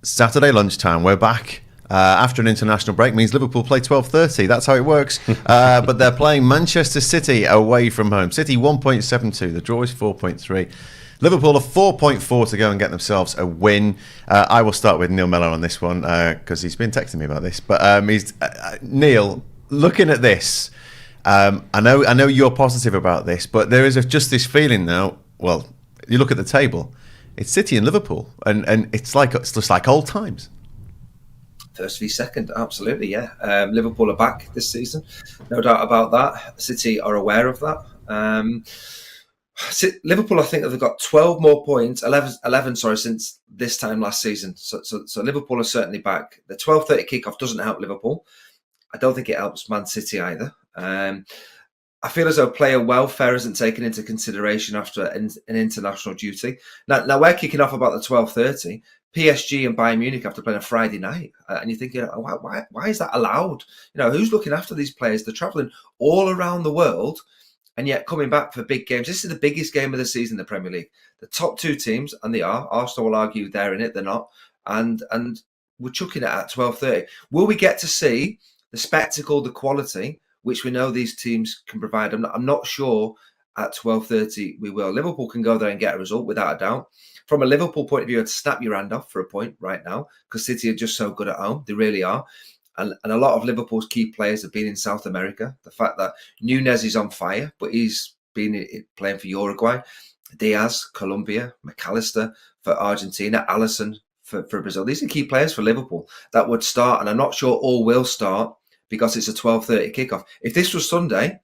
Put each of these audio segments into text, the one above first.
Saturday lunchtime. We're back. After an international break means Liverpool play 12:30. That's how it works. But they're playing Manchester City away from home. City 1.72. The draw is 4.3. Liverpool are 4.4 to go and get themselves a win. I will start with Neil Mellor on this one because he's been texting me about this. But Neil, looking at this, I know you're positive about this, but there is just this feeling now. Well, you look at the table, it's City and Liverpool, and it's just like old times. First v second, absolutely, yeah. Liverpool are back this season, no doubt about that. City are aware of that. Liverpool, I think, they've got 12 more points, 11, since this time last season. So Liverpool are certainly back. The 12:30 kickoff doesn't help Liverpool. I don't think it helps Man City either. I feel as though player welfare isn't taken into consideration after an international duty. Now we're kicking off about the 12:30. PSG and Bayern Munich have to play on a Friday night, and you're thinking, why is that allowed? Who's looking after these players? They're travelling all around the world, and yet coming back for big games. This is the biggest game of the season, the Premier League. The top two teams, and they are. Arsenal will argue they're in it, they're not, and we're chucking it at 12:30. Will we get to see the spectacle, the quality, which we know these teams can provide? I'm not sure at 12:30 we will. Liverpool can go there and get a result without a doubt. From a Liverpool point of view, I'd snap your hand off for a point right now because City are just so good at home. They really are. And a lot of Liverpool's key players have been in South America. The fact that Nunez is on fire, but he's been playing for Uruguay. Diaz, Colombia, McAllister for Argentina, Alisson for Brazil. These are key players for Liverpool that would start, and I'm not sure all will start because it's a 12:30 kickoff. If this was Sunday,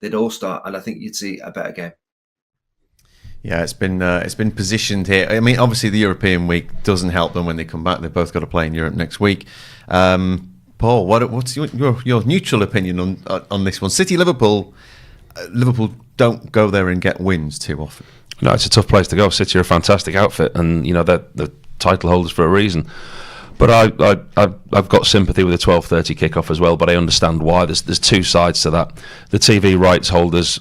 they'd all start, and I think you'd see a better game. Yeah, it's been positioned here. I mean, obviously the European week doesn't help them when they come back. They've both got to play in Europe next week. Paul, what's your neutral opinion on this one? City, Liverpool. Liverpool don't go there and get wins too often. No, it's a tough place to go. City are a fantastic outfit, and they're the title holders for a reason. But I've got sympathy with the 12:30 kickoff as well. But I understand why. There's two sides to that. The TV rights holders,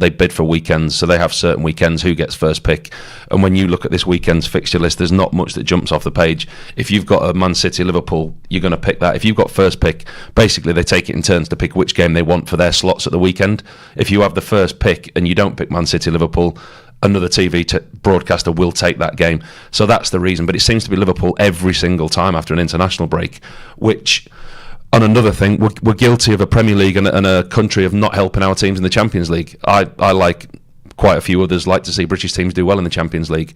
they bid for weekends, so they have certain weekends who gets first pick. And when you look at this weekend's fixture list, there's not much that jumps off the page. If you've got a Man City Liverpool, you're going to pick that. If you've got first pick, basically they take it in turns to pick which game they want for their slots at the weekend. If you have the first pick and you don't pick Man City Liverpool, another TV broadcaster will take that game. So that's the reason. But it seems to be Liverpool every single time after an international break, which... On another thing, we're guilty of a Premier League and a country of not helping our teams in the Champions League. I like quite a few others like to see British teams do well in the Champions League.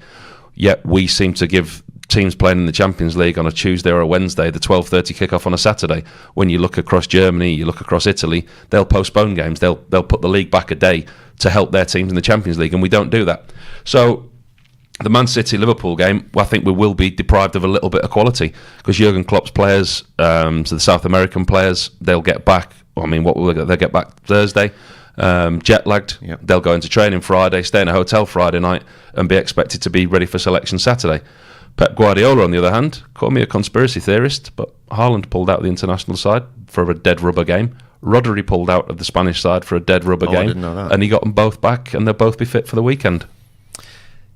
Yet we seem to give teams playing in the Champions League on a Tuesday or a Wednesday the 12:30 kickoff on a Saturday. When you look across Germany, you look across Italy, they'll postpone games. They'll put the league back a day to help their teams in the Champions League, and we don't do that. So the Man City-Liverpool game, I think we will be deprived of a little bit of quality because Jurgen Klopp's players, so the South American players, they'll get back. I mean, they'll get back Thursday, jet lagged. Yep. They'll go into training Friday, stay in a hotel Friday night, and be expected to be ready for selection Saturday. Pep Guardiola, on the other hand, call me a conspiracy theorist, but Haaland pulled out of the international side for a dead rubber game. Rodri pulled out of the Spanish side for a dead rubber game, I didn't know that. And he got them both back, and they'll both be fit for the weekend.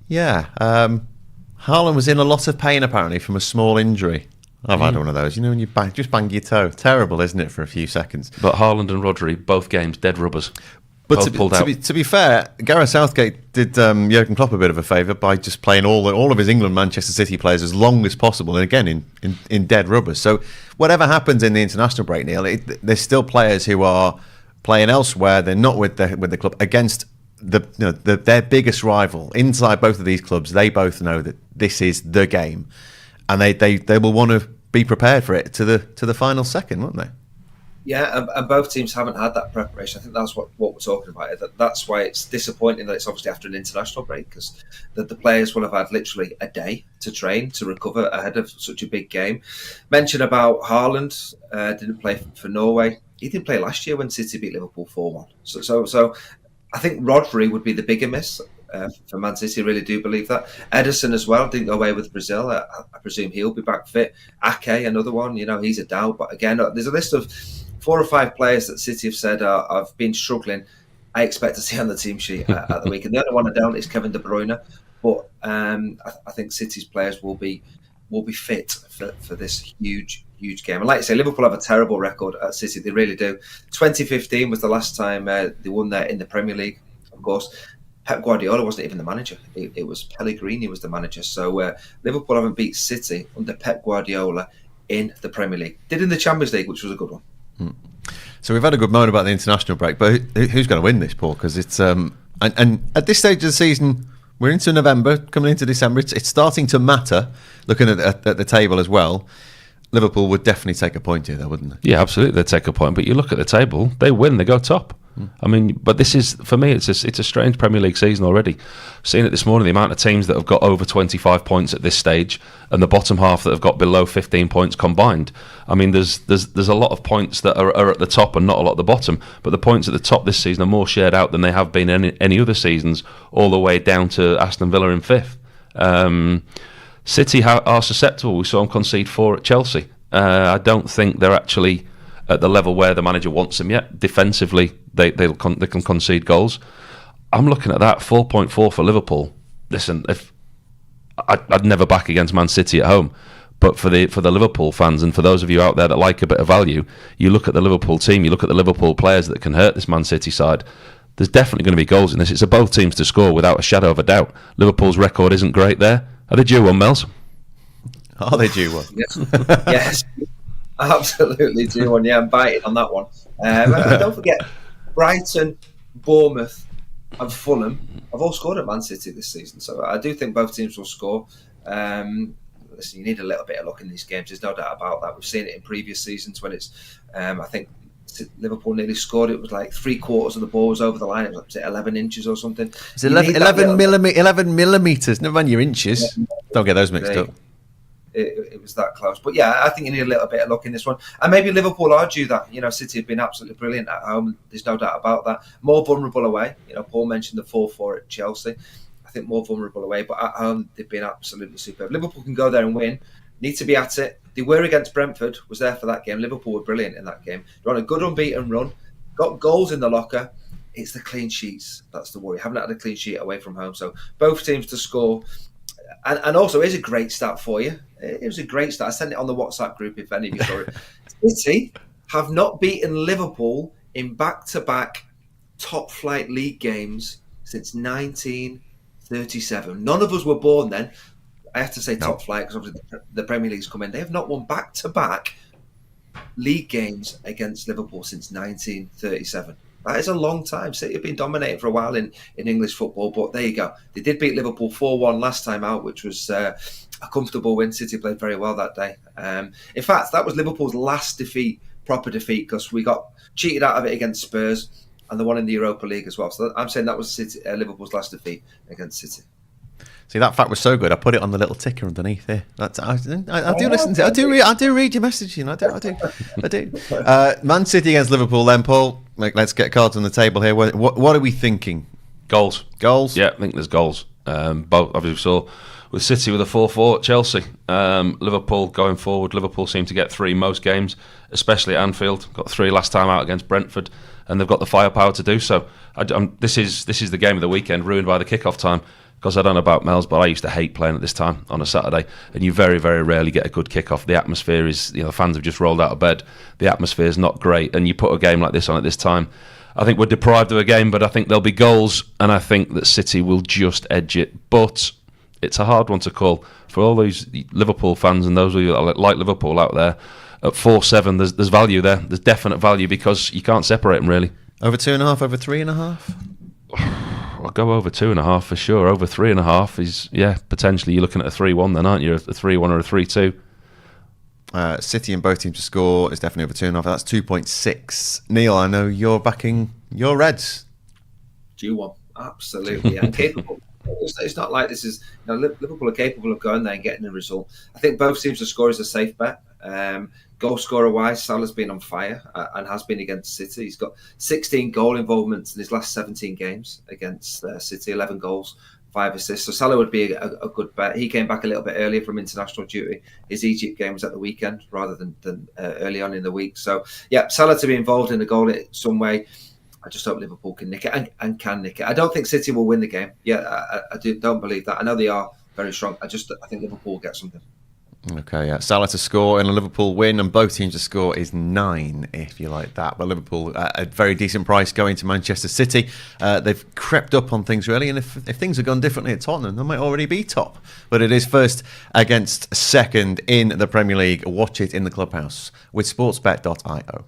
Yeah, Haaland was in a lot of pain apparently from a small injury. I've had one of those. When you bang your toe. Terrible, isn't it, for a few seconds? But Haaland and Rodri, both games, dead rubbers. But to be fair, Gareth Southgate did Jurgen Klopp a bit of a favour by just playing all of his England, Manchester City players as long as possible, and again in dead rubbers. So whatever happens in the international break, Neil, there's still players who are playing elsewhere. They're not with the club against their biggest rival inside both of these clubs. They both know that this is the game, and they will want to be prepared for it to the final second, won't they? Yeah, and both teams haven't had that preparation. I think that's what we're talking about. That's why it's disappointing that it's obviously after an international break, because the players will have had literally a day to train, to recover ahead of such a big game. Mention about Haaland, didn't play for Norway. He didn't play last year when City beat Liverpool 4-1. So I think Rodri would be the bigger miss for Man City. I really do believe that. Ederson as well didn't go away with Brazil. I presume he'll be back fit. Ake, another one. He's a doubt. But again, there's a list of 4 or 5 players that City have said have been struggling. I expect to see on the team sheet at the weekend. The other one I don't is Kevin De Bruyne. But I think City's players will be will be fit for this huge game. And like I say, Liverpool have a terrible record at City. They really do. 2015 was the last time they won there in the Premier League. Of course, Pep Guardiola wasn't even the manager. It was Pellegrini was the manager. So Liverpool haven't beat City under Pep Guardiola in the Premier League. Did in the Champions League, which was a good one. So we've had a good moan about the international break, but who's going to win this, Paul? Because it's and at this stage of the season, we're into November, coming into December. It's starting to matter. Looking at the table as well, Liverpool would definitely take a point here, though, wouldn't they? Yeah, absolutely, they'd take a point. But you look at the table, they win, they go top. I mean, but this is, for me, it's a strange Premier League season already. Seeing it this morning, the amount of teams that have got over 25 points at this stage, and the bottom half that have got below 15 points combined. I mean, there's a lot of points that are at the top and not a lot at the bottom. But the points at the top this season are more shared out than they have been any other seasons, all the way down to Aston Villa in 5th. City are susceptible. We saw them concede 4 at Chelsea. I don't think they're actually at the level where the manager wants them yet. Defensively, they can concede goals. I'm looking at that 4.4 for Liverpool. Listen, if I'd never back against Man City at home, but for the Liverpool fans and for those of you out there that like a bit of value, you look at the Liverpool team, you look at the Liverpool players that can hurt this Man City side. There's definitely going to be goals in this. It's a both teams to score without a shadow of a doubt. Liverpool's record isn't great there. Are they due one, Mels? Are they due one? Yes. Absolutely due one. Yeah, I'm biting on that one. Don't forget, Brighton, Bournemouth and Fulham have all scored at Man City this season. So I do think both teams will score. Listen, you need a little bit of luck in these games. There's no doubt about that. We've seen it in previous seasons when it's, I think, Liverpool nearly scored. It was like 3/4 of the ball was over the line. It was like 11 inches or something. It's 11 millimetres. Never mind your inches. Don't get those mixed up. It was that close. But yeah, I think you need a little bit of luck in this one. And maybe Liverpool are due that. You know, City have been absolutely brilliant at home. There's no doubt about that. More vulnerable away. You know, Paul mentioned the 4-4 at Chelsea. I think more vulnerable away. But at home, they've been absolutely superb. Liverpool can go there and win. Need to be at it. They were against Brentford. Was there for that game. Liverpool were brilliant in that game. They're on a good unbeaten run. Got goals in the locker. It's the clean sheets. That's the worry. Haven't had a clean sheet away from home. So both teams to score. And also, here's a great stat for you. It was a great stat. I sent it on the WhatsApp group if any of you saw it. City have not beaten Liverpool in back-to-back top-flight league games since 1937. None of us were born then. I have to say top flight because obviously the Premier League's come in. They have not won back-to-back league games against Liverpool since 1937. That is a long time. City have been dominating for a while in English football, but there you go. They did beat Liverpool 4-1 last time out, which was a comfortable win. City played very well that day. In fact, that was Liverpool's last proper defeat, because we got cheated out of it against Spurs and the one in the Europa League as well. So I'm saying that was Liverpool's last defeat against City. See, that fact was so good. I put it on the little ticker underneath here. I do listen to it. I do read your message. You know, I do. Man City against Liverpool. Then, Paul, let's get cards on the table here. What are we thinking? Goals. Yeah, I think there's goals. Both obviously saw with City with a 4-4 at Chelsea. Liverpool going forward. Liverpool seem to get 3 most games, especially at Anfield. Got 3 last time out against Brentford, and they've got the firepower to do so. This is the game of the weekend, ruined by the kickoff time. Because I don't know about Mel's, but I used to hate playing at this time on a Saturday, and you very, very rarely get a good kickoff. The atmosphere is, the fans have just rolled out of bed. The atmosphere is not great, and you put a game like this on at this time. I think we're deprived of a game, but I think there'll be goals, and I think that City will just edge it. But it's a hard one to call for all those Liverpool fans and those of you that like Liverpool out there. At 4-7, there's value there. There's definite value because you can't separate them really. Over 2.5, over 3.5. I'll go over 2.5 for sure. Over 3.5 is, potentially you're looking at a 3-1 then, aren't you? A 3-1 or a 3-2. City and both teams to score is definitely over 2.5. That's 2.6. Neil, I know you're backing your Reds. Due one, absolutely, and capable. It's not like this is. Liverpool are capable of going there and getting the result. I think both teams to score is a safe bet. Goal scorer wise, Salah's been on fire and has been against City. He's got 16 goal involvements in his last 17 games against City, 11 goals, 5 assists. So Salah would be a good bet. He came back a little bit earlier from international duty. His Egypt game was at the weekend rather than early on in the week. So yeah, Salah to be involved in the goal in some way. I just hope Liverpool can nick it and can nick it. I don't think City will win the game. Yeah, I don't believe that. I know they are very strong. I think Liverpool will get something. Okay, yeah. Salah to score in a Liverpool win, and both teams to score is 9, if you like that. But Liverpool at a very decent price going to Manchester City. They've crept up on things, really, and if things had gone differently at Tottenham, they might already be top. But it is first against second in the Premier League. Watch it in the Clubhouse with sportsbet.io.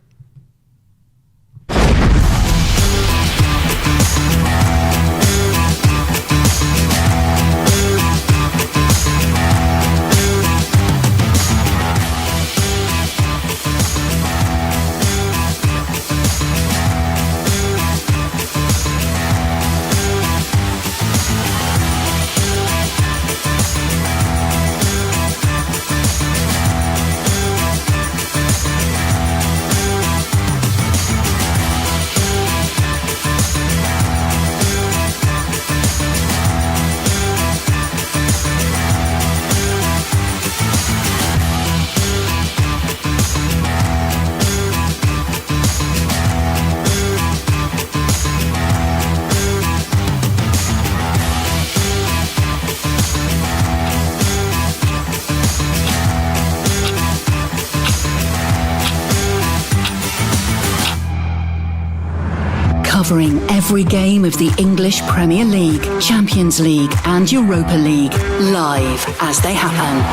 Covering every game of the English Premier League, Champions League and Europa League, live as they happen.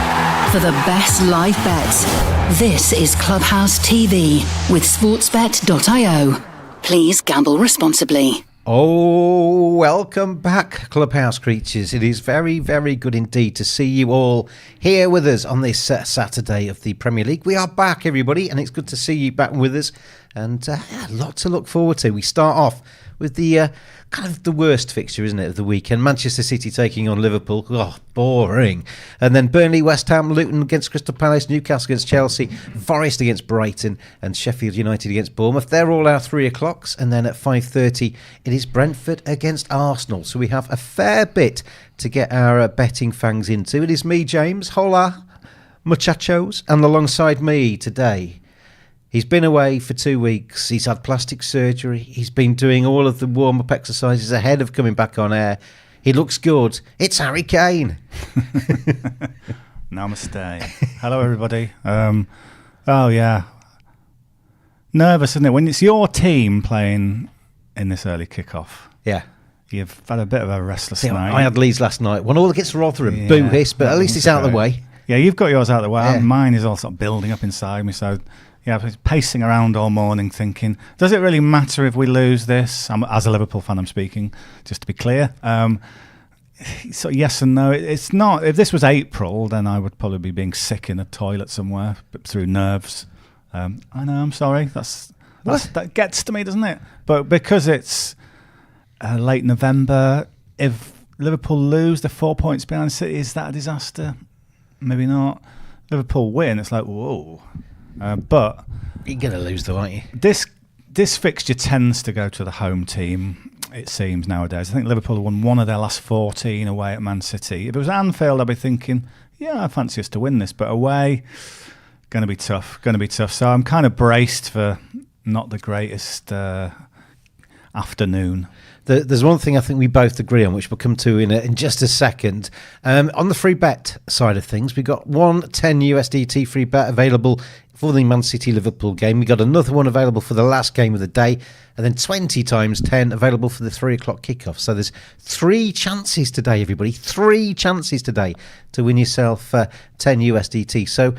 For the best live bets, this is Clubhouse TV with sportsbet.io. Please gamble responsibly. Oh, welcome back, Clubhouse creatures. It is very, very good indeed to see you all here with us on this Saturday of the Premier League. We are back, everybody, and it's good to see you back with us. And a lot to look forward to. We start off with the kind of the worst fixture, isn't it, of the weekend. Manchester City taking on Liverpool. Oh, boring. And then Burnley, West Ham, Luton against Crystal Palace, Newcastle against Chelsea, Forest against Brighton, and Sheffield United against Bournemouth. They're all our 3 o'clocks. And then at 5:30, it is Brentford against Arsenal. So we have a fair bit to get our betting fangs into. It is me, James. Hola, muchachos. And alongside me today, he's been away for 2 weeks. He's had plastic surgery. He's been doing all of the warm-up exercises ahead of coming back on air. He looks good. It's Harry Kane. Namaste. Hello, everybody. Oh, yeah. Nervous, isn't it? When it's your team playing in this early kickoff. Yeah. You've had a bit of a restless night. I had Leeds last night. Won all against Rotherham. Boo hiss, but at least it's out of the way. Yeah, you've got yours out of the way. Yeah. Mine is all sort of building up inside me, so... Yeah, I was pacing around all morning thinking, does it really matter if we lose this? As a Liverpool fan, I'm speaking, just to be clear. So yes and no. It's not. If this was April, then I would probably be being sick in a toilet somewhere, but through nerves. I know, I'm sorry. That gets to me, doesn't it? But because it's late November, if Liverpool lose, they're 4 points behind City, is that a disaster? Maybe not. Liverpool win, it's like, whoa. But you're going to lose though, aren't you? This fixture tends to go to the home team, it seems, nowadays. I think Liverpool won one of their last 14 away at Man City. If it was Anfield, I'd be thinking, yeah, I fancy us to win this. But away, going to be tough. So I'm kind of braced for not the greatest afternoon. There's one thing I think we both agree on, which we'll come to in just a second. On the free bet side of things, we got one 10 USDT free bet available for the Man City Liverpool game. We got another one available for the last game of the day, and then 20 times 10 available for the 3 o'clock kickoff. So there's 3 chances today, everybody. 3 chances today to win yourself 10 USDT. So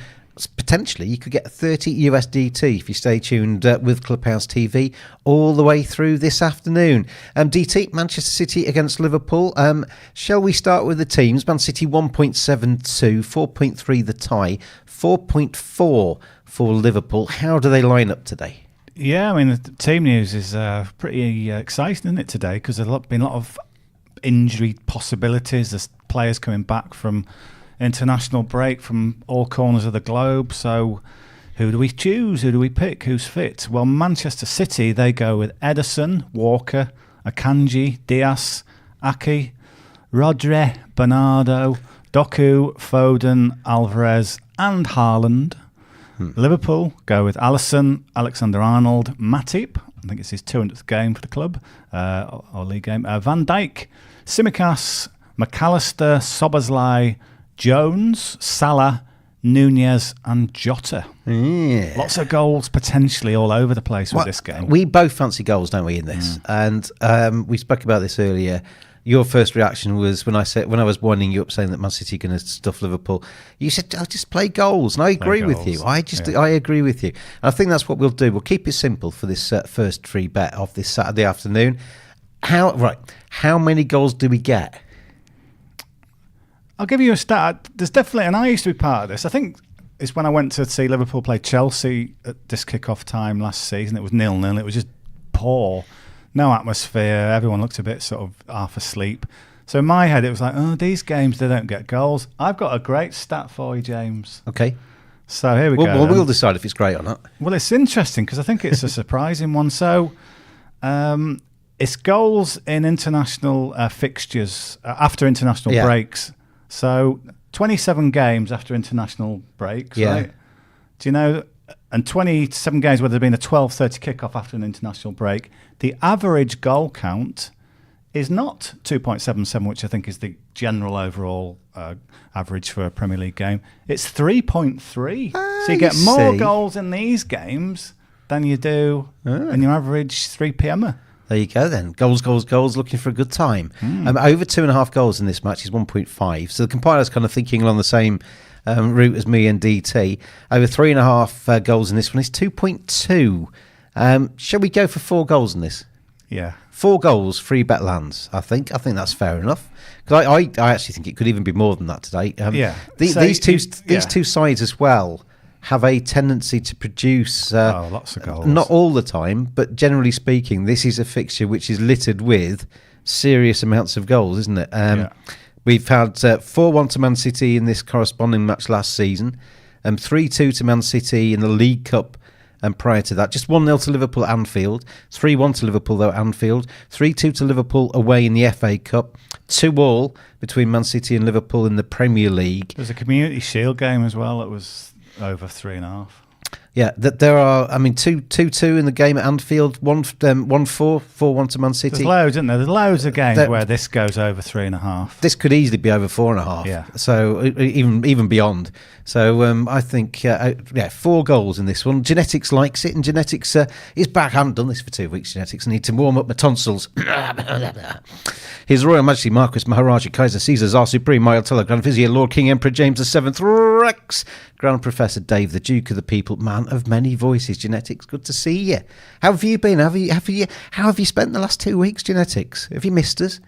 potentially you could get 30 USDT if you stay tuned with Clubhouse TV all the way through this afternoon. DT, Manchester City against Liverpool. Shall we start with the teams? Man City 1.72, 4.3 the tie, 4.4 for Liverpool. How do they line up today? Yeah, I mean, the team news is pretty exciting, isn't it, today? Because there's been a lot of injury possibilities. There's players coming back from international break from all corners of the globe. So who do we choose? Who do we pick? Who's fit? Well, Manchester City, they go with Ederson, Walker, Akanji, Diaz, Ake, Rodri, Bernardo, Doku, Foden, Alvarez and Haaland. Liverpool go with Alisson, Alexander-Arnold, Matip. I think it's his 200th game for the club, or league game. Van Dijk, Tsimikas, McAllister, Szoboszlai, Jones, Salah, Nunez and Jota. Yeah. Lots of goals potentially all over the place with this game. We both fancy goals, don't we, in this? And we spoke about this earlier. Your first reaction was when I was winding you up saying that Man City are going to stuff Liverpool. You said, "I'll just play goals," and I agree with you. I agree with you. And I think that's what we'll do. We'll keep it simple for this first free bet of this Saturday afternoon. How many goals do we get? I'll give you a stat. There's definitely, and I used to be part of this. I think it's when I went to see Liverpool play Chelsea at this kick-off time last season. It was 0-0. It was just poor. No atmosphere. Everyone looked a bit sort of half asleep. So in my head, it was like, oh, these games, they don't get goals. I've got a great stat for you, James. Okay. So here we go. Well, we'll decide if it's great or not. Well, it's interesting because I think it's a surprising one. So it's goals in international fixtures after international breaks. So 27 games after international breaks, right? Do you know? And 27 games where there's been a 12:30 kickoff after an international break. The average goal count is not 2.77, which I think is the general overall average for a Premier League game. It's 3.3. So you get more goals in these games than you do in your average 3 p.m. There you go then. Goals, looking for a good time. Over 2.5 goals in this match is 1.5. So the compiler's kind of thinking along the same route as me and DT. Over 3.5 goals in this one is 2.2. Shall we go for 4 goals in this? Yeah. 4 goals, free bet lands, I think. I think that's fair enough. Because I actually think it could even be more than that today. These two sides as well have a tendency to produce lots of goals. Not all the time, but generally speaking, this is a fixture which is littered with serious amounts of goals, isn't it? We've had 4-1 to Man City in this corresponding match last season, 3-2 to Man City in the League Cup, and prior to that, just 1-0 to Liverpool at Anfield, 3-1 to Liverpool though at Anfield, 3-2 to Liverpool away in the FA Cup, 2-2 between Man City and Liverpool in the Premier League. There's a Community Shield game as well that was over 3.5. Yeah, there are, 2-2 in the game at Anfield, 1-4, 4-1 to Man City. There's loads, isn't there? There's loads of games where this goes over 3.5. This could easily be over 4.5. Yeah. So even beyond. So I think 4 goals in this one. Genetics likes it, and Genetics is back. I haven't done this for 2 weeks. Genetics, I need to warm up my tonsils. His Royal Majesty Marquis Maharaja Kaiser Caesar Tsar Supreme Ayatollah Grand Vizier Lord King Emperor James VII Rex Grand Professor Dave the Duke of the People, man of many voices. Genetics, good to see you. How have you been? How have you spent the last 2 weeks, Genetics? Have you missed us?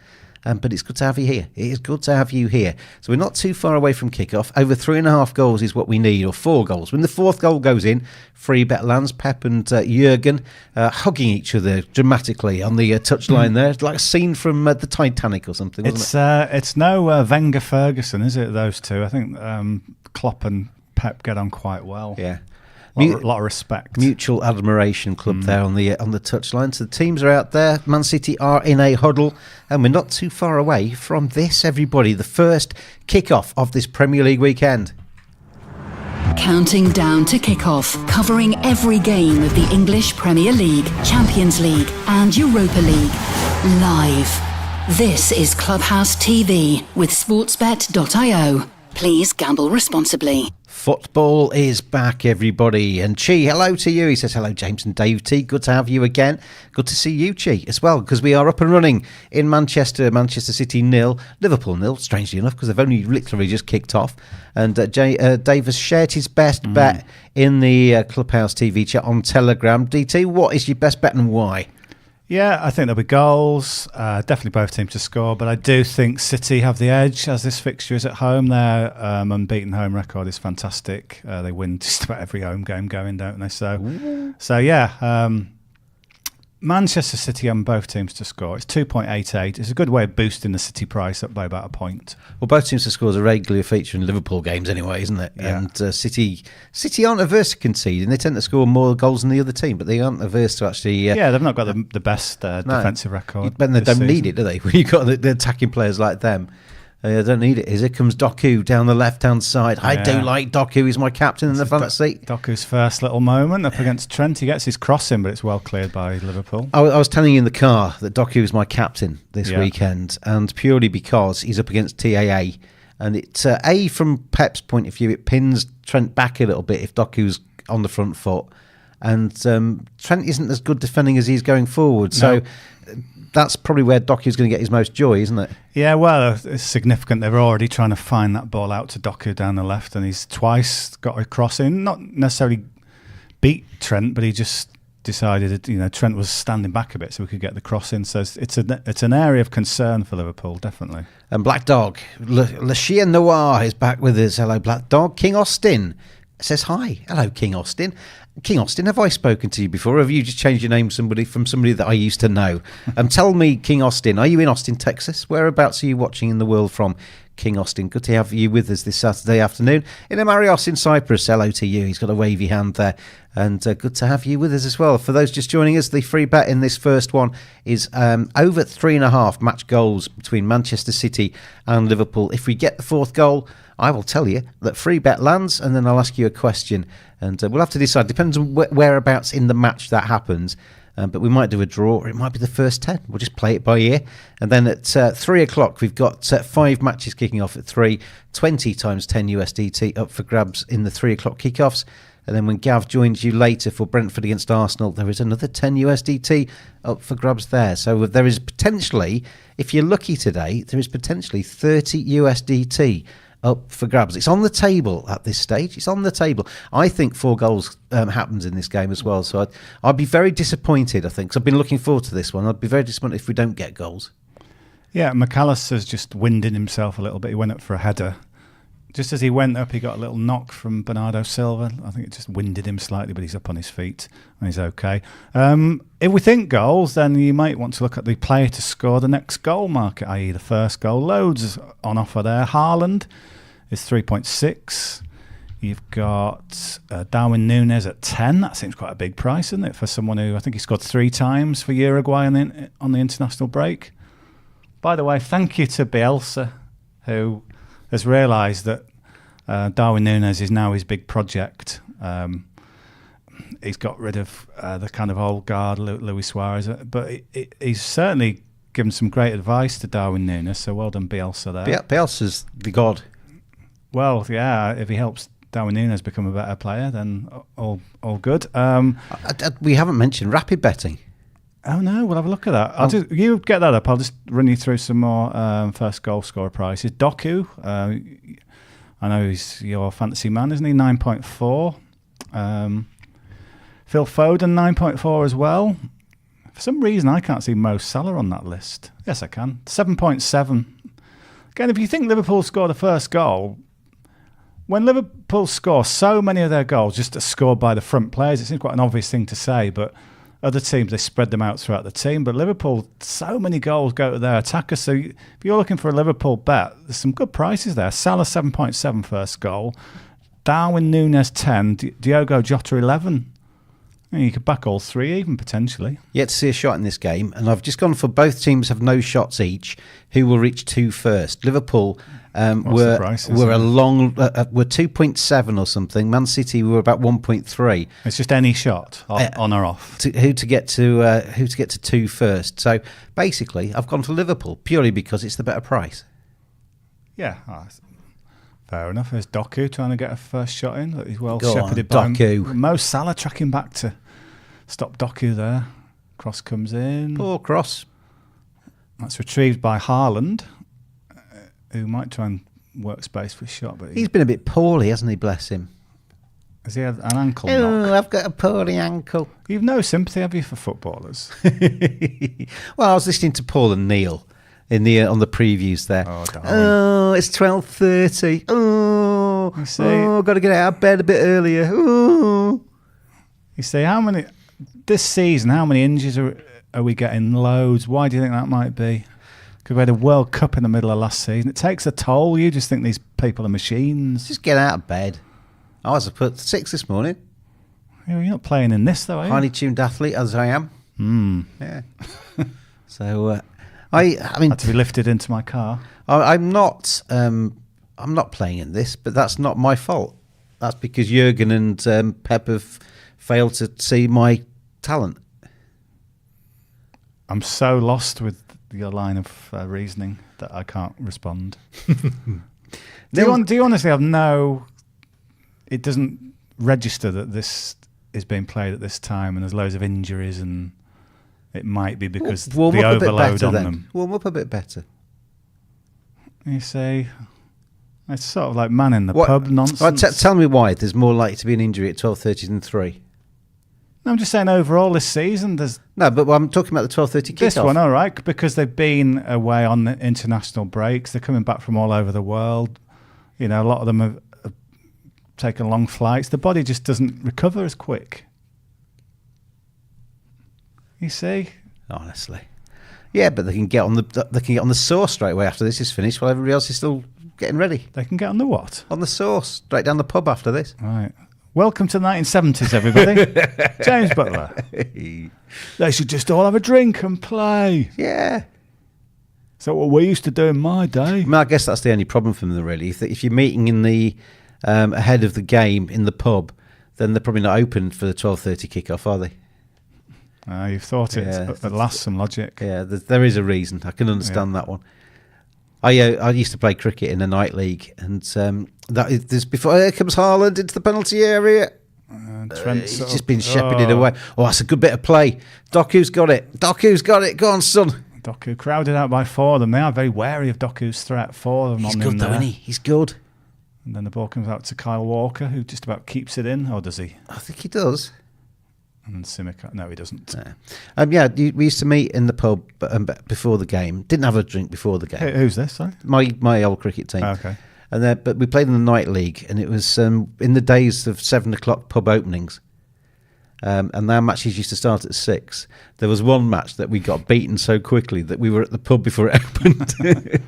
But it's good to have you here. It is good to have you here. So we're not too far away from kickoff. Over 3.5 goals is what we need, or 4 goals. When the 4th goal goes in, free bet lands. Pep and Jurgen hugging each other dramatically on the touchline there. It's like a scene from the Titanic or something, wasn't it? It's no Wenger Ferguson, is it, those two? I think Klopp and Pep get on quite well. Yeah. A lot of respect. Mutual admiration club there on the touchline. So the teams are out there. Man City are in a huddle, and we're not too far away from this, everybody. The first kick-off of this Premier League weekend. Counting down to kick-off, covering every game of the English Premier League, Champions League and Europa League. Live. This is Clubhouse TV with sportsbet.io. Please gamble responsibly. Football is back, everybody. And Chi, hello to you. He says, hello, James and Dave T. Good to have you again. Good to see you, Chi, as well, because we are up and running in Manchester. Manchester City 0, Liverpool 0, strangely enough, because they've only literally just kicked off. And Dave has shared his best bet in the Clubhouse TV chat on Telegram. DT, what is your best bet and why? Yeah, I think there'll be goals. Definitely both teams to score, but I do think City have the edge as this fixture is at home. Their unbeaten home record is fantastic. They win just about every home game going, don't they? So yeah, Manchester City and both teams to score. It's 2.88. It's a good way of boosting the City price up by about a point. Well, both teams to score is a regular feature in Liverpool games anyway, isn't it? Yeah. And City aren't averse to conceding. They tend to score more goals than the other team, but they aren't averse to actually... they've not got the best defensive record. But they don't need it, do they? When you've got the attacking players like them. They don't need it. Here comes Doku down the left-hand side. I do like Doku. He's my captain in the front seat. Doku's first little moment up against Trent. He gets his cross in, but it's well cleared by Liverpool. I was telling you in the car that Doku is my captain this weekend, and purely because he's up against TAA. And it from Pep's point of view, it pins Trent back a little bit if Doku's on the front foot. And Trent isn't as good defending as he's going forward. So that's probably where Doku's going to get his most joy, isn't it? Yeah, well, it's significant. They're already trying to find that ball out to Doku down the left, and he's twice got a cross in. Not necessarily beat Trent, but he just decided that, Trent was standing back a bit so we could get the cross in. So it's an area of concern for Liverpool, definitely. And Black Dog, Le Chien Noir is back with us. Hello, Black Dog. King Austin says hi. Hello, King Austin. King Austin, have I spoken to you before? Or have you just changed your name from somebody that I used to know? Tell me, King Austin, are you in Austin, Texas? Whereabouts are you watching in the world from, King Austin? Good to have you with us this Saturday afternoon. In Amarios in Cyprus, hello to you. He's got a wavy hand there. And good to have you with us as well. For those just joining us, the free bet in this first one is over 3.5 match goals between Manchester City and Liverpool. If we get the fourth goal, I will tell you that free bet lands, and then I'll ask you a question. And we'll have to decide. Depends on whereabouts in the match that happens. But we might do a draw, or it might be the first 10. We'll just play it by ear. And then at 3 o'clock, we've got 5 matches kicking off at 3. 20 times 10 USDT up for grabs in the 3 o'clock kickoffs. And then when Gav joins you later for Brentford against Arsenal, there is another 10 USDT up for grabs there. So there is potentially, if you're lucky today, there is potentially 30 USDT up for grabs. It's on the table at this stage. It's on the table. I think 4 goals happens in this game as well. So I'd be very disappointed, I think, because I've been looking forward to this one. I'd be very disappointed if we don't get goals. Yeah, McAllister's just winded himself a little bit. He went up for a header. Just as he went up, he got a little knock from Bernardo Silva. I think it just winded him slightly, but he's up on his feet and he's okay. If we think goals, then you might want to look at the player to score the next goal market, i.e. the first goal. Loads on offer there. Haaland is 3.6. You've got Darwin Núñez at 10. That seems quite a big price, isn't it, for someone who, I think he scored 3 times for Uruguay on the international break. By the way, thank you to Bielsa, who has realised that Darwin Núñez is now his big project. He's got rid of the kind of old guard, Luis Suarez, but he's certainly given some great advice to Darwin Núñez, so well done Bielsa there. Bielsa's the god. Well, yeah, if he helps Darwin Núñez become a better player, then all good. We haven't mentioned rapid betting. Oh no, we'll have a look at that. You get that up. I'll just run you through some more first goal scorer prices. Doku, I know he's your fantasy man, isn't he? 9.4. Phil Foden 9.4 as well. For some reason, I can't see Mo Salah on that list. Yes, I can. 7.7. Again, if you think Liverpool scored the first goal, when Liverpool score so many of their goals just are scored by the front players, it seems quite an obvious thing to say, but other teams, they spread them out throughout the team. But Liverpool, so many goals go to their attackers. So if you're looking for a Liverpool bet, there's some good prices there. Salah 7.7 first goal. Darwin Núñez 10. Diogo Jota 11. And you could back all 3 even, potentially. Yet to see a shot in this game. And I've just gone for both teams have no shots each. Who will reach 2 first? Liverpool were 2.7 or something. Man City were about 1.3. It's just any shot on or off. Who to get to 2 first? So basically, I've gone for Liverpool purely because it's the better price. Yeah, fair enough. There's Doku trying to get a first shot in. He's well Go shepherded on, by Doku. Mo Salah tracking back to stop Doku there. Cross comes in. Poor cross. That's retrieved by Haaland, who might try and work space for a shot. But He's been a bit poorly, hasn't he? Bless him. Has he had an ankle Oh, knock? I've got a poorly ankle. You've no sympathy, have you, for footballers? Well, I was listening to Paul and Neil on the previews there. Oh, darling. Oh, it's 12:30. Oh, You see? got to get out of bed a bit earlier. Oh. You see, this season, how many injuries are we getting? Loads. Why do you think that might be? Because we had a World Cup in the middle of last season. It takes a toll. You just think these people are machines. Just get out of bed. I was up at 6 this morning. You're not playing in this, though, are you? Highly tuned athlete as I am. Yeah. So I mean, Had to be lifted into my car. I'm not playing in this, but that's not my fault. That's because Jurgen and Pep have failed to see my talent. I'm so lost with your line of reasoning that I can't respond. Do you honestly have no it doesn't register that this is being played at this time and there's loads of injuries, and it might be because the overload on them. Warm up a bit better. You see, it's sort of like man in the pub nonsense. Right, tell me why there's more likely to be an injury at 12:30 than 3. No, I'm just saying overall this season there's... No, but I'm talking about the 12:30 kickoff. This one, all right, because they've been away on the international breaks. They're coming back from all over the world. You know, a lot of them have taken long flights. The body just doesn't recover as quick. You see? Honestly. Yeah, but they can get on the sauce straight away after this is finished while everybody else is still getting ready. They can get on the what? On the sauce, straight down the pub after this. Right. Welcome to the 1970s, everybody. James Butler. They should just all have a drink and play. Yeah. So what we used to do in my day. I mean, I guess that's the only problem for them, really. If you're meeting in the ahead of the game in the pub, then they're probably not open for the 12:30 kickoff, are they? You've thought it at last some logic. Yeah, there is a reason. I can understand that one. I used to play cricket in a night league, and before here comes Haaland into the penalty area. He's just been shepherded away. Oh, that's a good bit of play. Doku's got it. Go on, son. Doku crowded out by 4 of them. They are very wary of Doku's threat. 4 of them He's on good him though, there. isn't he? He's good. And then the ball comes out to Kyle Walker, who just about keeps it in, or does he? I think he does. And Simic, no, he doesn't. We used to meet in the pub before the game. Didn't have a drink before the game. Who's this? Sorry, my old cricket team. Okay. And but we played in the night league, and it was in the days of 7 o'clock pub openings. And our matches used to start at 6. There was one match that we got beaten so quickly that we were at the pub before it opened.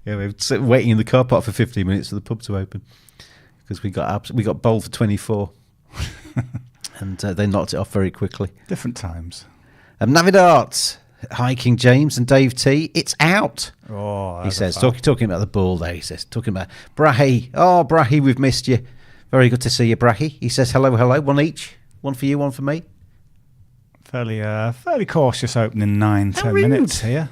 We were waiting in the car park for 15 minutes for the pub to open because we got bowled for 24. And they knocked it off very quickly. Different times. Navidart. Hi, King James and Dave T. It's out. Oh, he says, talking about the ball there. He says, talking about Brahy. Oh, Brahy, we've missed you. Very good to see you, Brahy. He says, hello. One each. One for you, one for me. Fairly cautious opening 9-10 minutes here.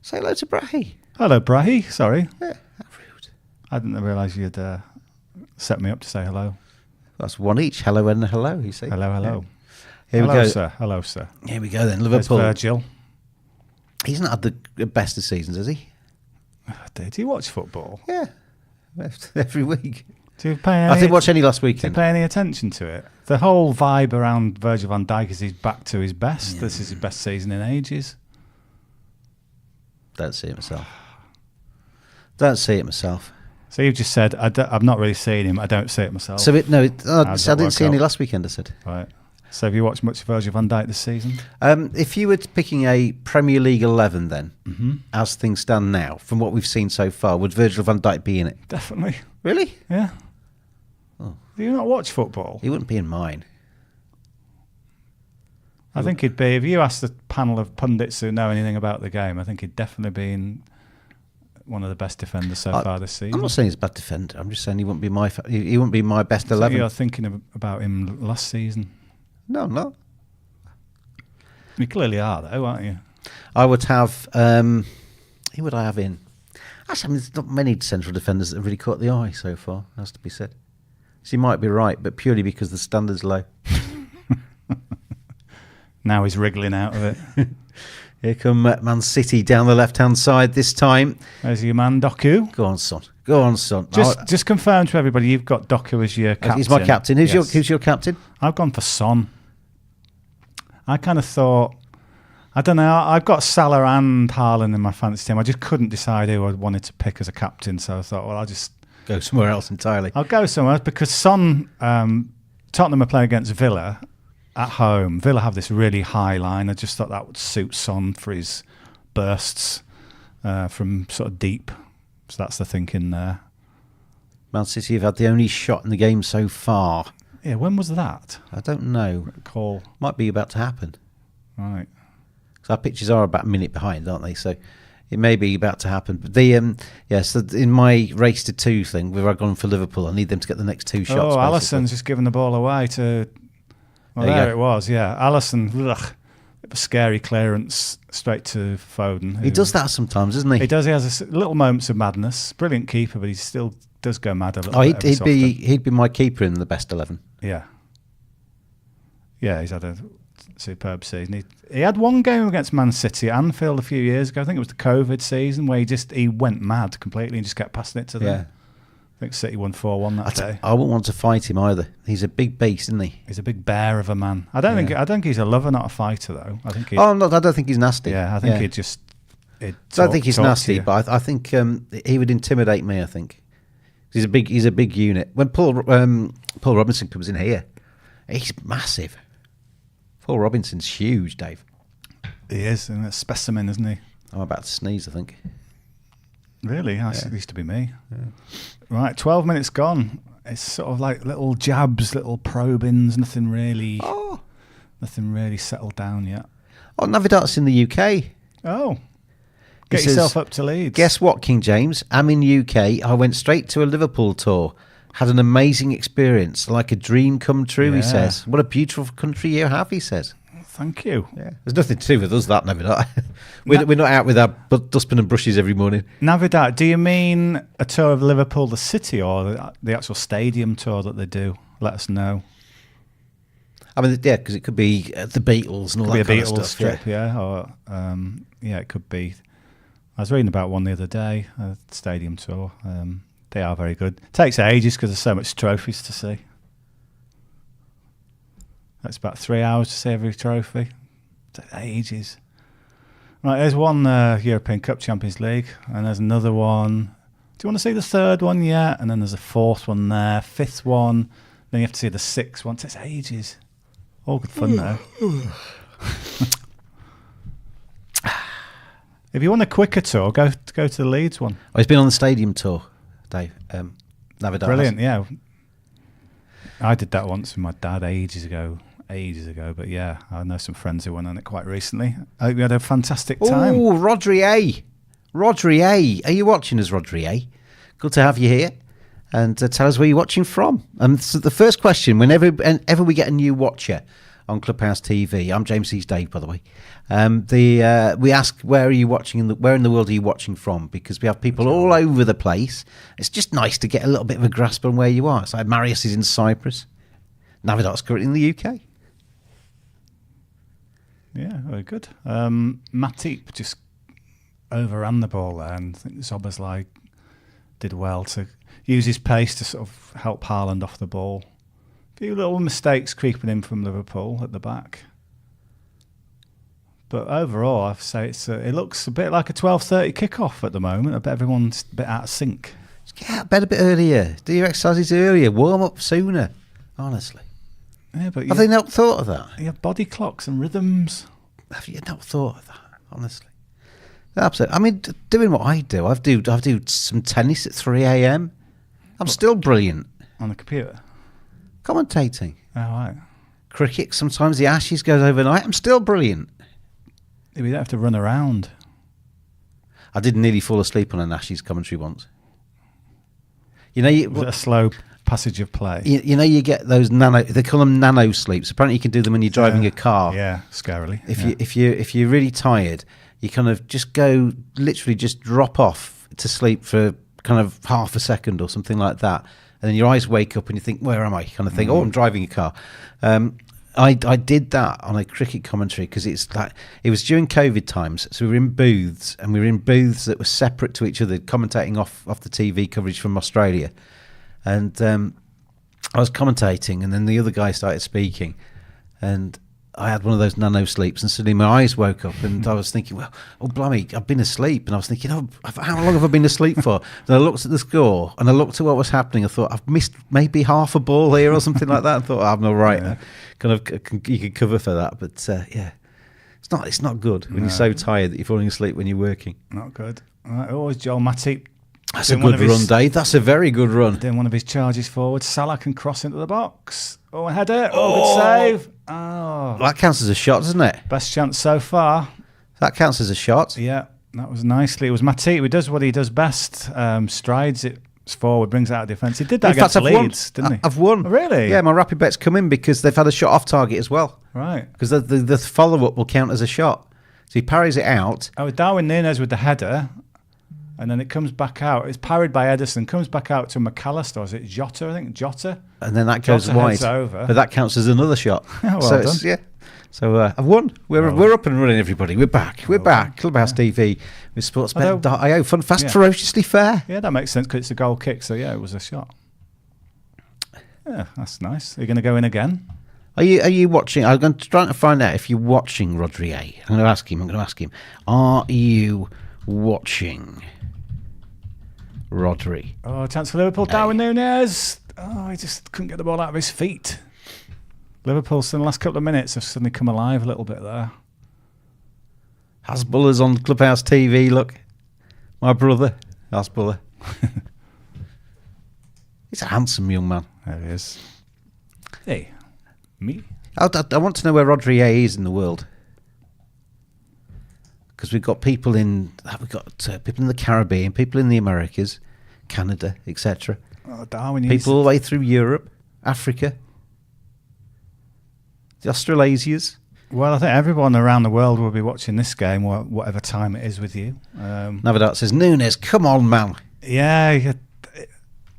Say hello to Brahy. Hello, Brahy. Sorry. Yeah, how rude. I didn't realise you'd set me up to say hello. That's one each. Hello and hello, you see. Hello. Yeah. Here hello, we go. Sir. Hello, sir. Here we go then. Liverpool. There's Virgil. He's not had the best of seasons, has he? Did he watch football? Yeah. Every week. I didn't watch any last weekend. Did you pay any attention to it? The whole vibe around Virgil van Dijk is he's back to his best. Yeah. This is his best season in ages. Don't see it myself. So you've just said, I've not really seen him. I don't see it myself. So I didn't see any last weekend, I said. Right. So have you watched much Virgil van Dijk this season? If you were picking a Premier League 11 then, as things stand now, from what we've seen so far, would Virgil van Dijk be in it? Definitely. Really? Yeah. Oh. Do you not watch football? He wouldn't be in mine. I think he'd be, if you asked the panel of pundits who know anything about the game, I think he'd definitely be in one of the best defenders so far this season. I'm not saying he's a bad defender. I'm just saying he wouldn't be my best 11. You're thinking about him last season. No, I'm not. You clearly are, though, aren't you? I would have. Who would I have in? Actually, there's not many central defenders that have really caught the eye so far, has to be said. So you might be right, but purely because the standard's low. Now he's wriggling out of it. Here come Man City down the left-hand side this time. There's your man, Doku. Go on, son. Just confirm to everybody, you've got Doku as your captain. He's my captain. Who's your captain? I've gone for Son. I kind of thought, I don't know, I've got Salah and Haaland in my fantasy team. I just couldn't decide who I wanted to pick as a captain, so I thought, well, I'll just go somewhere else entirely. I'll go somewhere else because Son, Tottenham are playing against Villa at home. Villa have this really high line. I just thought that would suit Son for his bursts from sort of deep. So that's the thinking there. Man City have had the only shot in the game so far. Yeah, when was that? I don't know. Call might be about to happen. Right. So our pitches are about a minute behind, aren't they? So it may be about to happen. But the so in my race to 2 thing, where I've gone for Liverpool, I need them to get the next 2 shots. Oh, Alisson's just given the ball away to. Well, there it was. Yeah, Alisson. A scary clearance straight to Foden. He does that sometimes, doesn't he? He does. He has little moments of madness. Brilliant keeper, but he's still does go mad a little Oh, bit. he'd be my keeper in the best 11. Yeah. Yeah, he's had a superb season. He had one game against Man City at Anfield a few years ago. I think it was the COVID season where he went mad completely and just kept passing it to them. Yeah. I think City won 4-1 that day. I wouldn't want to fight him either. He's a big beast, isn't he? He's a big bear of a man. I think he's a lover, not a fighter, though. I think. I don't think he's nasty. Yeah, I think he'd just. I don't think he's nasty, but I think he would intimidate me. I think he's a big unit. When Paul Robinson comes in here, he's massive. Paul Robinson's huge, Dave. He is, and a specimen, isn't he? I'm about to sneeze, I think. Really? It used to be me. Yeah. Right, 12 minutes gone. It's sort of like little jabs, little probings, nothing really settled down yet. Oh, Navidat's in the UK. Oh. Get yourself up to Leeds. Guess what, King James? I'm in UK. I went straight to a Liverpool tour. Had an amazing experience, like a dream come true, he says. What a beautiful country you have, he says. Thank you. Yeah. There's nothing to do with us, that, Navidat. We're not out with our dustbin and brushes every morning. Navidat, do you mean a tour of Liverpool, the city, or the actual stadium tour that they do? Let us know. I mean, yeah, because it could be the Beatles and all that kind of stuff. Strip, or it could be. I was reading about one the other day, a stadium tour. They are very good. Takes ages because there's so much trophies to see. That's about 3 hours to see every trophy. Takes ages. Right, there's one European Cup Champions League, and there's another one. Do you want to see the third one yet? And then there's a fourth one there, fifth one. Then you have to see the sixth one. It takes ages. All good fun though. If you want a quicker tour, go to the Leeds one. Oh, he's been on the stadium tour, Dave. Navidat. Brilliant, yeah. I did that once with my dad ages ago. But yeah, I know some friends who went on it quite recently. I hope you had a fantastic time. Oh, Rodri A. Are you watching us, Rodri A? Good to have you here. And tell us where you're watching from. So the first question, whenever we get a new watcher on Clubhouse TV, I'm James East Dave, by the way. We ask, where are you watching? Where in the world are you watching from? Because we have people all over the place. It's just nice to get a little bit of a grasp on where you are. So Marius is in Cyprus. Navidat's currently in the UK. Yeah, very good. Matip just overran the ball there, and I think Szoboszlai did well to use his pace to sort of help Haaland off the ball. A few little mistakes creeping in from Liverpool at the back. But overall, I'd say it looks a bit like a 12:30 kickoff at the moment. I bet everyone's a bit out of sync. Just get out of bed a bit earlier. Do your exercises earlier. Warm up sooner. Honestly. Yeah, but have they not thought of that? You have body clocks and rhythms. Have you not thought of that? Honestly. Absolutely. I mean, doing what I do, I do some tennis at 3 a.m. I'm still brilliant. On the computer? Commentating. Oh, right. Cricket, sometimes the Ashes goes overnight. I'm still brilliant. Yeah, you don't have to run around. I did nearly fall asleep on an Ashes commentary once. Was it a slow passage of play? You get those they call them nano sleeps. Apparently you can do them when you're driving a car. Yeah, scarily. If you're really tired, you kind of literally just drop off to sleep for kind of half a second or something like that. And then your eyes wake up and you think, where am I? Kind of thing. Oh, I'm driving a car. I did that on a cricket commentary because it was during COVID times. So we were in booths, and we were in booths that were separate to each other, commentating off the TV coverage from Australia. And I was commentating, and then the other guy started speaking, and I had one of those nano sleeps, and suddenly my eyes woke up, and I was thinking, well, oh blimey, I've been asleep. And I was thinking, how long have I been asleep for? Then I looked at the score, and I looked at what was happening. I thought, I've missed maybe half a ball here or something like that. I thought, I'm all right. Yeah. You could cover for that, but yeah, it's not good when you're so tired that you're falling asleep when you're working. Not good. Right, always Joel Matip. That's a good run, Dave. That's a very good run. Doing one of his charges forward. Salah can cross into the box. Oh, a header. Oh, good save. Oh. That counts as a shot, doesn't it? Best chance so far. That counts as a shot. Yeah, that was nicely. It was Matip who does what he does best. Strides it forward, brings it out of defence. He did that against Leeds, didn't he? I've won. Oh, really? Yeah, my rapid bet's come in because they've had a shot off target as well. Right. Because the follow-up will count as a shot. So he parries it out. Oh, Darwin Núñez with the header. And then it comes back out. It's parried by Ederson, comes back out to McAllister. Is it Jota? I think Jota. And then that goes Jota wide. heads over. But that counts as another shot. Well so done. yeah. So I've won. We're up and running, everybody. We're back. We're back. Clubhouse TV with sportsbet.io. Fun, fast, ferociously fair. Yeah, that makes sense because it's a goal kick. So yeah, it was a shot. Yeah, that's nice. Are you going to go in again? Are you watching? I'm going to try to find out if you're watching Rodri. I'm going to ask him. Are you watching Rodri? Oh, chance for Liverpool. Darwin Núñez. Oh, he just couldn't get the ball out of his feet. Liverpool, in the last couple of minutes, have suddenly come alive a little bit there. Hasbullah's on Clubhouse TV. Look, my brother, Hasbullah. He's a handsome young man. There he is. Hey, me? I want to know where Rodri is in the world, because we've got people in the Caribbean, people in the Americas, Canada, etc. Oh, Darwin. People all the way through Europe, Africa, the Australasias. Well, I think everyone around the world will be watching this game, whatever time it is with you. Navidad says, Núñez, come on, man. Yeah,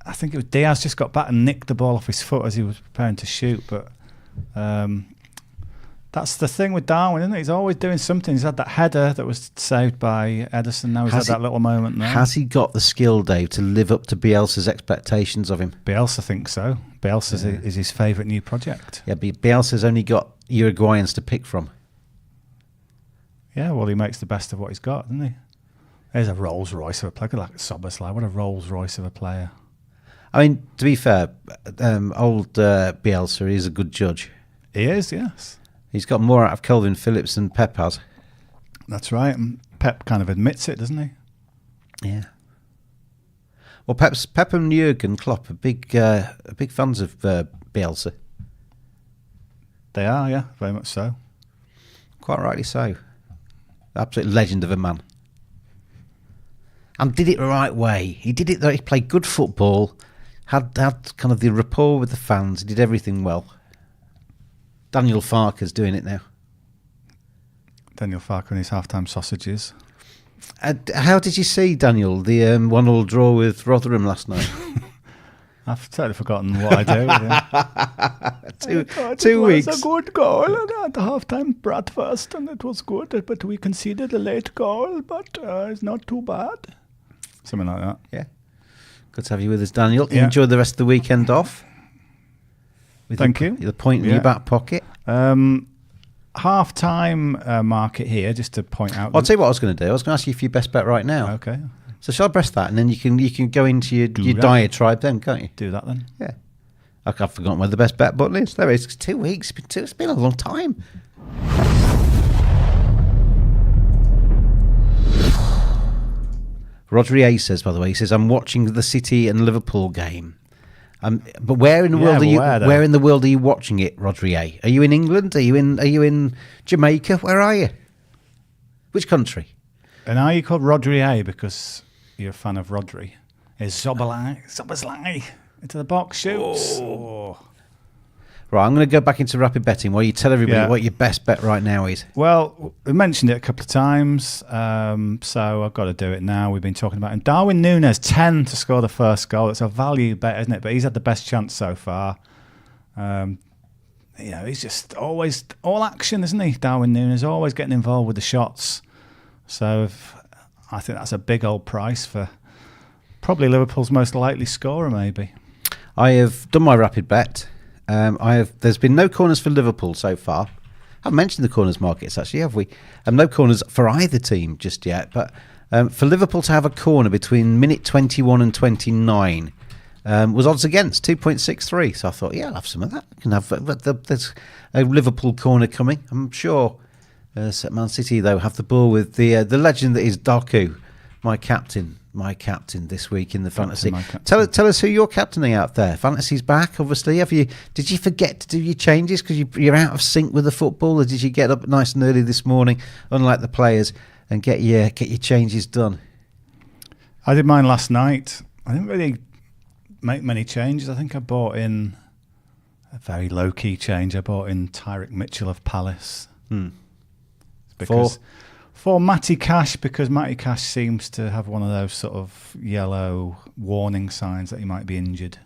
I think it was Diaz just got back and nicked the ball off his foot as he was preparing to shoot. But that's the thing with Darwin, isn't it? He's always doing something. He's had that header that was saved by Ederson. Now he's had that little moment there. Has he got the skill, Dave, to live up to Bielsa's expectations of him? Bielsa thinks so. Bielsa is his favourite new project. Yeah, but Bielsa's only got Uruguayans to pick from. Yeah, well, he makes the best of what he's got, doesn't he? There's a Rolls Royce of a player, like Soboslai. What a Rolls Royce of a player. I mean, to be fair, old Bielsa is a good judge. He is, yes. He's got more out of Kelvin Phillips than Pep has. That's right. And Pep kind of admits it, doesn't he? Yeah. Well, Pep and Jurgen Klopp are big fans of Bielsa. They are, yeah, very much so. Quite rightly so. Absolute legend of a man. And did it the right way. He did it. He played good football. Had kind of the rapport with the fans. He did everything well. Daniel Farker's doing it now. Daniel Farker and his halftime sausages. How did you see, Daniel, the 1-1 draw with Rotherham last night? I've totally forgotten what I do. Yeah. 2 weeks. It was a good goal at halftime, breakfast, and it was good. But we conceded a late goal, but it's not too bad. Something like that. Yeah. Good to have you with us, Daniel. Yeah. Enjoy the rest of the weekend off. Thank you. The point in your back pocket. Half-time market here, just to point out. I'll tell you what I was going to do. I was going to ask you for your best bet right now. Okay. So shall I press that, and then you can go into your diatribe then, can't you? Do that then. Yeah. I've forgotten where the best bet button is. There it is. It's 2 weeks. It's been a long time. Rodri A says, by the way, he says, I'm watching the City and Liverpool game. But where in the world are you? Where in the world are you watching it, Rodri A? Are you in England? Are you in Jamaica? Where are you? Which country? And are you called Rodri A because you're a fan of Rodri? Is Soboslai into the box shoots? Oh. Right, I'm going to go back into rapid betting while you tell everybody what your best bet right now is. Well, we mentioned it a couple of times, so I've got to do it now. We've been talking about him. Darwin Núñez, 10 to score the first goal. It's a value bet, isn't it? But he's had the best chance so far. He's just always all action, isn't he? Darwin Núñez, always getting involved with the shots. So I think that's a big old price for probably Liverpool's most likely scorer, maybe. I have done my rapid bet. There's been no corners for Liverpool so far. I haven't mentioned the corners markets actually, have we? No corners for either team just yet. But for Liverpool to have a corner between minute 21 and 29 was odds against 2.63. So I thought, I'll have some of that. I can have there's a Liverpool corner coming. I'm sure Man City though have the ball with the legend that is Doku, my captain this week in the fantasy. Tell us who you're captaining out there. Fantasy's back, obviously. Did you forget to do your changes because you're out of sync with the football, or did you get up nice and early this morning, unlike the players, and get your changes done? I did mine last night. I didn't really make many changes. I think I bought in a very low-key change. I bought in Tyrick Mitchell of Palace. Because For Matty Cash, because Matty Cash seems to have one of those sort of yellow warning signs that he might be injured.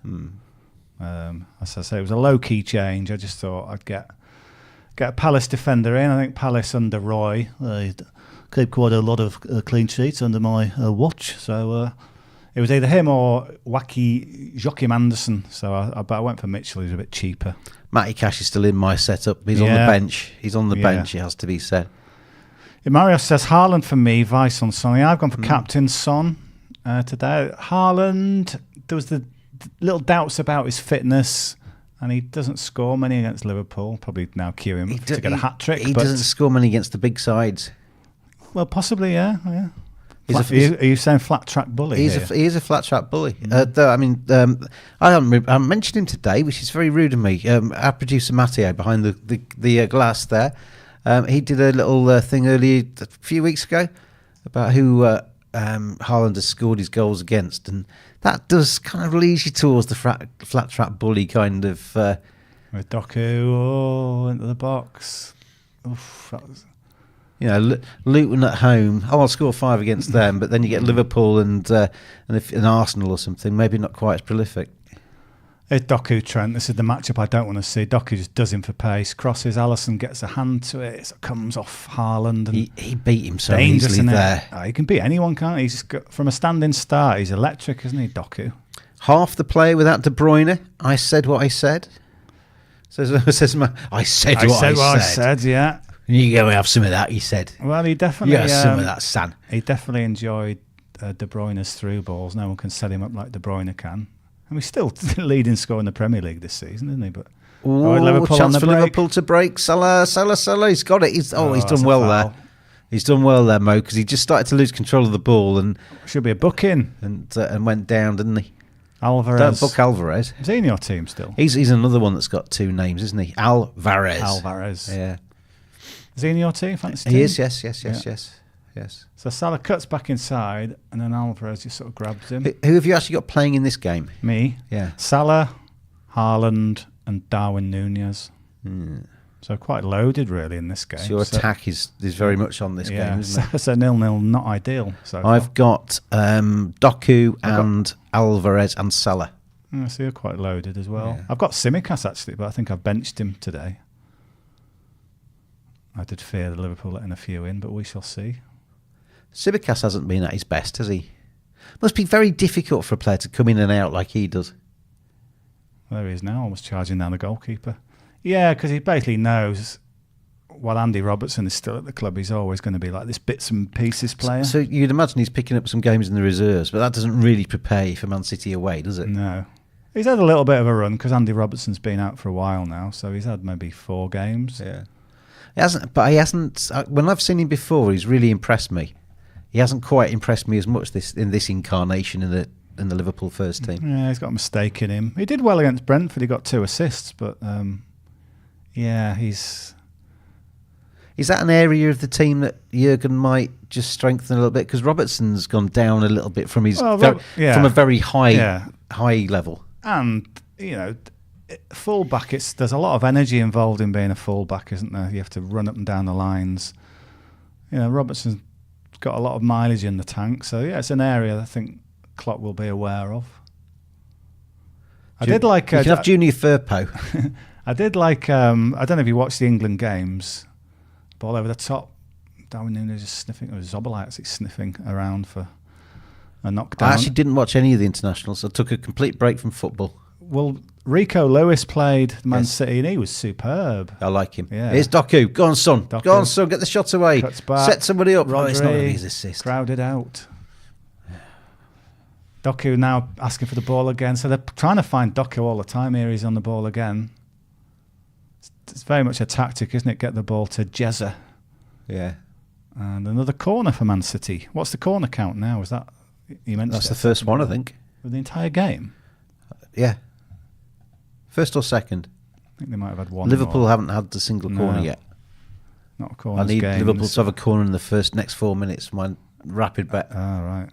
As I say, it was a low-key change. I just thought I'd get a Palace defender in. I think Palace under Roy keep quite a lot of clean sheets under my watch. So it was either him or wacky Joachim Anderson. So but I went for Mitchell, who's a bit cheaper. Matty Cash is still in my setup. He's on the bench. He's on the bench, it has to be said. Mario says Haaland for me, Vice on Sonny. I've gone for captain Son today. Haaland, there was the little doubts about his fitness, and he doesn't score many against Liverpool. Probably now cue him to get a hat-trick. He doesn't score many against the big sides. Well, possibly, yeah. Are you saying flat-track bully? He is a flat-track bully. Though, I mean, I haven't mentioned him today, which is very rude of me. Our producer Matteo behind the glass there, he did a little thing earlier a few weeks ago about who Haaland has scored his goals against, and that does kind of lead you towards the flat-track bully kind of... With Doku into the box. Oof, that was... Luton at home. I'll score 5 against them, but then you get Liverpool and Arsenal or something. Maybe not quite as prolific. It's Doku Trent. This is the matchup I don't want to see. Doku just does him for pace. Crosses. Alisson gets a hand to it. It comes off Haaland. And he beat him so easily there. He can beat anyone, can't he? He's just got, from a standing start, he's electric, isn't he, Doku? Half the play without De Bruyne. I said what I said. I said what I said. Yeah. You go and have some of that, he said. Well, he definitely... You got some of that, son. He definitely enjoyed De Bruyne's through balls. No one can set him up like De Bruyne can. And he's still leading score in the Premier League this season, isn't he? But Liverpool chance for Liverpool to break. Salah. He's got it. He's done well there. He's done well there, Mo, because he just started to lose control of the ball and should be a booking and went down, didn't he? Alvarez. Don't book Alvarez. Is he in your team still? He's another one that's got 2 names, isn't he? Alvarez. Yeah. Is he in your team? Fantasy he team? is. Yes. So Salah cuts back inside, and then Alvarez just sort of grabs him. Who have you actually got playing in this game? Me. Yeah. Salah, Haaland, and Darwin Nunez. So quite loaded, really, in this game. So your attack is very much on this game, isn't it? So 0-0, not ideal. So I've got Doku and Alvarez and Salah. So you're quite loaded as well. Yeah. I've got Tsimikas, actually, but I think I've benched him today. I did fear the Liverpool letting a few in, but we shall see. Tsimikas hasn't been at his best, has he? Must be very difficult for a player to come in and out like he does. There he is now, almost charging down the goalkeeper. Yeah, because he basically knows while Andy Robertson is still at the club, he's always going to be like this bits and pieces player. So you'd imagine he's picking up some games in the reserves, but that doesn't really prepare you for Man City away, does it? No. He's had a little bit of a run because Andy Robertson's been out for a while now, so he's had maybe 4 games. Yeah. He hasn't. When I've seen him before, he's really impressed me. He hasn't quite impressed me as much in this incarnation in the Liverpool first team. Yeah, he's got a mistake in him. He did well against Brentford. He got 2 assists, but he's. Is that an area of the team that Jurgen might just strengthen a little bit? Because Robertson's gone down a little bit from from a very high level. And fullback, there's a lot of energy involved in being a fullback, isn't there? You have to run up and down the lines. Robertson's got a lot of mileage in the tank, so it's an area I think Klopp will be aware of. You can have Junior Firpo. I did like. I don't know if you watched the England games. Ball over the top. Darwin Nunez is sniffing. Or Zoboslai actually sniffing around for a knockdown. I actually didn't watch any of the internationals. I took a complete break from football. Well, Rico Lewis played Man City and he was superb. I like him. Yeah. Here's Doku. Go on, son. Go on, son. Get the shots away. Cuts back. Set somebody up. Rodri, it's not really his assist. Crowded out. Doku now asking for the ball again. So they're trying to find Doku all the time. Here he's on the ball again. It's very much a tactic, isn't it? Get the ball to Jezza. Yeah. And another corner for Man City. What's the corner count now? Is that you mentioned? That's the first one, I think. For the entire game? Yeah. First or second? I think they might have had one. Liverpool haven't had the single corner yet. Not a corner. I need Liverpool to have a corner in the next 4 minutes. My rapid bet. Right.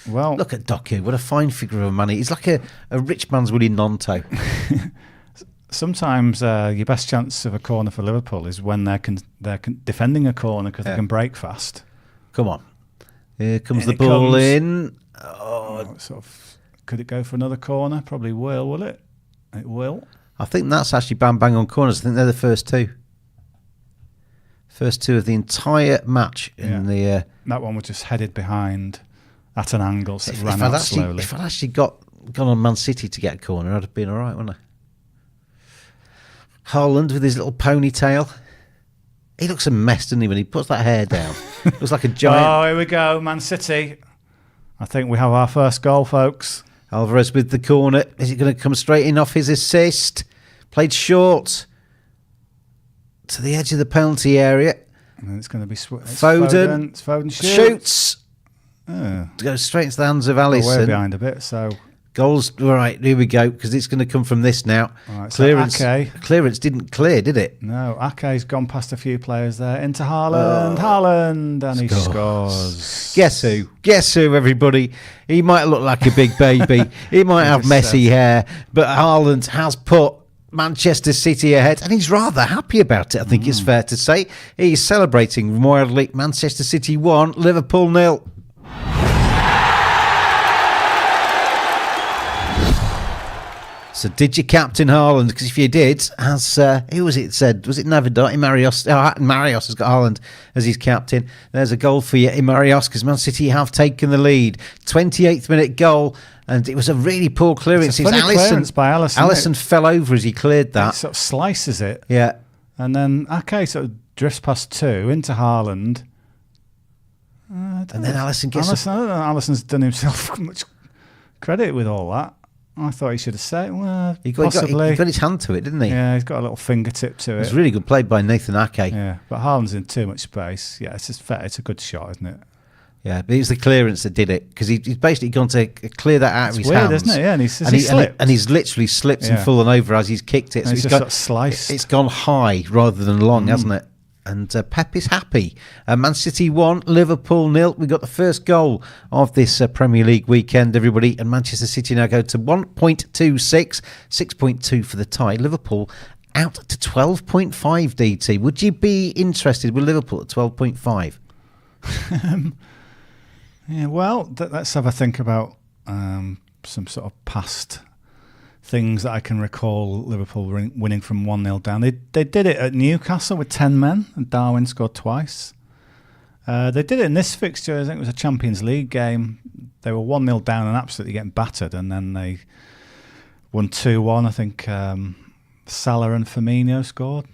Well, look at Doku. What a fine figure of a man. He's like a rich man's Willie Nonto. Sometimes your best chance of a corner for Liverpool is when they're defending a corner because they can break fast. Come on. Here comes And the it ball comes- in. Could it go for another corner? Probably will it? It will. I think that's actually bang on corners. I think they're the first two. First two of the entire match in the. That one was just headed behind at an angle, so it If ran I'd out actually, slowly. if I'd actually gone on Man City to get a corner, I'd have been all right, wouldn't I? Haaland with his little ponytail. He looks a mess, doesn't he, when he puts that hair down? Looks like a giant. Oh, here we go, Man City. I think we have our first goal, folks. Alvarez with the corner. Is it going to come straight in off his assist? Played short to the edge of the penalty area. And then it's going to be Foden. Foden Shoots. Oh, Goes straight into the hands of we're Alisson. behind a bit, so Goals. All right, here we go, because it's going to come from this now. All right, so Clearance didn't clear, did it? no, Ake's gone past a few players there. Into Haaland, and he scores. Guess who, everybody? He might look like a big baby. He might have just messy said. hair, but Haaland has put Manchester City ahead, and he's rather happy about it, I think it's fair to say. He's celebrating wildly. Manchester City 1, Liverpool 0. So did you captain Haaland? Because if you did, as who was it said? Was it Navidad? Marios. Marios has got Haaland as his captain. There's a goal for you, Marios, because Man City have taken the lead. 28th minute goal, and it was a really poor clearance. It's a funny clearance by Alisson. Alisson fell over as he cleared It that. sort of slices it, Yeah. and then Ake sort of drifts past two into Haaland. And then Alisson gets I don't know. Alisson's done himself much credit with all that. I thought he should have said, well, he got his hand to it, didn't he? Yeah, he's got a little fingertip to It was it. really good play by Nathan Ake. Yeah, but Haaland's in too much space. Yeah, it's just fair. It's a good shot, isn't it? Yeah, but it was the clearance that did it, because he's basically gone to clear that out of his weird, hands. isn't it? Yeah, and he's and he's literally slipped and Yeah. fallen over as he's kicked it. And it's just sort of sliced. It's gone high rather than long, hasn't it? And Pep is happy. Man City 1, Liverpool 0. We got the first goal of this Premier League weekend, everybody. And Manchester City now go to 1.26, 6.2 for the tie. Liverpool out to 12.5, DT. Would you be interested with Liverpool at 12.5? Yeah, well, let's have a think about some sort of past things that I can recall Liverpool winning from 1-0 down. They did it at Newcastle with 10 men, and Darwin scored twice. They did it in this fixture. I think it was a Champions League game. They were 1-0 down and absolutely getting battered, and then they won 2-1. I think Salah and Firmino scored.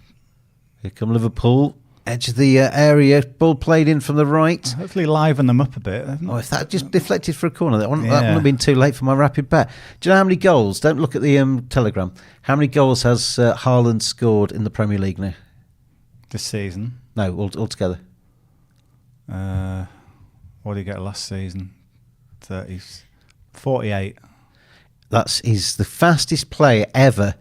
Here come Liverpool. Edge of the area, ball played in from the right. Hopefully liven them up a bit. Oh, if that just deflected for a corner, that wouldn't Yeah. have been too late for my rapid bet. Do you know how many goals? Don't look at the Telegram. How many goals has Haaland scored in the Premier League now? This season. No, altogether. What did he get last season? 48. He's the fastest player ever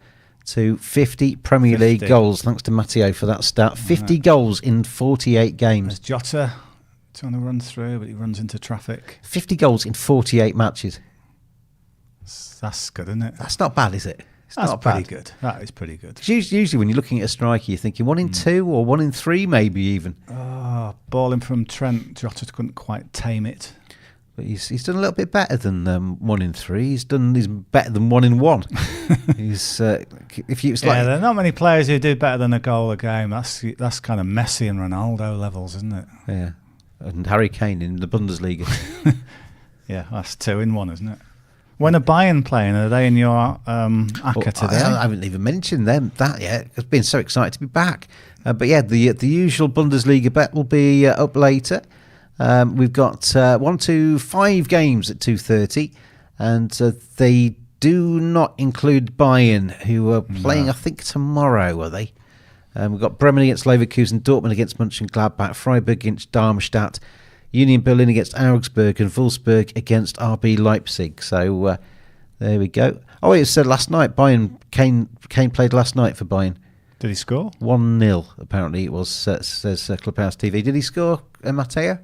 to 50 Premier League 50. goals, thanks to Matteo for that stat. 50 goals in 48 games. There's Jota trying to run through, but he runs into traffic. 50 goals in 48 matches. That's good, isn't it? That's not bad, is it? It's That's not pretty bad. good. That is pretty good. 'Cause usually when you're looking at a striker, you're thinking 1 in 2 or 1 in 3 maybe even. Oh, ball in from Trent. Jota couldn't quite tame it. But he's done a little bit better than 1 in 3. He's better than 1 in 1. He's if you There are not many players who do better than a goal a game. That's kind of Messi and Ronaldo levels, isn't it? yeah, and Harry Kane in the Bundesliga. Yeah, that's 2 in 1, isn't it? When are Bayern playing? Are they in your ACCA today? I haven't even mentioned that yet. I've been so excited to be back. But yeah, the usual Bundesliga bet will be up later. We've got 1 to 5 games at 2:30, and they do not include Bayern, who are playing, I think, tomorrow, are they? We've got Bremen against Leverkusen, Dortmund against Mönchengladbach, Freiburg against Darmstadt, Union Berlin against Augsburg, and Wolfsburg against RB Leipzig. So there we go. Oh, it said last night, Kane played last night for Bayern. Did he score? 1-0, apparently it was, says Clubhouse TV. Did he score, Matteo?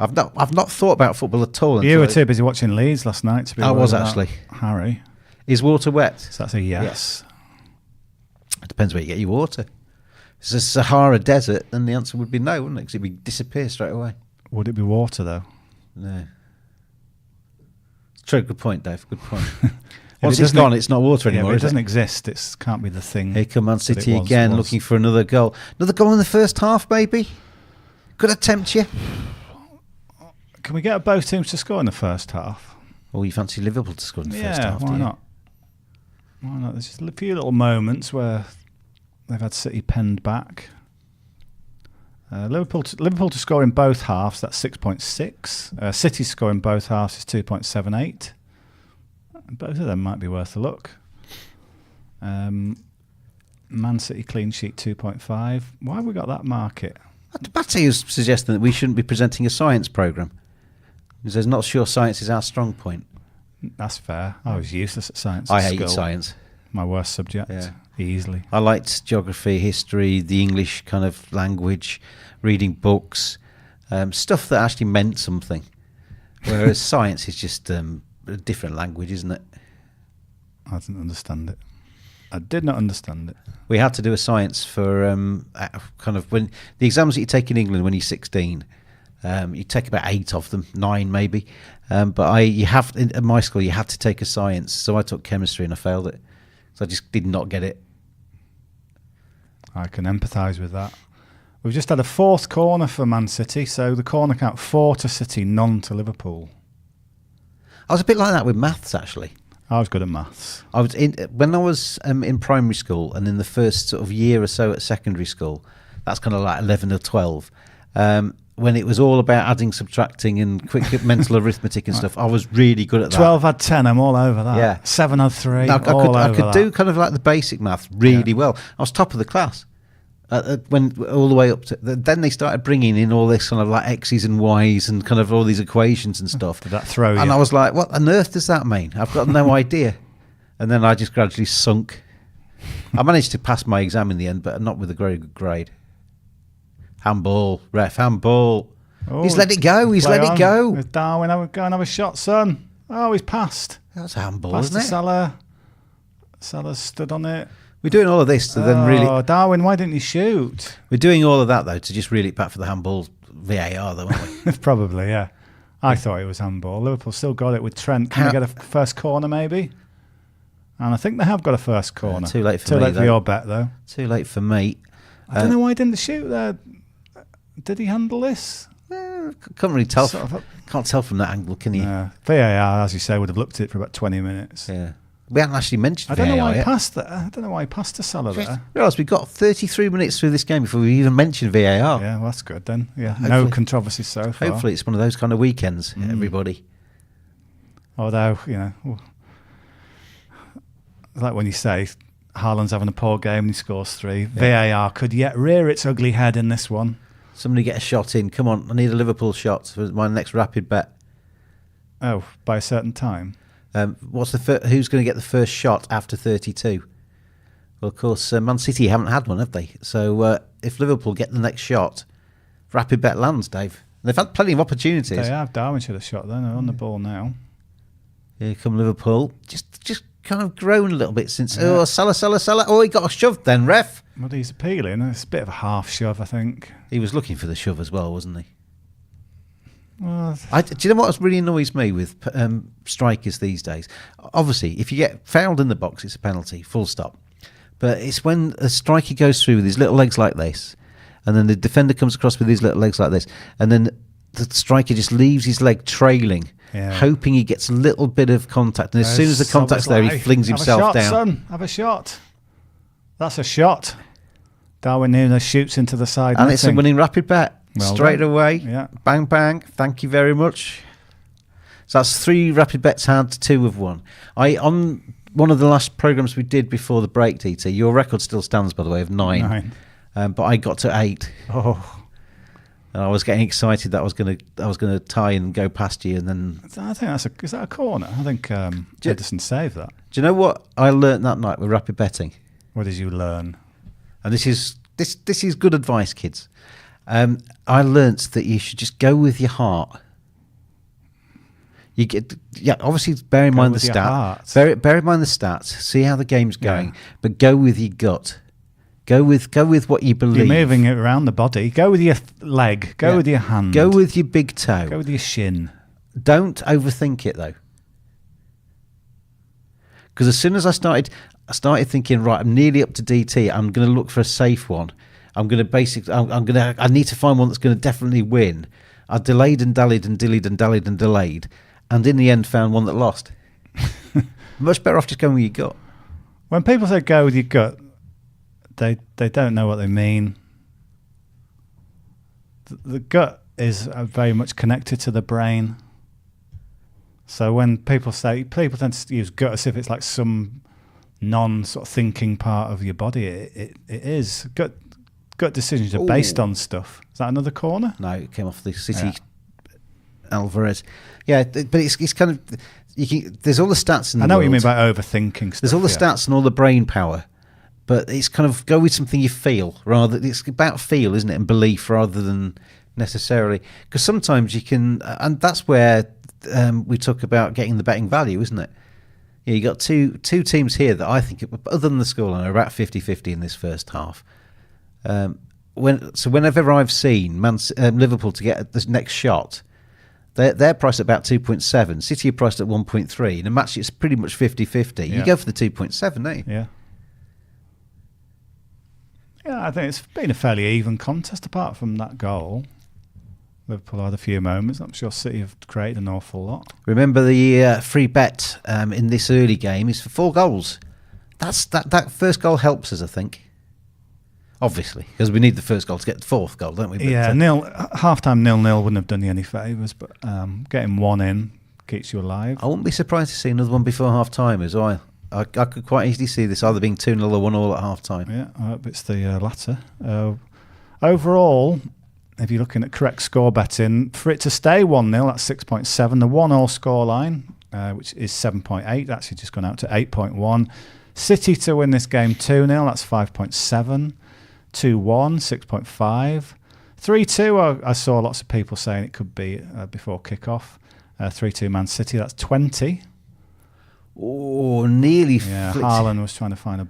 I've not thought about football at all. You were too busy watching Leeds last night to be I worried was about actually. Harry. Is water wet? So that's a yes. It depends where you get your water. it's a Sahara Desert, then the answer would be no, wouldn't it? Because it would disappear straight away. Would it be water, though? No. True, good point, Dave. Good point. If Once it it's doesn't- gone, it's not water Yeah, anymore. but it Is doesn't it? exist. It can't be the thing. Here come Man that it City was- again, was. looking for another goal. Another goal in the first half, maybe. Could I tempt you? Can we get both teams to score in the first half? Or you fancy Liverpool to score in the first half? why do you? not? Why not? There's just a few little moments where they've had City penned back. Liverpool to score in both halves, that's 6.6. City to score in both halves is 2.78. Both of them might be worth a look. Man City clean sheet 2.5. Why have we got that market? Batty is suggesting that we shouldn't be presenting a science programme. Because there's not sure science is our strong point. That's fair. I was useless at science. I at hated school. science. My worst subject, Yeah. easily. I liked geography, history, the English kind of language, reading books, stuff that actually meant something. Whereas science is just a different language, isn't it? I didn't understand it. I did not understand it. We had to do a science for kind of when the exams that you take in England when you're 16. You take about 8 of them, 9 maybe. But at my school you had to take a science, so I took chemistry and I failed it. So I just did not get it. I can empathise with that. We've just had a fourth corner for Man City, so the corner count 4 to City, none to Liverpool. I was a bit like that with maths actually. I was good at maths. When I was in primary school and in the first sort of year or so at secondary school. That's kind of like 11 or 12. When it was all about adding, subtracting, and quick mental arithmetic and stuff, I was really good at that. 12 had 10, I'm all over that. Yeah. 7 had 3, I all could over do that. kind of like the basic maths really well. I was top of the class. When all the way up to then they started bringing in all this kind of like x's and y's and kind of all these equations and stuff. Did that throw you? And I was like, what on earth does that mean? I've got no idea. And then I just gradually sunk. I managed to pass my exam in the end, but not with a very good grade. Handball, ref, handball. Oh, He's let it go. He's play let on. it go. With Darwin, go and have a shot, son. Oh, he's passed. That's handball, Passed isn't to it? Salah. Salah stood on it. We're doing all of this to then really. Oh, Darwin, why didn't you shoot? We're doing all of that though to just reel it back for the handball VAR, though, aren't we? Probably, yeah. I thought it was handball. Liverpool still got it with Trent. Can they get a first corner, maybe? And I think they have got a first corner. Too late for Too me, late for though. your bet, though. Too late for me. I don't know why he didn't shoot there. Did he handle this? Can't really tell. Sort of Can't tell from that angle, can you? VAR, as you say, would have looked at it for about 20 minutes. Yeah. We haven't actually mentioned I don't know VAR why he yet. passed that. I don't know why he passed to Salah there. Realise we got 33 minutes through this game before we even mentioned VAR. Yeah, well, that's good then. Yeah, no Hopefully- controversy so far. Hopefully it's one of those kind of weekends, everybody. Although, like when you say Haaland's having a poor game and he scores 3, VAR could yet rear its ugly head in this one. Somebody get a shot in. Come on, I need a Liverpool shot for my next rapid bet. Oh, by a certain time. Who's going to get the first shot after 32? Well, of course, Man City haven't had one, have they? So if Liverpool get the next shot, rapid bet lands, Dave. They've had plenty of opportunities. They have. Darwin should have shot then. They're on the ball now. Here come Liverpool. Just kind of grown a little bit since. Oh, Salah. Oh, he got shoved then, ref. Well, he's appealing. It's a bit of a half shove, I think. He was looking for the shove as well, wasn't he? Well, Do you know what really annoys me with strikers these days? Obviously, if you get fouled in the box, it's a penalty, full stop. But it's when a striker goes through with his little legs like this, and then the defender comes across with his little legs like this, and then the striker just leaves his leg trailing, hoping he gets a little bit of contact. And as soon as the contact's there, he flings himself down. Son, have a shot. That's a shot. Darwin Núñez shoots into the side. And it's a winning rapid bet. Well Straight done. away. Yeah. Bang, bang. Thank you very much. So that's 3 rapid bets had, 2 have won. On one of the last programmes we did before the break, DT, your record still stands, by the way, of 9. But I got to 8. Oh. And I was getting excited that I was going to tie and go past you, and then. I think is that a corner? I think Edison saved that. Do you know what I learnt that night with rapid betting? What did you learn? And this is good advice, kids. I learnt that you should just go with your heart. You get, obviously bear in mind the stats. Bear in mind the stats. See how the game's going, but go with your gut. Go with what you believe. You're moving it around the body. Go with your leg. Go with your hand. Go with your big toe. Go with your shin. Don't overthink it though. Because as soon as I started thinking, right, I'm nearly up to DT. I'm going to look for a safe one. I need to find one that's going to definitely win. I delayed and dallied and dillied and dallied and delayed, and in the end found one that lost. Much better off just going with your gut. When people say go with your gut, they don't know what they mean. The gut is very much connected to the brain. So when people tend to use gut as if it's like some non-sort of thinking part of your body. It is. Gut decisions are based on stuff. Is that another corner? No, it came off the City Alvarez. Yeah, but it's kind of... there's all the stats in the I know world. what you mean by overthinking stuff. There's all the stats and all the brain power, but it's kind of go with something you feel rather. It's about feel, isn't it, and belief rather than necessarily. Because sometimes you can, and that's where we talk about getting the betting value, isn't it? Yeah, you got two teams here that I think, other than the scoreline, are about 50-50 in this first half. Whenever I've seen Liverpool to get this next shot, they're priced at about 2.7. City are priced at 1.3. In a match, it's pretty much 50-50. You go for the 2.7, don't you? Yeah. Yeah, I think it's been a fairly even contest apart from that goal. Liverpool had a few moments. I'm sure City have created an awful lot. Remember the free bet in this early game is for 4 goals. That first goal helps us, I think. Obviously, because we need the first goal to get the fourth goal, don't we? But, half-time 0-0 wouldn't have done you any favours, but getting one in keeps you alive. I wouldn't be surprised to see another one before half-time as well. I could quite easily see this either being 2-0 or 1-1 at half-time. Yeah, I hope it's the latter. Overall, if you're looking at correct score betting, for it to stay 1-0, that's 6.7. The 1-all scoreline, which is 7.8, actually just gone out to 8.1. City to win this game 2-0, that's 5.7. 2-1, 6.5. 3-2, I saw lots of people saying it could be before kickoff. 3-2 Man City, that's 20. Oh, nearly. Yeah, Haaland was trying to find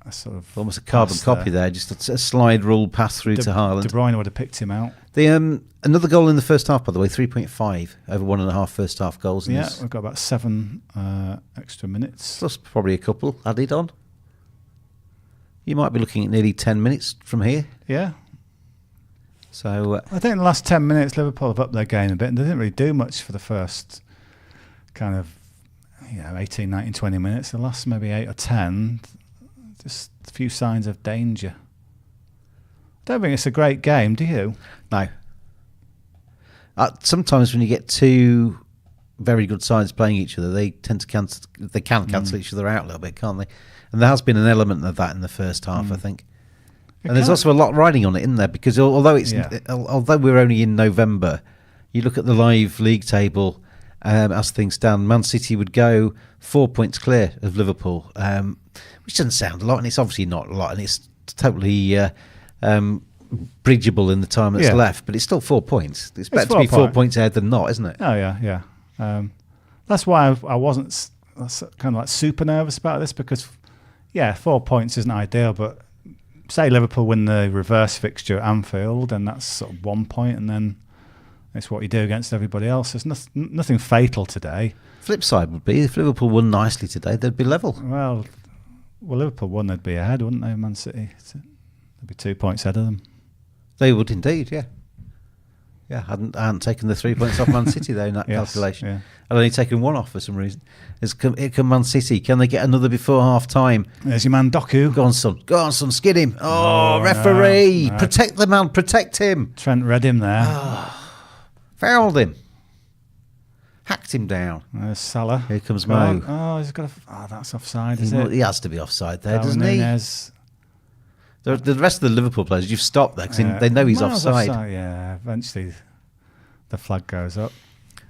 a sort of almost a carbon copy there, just a slide rule pass through to Haaland. De Bruyne would have picked him out. Another goal in the first half, by the way, 3.5 over 1.5 first half goals. Yeah, we've got about 7 extra minutes. Plus probably a couple added on. You might be looking at nearly 10 minutes from here. Yeah. So I think in the last 10 minutes, Liverpool have upped their game a bit, and they didn't really do much for the first kind of 18, 19, 20 minutes. The last maybe 8 or 10, just a few signs of danger. I don't think it's a great game, do you? No. Sometimes when you get two very good sides playing each other, they tend to cancel each other out a little bit, can't they? And there has been an element of that in the first half, I think. And there's also a lot riding on it, isn't there? Because although we're only in November, you look at the live league table as things stand. Man City would go 4 points clear of Liverpool, which doesn't sound a lot, and it's obviously not a lot, and it's totally bridgeable in the time that's left. But it's still 4 points. It's better to be 4 points ahead than not, isn't it? Oh yeah. That's why I wasn't kind of like super nervous about this, because 4 points isn't ideal, but say Liverpool win the reverse fixture at Anfield, and that's sort of 1 point, and then it's what you do against everybody else. There's nothing fatal today. Flip side would be if Liverpool won nicely today, they'd be level. Well, Liverpool won, they'd be ahead, wouldn't they? Man City, they'd be 2 points ahead of them. They would indeed, yeah. Yeah, I hadn't taken the 3 points off Man City though in that calculation. Yeah. I'd only taken one off for some reason. Here come Man City. Can they get another before half time? There's your man Doku. Go on, son. Skid him. Oh, referee. No. Protect the man. Protect him. Trent read him there. Fouled him. Hacked him down. There's Salah. Here comes Mo. Oh, he's got that's offside, is it? He has to be offside there, Darwin doesn't he? Nunez. The rest of the Liverpool players, you've stopped there because they know he's offside. Yeah, eventually the flag goes up.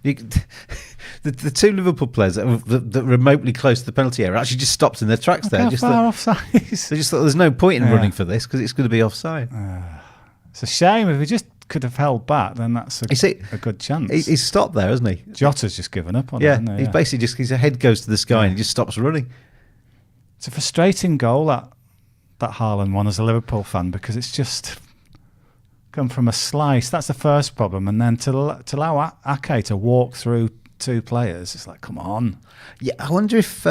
The two Liverpool players that remotely close to the penalty area actually just stopped in their tracks there. How far offside? They just thought there's no point in running for this because it's going to be offside. It's a shame. If he just could have held back, then that's a good chance. He's stopped there, hasn't he? Jota's just given up on it, yeah, hasn't he? he's basically his head goes to the sky and he just stops running. It's a frustrating goal, that that Haaland one as a Liverpool fan, because it's just come from a slice. That's the first problem. And then to allow Ake to walk through two players, it's like, come on. Yeah, I wonder if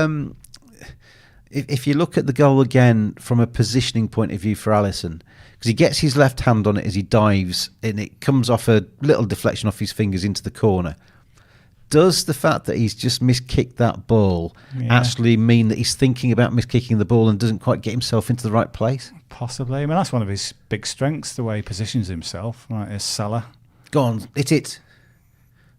you look at the goal again from a positioning point of view for Alisson, because he gets his left hand on it as he dives, and it comes off a little deflection off his fingers into the corner. Does the fact that he's just miskicked that ball actually mean that he's thinking about miskicking the ball and doesn't quite get himself into the right place? Possibly. I mean, that's one of his big strengths, the way he positions himself. Right, here's Salah. Go on, hit it.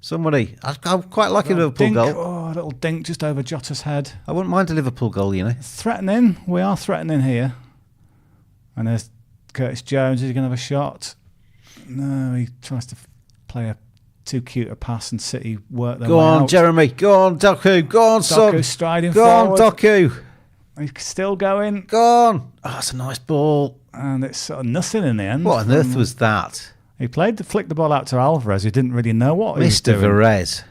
Somebody. I quite like a Liverpool goal. Oh, a little dink just over Jota's head. I wouldn't mind a Liverpool goal, you know. Threatening. We are threatening here. And there's Curtis Jones. Is he going to have a shot? No, he tries to play a too cute a pass, and City work their way out. Go on, Jeremy. Go on, Doku. Go on, son. Doku's striding forward. Go on, Doku. He's still going. Go on. Oh, that's a nice ball. And it's sort of nothing in the end. What on earth was that? He flicked the ball out to Alvarez, who didn't really know what he was doing. Mr.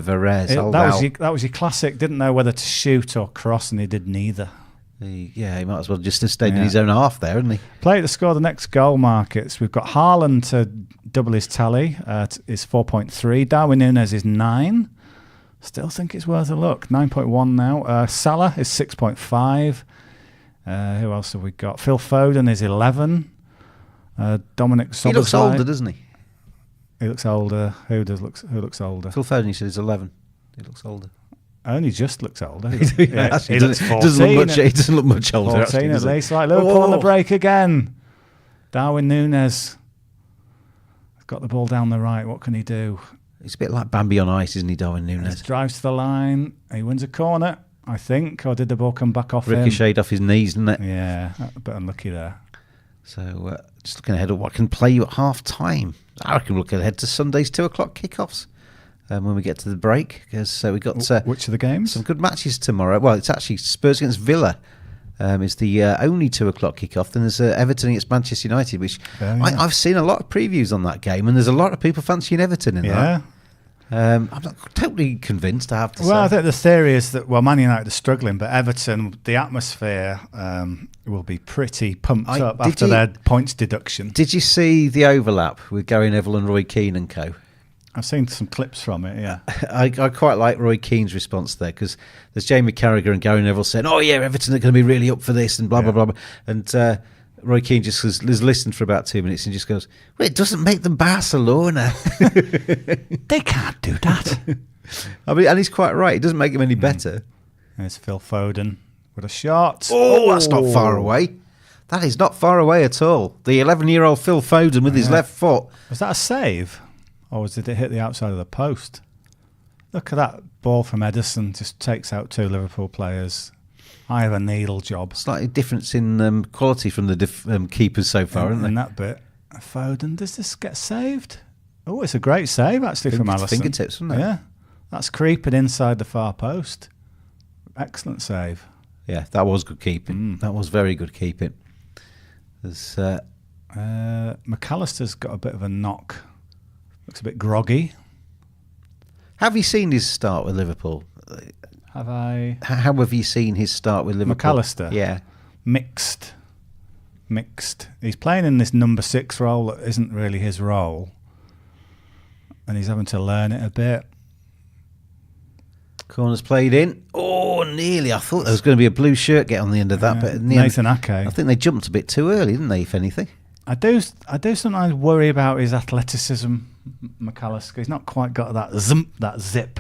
Varese. That was your classic. Didn't know whether to shoot or cross, and he did neither. He might as well just have stayed in his own half there, hadn't he? Player to score the next goal, Markets. We've got Haaland to double his tally. Is 4.3. Darwin Núñez is 9. Still think it's worth a look. 9.1 now. Salah is 6.5. Who else have we got? Phil Foden is 11. Dominic Szoboszlai. He looks older, doesn't he? He looks older. Who looks older? Phil Foden, he said, is 11. He looks older. Only just looks older. He looks 14. He doesn't look much older. 14 at least. Like Liverpool on the break again. Darwin Núñez got the ball down the right. What can he do? He's a bit like Bambi on ice, isn't he, Darwin Núñez? He drives to the line. He wins a corner, I think. Or did the ball come back off him? Ricocheted off his knees, didn't it? Yeah, a bit unlucky there. So just looking ahead at what can play you at half time. I reckon we'll look ahead to Sunday's 2 o'clock kickoffs. When we get to the break, because we got which of the games? Some good matches tomorrow. Well, it's actually Spurs against Villa. It's the only 2 o'clock kickoff. Then there's Everton against Manchester United, which I've seen a lot of previews on that game, and there's a lot of people fancying Everton in that. I'm not totally convinced, I have to say. Well, I think the theory is that Man United are struggling, but Everton, the atmosphere will be pretty pumped up after their points deduction. Did you see the overlap with Gary Neville and Roy Keane and co? I've seen some clips from it, yeah. I quite like Roy Keane's response there, because there's Jamie Carragher and Gary Neville saying, oh yeah, Everton are going to be really up for this and blah, blah, blah. And Roy Keane just has listened for about 2 minutes and just goes, well, it doesn't make them Barcelona. They can't do that. I mean, and he's quite right. It doesn't make them any better. There's Phil Foden with a shot. Oh, that's not far away. That is not far away at all. The 11-year-old Phil Foden with his left foot. Was that a save? Or did it hit the outside of the post? Look at that ball from Ederson. Just takes out 2 Liverpool players. I have a needle job. Slightly difference in quality from the keepers so far, isn't there? In that bit. Foden, does this get saved? Oh, it's a great save, actually, from Alisson. Fingertips, isn't it? Yeah. That's creeping inside the far post. Excellent save. Yeah, that was good keeping. That was very good keeping. There's McAllister's got a bit of a knock. Looks a bit groggy. Have you seen his start with Liverpool? Have I? How have you seen his start with Liverpool? McAllister? Yeah. Mixed. He's playing in this number 6 role that isn't really his role. And he's having to learn it a bit. Corner's played in. Oh, nearly. I thought there was going to be a blue shirt get on the end of that. But in the Nathan end, Ake. I think they jumped a bit too early, didn't they, if anything? I do sometimes worry about his athleticism, McAllister. He's not quite got that zip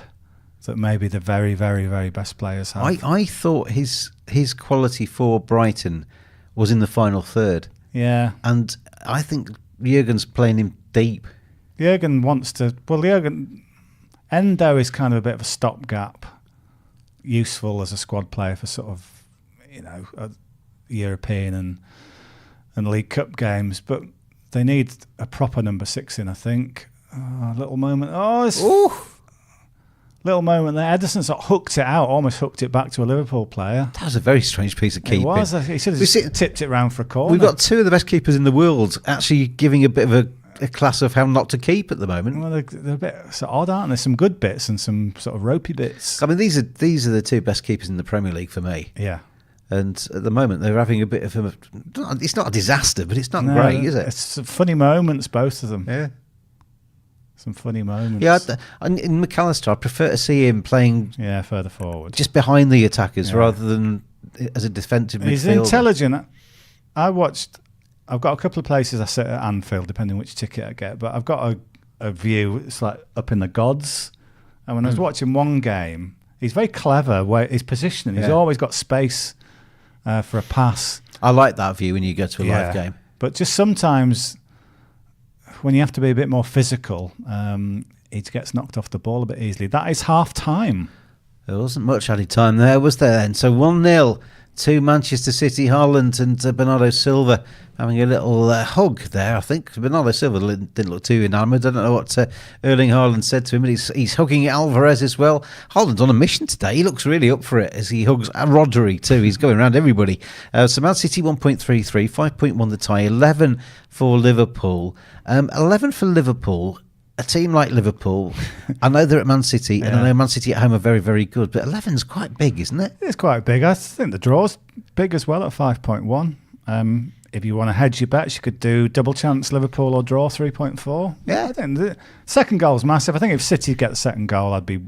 that maybe the very, very, very best players have. I thought his quality for Brighton was in the final third. Yeah. And I think Jurgen's playing him deep. Jurgen wants to... Well, Endo is kind of a bit of a stopgap, useful as a squad player for sort of, European and League Cup games, but they need a proper number 6 in, I think. Little moment. Little moment there. Ederson sort of hooked it out, almost hooked it back to a Liverpool player. That was a very strange piece of keeping. It was. He should have tipped it round for a corner. We've got 2 of the best keepers in the world actually giving a bit of a class of how not to keep at the moment. Well, they're a bit sort of odd, aren't there? Some good bits and some sort of ropey bits. I mean, these are the 2 best keepers in the Premier League for me. Yeah. And at the moment, they're having a bit of a... It's not a disaster, but it's not great, is it? It's some funny moments, both of them. Yeah. Some funny moments. Yeah, in McAllister, I prefer to see him playing further forward. just behind the attackers rather than as a defensive midfielder. He's intelligent. I've got a couple of places I sit at Anfield, depending which ticket I get, but I've got a view, it's like up in the gods. And when I was watching one game, he's very clever where his positioning. He's always got space for a pass. I like that view when you go to a live game. But just sometimes when you have to be a bit more physical, he gets knocked off the ball a bit easily. That is half time. There wasn't much added time there, was there then? So 1-0 to Manchester City. Haaland and Bernardo Silva having a little hug there, I think. Bernardo Silva didn't look too enamoured. I don't know what Erling Haaland said to him, but he's hugging Alvarez as well. Haaland's on a mission today. He looks really up for it as he hugs Rodri too. He's going around everybody. So Man City 1.33, 5.1 the tie, 11 for Liverpool. 11 for Liverpool. A team like Liverpool, I know they're at Man City, and I know Man City at home are very, very good, but 11's quite big, isn't it? It's quite big. I think the draw's big as well at 5.1. If you want to hedge your bets, you could do double chance Liverpool or draw 3.4. Yeah. I think the second goal's massive. I think if City get the second goal, I'd be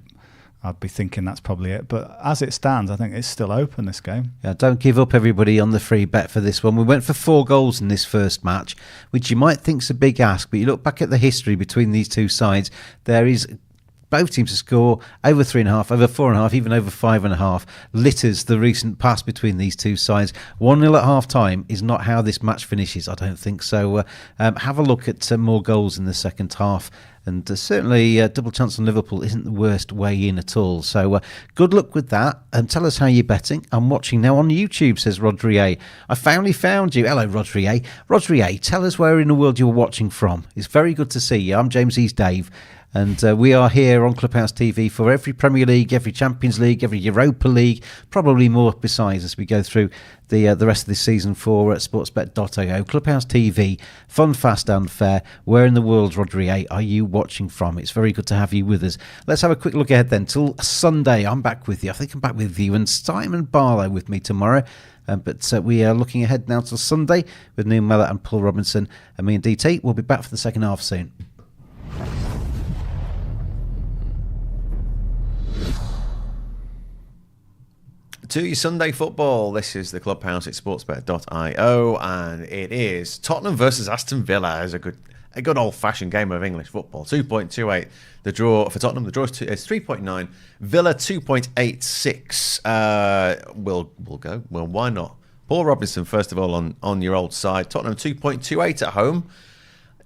thinking that's probably it. But as it stands, I think it's still open, this game. Yeah, don't give up, everybody, on the free bet for this one. We went for 4 goals in this first match, which you might think's a big ask, but you look back at the history between these two sides, there is both teams to score over 3.5, over 4.5, even over 5.5. Litters the recent pass between these two sides. 1-0 at half-time is not how this match finishes, I don't think. So have a look at more goals in the second half. And certainly double chance on Liverpool isn't the worst way in at all. So good luck with that. And tell us how you're betting. I'm watching now on YouTube, says Rodri A. I finally found you. Hello, Rodri A. Rodri A, tell us where in the world you're watching from. It's very good to see you. I'm James East Dave. And we are here on Clubhouse TV for every Premier League, every Champions League, every Europa League, probably more besides as we go through the rest of this season for sportsbet.io. Clubhouse TV, fun, fast and fair. Where in the world, Rodri A, are you watching from? It's very good to have you with us. Let's have a quick look ahead then. Till Sunday, I'm back with you. I think I'm back with you and Simon Barlow with me tomorrow. But we are looking ahead now till Sunday with Neil Mellor and Paul Robinson. And me and DT will be back for the second half soon. To your Sunday football, this is the Clubhouse at sportsbet.io, and it is Tottenham versus Aston Villa. It's a good old-fashioned game of English football. 2.28 the draw for Tottenham. The draw is 3.9. Villa 2.86. We'll go. Well, why not? Paul Robinson, first of all, on your old side. Tottenham 2.28 at home.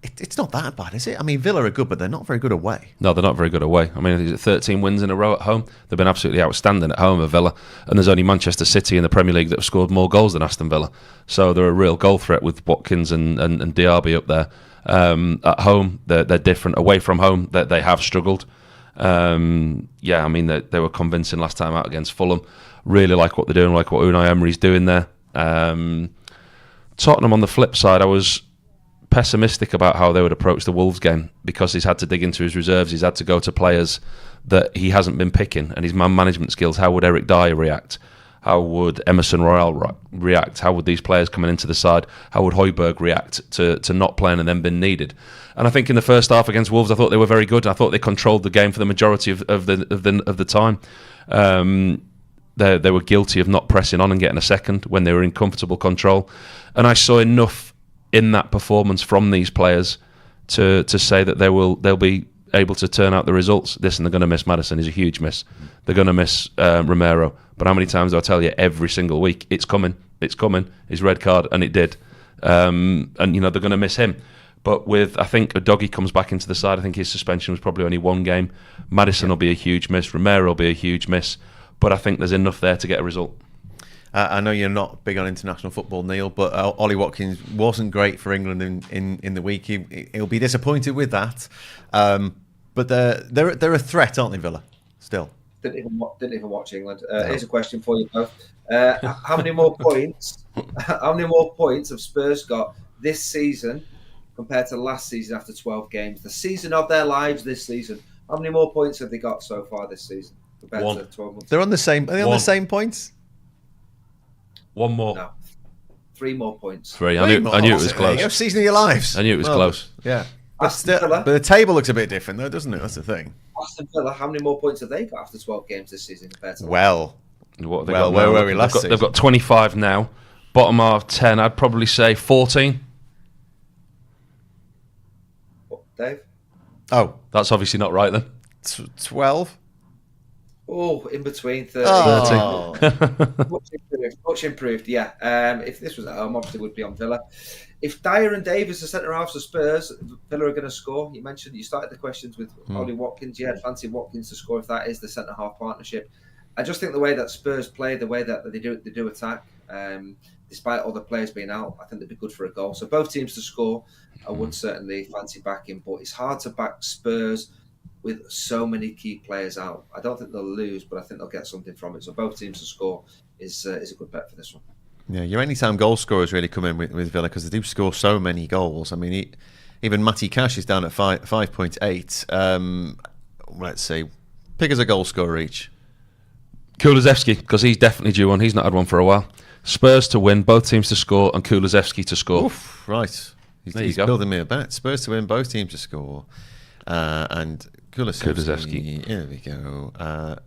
It's not that bad, is it? I mean, Villa are good, but they're not very good away. No, they're not very good away. I mean, 13 wins in a row at home. They've been absolutely outstanding at home, Villa. And there's only Manchester City in the Premier League that have scored more goals than Aston Villa. So they're a real goal threat with Watkins and Diaby up there. At home, they're different. Away from home, they have struggled. I mean, they were convincing last time out against Fulham. Really like what they're doing, like what Unai Emery's doing there. Tottenham, on the flip side, I was pessimistic about how they would approach the Wolves game because he's had to dig into his reserves. He's had to go to players that he hasn't been picking, and his man management skills. How would Eric Dyer react? How would Emerson Royal react? How would these players coming into the side? How would Højbjerg react to not playing and then being needed? And I think in the first half against Wolves, I thought they were very good. I thought they controlled the game for the majority of the time. They were guilty of not pressing on and getting a second when they were in comfortable control. And I saw enough in that performance from these players to say that they'll be able to turn out the results. Listen, they're going to miss Maddison. He's a huge miss. They're going to miss Romero. But how many times do I tell you every single week, it's coming, his red card, and it did. And they're going to miss him. But I think Udogie comes back into the side. I think his suspension was probably only one game. Maddison will be a huge miss. Romero will be a huge miss. But I think there's enough there to get a result. I know you're not big on international football, Neil, but Ollie Watkins wasn't great for England in the week. He'll be disappointed with that. But they're a threat, aren't they, Villa? Still. Didn't even watch England. Here's a question for you both: How many more points? How many more points have Spurs got this season compared to last season after 12 games? The season of their lives this season. How many more points have they got so far this season compared to 12 months? They're on the same. Are they on the same points? One more. No. 3 more points. 3. I knew it was close. Season of your lives. I knew it was close. Yeah. Aston Villa. But the table looks a bit different, though, doesn't it? That's the thing. Aston Villa, how many more points have they got after 12 games this season compared to What have they got where now? were we last season? They've got 25 now. Bottom half 10, I'd probably say 14. What, Dave? Oh, That's obviously not right then. 12? Oh, in between 30. Oh. Much improved, yeah. If this was at home, obviously it would be on Villa. If Dyer and Davies are centre halves of Spurs, Villa are going to score. You mentioned you started the questions with Ollie Watkins. Yeah, I'd fancy Watkins to score if that is the centre half partnership. I just think the way that Spurs play, the way that they do attack, despite all the players being out, I think they'd be good for a goal. So both teams to score, I would certainly fancy backing. But it's hard to back Spurs with so many key players out. I don't think they'll lose, but I think they'll get something from it. So both teams to score is a good bet for this one. Yeah, your anytime goal scorers really come in with Villa because they do score so many goals. I mean, even Matty Cash is down at 5.8. Let's see. Pick as a goal scorer each. Kulusevski, because he's definitely due one. He's not had one for a while. Spurs to win, both teams to score, and Kulusevski to score. Oof, right. He's go. building me a bet. Spurs to win, both teams to score. And Kulusevski. Here we go.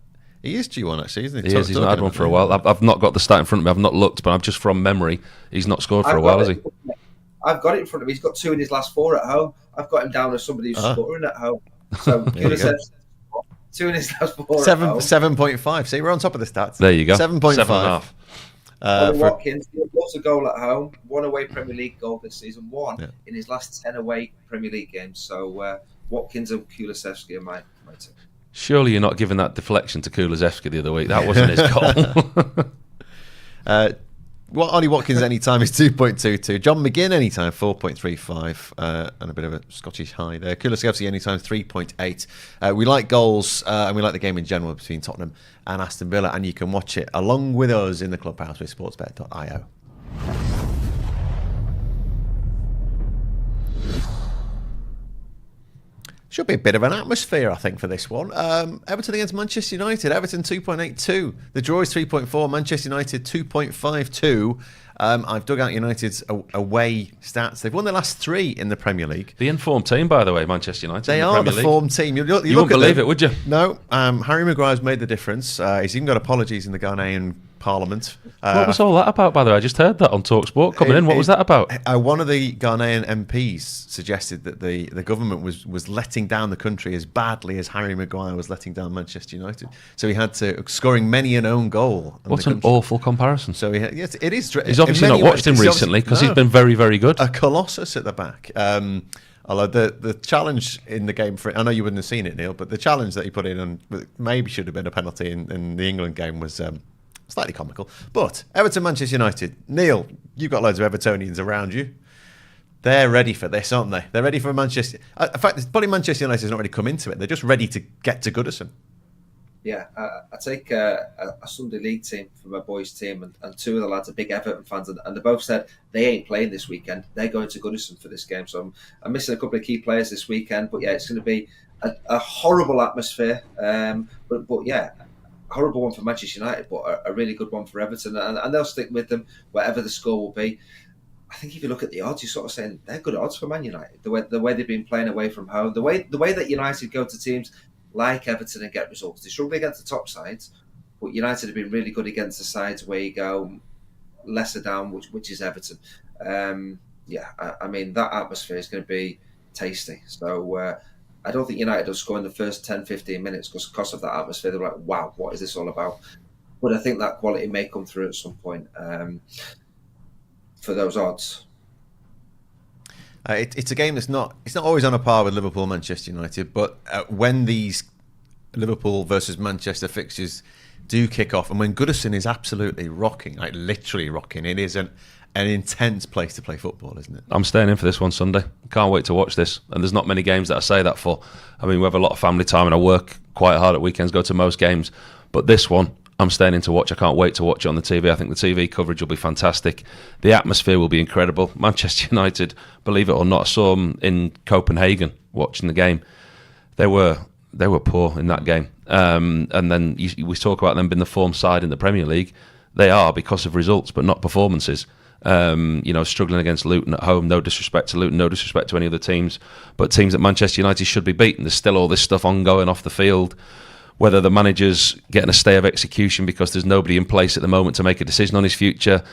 He is due one, actually, isn't he? He is. He's not had one for a while. I've not got the stat in front of me. I've not looked, but I'm just from memory. He's not scored for a while, has he? I've got it in front of me. He's got 2 in his last 4 at home. I've got him down as somebody who's scoring at home. So Kulusevski, 2 in his last 4 at home. 7.5. See, we're on top of the stats. There you go. 7.5. 7.5. Watkins, he loves a goal at home. 1 away Premier League goal this season. 1 in his last 10 away Premier League games. So Watkins and Kulusevski are my two. Surely you're not giving that deflection to Kulusevski the other week. That wasn't his goal. Ollie Watkins anytime is 2.22. John McGinn anytime 4.35, and a bit of a Scottish high there. Kulusevski anytime 3.8. We like goals and we like the game in general between Tottenham and Aston Villa, and you can watch it along with us in the Clubhouse with sportsbet.io. Should be a bit of an atmosphere, I think, for this one. Everton against Manchester United. Everton 2.82. The draw is 3.4. Manchester United 2.52. I've dug out United's away stats. They've won their last 3 in the Premier League. The informed team, by the way, Manchester United. They are the form team. You wouldn't believe it, would you? No. Harry Maguire's made the difference. He's even got apologies in the Ghanaian Parliament. What was all that about, by the way? I just heard that on TalkSport coming in. What was that about? One of the Ghanaian MPs suggested that the government was letting down the country as badly as Harry Maguire was letting down Manchester United. So he had to, scoring many an own goal. What an awful comparison. So yes, it is. He's obviously not watched him recently because he's been very, very good. A colossus at the back. Although the challenge in the game I know you wouldn't have seen it, Neil, but the challenge that he put in and maybe should have been a penalty in the England game was slightly comical. But Everton, Manchester United. Neil, you've got loads of Evertonians around you. They're ready for this, aren't they? They're ready for Manchester. In fact, probably Manchester United has not really come into it. They're just ready to get to Goodison. Yeah, I take a Sunday League team for my boys' team, and 2 of the lads are big Everton fans, and they both said they ain't playing this weekend. They're going to Goodison for this game. So I'm missing a couple of key players this weekend. But yeah, it's going to be a horrible atmosphere. But yeah, horrible one for Manchester United, but a really good one for Everton, and they'll stick with them whatever the score will be. I think if you look at the odds, you're sort of saying they're good odds for Man United. The way they've been playing away from home, the way that United go to teams like Everton and get results. They struggle against the top sides, but United have been really good against the sides where you go lesser down, which is Everton. I mean that atmosphere is going to be tasty. So. I don't think United will score in the first 10-15 minutes because of that atmosphere. They're like, wow, what is this all about? But I think that quality may come through at some point for those odds. It's a game it's not always on a par with Liverpool, Manchester United, but when these Liverpool versus Manchester fixtures do kick off, and when Goodison is absolutely rocking, like literally rocking, it is an intense place to play football, isn't it? I'm staying in for this one Sunday. Can't wait to watch this. And there's not many games that I say that for. I mean, we have a lot of family time and I work quite hard at weekends, go to most games. But this one, I'm staying in to watch. I can't wait to watch it on the TV. I think the TV coverage will be fantastic. The atmosphere will be incredible. Manchester United, believe it or not, I saw them in Copenhagen watching the game. They were poor in that game. And then we talk about them being the form side in the Premier League. They are because of results, but not performances. Struggling against Luton at home, no disrespect to Luton, no disrespect to any other teams, but teams that Manchester United should be beaten. There's still all this stuff ongoing off the field, whether the manager's getting a stay of execution because there's nobody in place at the moment to make a decision on his future.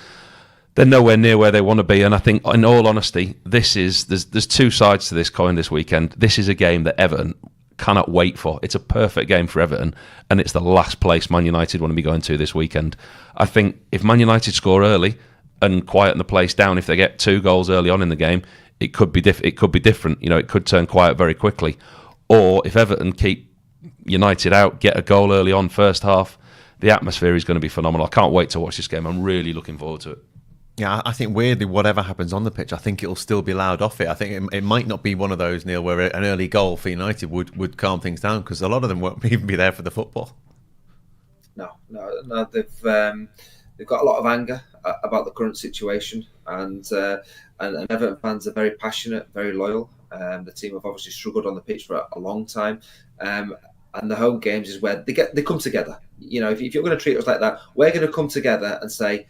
They're nowhere near where they want to be, and I think, in all honesty, there's two sides to this coin this weekend. This is a game that Everton cannot wait for. It's a perfect game for Everton, and it's the last place Man United want to be going to this weekend. I think if Man United score early and quieten the place down, if they get 2 goals early on in the game, it could be different. It could turn quiet very quickly. Or if Everton keep United out, get a goal early on first half, the atmosphere is going to be phenomenal. I can't wait to watch this game. I'm really looking forward to it. Yeah, I think weirdly, whatever happens on the pitch, I think it'll still be loud off it. I think it might not be one of those, Neil, where an early goal for United would calm things down, because a lot of them won't even be there for the football. No, they've got a lot of anger about the current situation, and Everton fans are very passionate, very loyal. The team have obviously struggled on the pitch for a long time, and the home games is where they come together. If you're going to treat us like that, we're going to come together and say,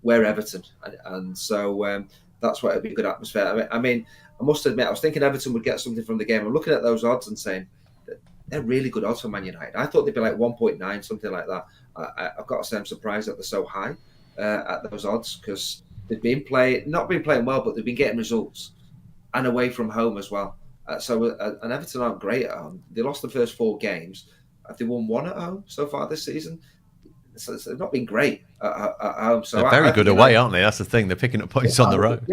we're Everton, and so that's why it'll be a good atmosphere. I mean, I must admit, I was thinking Everton would get something from the game. I'm looking at those odds and saying they're really good odds for Man United. I thought they'd be like 1.9, something like that. I've got to say I'm surprised that they're so high at those odds, because they've not been playing well, but they've been getting results, and away from home as well. And Everton aren't great at home. They lost the first 4 games. Have they won 1 at home so far this season? So they've not been great at home. So they're very good away, aren't they? That's the thing. They're picking up points on the road.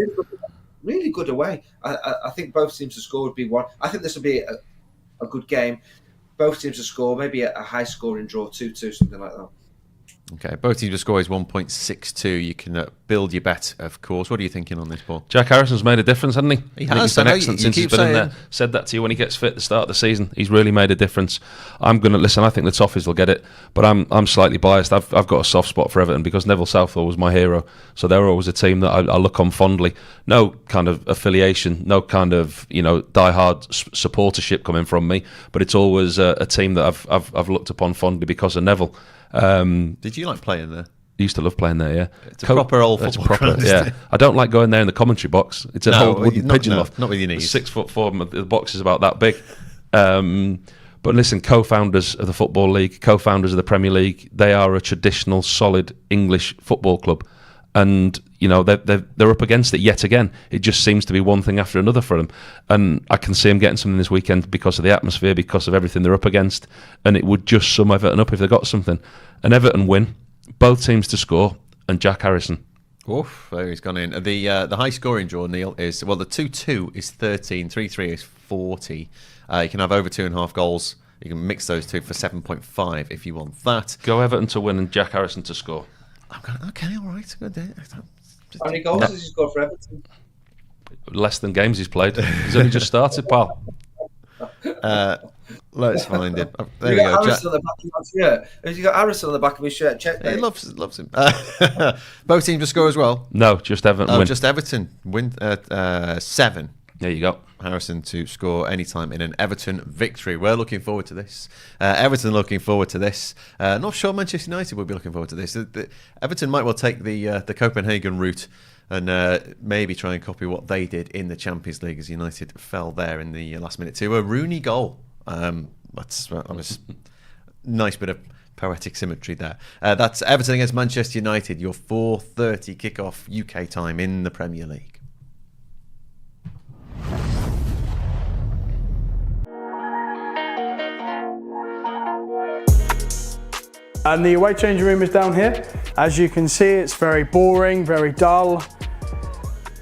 Really good away. I think both teams to score would be one. I think this will be a good game. Both teams to score, maybe a high-scoring draw, 2-2, something like that. Okay, both teams to score is 1.62. You can build your bet, of course. What are you thinking on this, Paul? Jack Harrison's made a difference, hasn't he? He has. He's been excellent since he's been in there. Said that to you when he gets fit at the start of the season. He's really made a difference. I'm going to listen. I think the Toffees will get it, but I'm slightly biased. I've got a soft spot for Everton because Neville Southall was my hero. So they're always a team that I look on fondly. No kind of affiliation, no kind of die-hard supportership coming from me, but it's always a team that I've looked upon fondly because of Neville. Did you like playing there? I used to love playing there, yeah. It's a proper old football ground, yeah. I don't like going there in the commentary box. It's an old wooden pigeon loft. Not with your knees. 6'4", the box is about that big. But listen, co-founders of the Football League, co-founders of the Premier League, they are a traditional, solid English football club. And, they're up against it yet again. It just seems to be one thing after another for them. And I can see them getting something this weekend because of the atmosphere, because of everything they're up against. And it would just sum Everton up if they got something. And Everton win, both teams to score, and Jack Harrison. Oof, there he's gone in. The high scoring draw, Neil, is, well, the 2-2 is 13, 3-3 is 40. You can have over 2.5 goals. You can mix those two for 7.5 if you want that. Go Everton to win and Jack Harrison to score. I'm going, okay, all right. Good. How many goals has he scored for Everton? Less than games he's played. He's only just started, pal. Let's find him. There you we go. go. Harrison on the back of his shirt. Have you got Harrison on the back of his shirt? Check. He loves him. Both teams to score as well. No, just Everton win. Just Everton win 7. There you go. Harrison to score anytime in an Everton victory. We're looking forward to this. Everton looking forward to this. Not sure Manchester United will be looking forward to this. Everton might well take the Copenhagen route and maybe try and copy what they did in the Champions League, as United fell there in the last minute to a Rooney goal. That's nice bit of poetic symmetry there. That's Everton against Manchester United, your 4:30 kickoff UK time in the Premier League. And the away changing room is down here. As you can see, it's very boring, very dull.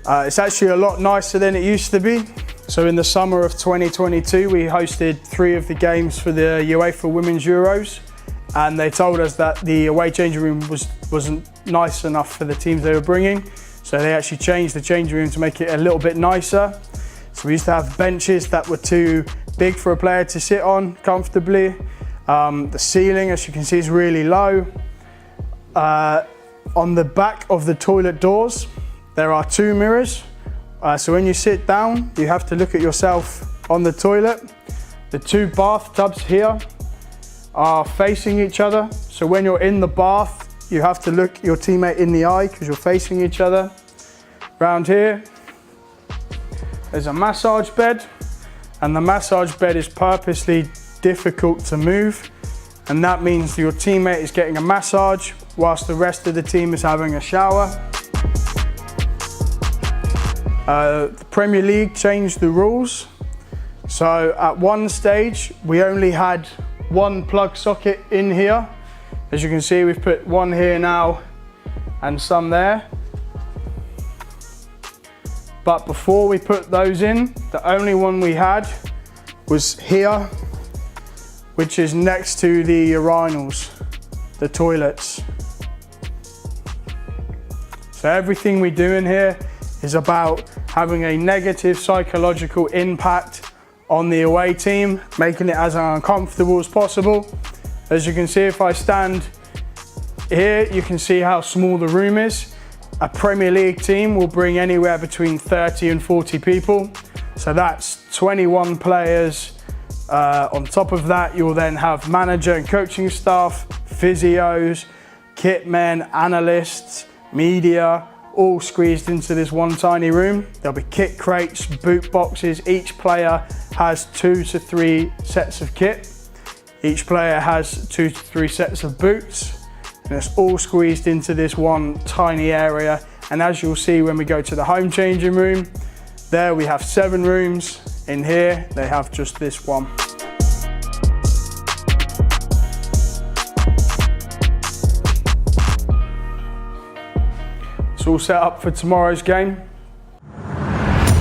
It's actually a lot nicer than it used to be. So in the summer of 2022, we hosted 3 of the games for the UEFA Women's Euros. And they told us that the away changing room wasn't nice enough for the teams they were bringing. So they actually changed the changing room to make it a little bit nicer. So we used to have benches that were too big for a player to sit on comfortably. The ceiling, as you can see, is really low. On the back of the toilet doors, there are 2 mirrors. So when you sit down, you have to look at yourself on the toilet. The 2 bathtubs here are facing each other. So when you're in the bath, you have to look your teammate in the eye because you're facing each other. Round here, there's a massage bed, and the massage bed is purposely difficult to move, and that means your teammate is getting a massage whilst the rest of the team is having a shower. The Premier League changed the rules. So at one stage, we only had one plug socket in here. As you can see, we've put one here now and some there. But before we put those in, the only one we had was here, which is next to the urinals, the toilets. So everything we do in here is about having a negative psychological impact on the away team, making it as uncomfortable as possible. As you can see, if I stand here, you can see how small the room is. A Premier League team will bring anywhere between 30 and 40 people. So that's 21 players. On top of that, you'll then have manager and coaching staff, physios, kit men, analysts, media, all squeezed into this one tiny room. There'll be kit crates, boot boxes. Each player has 2 to 3 sets of kit. Each player has 2 to 3 sets of boots. And it's all squeezed into this one tiny area. And as you'll see when we go to the home changing room, there we have 7 rooms. In here, they have just this one. It's all set up for tomorrow's game.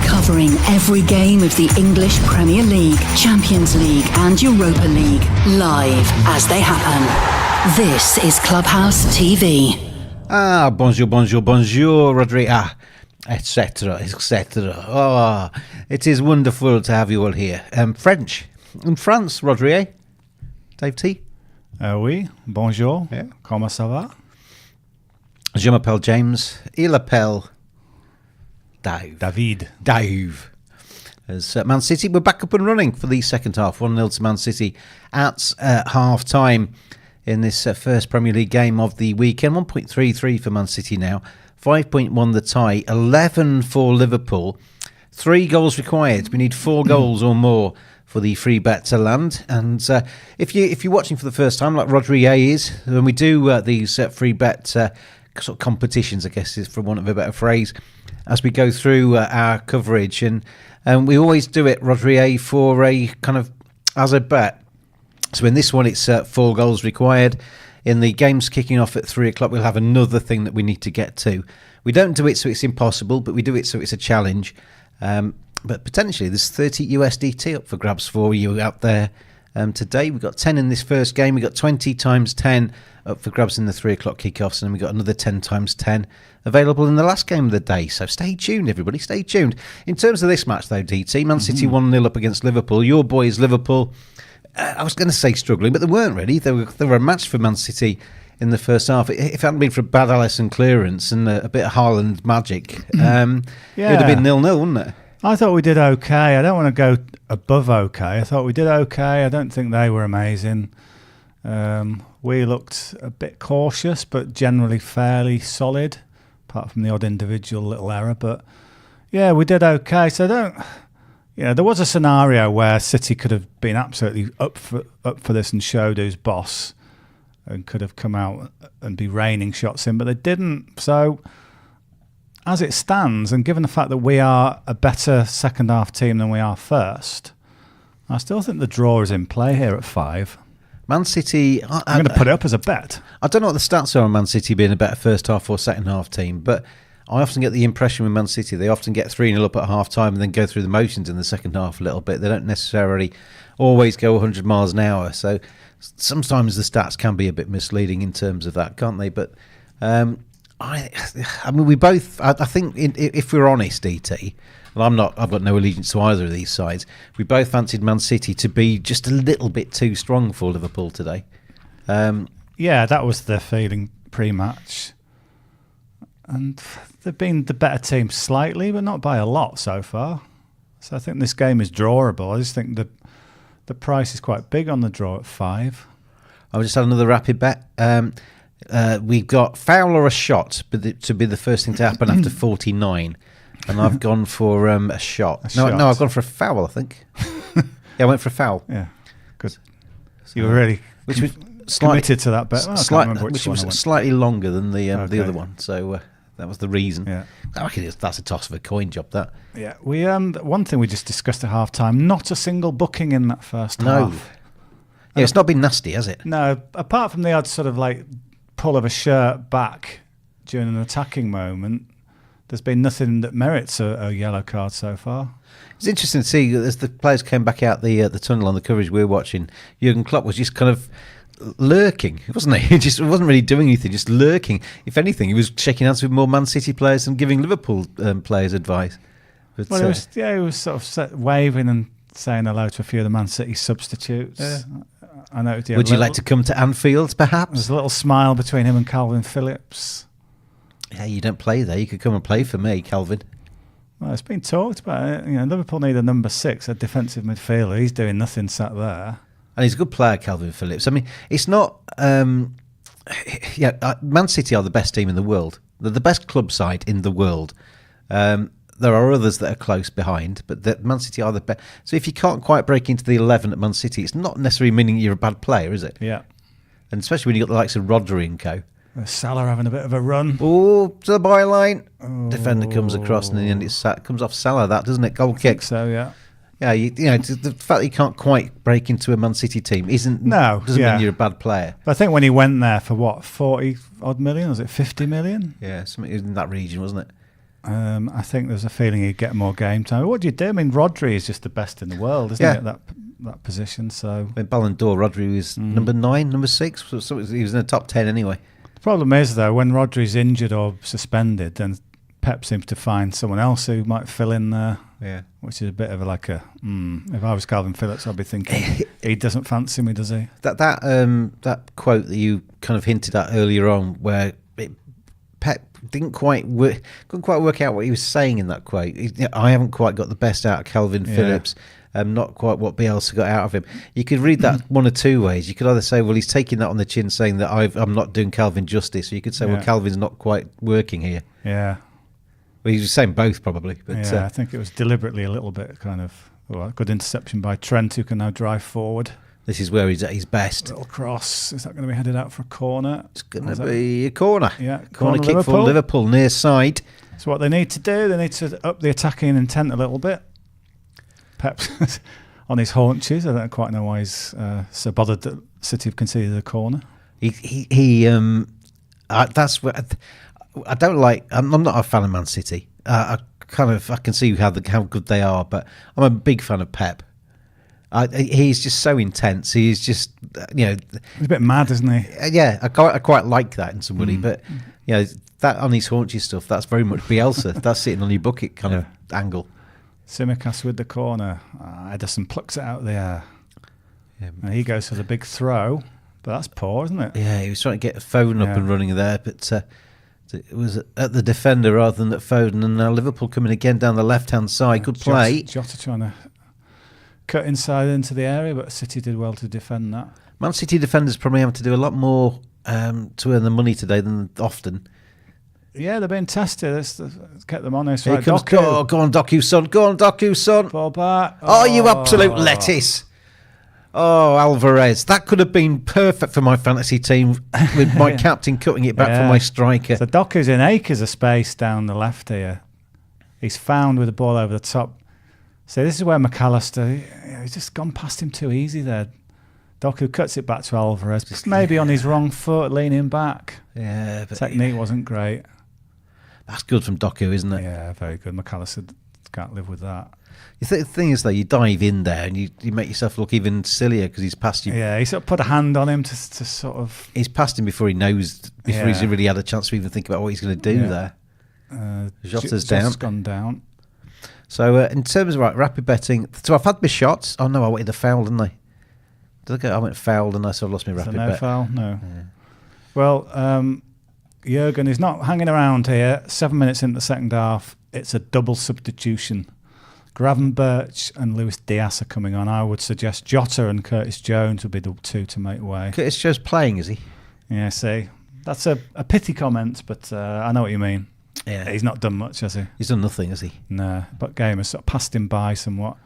Covering every game of the English Premier League, Champions League and Europa League, live as they happen. This is Clubhouse TV. Bonjour, bonjour, bonjour, Rodri, etc., etc. Oh, it is wonderful to have you all here. French. In France, Rodri, eh? Dave T? Oui, bonjour. Yeah. Comment ça va? Je m'appelle James. Il appelle Dave. Dave. As Man City, we're back up and running for the second half. 1-0 to Man City at half-time in this first Premier League game of the weekend. 1.33 for Man City now. 5.1 the tie. 11 for Liverpool. 3 goals required. We need 4 goals or more for the free bet to land. And if you're watching for the first time, like Rodri is, when we do these free bet sort of competitions, I guess is for want of a better phrase, as we go through our coverage, and we always do it, Rodri, for a kind of as a bet. So in this one, it's 4 goals required. In the games kicking off at 3 o'clock, we'll have another thing that we need to get to. We don't do it so it's impossible, but we do it so it's a challenge. But potentially there's 30 USDT up for grabs for you out there today. We've got 10 in this first game. We've got 20 times 10 up for grabs in the 3 o'clock kickoffs, and then we've got another 10 times 10 available in the last game of the day. So stay tuned, everybody, stay tuned. In terms of this match, though, DT, Man City 1-0 up against Liverpool. Your boys, Liverpool, I was going to say struggling, but they weren't really. They were a match for Man City in the first half. If it hadn't been for a bad Alisson clearance and a bit of Haaland magic, it would have been 0-0, wouldn't it? I thought we did okay. I don't want to go above okay. I thought we did okay. I don't think they were amazing. We looked a bit cautious, but generally fairly solid, apart from the odd individual little error. But yeah, we did okay. So there was a scenario where City could have been absolutely up for this and showed who's boss, and could have come out and be raining shots in, but they didn't. So as it stands, and given the fact that we are a better second half team than we are first, I still think the draw is in play here at 5. Man City, I'm going to put it up as a bet. I don't know what the stats are on Man City being a better first half or second half team, but I often get the impression with Man City they often get 3-0 up at half time and then go through the motions in the second half a little bit. They don't necessarily always go 100 miles an hour, so sometimes the stats can be a bit misleading in terms of that, can't they? But I mean, we both, I think if we're honest, DT, and I've got no allegiance to either of these sides, we both fancied Man City to be just a little bit too strong for Liverpool today. Yeah, that was the feeling pre-match. And they've been the better team slightly, but not by a lot so far. So I think this game is drawable. I just think the price is quite big on the draw at 5. I just had another rapid bet. We've got foul or a shot to be the first thing to happen after 49. And I've gone for a shot. No, I've gone for a foul, I think. Yeah, I went for a foul. Yeah, good. You were really committed to that bet. Which was slightly longer than the other one. So that was the reason. Yeah. I reckon that's a toss of a coin job, that. Yeah, we one thing we just discussed at half time, not a single booking in that first half. Yeah, it's not been nasty, has it? No, apart from the odd sort of like pull of a shirt back during an attacking moment, there's been nothing that merits a yellow card so far. It's interesting to see as the players came back out the tunnel on the coverage we were watching. Jurgen Klopp was just kind of lurking, wasn't he? He just wasn't really doing anything, just lurking. If anything, he was shaking hands with more Man City players and giving Liverpool players advice. But, he was sort of waving and saying hello to a few of the Man City substitutes. I know. Yeah, would you like to come to Anfield, perhaps? There's a little smile between him and Calvin Phillips. Yeah, you don't play there. You could come and play for me, Calvin. Well, it's been talked about. Liverpool need a number 6, a defensive midfielder. He's doing nothing sat there. And he's a good player, Calvin Phillips. I mean, it's not... Man City are the best team in the world. They're the best club side in the world. There are others that are close behind, but Man City are the best. So if you can't quite break into the 11 at Man City, it's not necessarily meaning you're a bad player, is it? Yeah. And especially when you've got the likes of Rodri and co. Salah having a bit of a run. Oh, to the byline. Oh. Defender comes across and in the end it comes off Salah, that, doesn't it? Goal kick. So, yeah. Yeah, the fact that you can't quite break into a Man City team doesn't mean you're a bad player. But I think when he went there for what, 40 odd million, was it 50 million? Yeah, something in that region, wasn't it? I think there's a feeling he'd get more game time. What do you do? I mean, Rodri is just the best in the world, isn't he, at that position? So in Ballon d'Or, Rodri was number 9, number 6. So he was in the top 10 anyway. The problem is, though, when Rodri's injured or suspended, then Pep seems to find someone else who might fill in there. Yeah, which is a bit of if I was Calvin Phillips, I'd be thinking he doesn't fancy me, does he? That quote that you kind of hinted at earlier on, where Pep couldn't quite work out what he was saying in that quote. I haven't quite got the best out of Calvin Phillips. Not quite what Bielsa got out of him. You could read that one or two ways. You could either say, well, he's taking that on the chin, saying that I'm not doing Calvin justice. Or you could say, well, Calvin's not quite working here. Yeah. Well, he was saying both probably. But, I think it was deliberately a little bit kind of good interception by Trent, who can now drive forward. This is where he's at his best. Little cross. Is that going to be headed out for a corner? It's going to be a corner. Yeah, corner kick for Liverpool, near side. So what they need to do, they need to up the attacking intent a little bit. Pep's on his haunches. I don't quite know why he's so bothered that City have conceded a corner. That's what I don't like. I'm not a fan of Man City. I can see how good they are, but I'm a big fan of Pep. He's just so intense. He's just he's a bit mad, isn't he? Yeah, I quite like that in somebody, but that on his haunches stuff, that's very much Bielsa. That's sitting on your bucket kind of angle. Tsimikas with the corner. Ederson plucks it out of the air. Yeah. And he goes for the big throw, but that's poor, isn't it? Yeah, he was trying to get Foden up and running there, but it was at the defender rather than at Foden. And now Liverpool coming again down the left-hand side. Good play. Jota trying to cut inside into the area, but City did well to defend that. Man City defenders probably have to do a lot more to earn the money today than often. Yeah, they're being tested. Let's get them honest. Here comes Doku. Go on, Doku, son. Go on, Doku, son. Ball back. Oh, you absolute lettuce. Oh, Alvarez. That could have been perfect for my fantasy team with my captain cutting it back for my striker. So Doku's in acres of space down the left here. He's found with the ball over the top. So this is where McAllister, he's just gone past him too easy there. Doku cuts it back to Alvarez, just maybe on his wrong foot, leaning back. Yeah, but technique wasn't great. That's good from Doku, isn't it? Yeah, very good. McAllister can't live with that. The thing is, though, you dive in there and you make yourself look even sillier because he's passed you. Yeah, he sort of put a hand on him to sort of... He's passed him before he's really had a chance to even think about what he's going to do there. Jota's down. Gone down. So in terms of rapid betting, so I've had my shots. Oh no, I wanted a foul, didn't I? I went foul, and I sort of lost my rapid bet. No foul? No. Yeah. Well, Jurgen is not hanging around here. 7 minutes into the second half, it's a double substitution. Gravenberch and Luis Diaz are coming on. I would suggest Jota and Curtis Jones would be the two to make way. Curtis Jones playing, is he? Yeah, see. That's a pity comment, but I know what you mean. Yeah. He's not done much, has he? He's done nothing, has he? No, but game has sort of passed him by somewhat.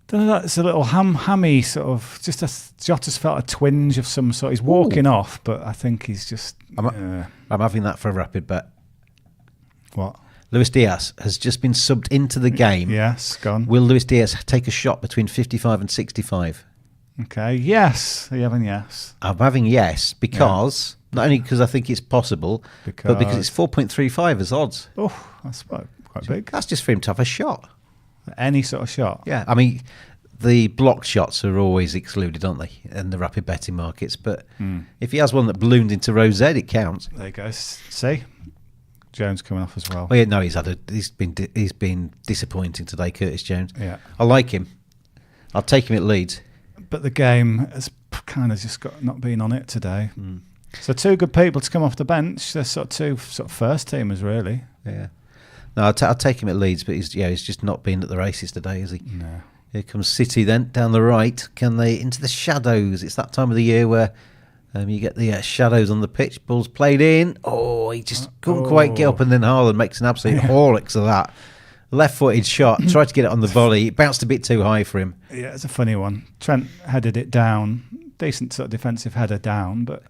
Don't know, it's a little hammy sort of. Jota's felt a twinge of some sort. He's walking off, but I think he's just. I'm having that for a rapid bet. What? Luis Diaz has just been subbed into the game. Yes, gone. Will Luis Diaz take a shot between 55 and 65? Okay, yes. Are you having yes? I'm having yes because, not only because I think it's possible, but because it's 4.35 as odds. Oh, that's quite big. That's just for him to have a shot. Any sort of shot? Yeah, I mean, the blocked shots are always excluded, aren't they, in the rapid betting markets? But if he has one that ballooned into row Z, it counts. There you go. See? Jones coming off as well. Oh yeah, no, he's been disappointing today, Curtis Jones. Yeah, I like him. I'll take him at Leeds. But the game has kind of just got not been on it today. So two good people to come off the bench. They're sort of two first teamers, really. Yeah. No, I'll take him at Leeds, but he's just not been at the races today, is he? No. Here comes City then down the right. Can they into the shadows? It's that time of the year where you get the shadows on the pitch. Ball's played in. Oh, he just couldn't quite get up, and then Haaland makes an absolute horlicks of that. Left-footed shot. Tried to get it on the volley. It bounced a bit too high for him. Yeah, it's a funny one. Trent headed it down. Decent sort of defensive header down, but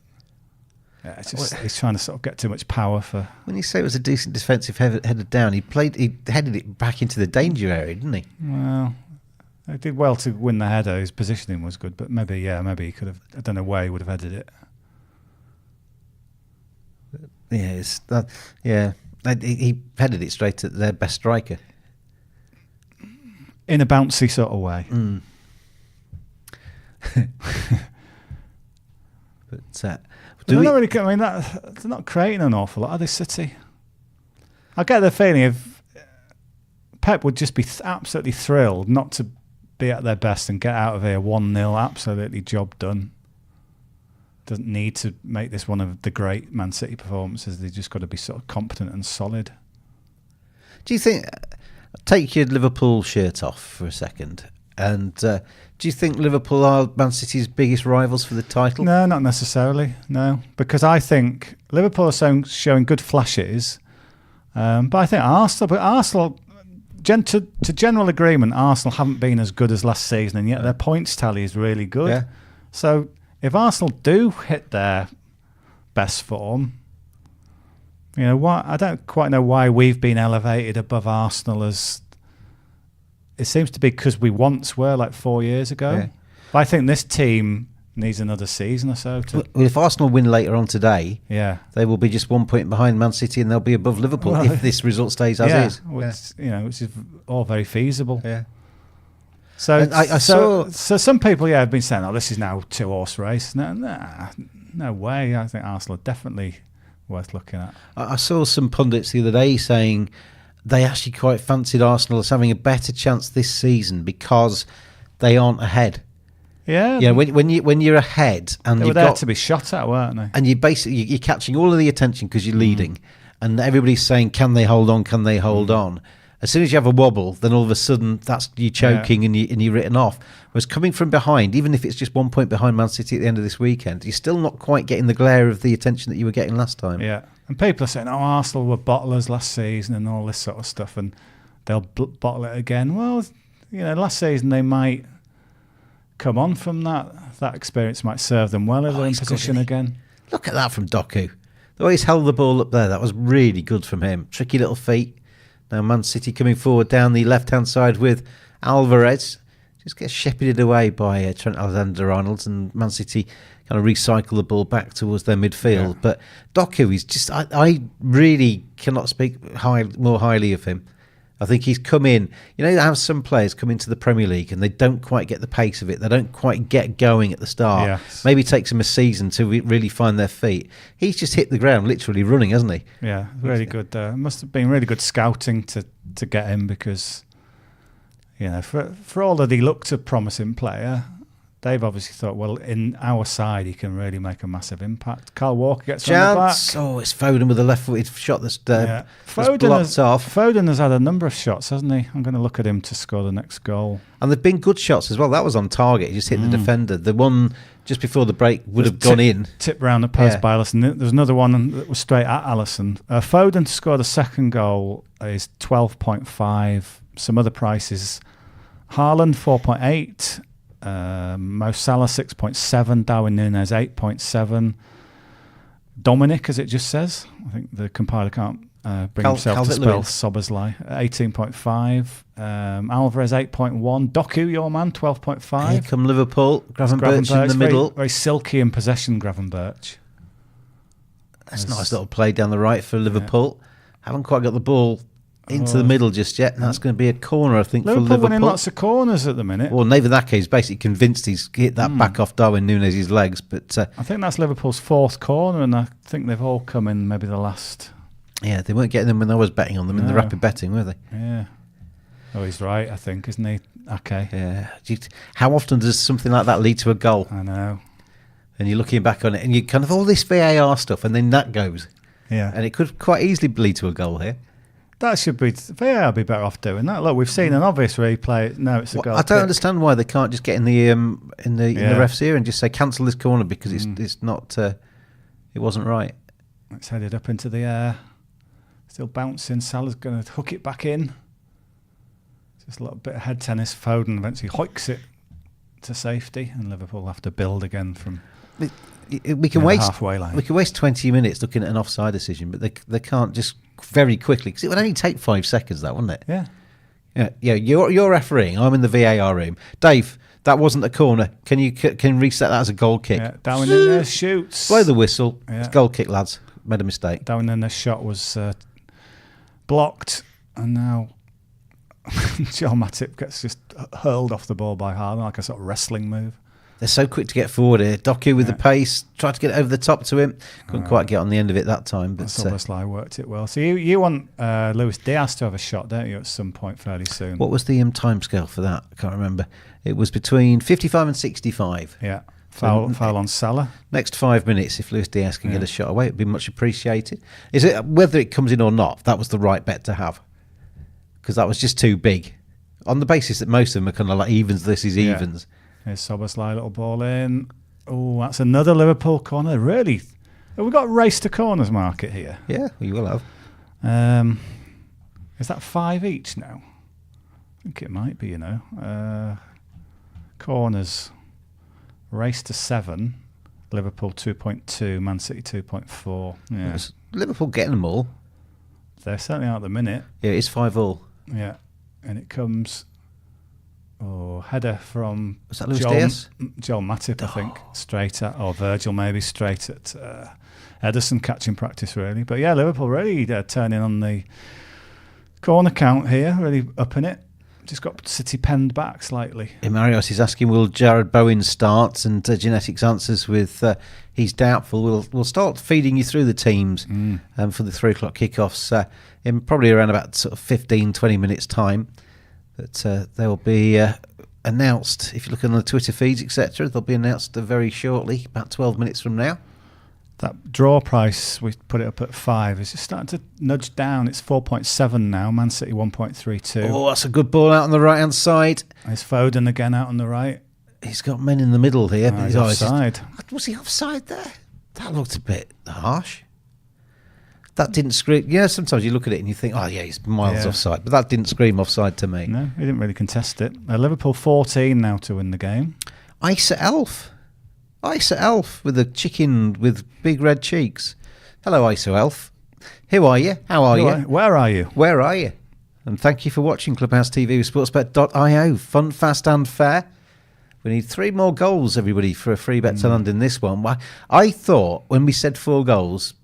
yeah, it's just he's trying to sort of get too much power for. When you say it was a decent defensive header down, he headed it back into the danger area, didn't he? Well, he did well to win the header. His positioning was good, but maybe he could have. I don't know where he would have headed it. Yeah, he headed it straight at their best striker. In a bouncy sort of way. But they're not creating an awful lot, are they, City? I get the feeling if Pep would just be absolutely thrilled not to be at their best and get out of here 1-0, absolutely job done. Doesn't need to make this one of the great Man City performances. They've just got to be sort of competent and solid. Do you think, take your Liverpool shirt off for a second, and do you think Liverpool are Man City's biggest rivals for the title? No, not necessarily, no. Because I think Liverpool are showing good flashes, but I think Arsenal, to general agreement, Arsenal haven't been as good as last season, and yet their points tally is really good. Yeah. So if Arsenal do hit their best form, I don't quite know why we've been elevated above Arsenal as it seems to be because we once were like 4 years ago. Yeah. But I think this team needs another season or so. Well, if Arsenal win later on today, yeah, they will be just 1 point behind Man City, and they'll be above Liverpool if this result stays as is. Which is all very feasible. Yeah. So saw some people have been saying, "Oh, this is now 2-horse race." No way. I think Arsenal are definitely worth looking at. I saw some pundits the other day saying they actually quite fancied Arsenal as having a better chance this season because they aren't ahead. Yeah. Yeah. When you're ahead and they you've were there got to be shot at, weren't they? and you're catching all of the attention because you're leading, and everybody's saying, "Can they hold on? Can they hold on?" As soon as you have a wobble, then all of a sudden that's you choking and you're written off. Whereas coming from behind, even if it's just 1 point behind Man City at the end of this weekend, you're still not quite getting the glare of the attention that you were getting last time. Yeah, and people are saying, "Oh, Arsenal were bottlers last season" and all this sort of stuff, and they'll bottle it again. Well, last season they might come on from that. That experience might serve them well if they're in position again. Look at that from Doku. The way he's held the ball up there, that was really good from him. Tricky little feet. Now Man City coming forward down the left-hand side with Alvarez. Just gets shepherded away by Trent Alexander-Arnold, and Man City kind of recycle the ball back towards their midfield. Yeah. But Doku is just, I really cannot speak more highly of him. I think he's come in, you have some players come into the Premier League and they don't quite get the pace of it. They don't quite get going at the start. Yes. Maybe it takes them a season to really find their feet. He's just hit the ground literally running, hasn't he? Yeah, really good. Must have been really good scouting to get him because, for all that he looked a promising player, they've obviously thought, well, in our side, he can really make a massive impact. Kyle Walker gets on the back. Chance. Oh, it's Foden with a left-footed shot that's blocked off. Foden has had a number of shots, hasn't he? I'm going to look at him to score the next goal. And they've been good shots as well. That was on target. He just hit the defender. The one just before the break would have gone in. Tip round the post by Alisson. There's another one that was straight at Alisson. Foden to score the second goal is 12.5. Some other prices. Haaland 4.8. Mo Salah 6.7, Darwin Núñez 8.7, Dominic, as it just says. I think the compiler can't bring himself to spell Szoboszlai. 18.5, Alvarez 8.1, Doku, your man, 12.5. Here come Liverpool, Gravenberch in the middle. Very silky in possession, Gravenberch. That's a nice little play down the right for Liverpool. Haven't quite got the ball into the middle just yet, and that's going to be a corner, I think, for Liverpool. Winning lots of corners at the minute. Well, Nathan Ake is basically convinced he's hit that back off Darwin Núñez's legs, but I think that's Liverpool's fourth corner, and I think they've all come in maybe the last. Yeah, they weren't getting them when I was betting on them in the rapid betting, were they? Yeah. Oh, he's right, I think, isn't he? Okay. Yeah. How often does something like that lead to a goal? I know. And you're looking back on it, and you kind of all this VAR stuff, and then that goes. Yeah. And it could quite easily lead to a goal here. That should be VAR be better off doing that. Look, we've seen an obvious replay. No, it's a goal. I don't understand why they can't just get in the ref's ear and just say cancel this corner because it's not it wasn't right. It's headed up into the air, still bouncing. Salah's going to hook it back in. Just a little bit of head tennis. Foden eventually hoiks it to safety, and Liverpool have to build again from. We can waste halfway line. We can waste 20 minutes looking at an offside decision, but they can't just very quickly, because it would only take 5 seconds, that wouldn't it? Yeah. Yeah. You're refereeing. I'm in the VAR room. Dave, that wasn't a corner. Can you reset that as a goal kick? Yeah. Darwin Núñez shoots. Blow the whistle. Yeah. It's a goal kick, lads. Made a mistake. Darwin Núñez's shot was blocked, and now Joel Matip gets just hurled off the ball by Haaland like a sort of wrestling move. They're so quick to get forward here. Doku with the pace, tried to get it over the top to him. Couldn't quite get on the end of it that time. But Szoboszlai worked it well. So you want Luis Diaz to have a shot, don't you, at some point fairly soon? What was the timescale for that? I can't remember. It was between 55 and 65. Yeah. Foul on Salah. Next 5 minutes, if Luis Diaz can get a shot away, it'd be much appreciated. Is it whether it comes in or not? That was the right bet to have, because that was just too big. On the basis that most of them are kind of like evens. This is evens. Here's Szoboszlai, little ball in. Oh, that's another Liverpool corner. Really, have we got a race to corners market here? Yeah, you will have. Is that 5 each now? I think it might be. Corners. Race to 7. Liverpool 2.2. Man City 2.4. Yeah, Liverpool getting them all. They certainly are at the minute. Yeah, it's 5-5. Yeah, and it comes. Oh, header from was that Luis Diaz? Joel Matip, I think, straight at, or Virgil maybe, straight at Ederson, catching practice really. But yeah, Liverpool really turning on the corner count here, really upping it. Just got City penned back slightly. Marios is asking, will Jared Bowen start? And Genetics answers with, he's doubtful. We'll start feeding you through the teams for the 3 o'clock kickoffs in probably around about sort of 15, 20 minutes time. But they will be announced, if you look on the Twitter feeds, etc., they'll be announced very shortly, about 12 minutes from now. That draw price, we put it up at 5, is just starting to nudge down. It's 4.7 now, Man City 1.32. Oh, that's a good ball out on the right-hand side. There's Foden again out on the right. He's got men in the middle here. But he's offside. Was he offside there? That looked a bit harsh. That didn't scream. Yeah, sometimes you look at it and you think, oh, yeah, he's miles offside. But that didn't scream offside to me. No, he didn't really contest it. Liverpool 14 now to win the game. Isa Elf with a chicken with big red cheeks. Hello, Isa Elf. Who are you? How are you? Where are you? Where are you? And thank you for watching Clubhouse TV with sportsbet.io. Fun, fast and fair. We need 3 more goals, everybody, for a free bet to land in this one. I thought when we said 4 goals,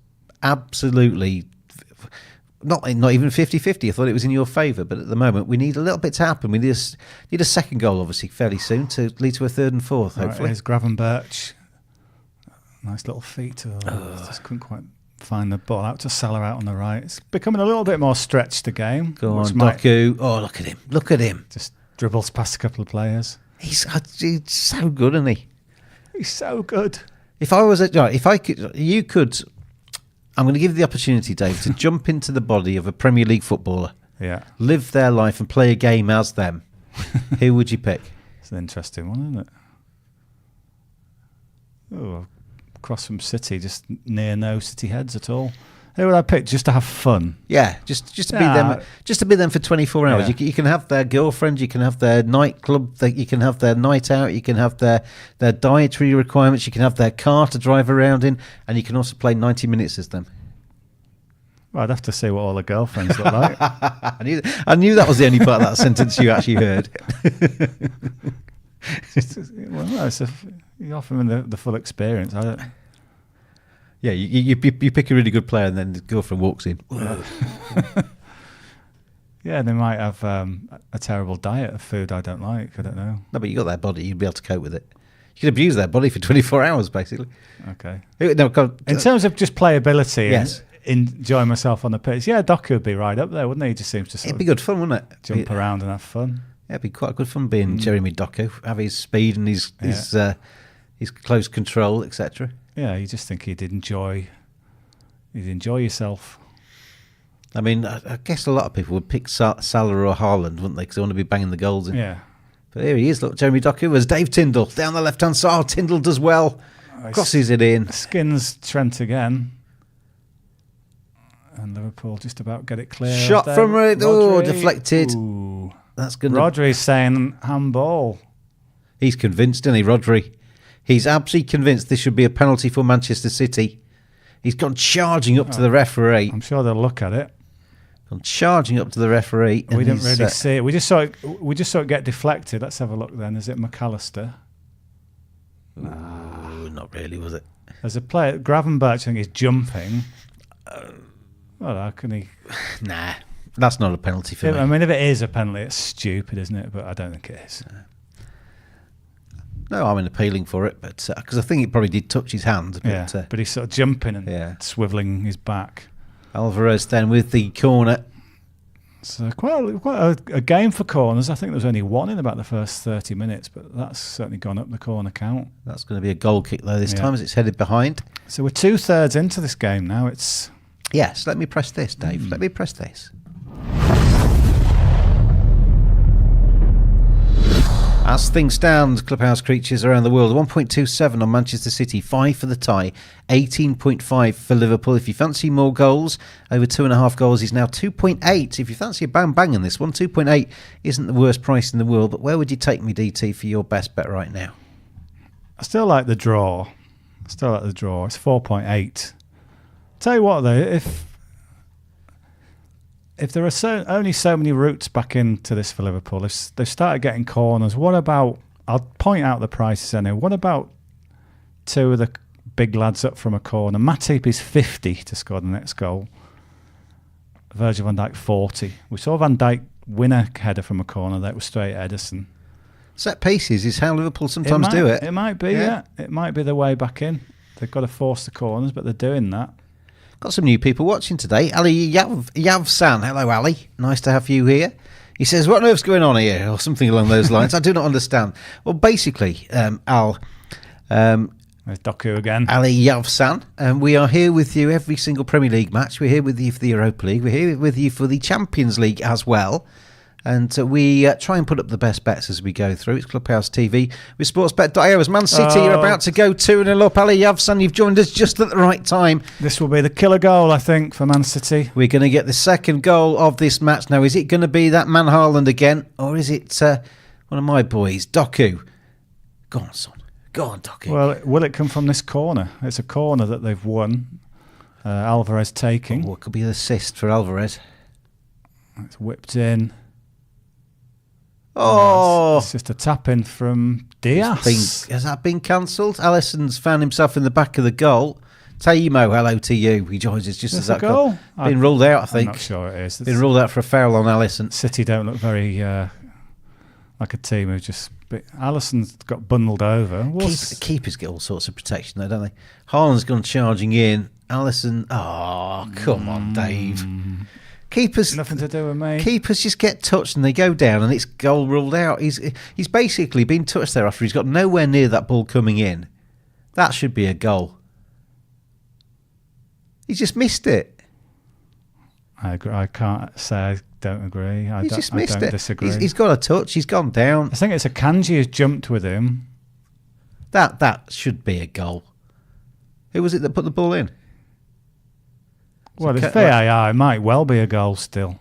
absolutely not even 50-50. I thought it was in your favour, but at the moment we need a little bit to happen. We need a second goal, obviously, fairly soon to lead to a 3rd and 4th, hopefully. Right, here's Gravenberch. Nice little feet. Just couldn't quite find the ball. Out to Salah out on the right. It's becoming a little bit more stretched, the game. Go on, Doku. Oh, look at him. Look at him. Just dribbles past a couple of players. He's so good, isn't he? He's so good. If I was you could. I'm going to give you the opportunity, Dave, to jump into the body of a Premier League footballer, live their life, and play a game as them. Who would you pick? It's an interesting one, isn't it? Oh, across from City, just near no City heads at all. Who would I pick just to have fun? Yeah, just to be them. Just to be them for 24 hours. You can have their girlfriend, you can have their nightclub, you can have their night out, you can have their dietary requirements, you can have their car to drive around in, and you can also play 90 minutes as them. Well, I'd have to see what all the girlfriends look like. I knew that was the only part of that sentence you actually heard. You offer them the full experience. Yeah, you pick a really good player and then the girlfriend walks in. Yeah, they might have a terrible diet of food I don't like. I don't know. No, but you got their body. You'd be able to cope with it. You can abuse their body for 24 hours, basically. Okay. No, in terms of just playability, yes, and enjoying myself on the pitch, Doku would be right up there, wouldn't he? He just seems to it'd be good fun, wouldn't it? Jump around and have fun. Yeah, it'd be quite good fun being Jeremy Doku, have his speed and his close control, etc. Yeah, you just think you'd enjoy yourself. I mean, I guess a lot of people would pick Salah or Haaland, wouldn't they? Because they want to be banging the goals in. Yeah. But here he is, look, Jeremy Doku as Dave Tyndall down the left-hand side. Tyndall does well, crosses it in. Skins Trent again. And Liverpool just about get it clear. Shot from deflected. Ooh. That's good. Rodri's saying handball. He's convinced, isn't he, Rodri? He's absolutely convinced this should be a penalty for Manchester City. He's gone charging up to the referee. I'm sure they'll look at it. Gone charging up to the referee. We didn't really see it. We just saw it get deflected. Let's have a look then. Is it McAllister? No, not really, was it? There's a player, Gravenberch, I think, is jumping. Well, how can he? Nah, that's not a penalty for me. I mean, if it is a penalty, it's stupid, isn't it? But I don't think it is. No, I'm appealing for it, but because I think it probably did touch his hand. But, but he's sort of jumping and swiveling his back. Alvarez then with the corner. So quite a game for corners. I think there was only one in about the first 30 minutes, but that's certainly gone up the corner count. That's going to be a goal kick though this time as it's headed behind. So we're 2/3 into this game now. Yes, let me press this, Dave. Let me press this. As things stand, Clubhouse creatures around the world, 1.27 on Manchester City, 5 for the tie, 18.5 for Liverpool. If you fancy more goals, over 2.5 goals is now 2.8. If you fancy a bang in this one, 2.8 isn't the worst price in the world, but where would you take me, DT, for your best bet right now? I still like the draw. It's 4.8. Tell you what, though, if there are only so many routes back into this for Liverpool, if they've started getting corners, what about, I'll point out the prices anyway, what about two of the big lads up from a corner? Matip is 50 to score the next goal. Virgil van Dijk 40. We saw Van Dijk win a header from a corner that was straight at Ederson. Set pieces is how Liverpool sometimes do it. It might be, yeah. It might be the way back in. They've got to force the corners, but they're doing that. Got some new people watching today. Ali Yavsan. Hello, Ali. Nice to have you here. He says, what on earth's going on here? Or something along those lines. I do not understand. Well, basically, There's Doku again. Ali Yavsan. We are here with you every single Premier League match. We're here with you for the Europa League. We're here with you for the Champions League as well. And we try and put up the best bets as we go through. It's Clubhouse TV with sportsbet.io. As Man City are about to go 2-0 up. Ali Yavsan, you've joined us just at the right time. This will be the killer goal, I think, for Man City. We're going to get the second goal of this match. Now, is it going to be that man Haaland again? Or is it one of my boys, Doku? Go on, son. Go on, Doku. Well, will it come from this corner? It's a corner that they've won. Alvarez taking. What could be an assist for Alvarez? It's whipped in. Oh, it's just a tap in from Diaz. Has that been cancelled? Alisson's found himself in the back of the goal. Taimo, hello to you. He joins us just as that goal. Been ruled out, I think. I'm not sure it is. Been ruled out for a foul on Alisson. City don't look very like a team who just. Alisson's got bundled over. Keepers get all sorts of protection, though, don't they? Haaland's gone charging in. Alisson. Oh, come on, Dave. Keepers, Nothing to do with me. Keepers just get touched and they go down, and it's goal ruled out. He's basically been touched there after he's got nowhere near that ball coming in. That should be a goal. He's just missed it. I agree. I can't say I don't agree. I don't disagree. He's got a touch. He's gone down. I think it's Akanji who's jumped with him. That should be a goal. Who was it that put the ball in? Well, it's VAR. It might well be a goal still.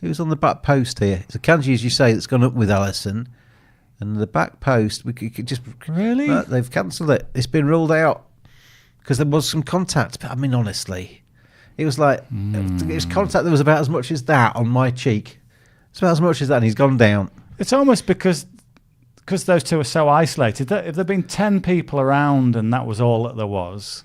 Who's on the back post here? It's Akanji, as you say, that's gone up with Alisson. And the back post, we could just... Really? No, they've cancelled it. It's been ruled out. Because there was some contact. But I mean, honestly, it was like... It was contact that was about as much as that on my cheek. It's about as much as that, and he's gone down. It's almost because those two are so isolated. That if there'd been 10 people around and that was all that there was,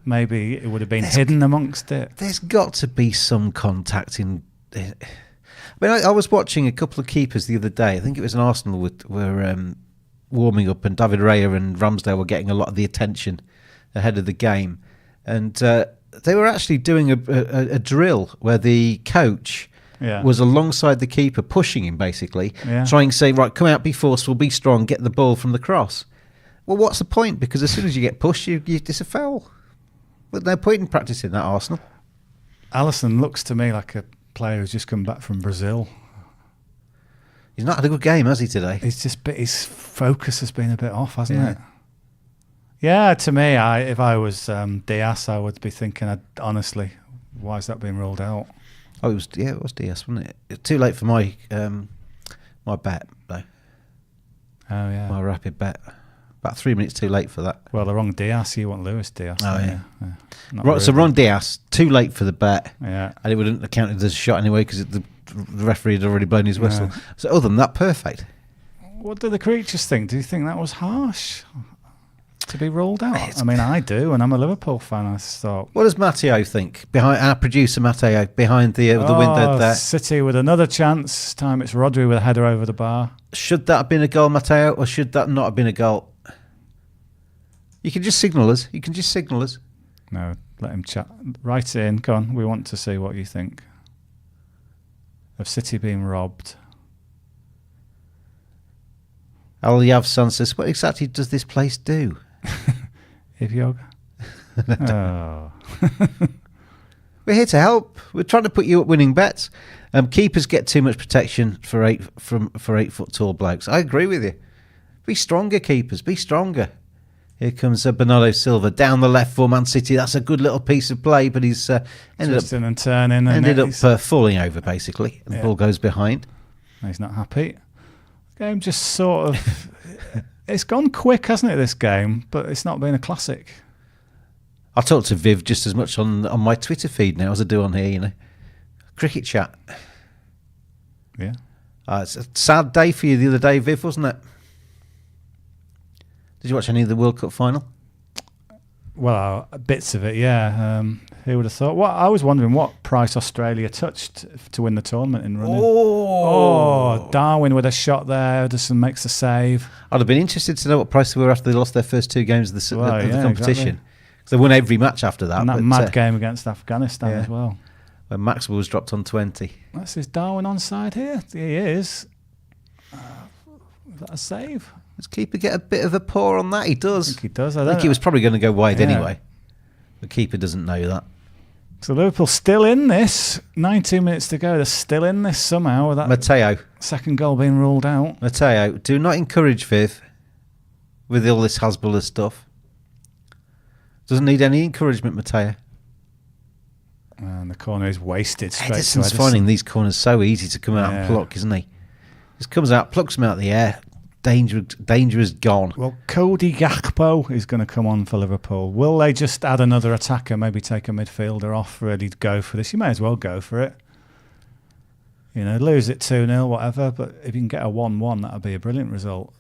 maybe it would have been hidden amongst it. There's got to be some contact in... I mean, I was watching a couple of keepers the other day. I think it was an Arsenal were warming up, and David Raya and Ramsdale were getting a lot of the attention ahead of the game. And they were actually doing a drill where the coach was alongside the keeper, pushing him basically, trying to say, right, come out, be forceful, be strong, get the ball from the cross. Well, what's the point? Because as soon as you get pushed, it's a foul. But no point in practicing that, Arsenal. Alisson looks to me like a player who's just come back from Brazil. He's not had a good game, has he, today? His focus has been a bit off, hasn't it? Yeah, to me, if I was Diaz, I would be thinking, honestly, why is that being ruled out? Oh, it was Diaz, wasn't it? Too late for my my bet, though. Oh, yeah. My rapid bet. About 3 minutes too late for that. Well, the wrong Diaz. You want Luis Diaz. Oh, yeah. So Ron Diaz, too late for the bet. Yeah. And it wouldn't have counted as a shot anyway because the referee had already blown his whistle. Yeah. So other than that, perfect. What do the creatures think? Do you think that was harsh to be ruled out? I mean, I do, and I'm a Liverpool fan. I thought. What does Matteo think? Behind our producer Matteo, behind the window there. City with another chance. This time it's Rodri with a header over the bar. Should that have been a goal, Matteo, or should that not have been a goal? You can just signal us. No, let him chat. Write it in. Go on. We want to see what you think of City being robbed. Al Yavsan says, what exactly does this place do? If yoga. Oh. We're here to help. We're trying to put you up winning bets. Keepers get too much protection for 8 foot tall blokes. I agree with you. Be stronger, keepers. Be stronger. Here comes Bernardo Silva down the left for Man City. That's a good little piece of play, but he's ended up falling over, basically. And the ball goes behind. He's not happy. The game just sort of... it's gone quick, hasn't it, this game? But it's not been a classic. I talk to Viv just as much on my Twitter feed now as I do on here, you know. Cricket chat. Yeah. It's a sad day for you the other day, Viv, wasn't it? Did you watch any of the World Cup final? Well, bits of it, yeah. Who would have thought? Well, I was wondering what price Australia touched to win the tournament in running. Oh, Darwin with a shot there. Ederson makes a save. I'd have been interested to know what price they were after they lost their first 2 games of the competition. Exactly. They won every match after that. And that mad game against Afghanistan as well. When Maxwell was dropped on 20. That's his Darwin onside here. He is. Is that a save? Does keeper get a bit of a paw on that? He does. I think he does. I think he was probably going to go wide anyway. The keeper doesn't know that. So Liverpool still in this. 19 minutes to go. They're still in this somehow. With that Matteo. Second goal being ruled out. Matteo, do not encourage Viv with all this Hasbulla stuff. Doesn't need any encouragement, Matteo. And the corner is wasted straight to Edison's Ederson. finding these corners so easy to come out and pluck, isn't he? Just comes out, plucks them out of the air. Danger is gone. Well, Cody Gakpo is going to come on for Liverpool. Will they just add another attacker, maybe take a midfielder off, really go for this? You may as well go for it. You know, lose it 2-0, whatever, but if you can get a 1-1, that would be a brilliant result.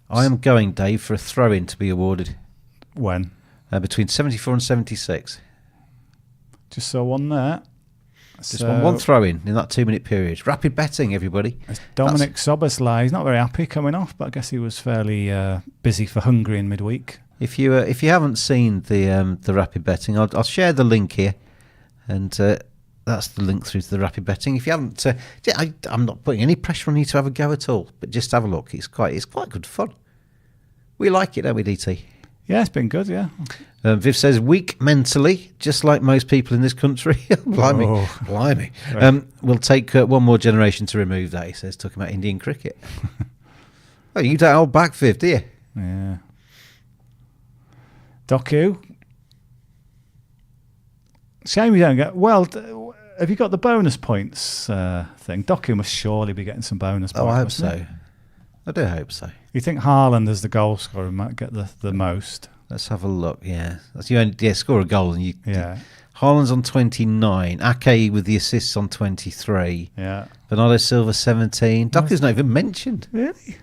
I am going, Dave, for a throw-in to be awarded. When? Between 74 and 76. Just saw one there. Just one throw-in in that 2-minute period. Rapid betting, everybody. It's Dominic Soboslai. He's not very happy coming off, but I guess he was fairly busy for Hungary in midweek. If you haven't seen the rapid betting, I'll share the link here. And that's the link through to the rapid betting. If you haven't, I'm not putting any pressure on you to have a go at all, but just have a look. It's quite good fun. We like it, don't we, DT? Yeah, it's been good. Yeah. Viv says weak mentally, just like most people in this country. Blimey. We'll take one more generation to remove that. He says, talking about Indian cricket. Oh, you don't hold back, Viv, do you? Yeah. Doku. Shame we don't get. Well, have you got the bonus points thing? Doku must surely be getting some bonus points. Oh, I hope so. I do hope so. You think Haaland, as the goal scorer, might get the most? Let's have a look. Yeah, that's you. Score a goal and you. Yeah. Haaland's on 29. Ake with the assists on 23. Yeah. Bernardo Silva 17. Doku's not even mentioned. Really?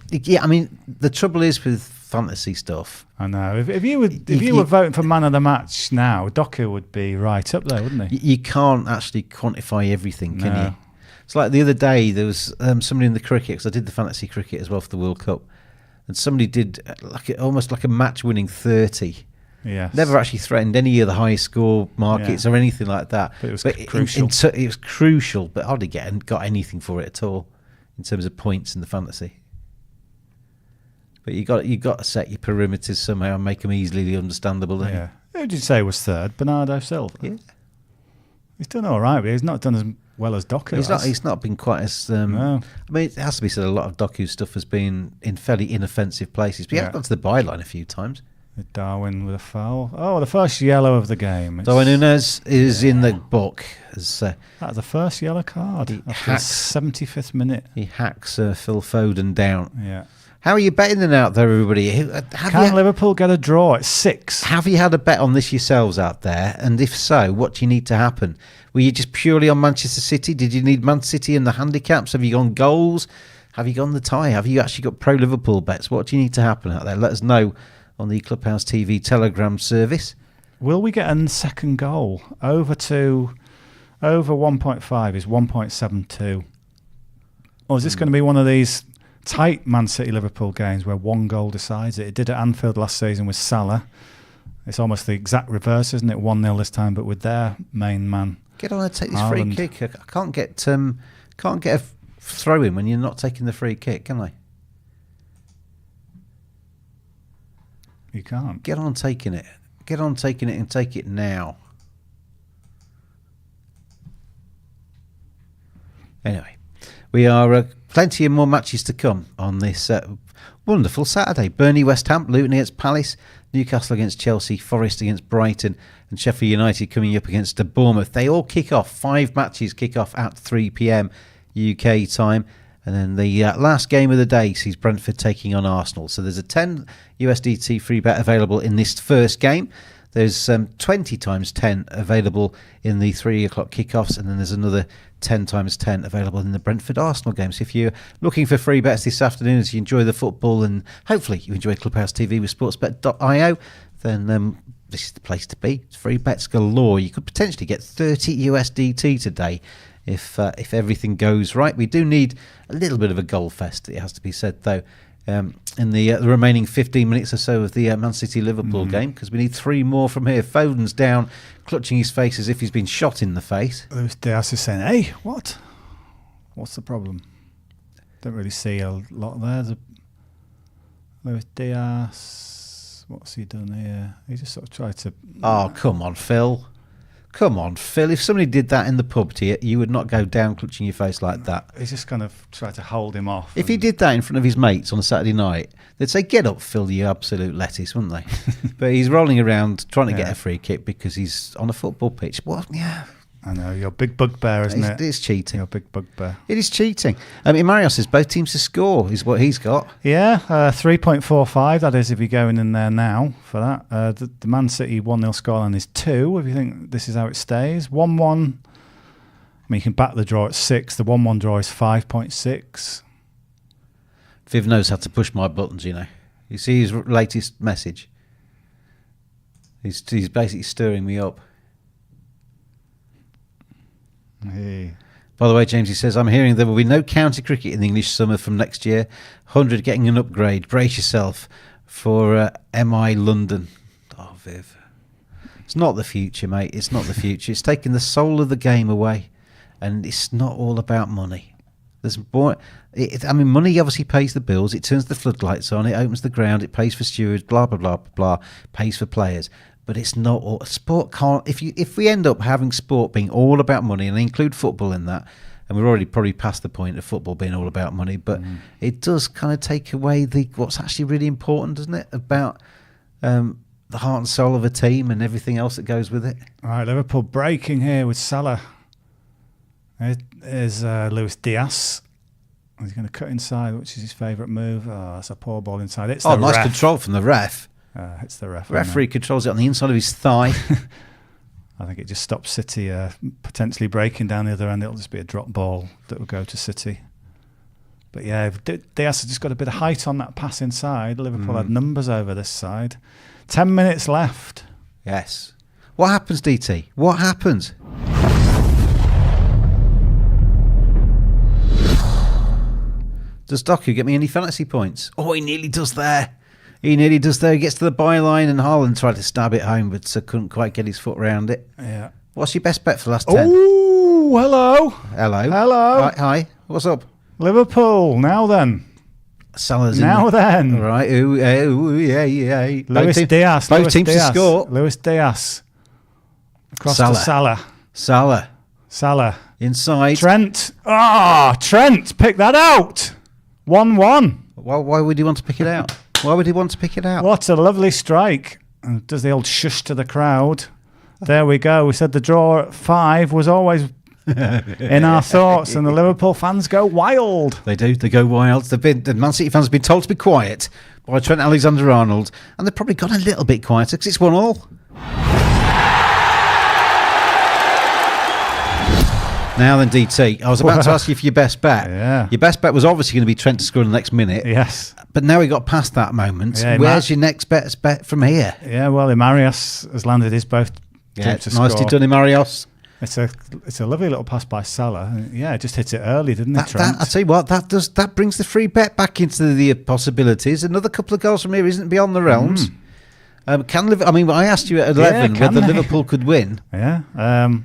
Yeah, I mean the trouble is with fantasy stuff. I know. If you were voting for man of the match now, Doku would be right up there, wouldn't he? You can't actually quantify everything, can you? It's like the other day there was somebody in the cricket, because I did the fantasy cricket as well for the World Cup, and somebody did almost like a match-winning 30. Yes. Never actually threatened any of the high score markets or anything like that. But it was crucial. It was crucial, but hardly got anything for it at all in terms of points in the fantasy. But you got to set your perimeters somehow and make them easily understandable. Yeah. Who did you say was third? Bernardo Silva. Yeah. He's done all right, but he's not done as well as Doku. He's not been quite as. No. I mean, it has to be said. A lot of Doku's stuff has been in fairly inoffensive places, but he has gone to the byline a few times. With Darwin with a foul. Oh, the first yellow of the game. Darwin Núñez is in the book. That's the first yellow card. After the 75th minute. He hacks Phil Foden down. Yeah. How are you betting them out there, everybody? Can Liverpool get a draw at 6? Have you had a bet on this yourselves out there? And if so, what do you need to happen? Were you just purely on Manchester City? Did you need Man City and the handicaps? Have you gone goals? Have you gone the tie? Have you actually got pro-Liverpool bets? What do you need to happen out there? Let us know on the Clubhouse TV Telegram service. Will we get a second goal? Over 1.5 is 1.72. Or is this going to be one of these tight Man City Liverpool games where one goal decides it? It did at Anfield last season with Salah. It's almost the exact reverse, isn't it? 1-0 this time, but with their main man. Get on and take this free kick. I can't get a throw in when you're not taking the free kick, can I? You can't. Get on taking it. Get on taking it and take it now. Anyway, we are plenty of more matches to come on this wonderful Saturday. Burnley, West Ham, Luton against Palace, Newcastle against Chelsea, Forest against Brighton, and Sheffield United coming up against Bournemouth. They all kick off. 5 matches kick off at 3 p.m. UK time. And then the last game of the day sees Brentford taking on Arsenal. So there's a 10 USDT free bet available in this first game. There's 20 times 10 available in the 3 o'clock kickoffs, and then there's another 10 times 10 available in the Brentford Arsenal game. So if you're looking for free bets this afternoon as you enjoy the football and hopefully you enjoy Clubhouse TV with sportsbet.io, then this is the place to be. It's free bets galore. You could potentially get 30 USDT today if everything goes right. We do need a little bit of a goal fest, it has to be said, though, in the remaining 15 minutes or so of the Man City-Liverpool game, because we need 3 more from here. Foden's down, clutching his face as if he's been shot in the face. Lewis Diaz is saying, hey, what? What's the problem? Don't really see a lot there. Lewis Diaz, what's he done here? He just sort of tried to... Oh, come on, Phil. Come on, Phil. If somebody did that in the pub to you, you would not go down clutching your face like that. He's just kind of tried to hold him off. If he did that in front of his mates on a Saturday night, they'd say, get up, Phil, you absolute lettuce, wouldn't they? But he's rolling around trying to get a free kick because he's on a football pitch. What? Yeah. I know, you're a big bugbear, isn't it? It is cheating. You're a big bugbear. It is cheating. Mario says both teams to score is what he's got. Yeah, 3.45, that is, if you're going in there now for that. The Man City 1-0 scoreline is 2, if you think this is how it stays. 1-1, I mean, you can back the draw at 6. The 1-1 draw is 5.6. Viv knows how to push my buttons, you know. You see his latest message? He's basically stirring me up. Hey. By the way, James, he says, I'm hearing there will be no county cricket in the English summer from next year. 100 getting an upgrade. Brace yourself for MI London. Oh, Viv. It's not the future, mate. It's not the future. It's taking the soul of the game away, and it's not all about money. There's more. Money obviously pays the bills. It turns the floodlights on. It opens the ground. It pays for stewards. Blah blah blah blah. Pays for players. But it's not all. Sport can't. If we end up having sport being all about money, and I include football in that, and we're already probably past the point of football being all about money, but it does kind of take away what's actually really important, doesn't it? About the heart and soul of a team and everything else that goes with it. All right, Liverpool breaking here with Salah. There's Luis Diaz. He's going to cut inside, which is his favourite move. Oh, that's a poor ball inside. It's the nice ref. control from the ref. It's the ref. Referee controls it on the inside of his thigh. I think it just stops City potentially breaking down the other end. It'll just be a drop ball that will go to City. But yeah, Diaz has just got a bit of height on that pass inside. Liverpool had numbers over this side. 10 minutes left. Yes. What happens, DT? What happens? Does Doku get me any fantasy points? Oh, he nearly does there. He gets to the byline, and Haaland tried to stab it home, but couldn't quite get his foot around it. Yeah. What's your best bet for the last 10? Oh, hello. Hello. Hi. What's up? Liverpool. Now then. Salah's now then. Right. Yeah. Luis Diaz. Both teams to score. Luis Diaz. Across to Salah. Inside. Trent. Trent. Pick that out. 1-1. Why would he want to pick it out? What a lovely strike. And does the old shush to the crowd. There we go. We said the draw at 5 was always in our thoughts, and the Liverpool fans go wild. They do. They go wild. The Man City fans have been told to be quiet by Trent Alexander-Arnold, and they've probably gone a little bit quieter because it's 1-1. Now then, DT, I was about to ask you for your best bet. Yeah. Your best bet was obviously going to be Trent to score in the next minute. Yes. But now we got past that moment. Yeah, Where's your next best bet from here? Yeah, well, Imarios has landed his both teams to nicely score. done, Imarios. It's a lovely little pass by Salah. Yeah, just hit it early, didn't it, Trent? I tell you what, that brings the free bet back into the possibilities. Another couple of goals from here isn't beyond the realms. I asked you at 11 whether Liverpool could win. Yeah.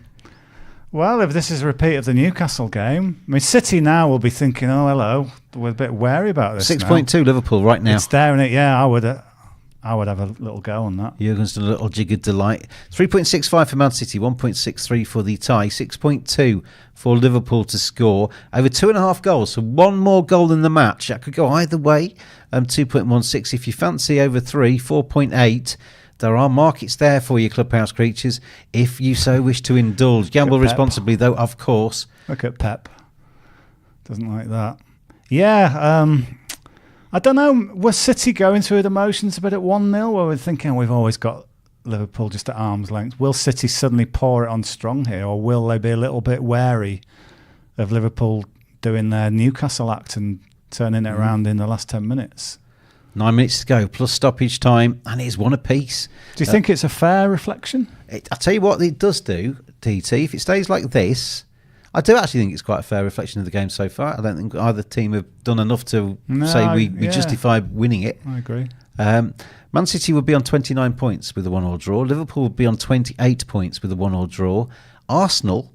Well, if this is a repeat of the Newcastle game, City now will be thinking, oh, hello, we're a bit wary about this 6.2 Liverpool right now. It's there, and I would have a little go on that. Jurgen's done a little jiggered delight. 3.65 for Man City, 1.63 for the tie, 6.2 for Liverpool to score. Over 2.5 goals, so one more goal in the match. That could go either way. 2.16 if you fancy over 3, 4.8. There are markets there for you, Clubhouse creatures, if you so wish to indulge. Gamble responsibly, though, of course. Look at Pep. Doesn't like that. Yeah, I don't know. Was City going through the motions a bit at 1-0 where we're thinking we've always got Liverpool just at arm's length? Will City suddenly pour it on strong here, or will they be a little bit wary of Liverpool doing their Newcastle act and turning it around in the last 10 minutes? 9 minutes to go, plus stoppage time, and it's one apiece. Do you think it's a fair reflection? I'll tell you what it does do, DT. If it stays like this, I do actually think it's quite a fair reflection of the game so far. I don't think either team have done enough to say we justify winning it. I agree. Man City would be on 29 points with a 1-1 draw. Liverpool would be on 28 points with a 1-1 draw. Arsenal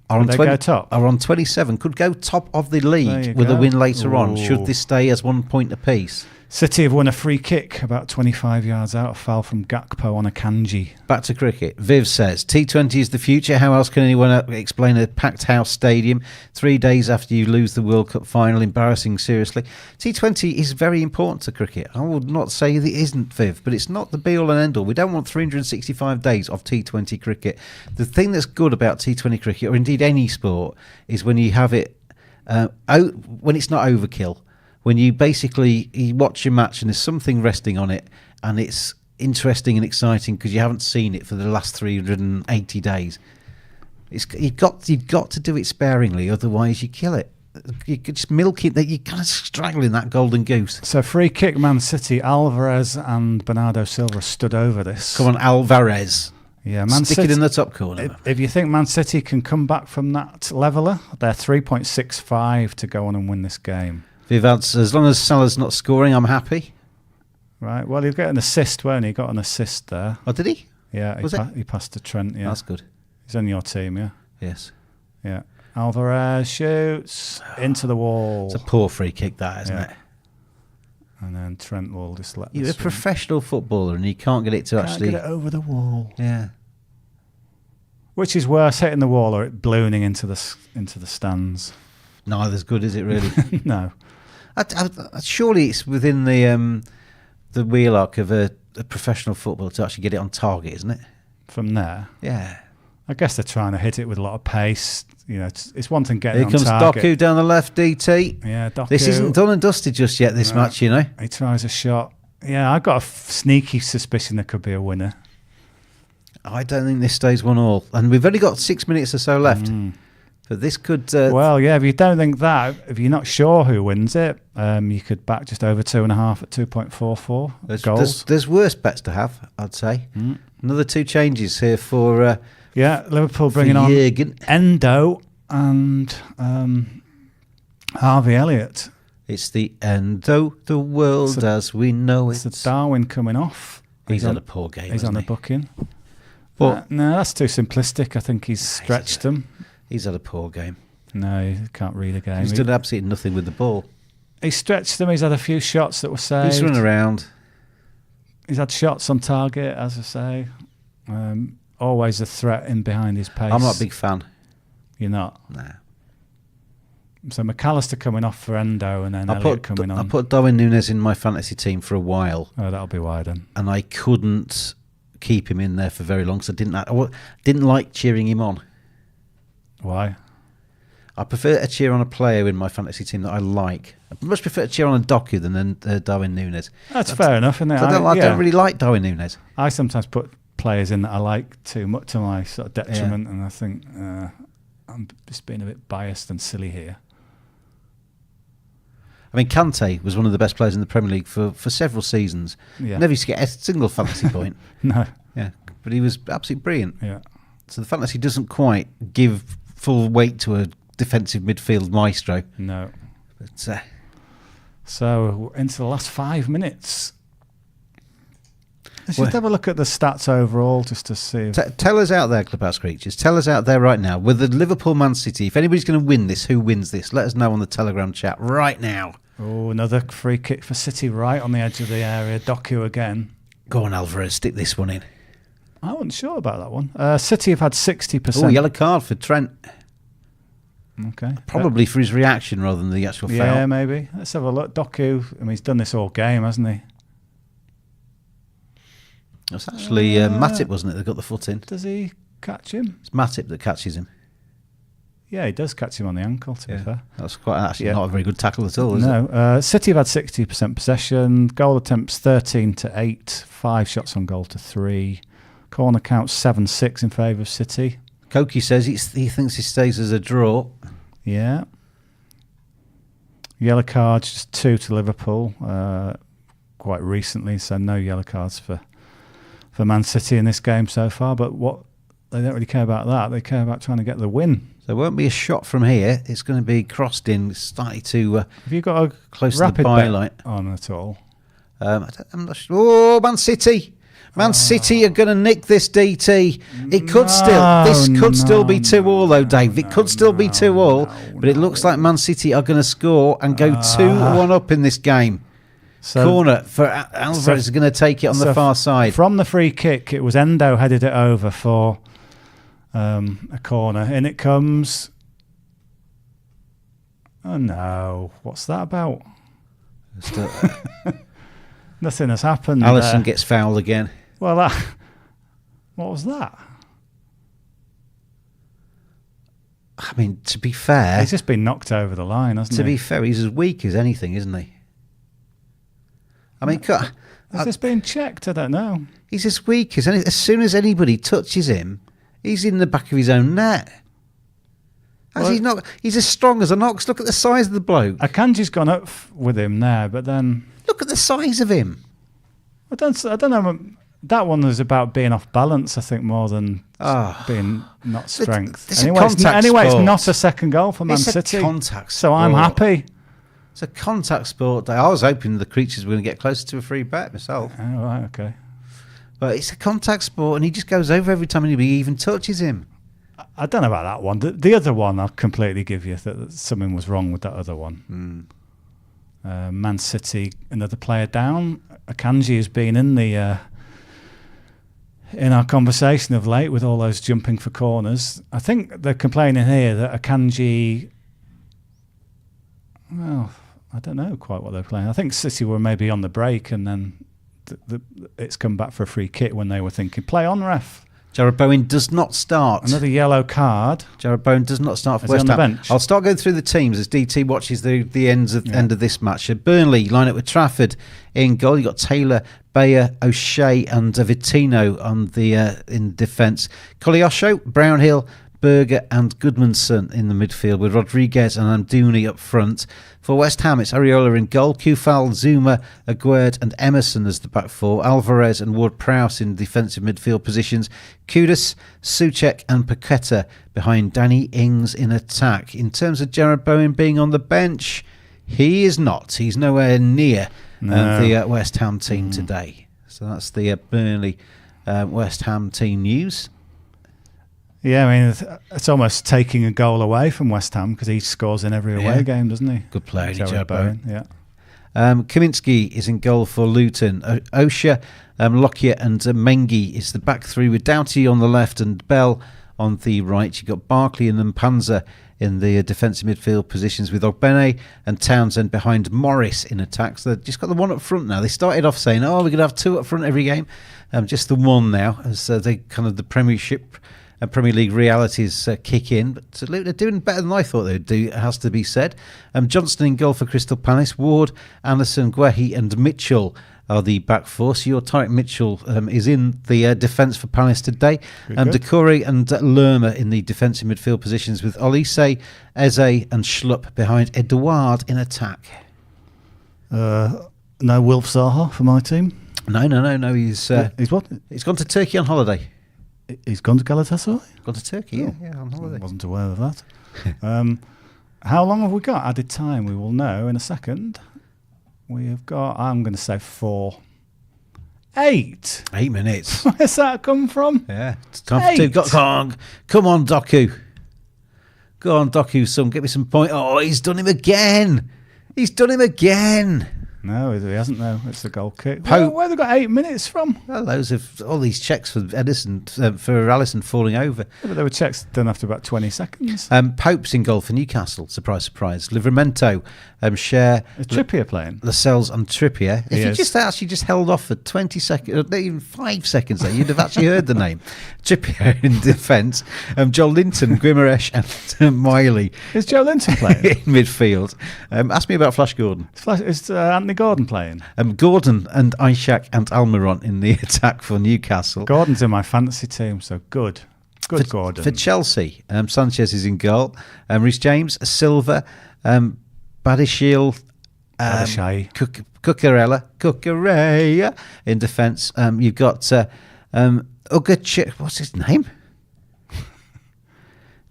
are on 27. Could go top of the league with a win later on, should this stay as 1 point apiece. City have won a free kick about 25 yards out, a foul from Gakpo on a Kanji. Back to cricket. Viv says, T20 is the future. How else can anyone explain a packed house stadium 3 days after you lose the World Cup final? Embarrassing, seriously. T20 is very important to cricket. I would not say that it isn't, Viv, but it's not the be-all and end-all. We don't want 365 days of T20 cricket. The thing that's good about T20 cricket, or indeed any sport, is when you have it, when it's not overkill. When you watch your match and there's something resting on it and it's interesting and exciting because you haven't seen it for the last 380 days. You've got to do it sparingly, otherwise you kill it. You could just milk it, that you're kind of straggling that golden goose. So free kick, Man City, Alvarez and Bernardo Silva stood over this. Come on, Alvarez. Yeah, Stick it in the top corner. If you think Man City can come back from that leveller, they're 3.65 to go on and win this game. Viv, as long as Salah's not scoring, I'm happy. Right, well, he'll get an assist, won't he? He got an assist there. Oh, did he? Yeah, he passed to Trent. Yeah, That's good. He's on your team. Yeah. Yes. Yeah. Alvarez shoots into the wall. It's a poor free kick, that, isn't it? And then Trent will just let. You're a professional footballer, and you can't get it to actually get it over the wall. Yeah. Which is worse, hitting the wall or it ballooning into the stands? Neither's good, is it? Really? No. Surely it's within the wheelhock of a professional footballer to actually get it on target, isn't it? From there. Yeah. I guess they're trying to hit it with a lot of pace. You know, it's one thing getting Here on comes target. Doku down the left, DT. Yeah, Doku. This isn't done and dusted just yet, this match, you know. He tries a shot. Yeah, I've got a sneaky suspicion there could be a winner. I don't think this stays 1-1. And we've only got 6 minutes or so left. But this could... well, yeah, if you don't think that, if you're not sure who wins it, you could back just over 2.5 at 2.44 goals. There's worse bets to have, I'd say. Another 2 changes here for... Liverpool bringing on Jürgen. Endo and Harvey Elliott. It's the Endo, the world as we know it. It's Darwin coming off. He's had a poor game, He's on hasn't the he? booking. But No, that's too simplistic. I think he's stretched them. He's had a poor game. No, he can't read a game. He's done absolutely nothing with the ball. He stretched them. He's had a few shots that were saved. He's run around. He's had shots on target, as I say. Always a threat in behind his pace. I'm not a big fan. You're not? Nah. So McAllister coming off for Endo and then Elliott coming on. I put Darwin Núñez in my fantasy team for a while. Oh, that'll be why then. And I couldn't keep him in there for very long, so I didn't like cheering him on. Why? I prefer to cheer on a player in my fantasy team that I like. I much prefer to cheer on a Doku than Darwin Núñez. That's fair enough, isn't it? I don't really like Darwin Núñez. I sometimes put players in that I like too much to my sort of detriment, and I think I'm just being a bit biased and silly here. I mean, Kante was one of the best players in the Premier League for several seasons. Yeah. Never used to get a single fantasy point. No. Yeah, but he was absolutely brilliant. Yeah. So the fantasy doesn't quite give full weight to a defensive midfield maestro. No. But, so into the last 5 minutes. Let's just have a look at the stats overall just to see. Tell us out there, Clubhouse Creatures. Tell us out there right now. With the Liverpool Man City, if anybody's going to win this, who wins this? Let us know on the Telegram chat right now. Oh, another free kick for City right on the edge of the area. Doku again. Go on, Alvarez. Stick this one in. I wasn't sure about that one. City have had 60%. Oh, yellow card for Trent. Okay. Probably for his reaction rather than the actual foul. Yeah, maybe. Let's have a look. Doku, I mean, he's done this all game, hasn't he? It's actually Matip, wasn't it, that got the foot in? Does he catch him? It's Matip that catches him. Yeah, he does catch him on the ankle, to be fair. That's quite actually not a very good tackle at all, is it? No. City have had 60% possession. Goal attempts 13-8. 5 shots on goal to 3. Corner counts 7-6 in favour of City. Koki says he thinks it stays as a draw. Yeah. Yellow cards, just 2 to Liverpool quite recently, so no yellow cards for Man City in this game so far. But what they don't really care about that. They care about trying to get the win. There won't be a shot from here. It's going to be crossed in, slightly to Have you got a close rapid to the byline on at all? I'm not sure. Oh, Man City! Man City are going to nick this, DT. It could still be 2-2 though, Dave. It could still be 2-2, but it looks like Man City are going to score and go 2-1 up in this game. So, corner for Alvarez is going to take it on the far side. From the free kick, it was Endo headed it over for a corner. In it comes. Oh no! What's that about? Nothing has happened. Alisson gets fouled again. Well, what was that? I mean, to be fair, he's just been knocked over the line, hasn't he? To be fair, he's as weak as anything, isn't he? I mean, has this been checked? I don't know. He's as weak as anything. As soon as anybody touches him, he's in the back of his own net. He's as strong as an ox. Look at the size of the bloke. Akanji's gone up with him there, but then look at the size of him. I don't know. That one was about being off balance, I think, more than being not strength. It's anyway, it's not a second goal for Man City. It's a contact sport. So I'm happy. It's a contact sport. I was hoping the creatures were going to get closer to a free bet myself. Oh, right, okay. But it's a contact sport, and he just goes over every time anybody even touches him. I don't know about that one. The other one, I'll completely give you that something was wrong with that other one. Man City, another player down. Akanji has been in our conversation of late with all those jumping for corners. I think they're complaining here that Akanji. Well, I don't know quite what they're playing. I think City were maybe on the break, and then it's come back for a free kick when they were thinking, play on, ref. Jared Bowen does not start. Another yellow card. Jared Bowen does not start for Is he West on the Ham. bench? I'll start going through the teams as DT watches the end of this match. Burnley line up with Trafford in goal. You've got Taylor, Bayer, O'Shea and Vitino on the in defence. Koleosho, Brownhill, Berger and Goodmanson in the midfield, with Rodriguez and Amdouni up front. For West Ham, it's Areola in goal, Kufal, Zuma, Aguerd and Emerson as the back four, Alvarez and Ward-Prowse in defensive midfield positions, Kudus, Soucek and Paqueta behind Danny Ings in attack. In terms of Jared Bowen being on the bench, he is not. He's nowhere near the West Ham team today. So that's the Burnley West Ham team news. Yeah, I mean, it's almost taking a goal away from West Ham because he scores in every away game, doesn't he? Good player, Jared Bowen. Yeah. Kaminsky is in goal for Luton. Osha, Lockyer and Mengi is the back three, with Doughty on the left and Bell on the right. You've got Barkley and Mpanza in the defensive midfield positions, with Ogbene and Townsend behind Morris in attack. So they've just got the one up front now. They started off saying, we're going to have two up front every game. Just the one now, as they kind of the Premiership and Premier League realities kick in. But they're doing better than I thought they would do, it has to be said. Johnston in goal for Crystal Palace. Ward, Anderson, Guehi and Mitchell are the back four. So your Tyreek Mitchell is in the defence for Palace today. Decore and Lerma in the defensive midfield positions, with Olise, Eze and Schlupp behind Edouard in attack. No Wilf Zaha for my team. No. He's what? He's gone to Turkey on holiday. He's gone to Galatasaray? Gone to Turkey, yeah, on holiday. I wasn't aware of that. How long have we got added time? We will know in a second. We have got, I'm going to say 8 minutes. Where's that come from? Yeah, it's time for 2. Come on, Doku. Go on, Doku, son, get me some point. Oh, he's done him again. No, he hasn't. No, it's the goal kick. Pope. Where have they got 8 minutes from? Well, those of all these checks for Edison, for Allison falling over. Yeah, but there were checks done after about 20 seconds. Pope's in goal for Newcastle. Surprise, surprise. Livramento, Share. Is Trippier playing? Lascelles and Trippier. If you just actually just held off for 20 seconds, not even 5 seconds, there, you'd have actually heard the name. Trippier in defence. Joel Linton, Guimaraes and Miley. Is Joe Linton playing? In midfield. Ask me about Flash Gordon. Is Anthony Gordon playing? Gordon and Ishak and Almiron in the attack for Newcastle. Gordon's in my fantasy team, so good. Good Gordon. For Chelsea, Sanchez is in goal. Reece James, Silva, Badiashile, Cucurella in defence. You've got what's his name?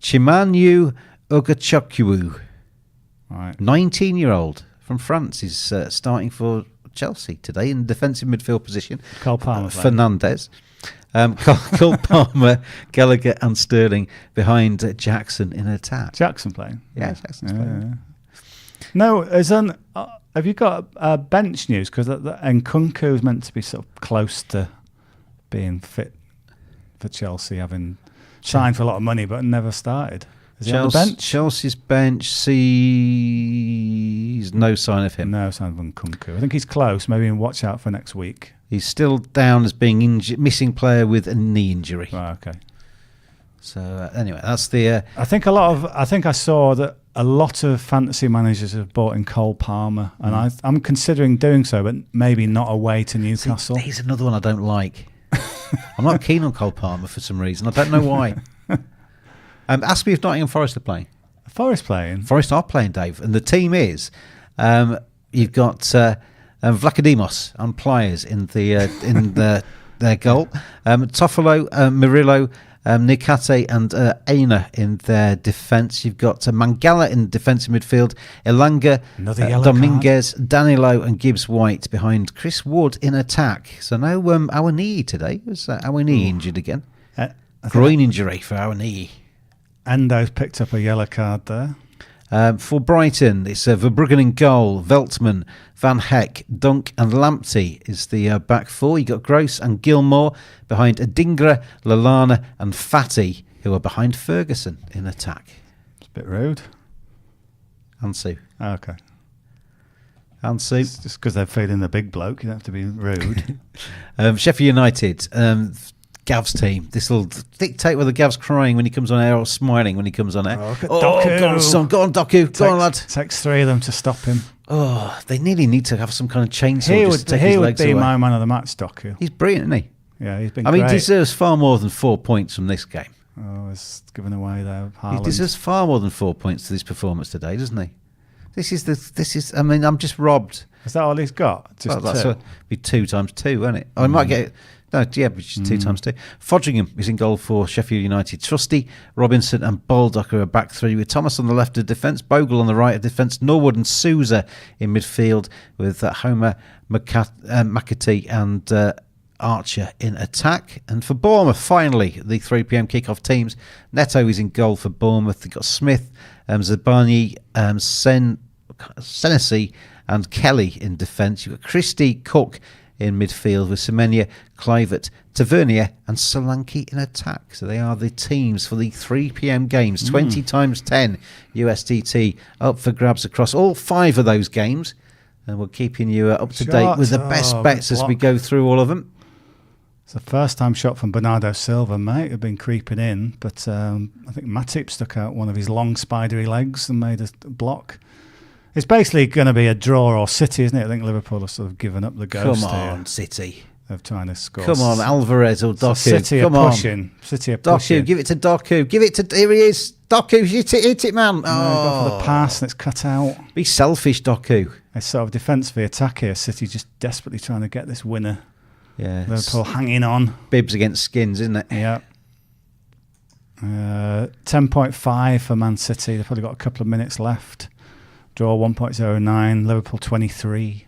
Chimanu Ugachukwu, right. 19-year-old from France, is starting for Chelsea today in defensive midfield position. Cole Palmer. Fernandez. Cole Palmer, Gallagher and Sterling behind Jackson in attack. Jackson playing? Yeah, Jackson's playing. No, have you got bench news? Because Nkunku is meant to be sort of close to being fit for Chelsea, having signed for a lot of money but never started. Is he on the bench? Chelsea's bench sees no sign of him. No sign of Nkunku. I think he's close. Maybe watch out for next week. He's still down as being missing player with a knee injury. Oh, okay. So anyway, that's the. I think I saw that a lot of fantasy managers have bought in Cole Palmer, and I'm considering doing so, but maybe not away to Newcastle. He's another one I don't like. I'm not keen on Cole Palmer for some reason. I don't know why. Ask me if Nottingham Forest are playing. Forest playing? Forest are playing, Dave. And the team is, you've got Vlachodimos and Pliers in their goal. Toffolo, Murillo, Nikate and Aina in their defence. You've got Mangala in defensive midfield, Elanga, Dominguez, Danilo and Gibbs-White behind Chris Wood in attack. So no Awaniyi today. Was Awaniyi injured again? Groin injury for Awaniyi. Endo's picked up a yellow card there. For Brighton, it's Verbruggen in goal, Veltman, Van Heck, Dunk and Lamptey is the back four. You've got Gross and Gilmore behind Adingra, Lallana and Fati, who are behind Ferguson in attack. It's a bit rude. Ansu. Oh, okay. Ansu. It's just because they're feeding the big bloke, you don't have to be rude. Sheffield United, Gav's team. This will dictate whether Gav's crying when he comes on air or smiling when he comes on air. Doku. Go on, son. Go on, Doku. Go on, lad. Takes 3 of them to stop him. Oh, they nearly need to have some kind of chainsaw. He would be my man of the match, Doku. He's brilliant, isn't he? Yeah, he's been great. He deserves far more than 4 points from this game. Oh, it's given away there. He deserves far more than 4 points to this performance today, doesn't he? This is. I mean, I'm just robbed. Is that all he's got? Just that's be 2 times 2, won't it? I might get. No, yeah, but just 2 times 2. Fodringham is in goal for Sheffield United. Trusty, Robinson and Baldock are a back three with Thomas on the left of defence, Bogle on the right of defence, Norwood and Souza in midfield with Homer, McAtee and Archer in attack. And for Bournemouth, finally, the 3 p.m. kick-off teams. Neto is in goal for Bournemouth. They've got Smith, Zabani, Senesi and Kelly in defence. You've got Christie, Cook in midfield with Semenya, Kluivert, Tavernier and Solanke in attack. So they are the teams for the 3 p.m. games. 20 times 10 USDT up for grabs across all 5 of those games. And we're keeping you up to date with the best bets as we go through all of them. It's the first time shot from Bernardo Silva, mate, who'd been creeping in. But I think Matip stuck out one of his long spidery legs and made a block. It's basically going to be a draw or City, isn't it? I think Liverpool have sort of given up the ghost. Come on, here. City. Of trying to score. Come on, Alvarez or Doku. City Come are on. pushing. City are pushing. Doku, give it to Doku. Give it to... Here he is. Doku, hit it, man. Go for the pass and it's cut out. Be selfish, Doku. It's sort of defence for the attack here. City just desperately trying to get this winner. Yeah. Liverpool hanging on. Bibs against skins, isn't it? Yeah. 10.5 for Man City. They've probably got a couple of minutes left. Draw 1.09, Liverpool 23.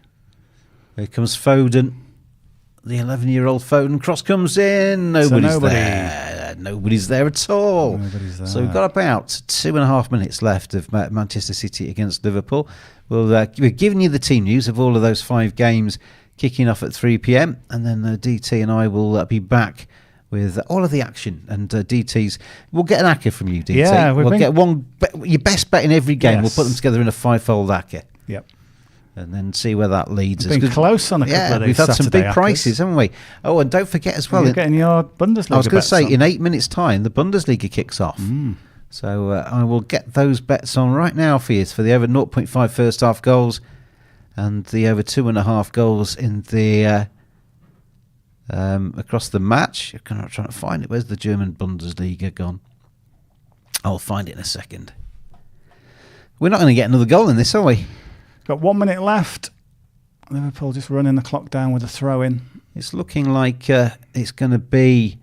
Here comes Foden. The 11-year-old Foden cross comes in. Nobody's there. Nobody's there at all. Nobody's there. So we've got about 2.5 minutes left of Manchester City against Liverpool. We're giving you the team news of all of those 5 games kicking off at 3 p.m. And then DT and I will be back with all of the action and DT's. We'll get an ACCA from you, DT. Yeah, we'll get your best bet in every game. Yes. We'll put them together in a 5-fold ACCA. Yep. And then see where that leads us. We've been close on a couple of these. We've had some Saturday big prices, haven't we? Oh, and don't forget as well. You're getting your Bundesliga. I was going to say, on. in 8 minutes' time, the Bundesliga kicks off. So I will get those bets on right now for you for the over 0.5 first half goals and the over 2.5 goals in the across the match. I'm trying to find it. Where's the German Bundesliga gone? I'll find it in a second. We're not going to get another goal in this, are we? Got 1 minute left. Liverpool just running the clock down with a throw-in. It's looking like it's going to be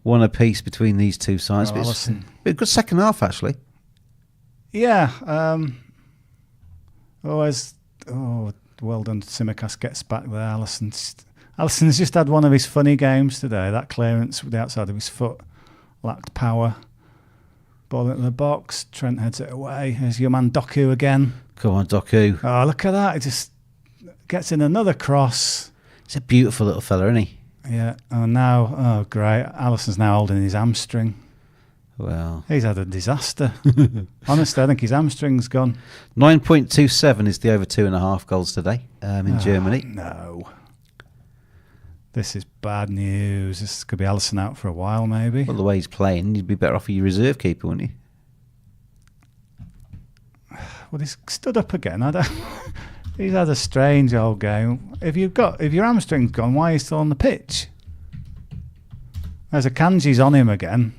one apiece between these two sides. But it's been a good second half, actually. Yeah. Well done. Tsimikas gets back there. Alisson's just had one of his funny games today. That clearance with the outside of his foot lacked power. Ball into the box. Trent heads it away. There's your man Doku again. Come on, Doku. Oh, look at that. He just gets in another cross. He's a beautiful little fella, isn't he? Yeah. Oh, great. Alisson's now holding his hamstring. Well, he's had a disaster. Honestly, I think his hamstring's gone. 9.27 is the over 2.5 goals today in Germany. No. This is bad news. This could be Alisson out for a while, maybe. Well, the way he's playing, you'd be better off with your reserve keeper, wouldn't you? Well, he's stood up again. He's had a strange old game. If your hamstring's gone, why are you still on the pitch? There's a Kanji's on him again.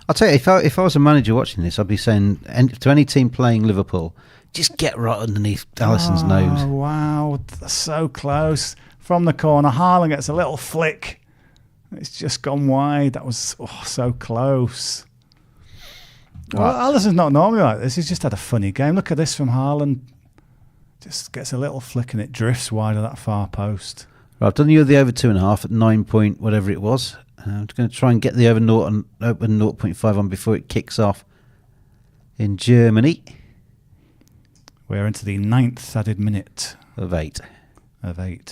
I'll tell you, if I was a manager watching this, I'd be saying to any team playing Liverpool, just get right underneath Alisson's nose. Oh, wow. That's so close. From the corner, Haaland gets a little flick. It's just gone wide. That was so close. Well, Alisson's not normally like this. He's just had a funny game. Look at this from Haaland. Just gets a little flick and it drifts wide of that far post. Right, I've done the over 2.5 at 9 point whatever it was. I'm just going to try and get the over 0 and open 0.5 on before it kicks off in Germany. We're into the 9th added minute. Of 8.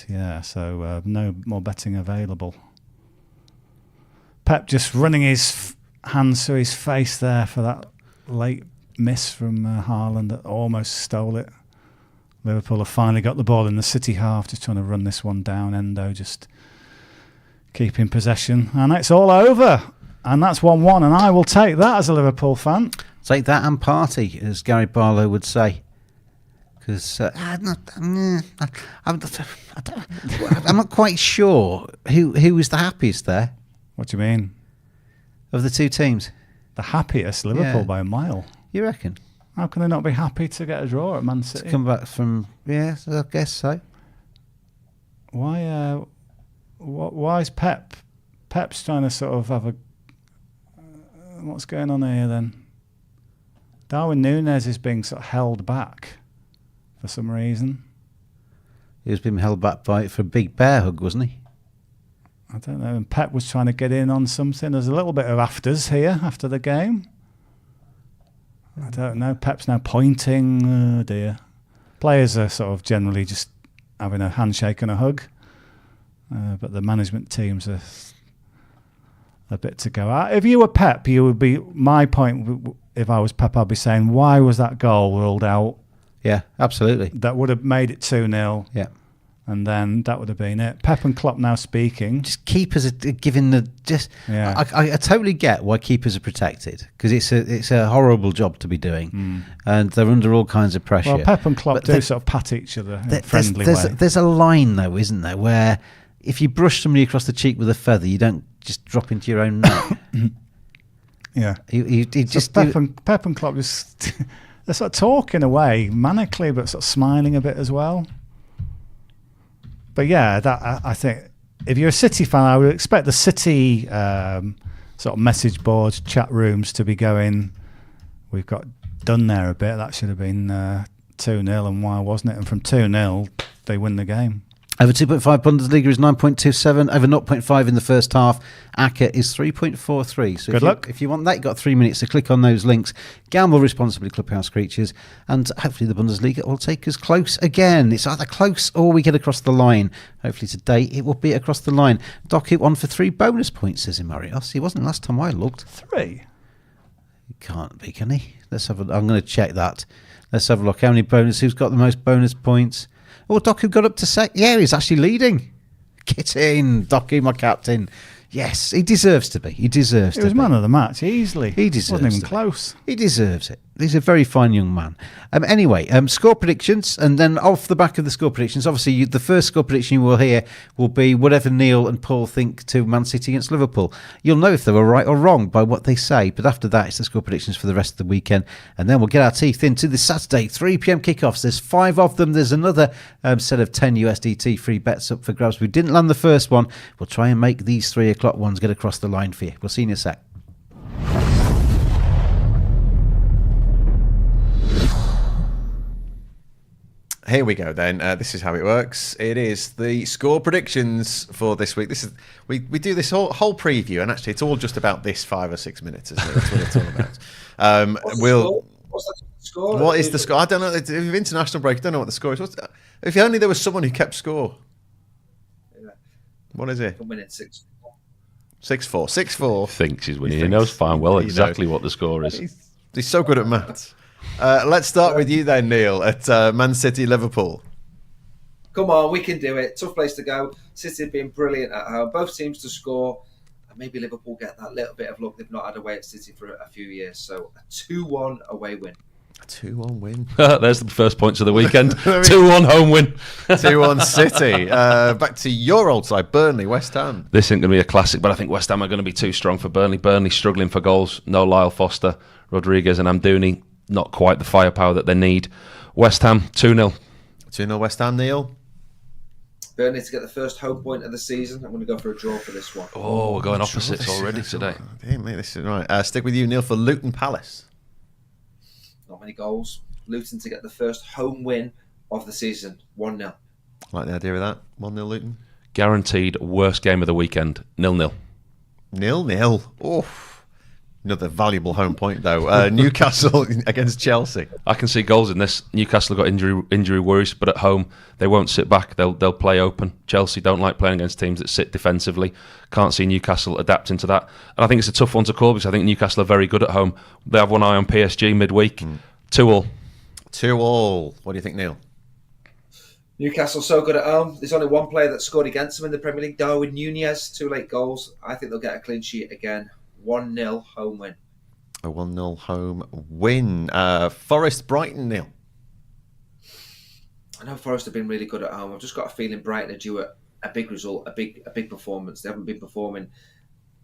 Yeah. So no more betting available. Pep just running his hands through his face there for that late miss from Haaland that almost stole it. Liverpool have finally got the ball in the City half, just trying to run this one down. Endo just keeping possession. And it's all over. And that's 1-1. And I will take that as a Liverpool fan. Take that and party, as Gary Barlow would say. Because I'm not quite sure who was the happiest there. What do you mean? Of the two teams? The happiest, Liverpool by a mile. You reckon? How can they not be happy to get a draw at Man City? To come back from, I guess so. Why is Pep's trying to sort of have a... what's going on here then? Darwin Núñez is being sort of held back for some reason. He was being held back for a big bear hug, wasn't he? I don't know. And Pep was trying to get in on something. There's a little bit of afters here after the game. I don't know. Pep's now pointing. Oh dear. Players are sort of generally just having a handshake and a hug. But the management teams are a bit to go at. If you were Pep, you would be... My point, if I was Pep, I'd be saying, why was that goal ruled out? Yeah, absolutely. That would have made it 2-0. Yeah. And then that would have been it. Pep and Klopp now speaking. Just keepers are giving the... Yeah. I totally get why keepers are protected, because it's a horrible job to be doing. And they're under all kinds of pressure. Well, Pep and Klopp do sort of pat each other in a friendly way. There's a line, though, isn't there, where if you brush somebody across the cheek with a feather, you don't just drop into your own net. Yeah. You just Pep and Klopp just... they're sort of talking away, manically, but sort of smiling a bit as well. But yeah, that I think if you're a City fan, I would expect the City sort of message boards, chat rooms to be going, we've got done there a bit. That should have been 2-0, and why wasn't it? And from 2-0, they win the game. Over 2.5 Bundesliga is 9.27. Over 0.5 in the first half. ACCA is 3.43. So good luck. If you want that, you've got 3 minutes to click on those links. Gamble responsibly, Clubhouse creatures. And hopefully the Bundesliga will take us close again. It's either close or we get across the line. Hopefully today it will be across the line. Docu on for 3 bonus points, says Marios. He wasn't last time I looked. 3? He can't be, can he? I'm going to check that. Let's have a look. How many bonus? Who's got the most bonus points? Oh, Doku got up to second. Yeah, he's actually leading. Get in, Doku, my captain. Yes, he deserves to be. He deserves to be. He was man of the match, easily. He deserves it. Wasn't even close. He deserves it. He's a very fine young man. Anyway, score predictions, and then off the back of the score predictions, obviously the first score prediction you will hear will be whatever Neil and Paul think to Man City against Liverpool. You'll know if they were right or wrong by what they say, but after that it's the score predictions for the rest of the weekend, and then we'll get our teeth into the Saturday 3 p.m. kickoffs. There's 5 of them. There's another set of 10 USDT free bets up for grabs. We didn't land the first one. We'll try and make these 3 o'clock ones get across the line for you. We'll see you in a sec. Here we go then. This is how it works. It is the score predictions for this week. This is we do this whole preview, and actually it's all just about this 5 or 6 minutes, isn't it? That's what it's all about. What's the score? What is the score? I don't know. It's international break. I don't know what the score is. If only there was someone who kept score. Yeah. What is it? I'm winning 6-4. 6-4. 6-4. Thinks he's winning. He knows fine well exactly what the score is. He's so good at maths. Let's start with you then, Neil, at Man City Liverpool. Come on, we can do it. Tough place to go. City have been brilliant at home. Both teams to score. And maybe Liverpool get that little bit of luck. They've not had away at City for a few years. So a 2-1 away win. A 2-1 win. There's the first points of the weekend. 2-1 home win. 2-1 City. Back to your old side, Burnley, West Ham. This isn't going to be a classic, but I think West Ham are going to be too strong for Burnley. Burnley struggling for goals. No Lyle Foster, Rodriguez and Amdouni. Not quite the firepower that they need. West Ham, 2-0. 2-0 West Ham, Neil. Burnley to get the first home point of the season. I'm going to go for a draw for this one. Oh, we're going opposites already today. Damn, mate, this is right. Stick with you, Neil, for Luton Palace. Not many goals. Luton to get the first home win of the season. 1-0. Like the idea of that. 1-0 Luton. Guaranteed worst game of the weekend. 0-0. 0-0. Oh, another valuable home point though. Newcastle against Chelsea. I can see goals in this. Newcastle got injury worries, but at home they won't sit back. They'll play open. Chelsea don't like playing against teams that sit defensively. Can't see Newcastle adapting to that. And I think it's a tough one to call because I think Newcastle are very good at home. They have one eye on PSG midweek. 2-2. 2-2. What do you think, Neil? Newcastle so good at home. There's only one player that scored against them in the Premier League, Darwin Nunez. 2 late goals. I think they'll get a clean sheet again. 1-0 home win. A 1-0 home win. Forest Brighton, Neil. I know Forest have been really good at home. I've just got a feeling Brighton are due a big result, a big performance. They haven't been performing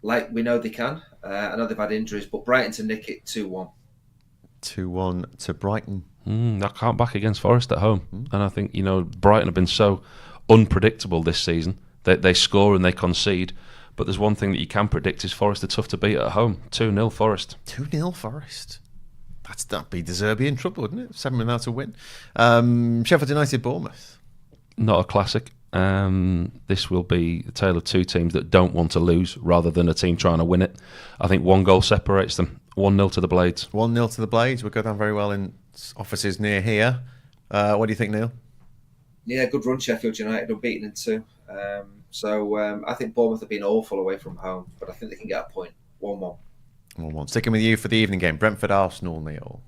like we know they can. I know they've had injuries, but Brighton to nick it 2-1. 2-1 to Brighton. I can't back against Forest at home. And I think, Brighton have been so unpredictable this season. They score and they concede. But there's one thing that you can predict is Forest are tough to beat at home. 2-0 Forest. 2-0 Forest. That'd be De Zerbi in trouble, wouldn't it? 7 without a win. Sheffield United Bournemouth. Not a classic. This will be a tale of two teams that don't want to lose rather than a team trying to win it. I think one goal separates them. 1-0 to the Blades. 1-0 to the Blades. We'll go down very well in offices near here. What do you think, Neil? Yeah, good run, Sheffield United. Unbeaten in 2. I think Bournemouth have been awful away from home, but I think they can get a point. 1-1. 1-1. Sticking with you for the evening game. Brentford Arsenal, Neil.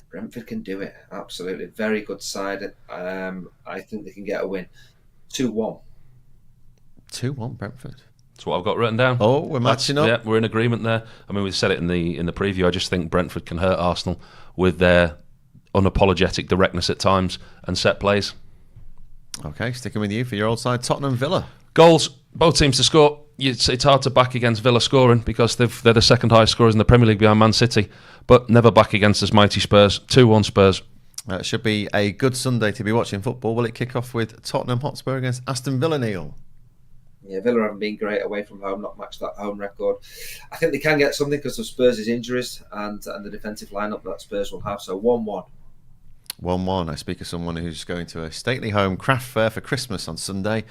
Brentford can do it. Absolutely. Very good side. I think they can get a win. 2-1. 2-1 Brentford. That's what I've got written down. Oh, we're matching up. Yeah, we're in agreement there. I mean, we said it in the preview. I just think Brentford can hurt Arsenal with their unapologetic directness at times and set plays. Okay, sticking with you for your old side, Tottenham Villa. Goals, both teams to score. It's hard to back against Villa scoring because they're the second highest scorers in the Premier League behind Man City, but never back against this mighty Spurs. 2-1 Spurs. It should be a good Sunday to be watching football. Will it kick off with Tottenham Hotspur against Aston Villa, Neil? Yeah, Villa haven't been great away from home, not matched that home record. I think they can get something because of Spurs' injuries and the defensive lineup that Spurs will have. So 1-1. 1-1. I speak of someone who's going to a stately home craft fair for Christmas on Sunday.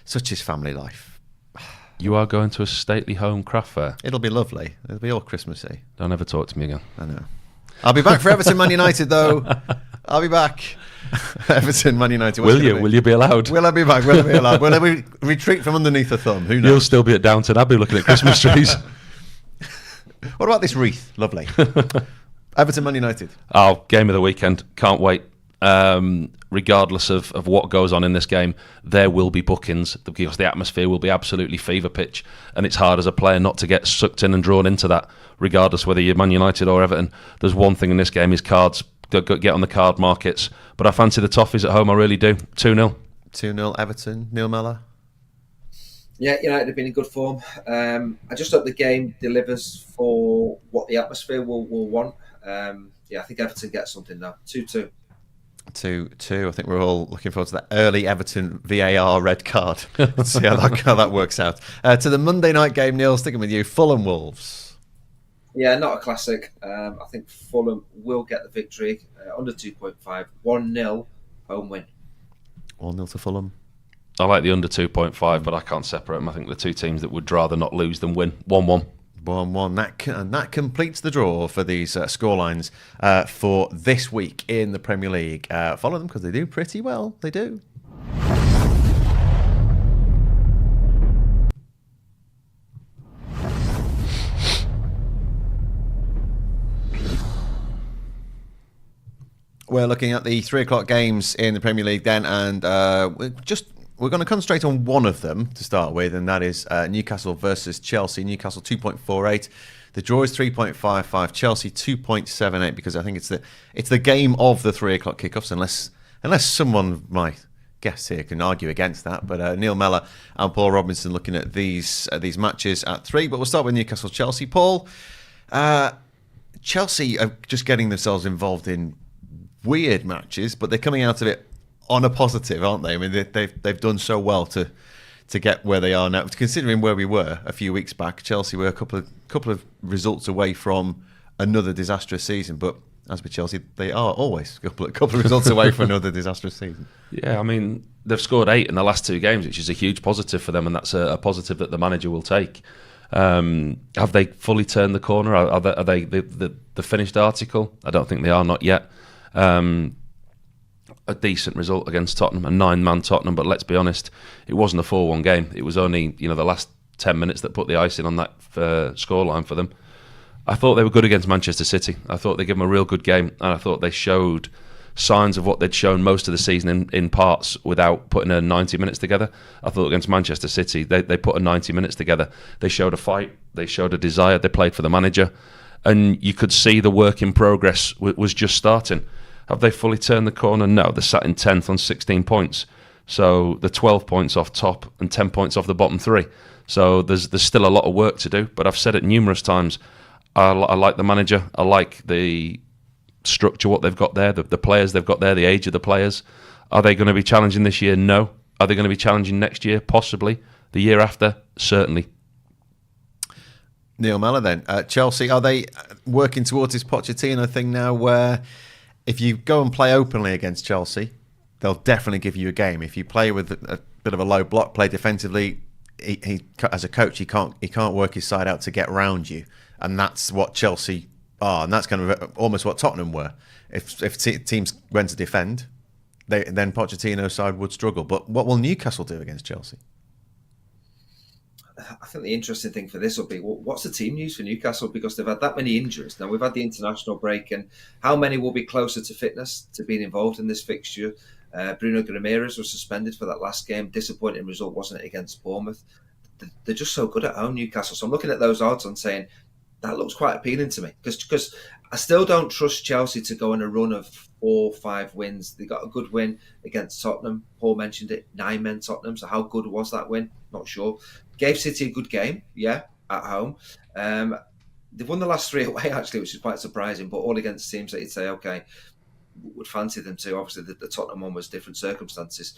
Such is family life. You are going to a stately home craft fair? It'll be lovely. It'll be all Christmassy. Don't ever talk to me again. I know. I'll be back for Everton Man United, though. I'll be back. Everton Man United. Will you? Will you be allowed? Will I be back? Will I be allowed? Will I retreat from underneath the thumb? Who knows? You'll still be at Downton Abbey looking at Christmas trees. What about this wreath? Lovely. Everton Man United. Oh, game of the weekend. Can't wait. Regardless of what goes on in this game, there will be bookings because the atmosphere will be absolutely fever pitch, and it's hard as a player not to get sucked in and drawn into that, regardless whether you're Man United or Everton. There's one thing in this game is cards. Get on the card markets. But I fancy the Toffees at home, I really do. 2-0. 2-0 Everton. Neil Mellor. Yeah, United have been in good form. I just hope the game delivers for what the atmosphere will want. I think Everton gets something now. 2-2. 2-2. I think we're all looking forward to that early Everton VAR red card. Let's see how that works out. To the Monday night game, Neil, sticking with you. Fulham Wolves. Yeah, not a classic. I think Fulham will get the victory. Under 2.5. 1-0 home win. 1-0 to Fulham. I like the under 2.5, but I can't separate them. I think the two teams that would rather not lose than win. 1-1. 1-1. That completes the draw for these scorelines for this week in the Premier League. Follow them because they do pretty well. They do. We're looking at the 3 o'clock games in the Premier League then, and we're going to concentrate on one of them to start with, and that is Newcastle versus Chelsea. Newcastle 2.48. The draw is 3.55. Chelsea 2.78 because I think it's the game of the 3 o'clock kickoffs, unless someone, my guest here, can argue against that. But Neil Mellor and Paul Robinson looking at these matches at 3. But we'll start with Newcastle Chelsea. Paul, Chelsea are just getting themselves involved in weird matches, but they're coming out of it on a positive, aren't they? I mean, they've done so well to get where they are now. Considering where we were a few weeks back, Chelsea were a couple of results away from another disastrous season. But as with Chelsea, they are always a couple of results away from another disastrous season. Yeah, I mean, they've scored 8 in the last 2 games, which is a huge positive for them, and that's a positive that the manager will take. Have they fully turned the corner? Are they the finished article? I don't think they are, not yet. A decent result against Tottenham, a 9-man Tottenham, but let's be honest, it wasn't a 4-1 game. It was only the last 10 minutes that put the icing on that scoreline for them. I thought they were good against Manchester City. I thought they gave them a real good game, and I thought they showed signs of what they'd shown most of the season in parts without putting a 90 minutes together. I thought against Manchester City, they put a 90 minutes together. They showed a fight, they showed a desire, they played for the manager, and you could see the work in progress was just starting. Have they fully turned the corner? No, they're sat in 10th on 16 points. So they're 12 points off top and 10 points off the bottom 3. So there's still a lot of work to do, but I've said it numerous times. I like the manager. I like the structure, what they've got there, the players they've got there, the age of the players. Are they going to be challenging this year? No. Are they going to be challenging next year? Possibly. The year after? Certainly. Neil Mellor then. Chelsea, are they working towards this Pochettino thing now where if you go and play openly against Chelsea, they'll definitely give you a game. If you play with a bit of a low block, play defensively, he as a coach, he can't work his side out to get round you. And that's what Chelsea are, and that's kind of almost what Tottenham were. If teams went to defend, then Pochettino's side would struggle. But what will Newcastle do against Chelsea? I think the interesting thing for this will be, what's the team news for Newcastle? Because they've had that many injuries. Now, we've had the international break, and how many will be closer to fitness, to being involved in this fixture? Bruno Guimaraes was suspended for that last game. Disappointing result, wasn't it, against Bournemouth? They're just so good at home, Newcastle. So I'm looking at those odds and saying, that looks quite appealing to me. Because I still don't trust Chelsea to go on a run of 4 or 5 wins. They got a good win against Tottenham. Paul mentioned it, 9-men Tottenham. So how good was that win? Not sure. Gave City a good game, yeah, at home. They've won the last 3 away, actually, which is quite surprising, but all against teams that you'd say, okay, would fancy them too. Obviously, the Tottenham one was different circumstances.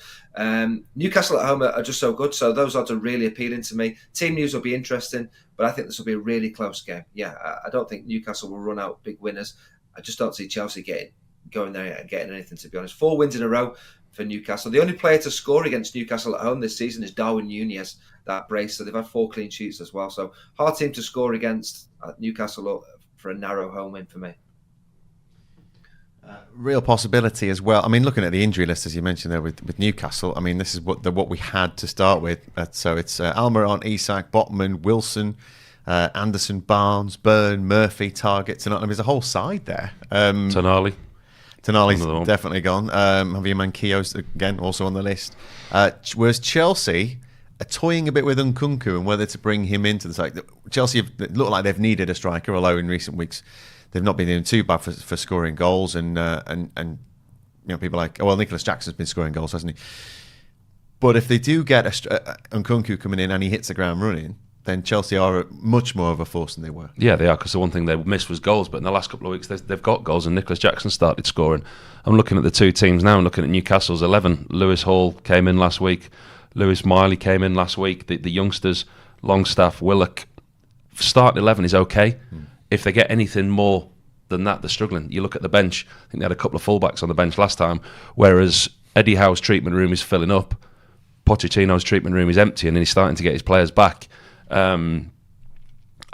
Newcastle at home are just so good, so those odds are really appealing to me. Team news will be interesting, but I think this will be a really close game. Yeah, I don't think Newcastle will run out big winners. I just don't see Chelsea going there and getting anything, to be honest. 4 wins in a row for Newcastle. The only player to score against Newcastle at home this season is Darwin Núñez, that brace. So they've had 4 clean sheets as well. So hard team to score against Newcastle for a narrow home win for me. Real possibility as well. I mean, looking at the injury list, as you mentioned there with Newcastle, I mean, this is what we had to start with. So it's Almiron, Isak, Botman, Wilson, Anderson, Barnes, Byrne, Murphy, Targett, Tonali. There's a whole side there. Tonali's definitely gone. Javier Manquillo's, again, also on the list. Whereas Chelsea are toying a bit with Nkunku and whether to bring him into the side. Chelsea look like they've needed a striker, although in recent weeks they've not been doing too bad for scoring goals, and people like, well, Nicholas Jackson's been scoring goals, hasn't he? But if they do get Nkunku coming in and he hits the ground running, then Chelsea are much more of a force than they were. Yeah, they are, because the one thing they missed was goals, but in the last couple of weeks they've got goals, and Nicholas Jackson started scoring. I'm looking at the 2 teams now. I'm looking at Newcastle's 11. Lewis Hall came in last week. Lewis Miley came in last week. The youngsters, Longstaff, Willock. Starting 11 is okay. If they get anything more than that, they're struggling. You look at the bench. I think they had a couple of fullbacks on the bench last time, whereas Eddie Howe's treatment room is filling up. Pochettino's treatment room is empty, and he's starting to get his players back. I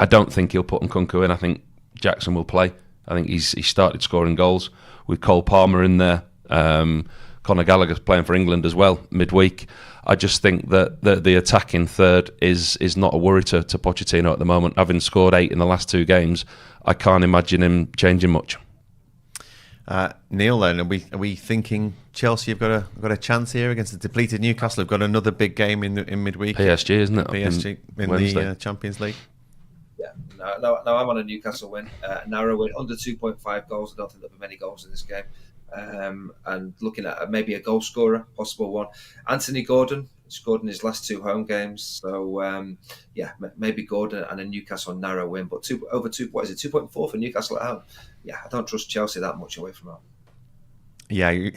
don't think he'll put Nkunku in. I think Jackson will play. I think he started scoring goals with Cole Palmer in there. Conor Gallagher's playing for England as well midweek. I just think that the attacking third is not a worry to Pochettino at the moment. Having scored 8 in the last 2 games, I can't imagine him changing much. Neil, then, are we thinking Chelsea have got a chance here against the depleted Newcastle? They've got another big game in midweek. PSG, isn't it? PSG in the Champions League. Yeah, no, I'm on a Newcastle win, narrow win, under 2.5 goals. I don't think there'll be many goals in this game. And looking at maybe a goal scorer, possible one. Anthony Gordon scored in his last 2 home games, so maybe Gordon and a Newcastle narrow win. But 2.4 for Newcastle at home? Yeah, I don't trust Chelsea that much away from home. Yeah,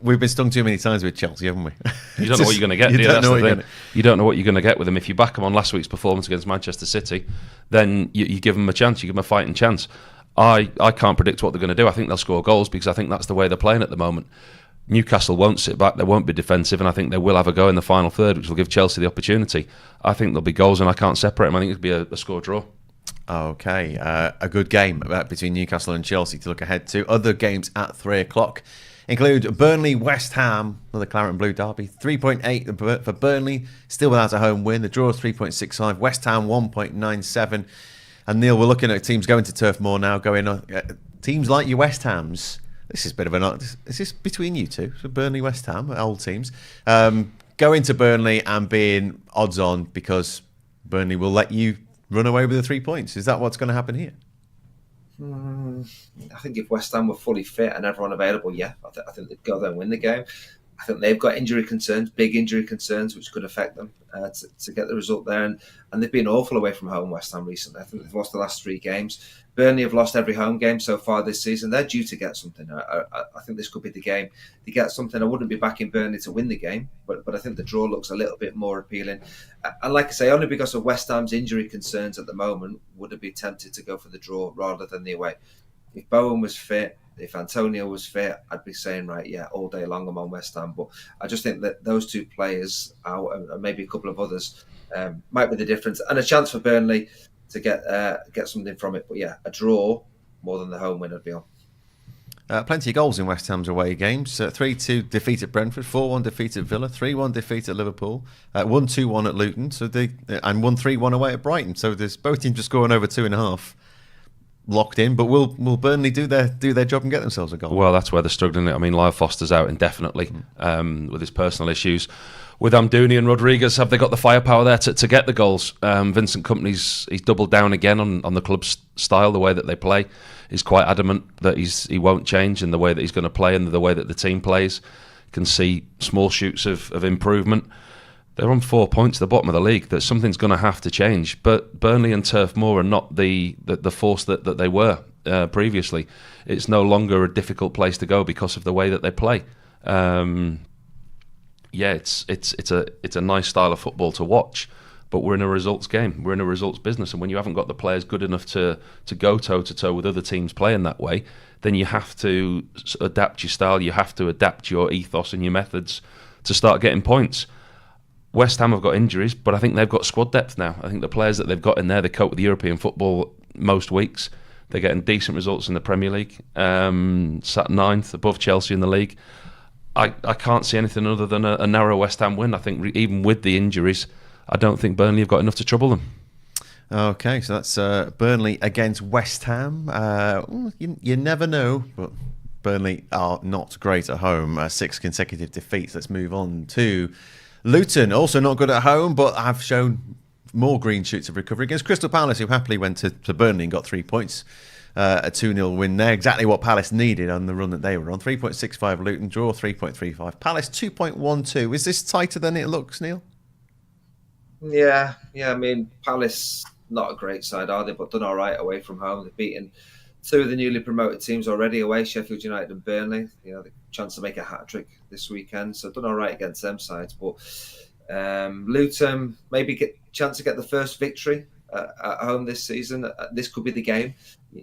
we've been stung too many times with Chelsea, haven't we? You don't know what you're going to get. You don't know what you're You don't know what you're going to get with them. If you back them on last week's performance against Manchester City, then you give them a chance. You give them a fighting chance. I can't predict what they're going to do. I think they'll score goals because I think that's the way they're playing at the moment. Newcastle won't sit back. They won't be defensive, and I think they will have a go in the final third, which will give Chelsea the opportunity. I think there'll be goals, and I can't separate them. I think it'll be a score draw. Okay, a good game between Newcastle and Chelsea to look ahead to. Other games at 3 o'clock include Burnley, West Ham, another claret and blue derby. 3.8 for Burnley, still without a home win. The draw is 3.65. West Ham 1.97. And Neil, we're looking at teams going to Turf Moor now. Teams like your West Hams. This is a bit of is this between you two? So Burnley, West Ham, old teams. Going to Burnley and being odds on because Burnley will let you run away with the 3 points. Is that what's going to happen here? I think if West Ham were fully fit and everyone available, I think they'd go there and win the game. I think they've got injury concerns, big injury concerns, which could affect them to get the result there. And they've been awful away from home, West Ham, recently. I think they've lost the last 3 games. Burnley have lost every home game so far this season. They're due to get something. I think this could be the game to get something. I wouldn't be backing Burnley to win the game, but I think the draw looks a little bit more appealing. And like I say, only because of West Ham's injury concerns at the moment would I be tempted to go for the draw rather than the away. If Bowen was fit, if Antonio was fit, I'd be saying, all day long I'm on West Ham. But I just think that those 2 players, and maybe a couple of others, might be the difference. And a chance for Burnley to get something from it. But a draw more than the home win I'd be on. Plenty of goals in West Ham's away games. 3-2 defeat at Brentford, 4-1 defeat at Villa, 3-1 defeat at Liverpool, 1-2-1 at Luton, and 1-3-1 away at Brighton. So there's both teams are scoring over 2.5. Locked in, but will Burnley do their job and get themselves a goal? Well, that's where they're struggling. I mean, Lyle Foster's out indefinitely with his personal issues. With Amdouni and Rodriguez, have they got the firepower there to get the goals? Vincent Kompany's doubled down again on the club's style, the way that they play. He's quite adamant that he won't change in the way that he's going to play and the way that the team plays. Can see small shoots of improvement. They're on 4 points at the bottom of the league. That something's going to have to change. But Burnley and Turf Moor are not the force that they were previously. It's no longer a difficult place to go because of the way that they play. It's a nice style of football to watch. But we're in a results game. We're in a results business. And when you haven't got the players good enough to go toe-to-toe with other teams playing that way, then you have to adapt your style. You have to adapt your ethos and your methods to start getting points. West Ham have got injuries, but I think they've got squad depth now. I think the players that they've got in there, they cope with European football most weeks. They're getting decent results in the Premier League. Sat 9th above Chelsea in the league. I can't see anything other than a narrow West Ham win. I think even with the injuries, I don't think Burnley have got enough to trouble them. Okay, so that's Burnley against West Ham. You never know, but Burnley are not great at home. 6 consecutive defeats. Let's move on to Luton, also not good at home, but have shown more green shoots of recovery against Crystal Palace, who happily went to Burnley and got 3 points. A 2-0 win there, exactly what Palace needed on the run that they were on. 3.65 Luton, draw 3.35. Palace 2.12. Is this tighter than it looks, Neil? Yeah. I mean, Palace, not a great side, are they? But done all right away from home. They've beaten 2 of the newly promoted teams already away, Sheffield United and Burnley. The chance to make a hat-trick this weekend. So done all right against them sides. But Luton maybe get a chance to get the first victory at home this season. This could be the game.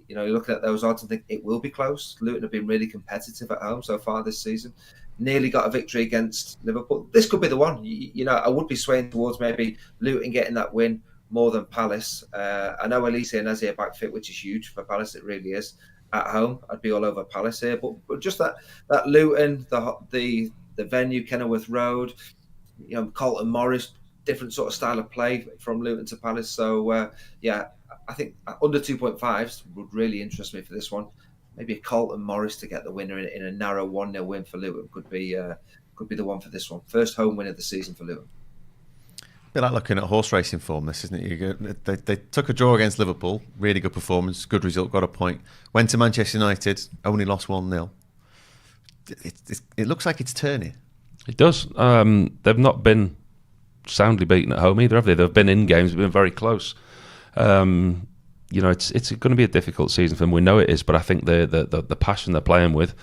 You're looking at those odds and think it will be close. Luton have been really competitive at home so far this season. Nearly got a victory against Liverpool. This could be the one. I would be swaying towards maybe Luton getting that win more than Palace. I know Elise and Eze are back fit, which is huge for Palace. It really is. At home, I'd be all over Palace here. But just that Luton, the venue, Kenilworth Road, Colton Morris, different sort of style of play from Luton to Palace. So, I think under 2.5s would really interest me for this one. Maybe a Colton Morris to get the winner in a narrow 1-0 win for Luton could be the one for this one. First home win of the season for Luton. A bit like looking at horse racing form, this, isn't it? They took a draw against Liverpool, really good performance, good result, got a point. Went to Manchester United, only lost 1-0. It looks like it's turning. It does. They've not been soundly beaten at home either, have they? They've been in games, they've been very close. It's going to be a difficult season for them. We know it is, but I think the passion they're playing with,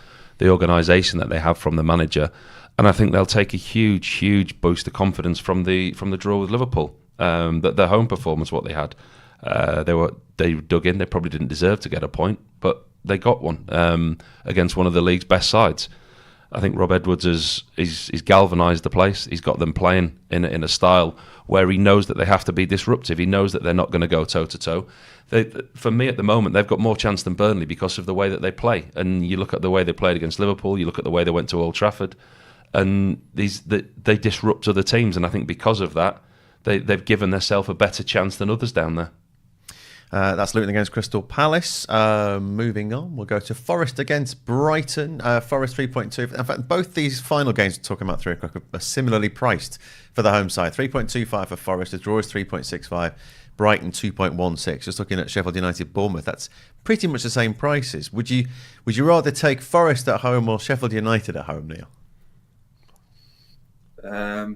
the organisation that they have from the manager, and I think they'll take a huge boost of confidence from the draw with Liverpool. That their home performance, what they had, they dug in. They probably didn't deserve to get a point, but they got one against one of the league's best sides. I think Rob Edwards he's galvanised the place. He's got them playing in a style where he knows that they have to be disruptive. He knows that they're not going to go toe to toe. For me, at the moment, they've got more chance than Burnley because of the way that they play. And you look at the way they played against Liverpool. You look at the way they went to Old Trafford, and they disrupt other teams. And I think because of that, they've given themselves a better chance than others down there. That's Luton against Crystal Palace. Moving on, we'll go to Forest against Brighton. Forest 3.2. In fact, both these final games we're talking about 3 o'clock are similarly priced for the home side. 3.25 for Forest. The draw is 3.65. Brighton 2.16. Just looking at Sheffield United Bournemouth, that's pretty much the same prices. Would you rather take Forest at home or Sheffield United at home, Neil?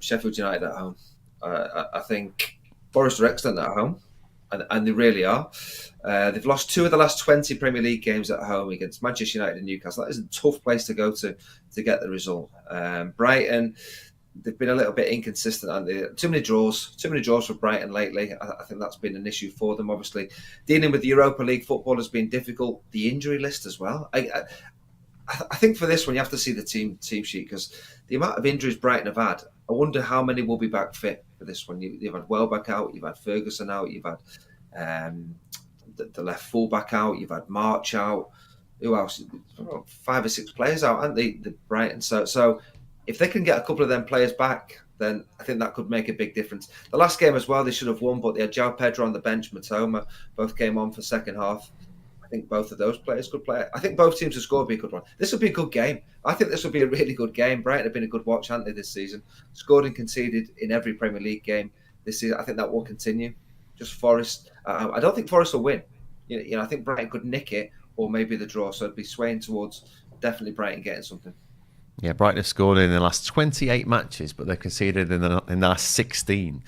Sheffield United at home. I think Forest are excellent at home. And they really are. They've lost 2 of the last 20 Premier League games at home against Manchester United and Newcastle. That is a tough place to go to get the result. Brighton, they've been a little bit inconsistent, aren't they? Too many draws for Brighton lately. I think that's been an issue for them. Obviously, dealing with the Europa League football has been difficult. The injury list as well. I think for this one, you have to see the team sheet, because the amount of injuries Brighton have had, I wonder how many will be back fit for this one. You've had Welbeck out, you've had Ferguson out, you've had the left fullback out, you've had March out. Who else? 5 or 6 players out, aren't they? The Brighton. So if they can get a couple of them players back, then I think that could make a big difference. The last game as well, they should have won, but they had João Pedro on the bench, Matoma, both came on for second half. I think both of those players could play. I think both teams have scored, be a good one. This would be a good game. I think this would be a really good game. Brighton have been a good watch, haven't they, this season? Scored and conceded in every Premier League game this season. I think that will continue. Just Forest. I don't think Forest will win. You know, I think Brighton could nick it, or maybe the draw. So it'd be swaying towards definitely Brighton getting something. Yeah, Brighton have scored in the last 28 matches, but they've conceded in the last 16.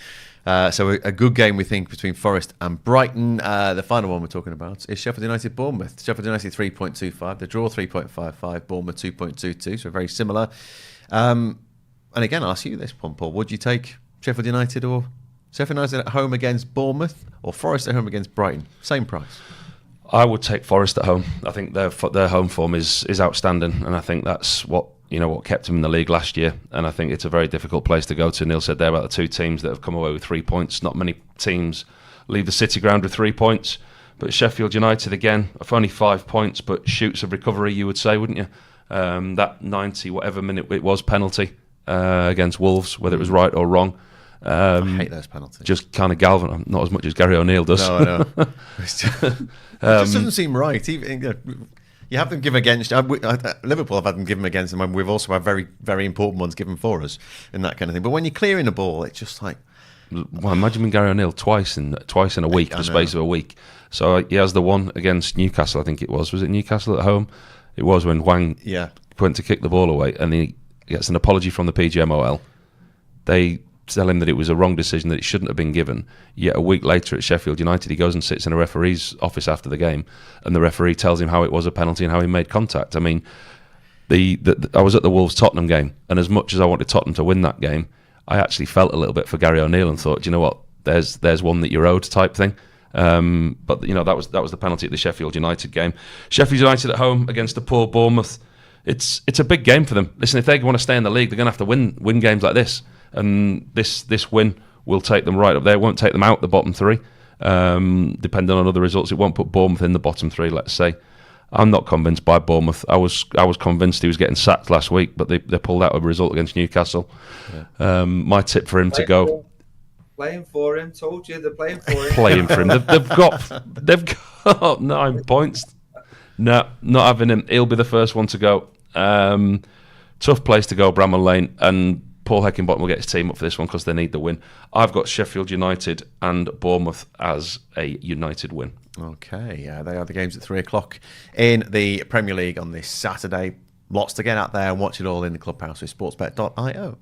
So a good game, we think, between Forest and Brighton. The final one we're talking about is Sheffield United Bournemouth. Sheffield United 3.25, the draw 3.55, Bournemouth 2.22, so very similar. And again, I'll ask you this, Paul. Would you take Sheffield United or Sheffield United at home against Bournemouth, or Forest at home against Brighton? Same price. I would take Forest at home. I think their home form is outstanding, and I think that's what kept them in the league last year. And I think it's a very difficult place to go to. Neil said there about the 2 teams that have come away with 3 points. Not many teams leave the City ground with 3 points. But Sheffield United, again, of only 5 points, but shoots of recovery, you would say, wouldn't you? That 90 whatever minute it was penalty against Wolves, whether it was right or wrong. I hate those penalties. Just kind of galvan, not as much as Gary O'Neill does. No, I know. It just doesn't seem right. Even, you have them given against Liverpool. Have had them given against them, and we've also had very, very important ones given for us and that kind of thing. But when you're clearing the ball, it's just like, well, imagine Gary O'Neill twice in a week, the space of a week. So he has the one against Newcastle. I think it was. Was it Newcastle at home? It was when Wang went to kick the ball away, and he gets an apology from the PGMOL. They tell him that it was a wrong decision, that it shouldn't have been given. Yet a week later at Sheffield United, he goes and sits in a referee's office after the game, and the referee tells him how it was a penalty and how he made contact. I mean, I was at the Wolves-Tottenham game, and as much as I wanted Tottenham to win that game, I actually felt a little bit for Gary O'Neill and thought, you know what, there's one that you're owed type thing. But that was the penalty at the Sheffield United game. Sheffield United at home against a poor Bournemouth. It's a big game for them. Listen, if they want to stay in the league, they're going to have to win games like this. And this win will take them right up there. It won't take them out the bottom 3. Depending on other results, it won't put Bournemouth in the bottom 3, let's say. I'm not convinced by Bournemouth. I was convinced he was getting sacked last week, but they pulled out a result against Newcastle. Yeah. My tip for him to go. Playing for him, told you they're playing for him. Playing for him. They've got 9 points. No, not having him. He'll be the first one to go. Tough place to go, Bramall Lane, and Paul Heckingbottom will get his team up for this one because they need the win. I've got Sheffield United and Bournemouth as a United win. Okay, they are the games at 3 o'clock in the Premier League on this Saturday. Lots to get out there and watch it all in the Clubhouse with sportsbet.io.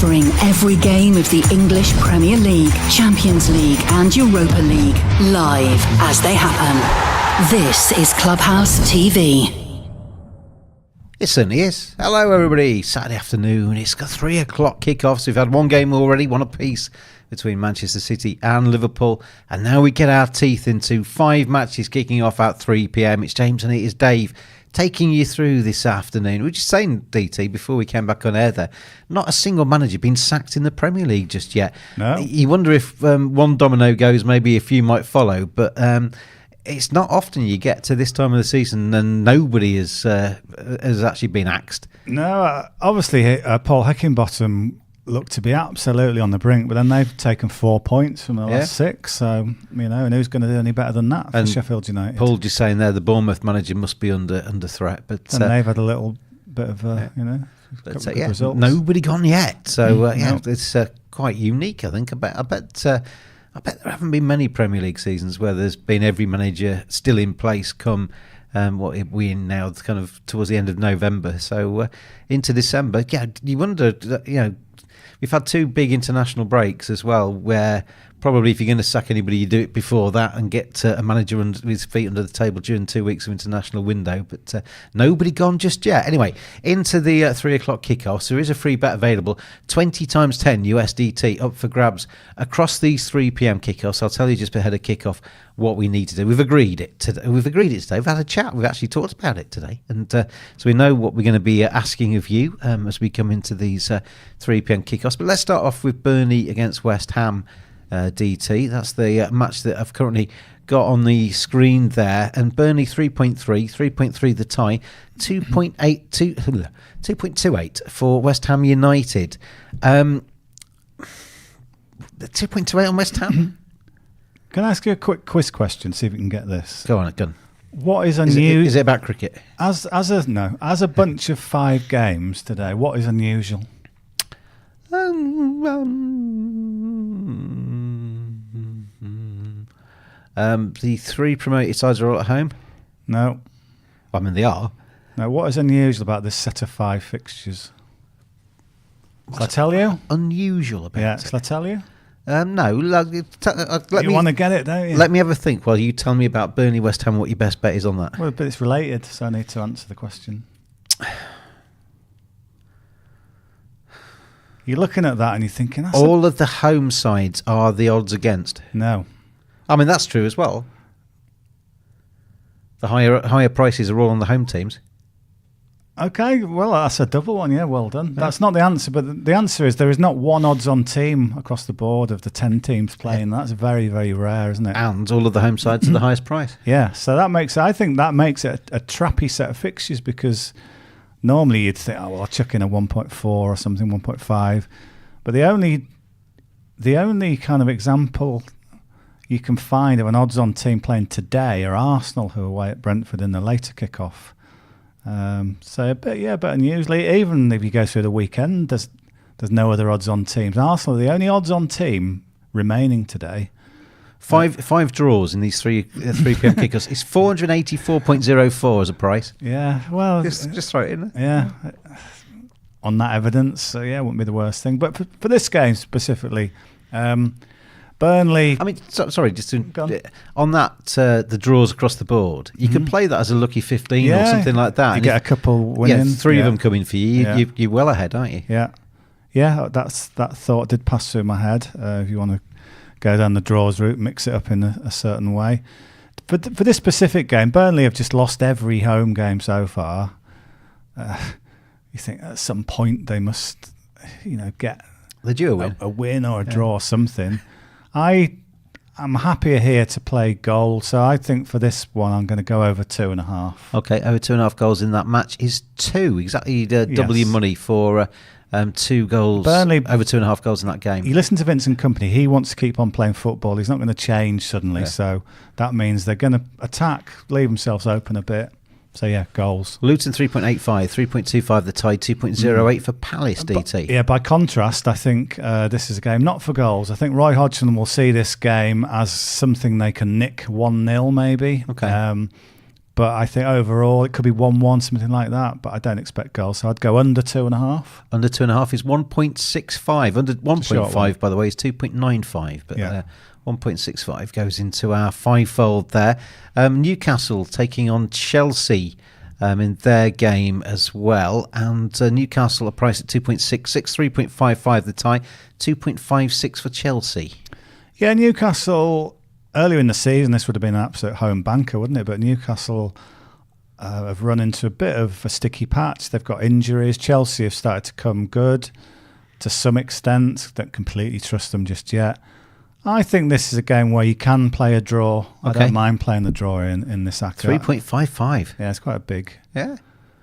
Covering every game of the English Premier League, Champions League and Europa League, live as they happen. This is Clubhouse TV. It certainly is. Hello, everybody. Saturday afternoon. It's got 3 o'clock kickoffs. We've had one game already, one apiece between Manchester City and Liverpool. And now we get our teeth into 5 matches kicking off at 3 p.m. It's James and it is Dave taking you through this afternoon. We were just saying, DT, before we came back on air there, not a single manager been sacked in the Premier League just yet. No. You wonder if one domino goes, maybe a few might follow. But it's not often you get to this time of the season and nobody has actually been axed. No, obviously Paul Heckingbottom looked to be absolutely on the brink, but then they've taken 4 points from the last 6. So, and who's going to do any better than that for Sheffield United? Paul just saying there, the Bournemouth manager must be under threat. But they've had a little bit of, results. Nobody gone yet. So, it's quite unique, I think. I bet there haven't been many Premier League seasons where there's been every manager still in place come what we're in now, kind of towards the end of November. So into December, you wonder, we've had 2 big international breaks as well, where probably if you're going to sack anybody, you do it before that and get a manager with his feet under the table during 2 weeks of international window. But nobody gone just yet. Anyway, into the 3 o'clock kickoffs. There is a free bet available, 20 times 10 USDT up for grabs across these 3 p.m. kickoffs. I'll tell you just ahead of kickoff what we need to do. We've agreed it today. We've had a chat. We've actually talked about it today, and so we know what we're going to be asking of you as we come into these 3 p.m. kickoffs. But let's start off with Burnley against West Ham. DT, that's the match that I've currently got on the screen there, and Burnley 3.3 the tie, 2.28 for West Ham United. 2.28 on West Ham. Can I ask you a quick quiz question, see if we can get this? Go on, gun. What is unusual? Is it about cricket? As a bunch of 5 games today, what is unusual? The 3 promoted sides are all at home? No. I mean, they are. No, what is unusual about this set of 5 fixtures? Shall I tell you? Unusual about it? Shall I tell you? No. You want to get it, don't you? Let me have a think while you tell me about Burnley West Ham, what your best bet is on that. Well, but it's related, so I need to answer the question. You're looking at that and you're thinking... All of the home sides are the odds against. No. I mean, that's true as well. The higher prices are all on the home teams. Okay, well, that's a double one, well done. Yeah. That's not the answer, but the answer is there is not one odds-on team across the board of the 10 teams playing. That's very, very rare, isn't it? And all of the home sides are the highest price. Yeah, so I think that makes it a trappy set of fixtures, because normally you'd think, I'll chuck in a 1.4 or something, 1.5. But the only kind of example you can find of an odds-on team playing today are Arsenal, who are away at Brentford in the later kick-off. So a bit unusually, even if you go through the weekend, there's no other odds-on teams. Arsenal are the only odds-on team remaining today. Five draws in these 3 p.m. kickoffs. It's 484.04 as a price. Yeah, well, just throw it in there. Yeah, on that evidence, it wouldn't be the worst thing. But for this game specifically, Burnley. I mean, sorry, just on that, the draws across the board, you could play that as a lucky 15 or something like that. You get a couple winning. Yeah, 3 of them coming for you. You're well ahead, aren't you? Yeah. That thought did pass through my head. If you want to go down the draws route, mix it up in a certain way. For this specific game, Burnley have just lost every home game so far. You think at some point they must, get a win or a draw or something. I'm happier here to play goal, so I think for this one I'm going to go over 2.5. Okay, over 2.5 goals in that match is 2. Exactly, double your money for 2 goals. Burnley over 2.5 goals in that game. You listen to Vincent Kompany; he wants to keep on playing football. He's not going to change suddenly, so that means they're going to attack, leave themselves open a bit. So goals. Luton 3.85, 3.25 the tie, 2.08 for Palace, DT. By contrast, I think this is a game not for goals. I think Roy Hodgson will see this game as something they can nick 1-0 maybe. Okay. But I think overall it could be 1-1, something like that. But I don't expect goals, so I'd go under 2.5. Under 2.5 is 1.65. Under 1.5, by the way, is 2.95. But 1.65 goes into our fivefold there. Newcastle taking on Chelsea in their game as well. And Newcastle are priced at 2.66, 3.55 the tie, 2.56 for Chelsea. Yeah, Newcastle, earlier in the season, this would have been an absolute home banker, wouldn't it? But Newcastle have run into a bit of a sticky patch. They've got injuries. Chelsea have started to come good to some extent. Don't completely trust them just yet. I think this is a game where you can play a draw. I don't mind playing the draw in this ACCA. 3.55. Yeah, it's quite a big. Yeah.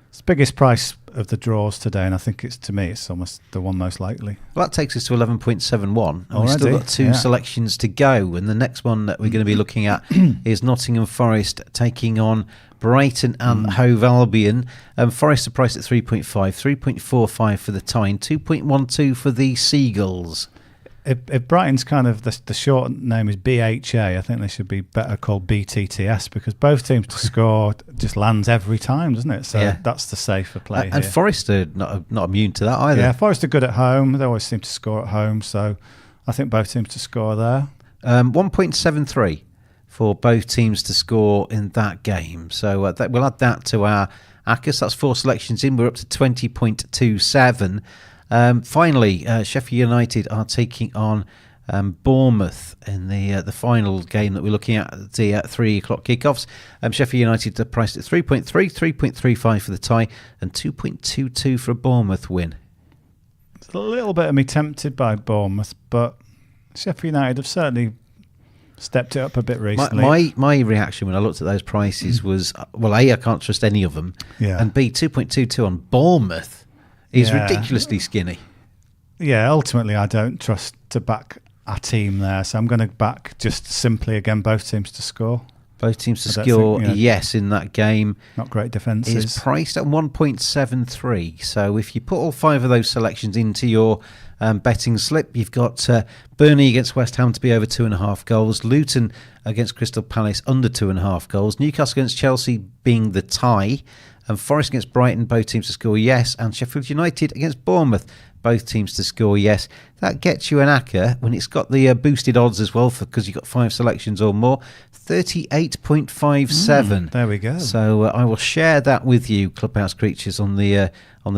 It's the biggest price of the draws today, and I think to me, it's almost the one most likely. Well, that takes us to 11.71. And we've still got two selections to go. And the next one that we're going to be looking at is Nottingham Forest taking on Brighton and Hove Albion. Forest are priced at 3.5, 3.45 for the Tyne, 2.12 for the Seagulls. If Brighton's kind of the short name is BHA, I think they should be better called BTTS, because both teams to score just lands every time, doesn't it? So that's the safer play and here. Forest are not immune to that either. Yeah, Forest are good at home. They always seem to score at home, so I think both teams to score there. 1.73 for both teams to score in that game. So we'll add that to our ACCA. That's 4 selections in. We're up to 20.27. Finally, Sheffield United are taking on Bournemouth in the final game that we're looking at the 3 o'clock kickoffs. Sheffield United are priced at 3.3, 3.35 for the tie, and 2.22 for a Bournemouth win. It's a little bit of me tempted by Bournemouth, but Sheffield United have certainly stepped it up a bit recently. My reaction when I looked at those prices was, well, A, I can't trust any of them, and B, 2.22 on Bournemouth is ridiculously skinny. Yeah, ultimately I don't trust to back a team there, so I'm going to back just simply, again, both teams to score. Both teams to score, yes, in that game. Not great defences. Is priced at 1.73. So if you put all 5 of those selections into your betting slip, you've got Burnley against West Ham to be over 2.5 goals, Luton against Crystal Palace under 2.5 goals, Newcastle against Chelsea being the tie, and Forest against Brighton, both teams to score yes, and Sheffield United against Bournemouth, both teams to score yes. That gets you an ACCA when it's got the boosted odds as well, because you've got 5 selections or more, 38.57. There we go. So I will share that with you, Clubhouse Creatures, on the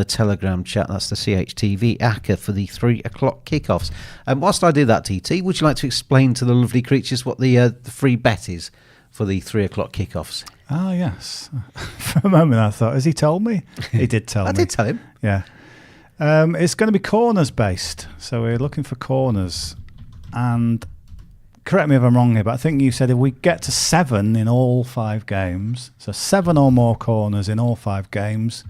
Telegram chat. That's the CHTV ACCA for the 3 o'clock kickoffs. And whilst I do that, TT, would you like to explain to the lovely creatures what the free bet is for the 3 o'clock kickoffs? Ah, yes. For a moment I thought, has he told me? He did tell me. I did tell him. Yeah. It's going to be corners based. So we're looking for corners. And correct me if I'm wrong here, but I think you said if we get to 7 in all 5 games, so 7 or more corners in all 5 games,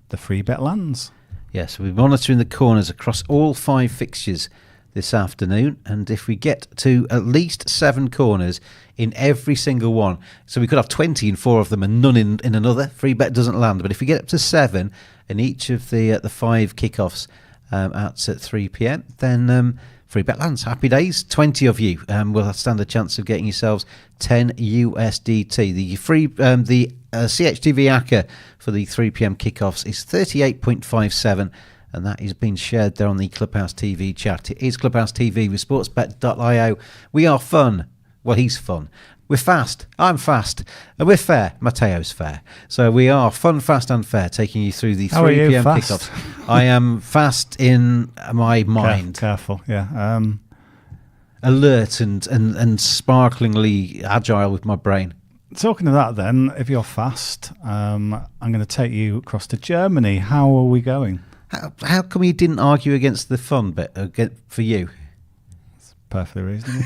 the free bet lands. Yes, we're monitoring the corners across all 5 fixtures this afternoon, and if we get to at least 7 corners in every single one, so we could have 20 in 4 of them and none in another, free bet doesn't land. But if we get up to 7 in each of the 5 kickoffs at 3 p.m, then free bet lands. Happy days. 20 of you will stand a chance of getting yourselves 10 USDT. The free CHTV ACCA for the 3 p.m kickoffs is 38.57. And that is being shared there on the Clubhouse TV chat. It is Clubhouse TV with sportsbet.io. We are fun. Well, he's fun. We're fast. I'm fast. And we're fair. Matteo's fair. So we are fun, fast and fair, taking you through the 3 p.m. kickoffs. I am fast in my mind. Careful, yeah. Alert and sparklingly agile with my brain. Talking of that then, if you're fast, I'm going to take you across to Germany. How are we going? How come you didn't argue against the fun bit for you? It's perfectly reasonable.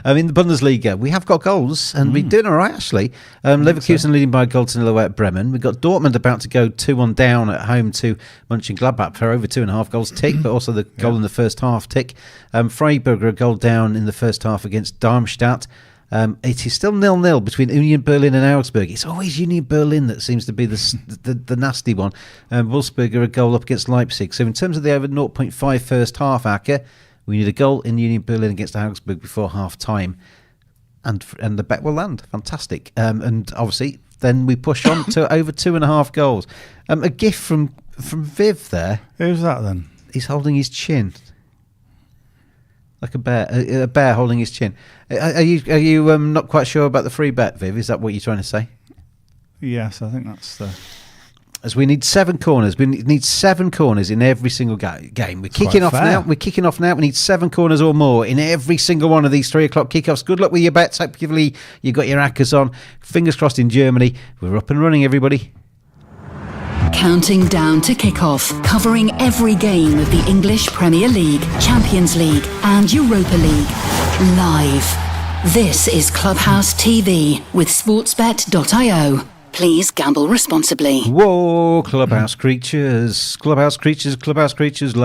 I mean, the Bundesliga, we have got goals, and we're doing all right, actually. Leverkusen leading by a goal to 0 away at Bremen. We've got Dortmund about to go 2-1 down at home to Mönchengladbach for over 2.5 goals tick, but also the goal in the first half tick. Freiburg are a goal down in the first half against Darmstadt. It is still 0-0 between Union Berlin and Augsburg. It's always Union Berlin that seems to be the nasty one. Wolfsburg are a goal up against Leipzig. So in terms of the over 0.5 first half, ACCA, we need a goal in Union Berlin against Augsburg before half time. and the bet will land. Fantastic. And obviously, then we push on to over 2.5 goals. A gift from Viv there. Who's that then? He's holding his chin. Like a bear holding his chin. Are you not quite sure about the free bet, Viv? Is that what you're trying to say? Yes, I think that's the... As we need 7 corners. We need 7 corners in every single game. We're kicking off now. We need 7 corners or more in every single one of these 3 o'clock kickoffs. Good luck with your bets. Hopefully you got your hackers on. Fingers crossed in Germany. We're up and running, everybody. Counting down to kick-off, covering every game of the English Premier League, Champions League and Europa League. Live. This is Clubhouse TV with sportsbet.io. Please gamble responsibly. Whoa, Clubhouse creatures, la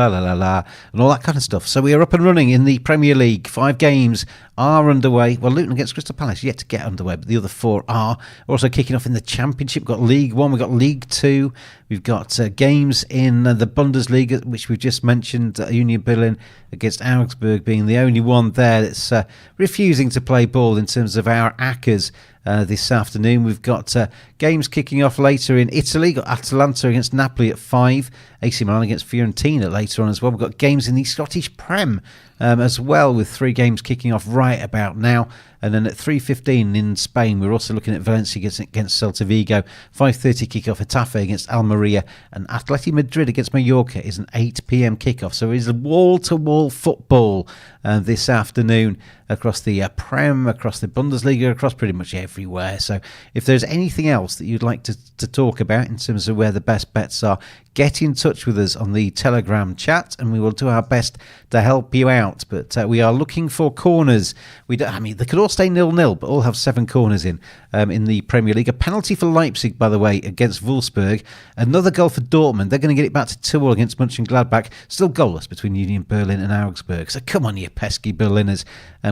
la la la, and all that kind of stuff. So we are up and running in the Premier League. 5 games are underway. Well, Luton against Crystal Palace yet to get underway, but the other 4 are. We're also kicking off in the Championship. We've got League 1, we've got League 2. We've got games in the Bundesliga, which we've just mentioned. Union Berlin against Augsburg being the only one there that's refusing to play ball in terms of our Ackers. This afternoon we've got games kicking off later in Italy. Got Atalanta against Napoli at 5, AC Milan against Fiorentina later on as well. We've got games in the Scottish Prem as well, with 3 games kicking off right about now. And then at 3:15 in Spain, we're also looking at Valencia against Celta Vigo. 5:30 kickoff, Getafe against Almeria, and Atleti Madrid against Mallorca is an 8 p.m. kickoff. So it is wall-to-wall football this afternoon across the Prem, across the Bundesliga, across pretty much everywhere. So if there's anything else that you'd like to talk about in terms of where the best bets are, get in touch with us on the Telegram chat, and we will do our best to help you out. But we are looking for corners. They could all stay 0-0, but all have 7 corners in the Premier League. A penalty for Leipzig, by the way, against Wolfsburg. Another goal for Dortmund. They're going to get it back to 2-2 against Mönchengladbach. Still goalless between Union Berlin and Augsburg. So come on, you pesky Berliners.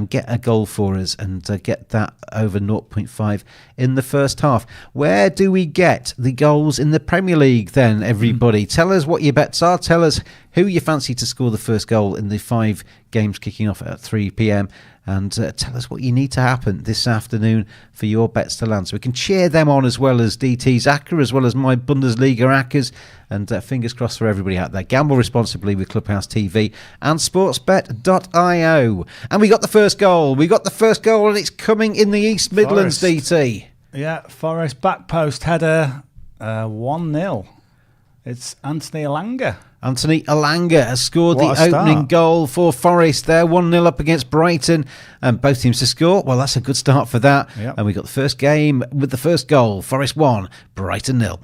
Get a goal for us and get that over 0.5 in the first half. Where do we get the goals in the Premier League then, everybody? Tell us what your bets are. Tell us who you fancy to score the first goal in the 5 games kicking off at 3 p.m. And tell us what you need to happen this afternoon for your bets to land. So we can cheer them on as well as DT's Acker, as well as my Bundesliga Ackers. And fingers crossed for everybody out there. Gamble responsibly with Clubhouse TV and sportsbet.io. And we got the first goal. And it's coming in the East Midlands, Forest. DT. Yeah, Forest back post header, 1-0. It's Anthony Elanga. Anthony Elanga has scored What the a opening start. goal for Forest there, 1-0 up against Brighton, and both teams to score. Well, that's a good start for that. Yep. And we got the first game with the first goal. Forest 1, Brighton 0.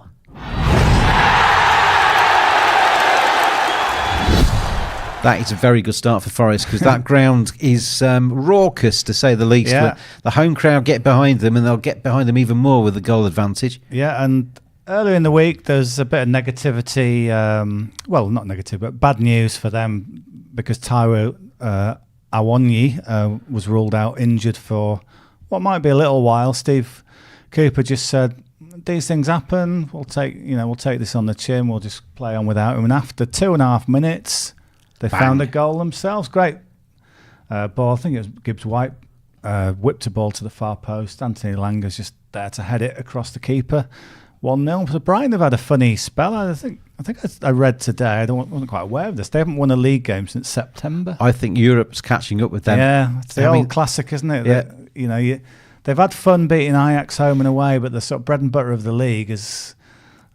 That is a very good start for Forest, because that ground is raucous, to say the least. Yeah. The home crowd get behind them, and they'll get behind them even more with the goal advantage. Yeah, and earlier in the week, there's a bit of negativity. Well, not negative, but bad news for them, because Taiwo Awoniyi was ruled out injured for what might be a little while. Steve Cooper just said, "These things happen. We'll take this on the chin. We'll just play on without him." And after 2.5 minutes, they found a goal themselves. Great ball. I think it was Gibbs White whipped a ball to the far post. Anthony Langer's just there to head it across the keeper. 1-0. So Brighton have had a funny spell. I think I read today, I wasn't quite aware of this, they haven't won a league game since September. I think Europe's catching up with them. Yeah, it's the old classic, isn't it? Yeah. That, they've had fun beating Ajax home and away, but the sort of bread and butter of the league is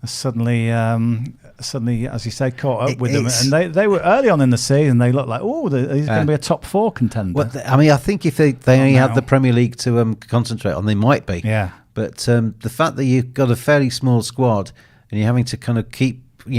suddenly, as you say, caught up with them. And they were early on in the season, they looked like, he's going to be a top 4 contender. Well, I think if they only had the Premier League to concentrate on, they might be. Yeah. But the fact that you've got a fairly small squad and you're having to kind of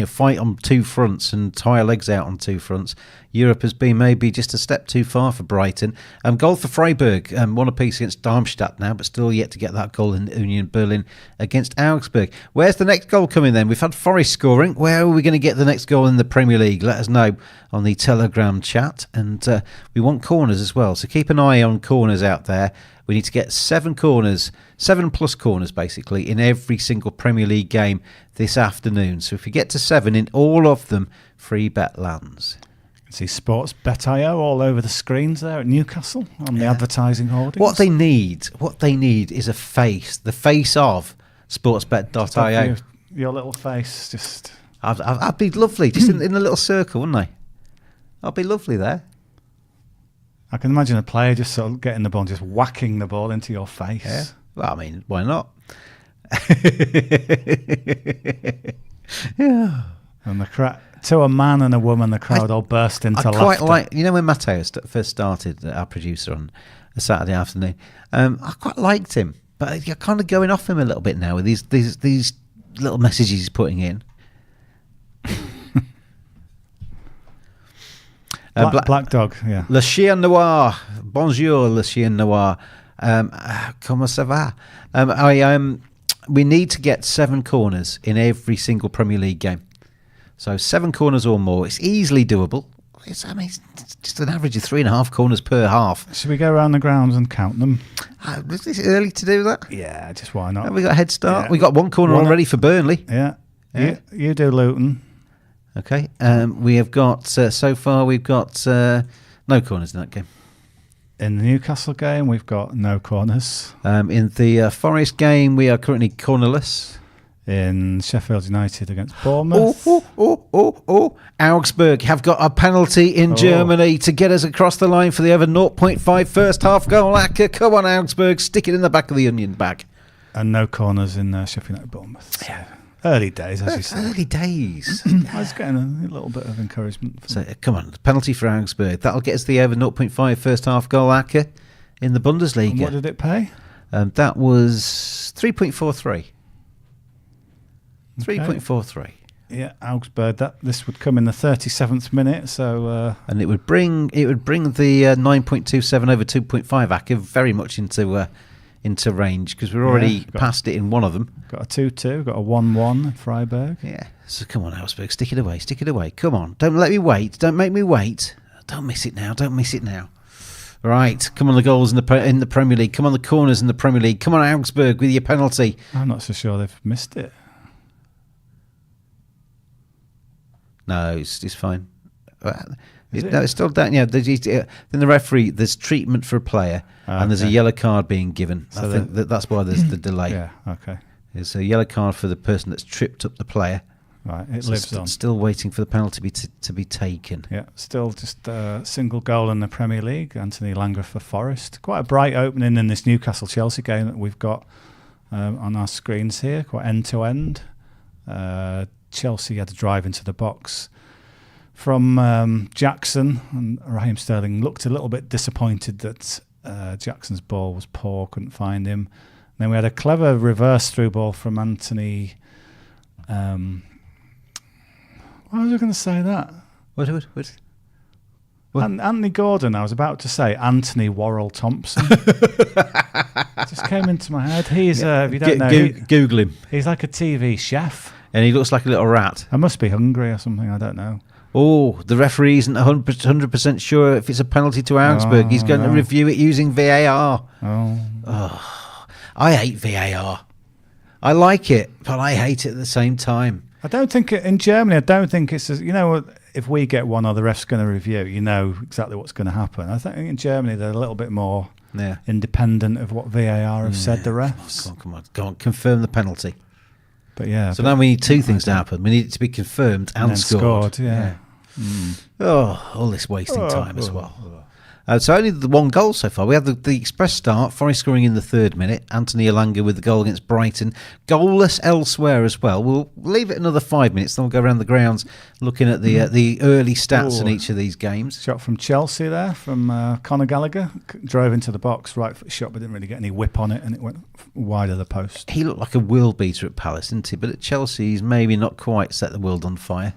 fight on 2 fronts and tie your legs out on 2 fronts, Europe has been maybe just a step too far for Brighton. Goal for Freiburg, 1 apiece against Darmstadt now, but still yet to get that goal in Union Berlin against Augsburg. Where's the next goal coming then? We've had Forest scoring. Where are we going to get the next goal in the Premier League? Let us know on the Telegram chat. And we want corners as well, so keep an eye on corners out there. We need to get 7 corners, 7+ corners basically, in every single Premier League game this afternoon. So if we get to 7 in all of them, free bet lands. See Sports.Bet.io all over the screens there at Newcastle on the advertising hoardings. What they need is a face, the face of Sportsbet.io. Your little face, just... I'd be lovely, just in a little circle, wouldn't I? I'd be lovely there. I can imagine a player just sort of getting the ball and just whacking the ball into your face. Yeah. Well, I mean, why not? Yeah. And to a man and a woman, the crowd all burst into laughter. I quite like, when Matteo first started, our producer, on a Saturday afternoon, I quite liked him, but you're kind of going off him a little bit now with these little messages he's putting in. Black Dog, yeah. Le Chien Noir. Bonjour, Le Chien Noir. Comment ça va? We need to get 7 corners in every single Premier League game. So 7 corners or more. It's easily doable. It's just an average of 3.5 corners per half. Should we go around the grounds and count them? Is it early to do that? Yeah, just why not? Have we got a head start? Yeah. We got 1 corner already for Burnley. Yeah. You do Luton. Okay. We have got, so far we've got no corners in that game. In the Newcastle game, we've got no corners. In the Forest game, we are currently cornerless. In Sheffield United against Bournemouth. Augsburg have got a penalty in Germany to get us across the line for the over 0.5 first half goal. Come on, Augsburg, stick it in the back of the onion bag. And no corners in Sheffield United Bournemouth. Yeah. Early days, as you said. Early days. I was getting a little bit of encouragement. So, come on, penalty for Augsburg. That'll get us the over 0.5 first half goal in the Bundesliga. And what did it pay? That was 3.43. 3.43. Yeah, Augsburg. This would come in the 37th minute. So and it would bring the 9.27 over 2.5 Aka very much into range, because we're already past it in one of them. Got a 2-2, got a 1-1 Freiburg. Yeah. So come on, Augsburg, stick it away. Come on, don't let me wait. Don't make me wait. Don't miss it now. Right, come on, the goals in the Premier League. Come on, the corners in the Premier League. Come on, Augsburg, with your penalty. I'm not so sure they've missed it. No, it's fine. It's still down. Yeah, then the referee, there's treatment for a player, and there's a yellow card being given. So I think that's why there's the delay. Yeah, okay. There's a yellow card for the person that's tripped up the player. Right, it lives on. Still waiting for the penalty to be taken. Yeah, still just a single goal in the Premier League. Anthony Elanga for Forest. Quite a bright opening in this Newcastle-Chelsea game that we've got on our screens here, quite end-to-end. Chelsea had to drive into the box from Jackson, and Raheem Sterling looked a little bit disappointed that Jackson's ball was poor, couldn't find him. And then we had a clever reverse through ball from Anthony. Why was I going to say that? What? Anthony Gordon. I was about to say Anthony Worrell Thompson. Just came into my head. He's if you don't know, Google him. He's like a TV chef, and he looks like a little rat. I must be hungry or something. I don't know. Oh, the referee isn't 100% sure if it's a penalty to Augsburg. He's going to review it using VAR. I hate VAR. I like it, but I hate it at the same time. I don't think in Germany. I don't think it's if we get one or the ref's going to review, you know exactly what's going to happen. I think in Germany they're a little bit more independent of what VAR have said. The refs. Come on, confirm the penalty. But yeah. So now we need 2 things to happen. We need it to be confirmed and scored. Yeah. Oh, all this wasting time as well. So only the 1 goal so far. We had the express start, Forest scoring in the 3rd minute, Anthony Elanga with the goal against Brighton. Goalless elsewhere as well. We'll leave it another 5 minutes, then we'll go around the grounds looking at the early stats in each of these games. Shot from Chelsea there, from Conor Gallagher. Drove into the box, right foot shot, but didn't really get any whip on it, and it went wide of the post. He looked like a world beater at Palace, didn't he? But at Chelsea, he's maybe not quite set the world on fire.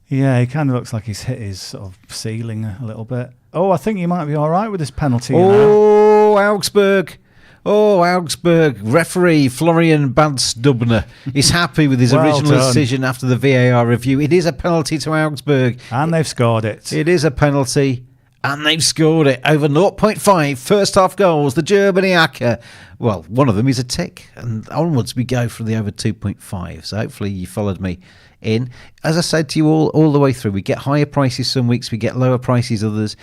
Yeah, he kind of looks like he's hit his sort of ceiling a little bit. Oh, I think he might be all right with this penalty. Augsburg. Referee Florian Badstubner is happy with his original decision after the VAR review. It is a penalty to Augsburg. And they've scored it. It is a penalty. And they've scored it over 0.5 first half goals. The Germany Acker. Well, one of them is a tick. And onwards we go from the over 2.5. So hopefully you followed me in. As I said to you all the way through, we get higher prices some weeks, we get lower prices others.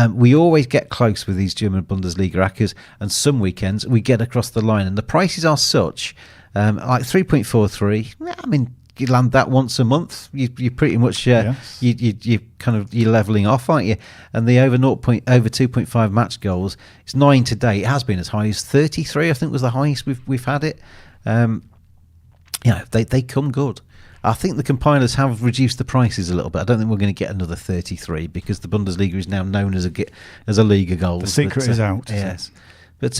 We always get close with these German Bundesliga Ackers. And some weekends we get across the line. And the prices are such, like 3.43. I mean, you land that once a month, you pretty much Yes. you're leveling off, aren't you? And the over 2.5 match goals, it's 9 today. It has been as high as 33. I think was the highest we've had it. They come good. I think the compilers have reduced the prices a little bit. I don't think we're going to get another 33 because the Bundesliga is now known as a league of goals. The secret is out. Yes. But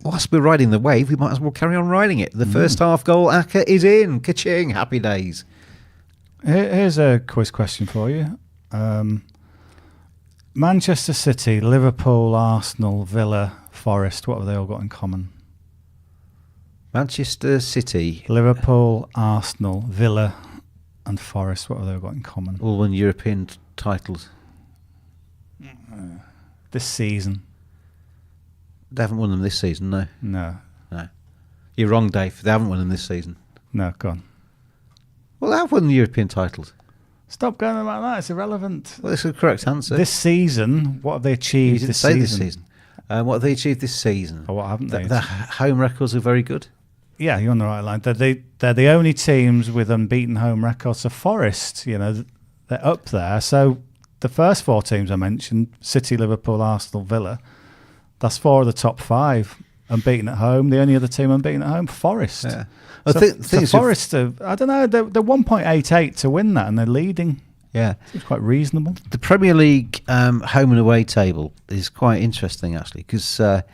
whilst we're riding the wave, we might as well carry on riding it. The first half goal, Acker, is in. Ka-ching. Happy days. Here's a quiz question for you. Manchester City, Liverpool, Arsenal, Villa, Forest, what have they all got in common? Manchester City. Liverpool, Arsenal, Villa and Forest, what have they all got in common? All won European titles. This season. They haven't won them this season, no. No. You're wrong, Dave. They haven't won them this season. No, go on. Well, they have won the European titles. Stop going about that. It's irrelevant. Well, that's the correct answer. This season, what have they achieved You didn't this say season? this season. What have they achieved this season? Or what haven't they? The home records are very good. Yeah, you're on the right line. They're the only teams with unbeaten home records. So Forest, they're up there. So the first 4 teams I mentioned, City, Liverpool, Arsenal, Villa, that's 4 of the top 5 unbeaten at home. The only other team unbeaten at home, Forest. Yeah. So Forest, I don't know, they're 1.88 to win that, and they're leading. Yeah. Seems quite reasonable. The Premier League home and away table is quite interesting, actually, because the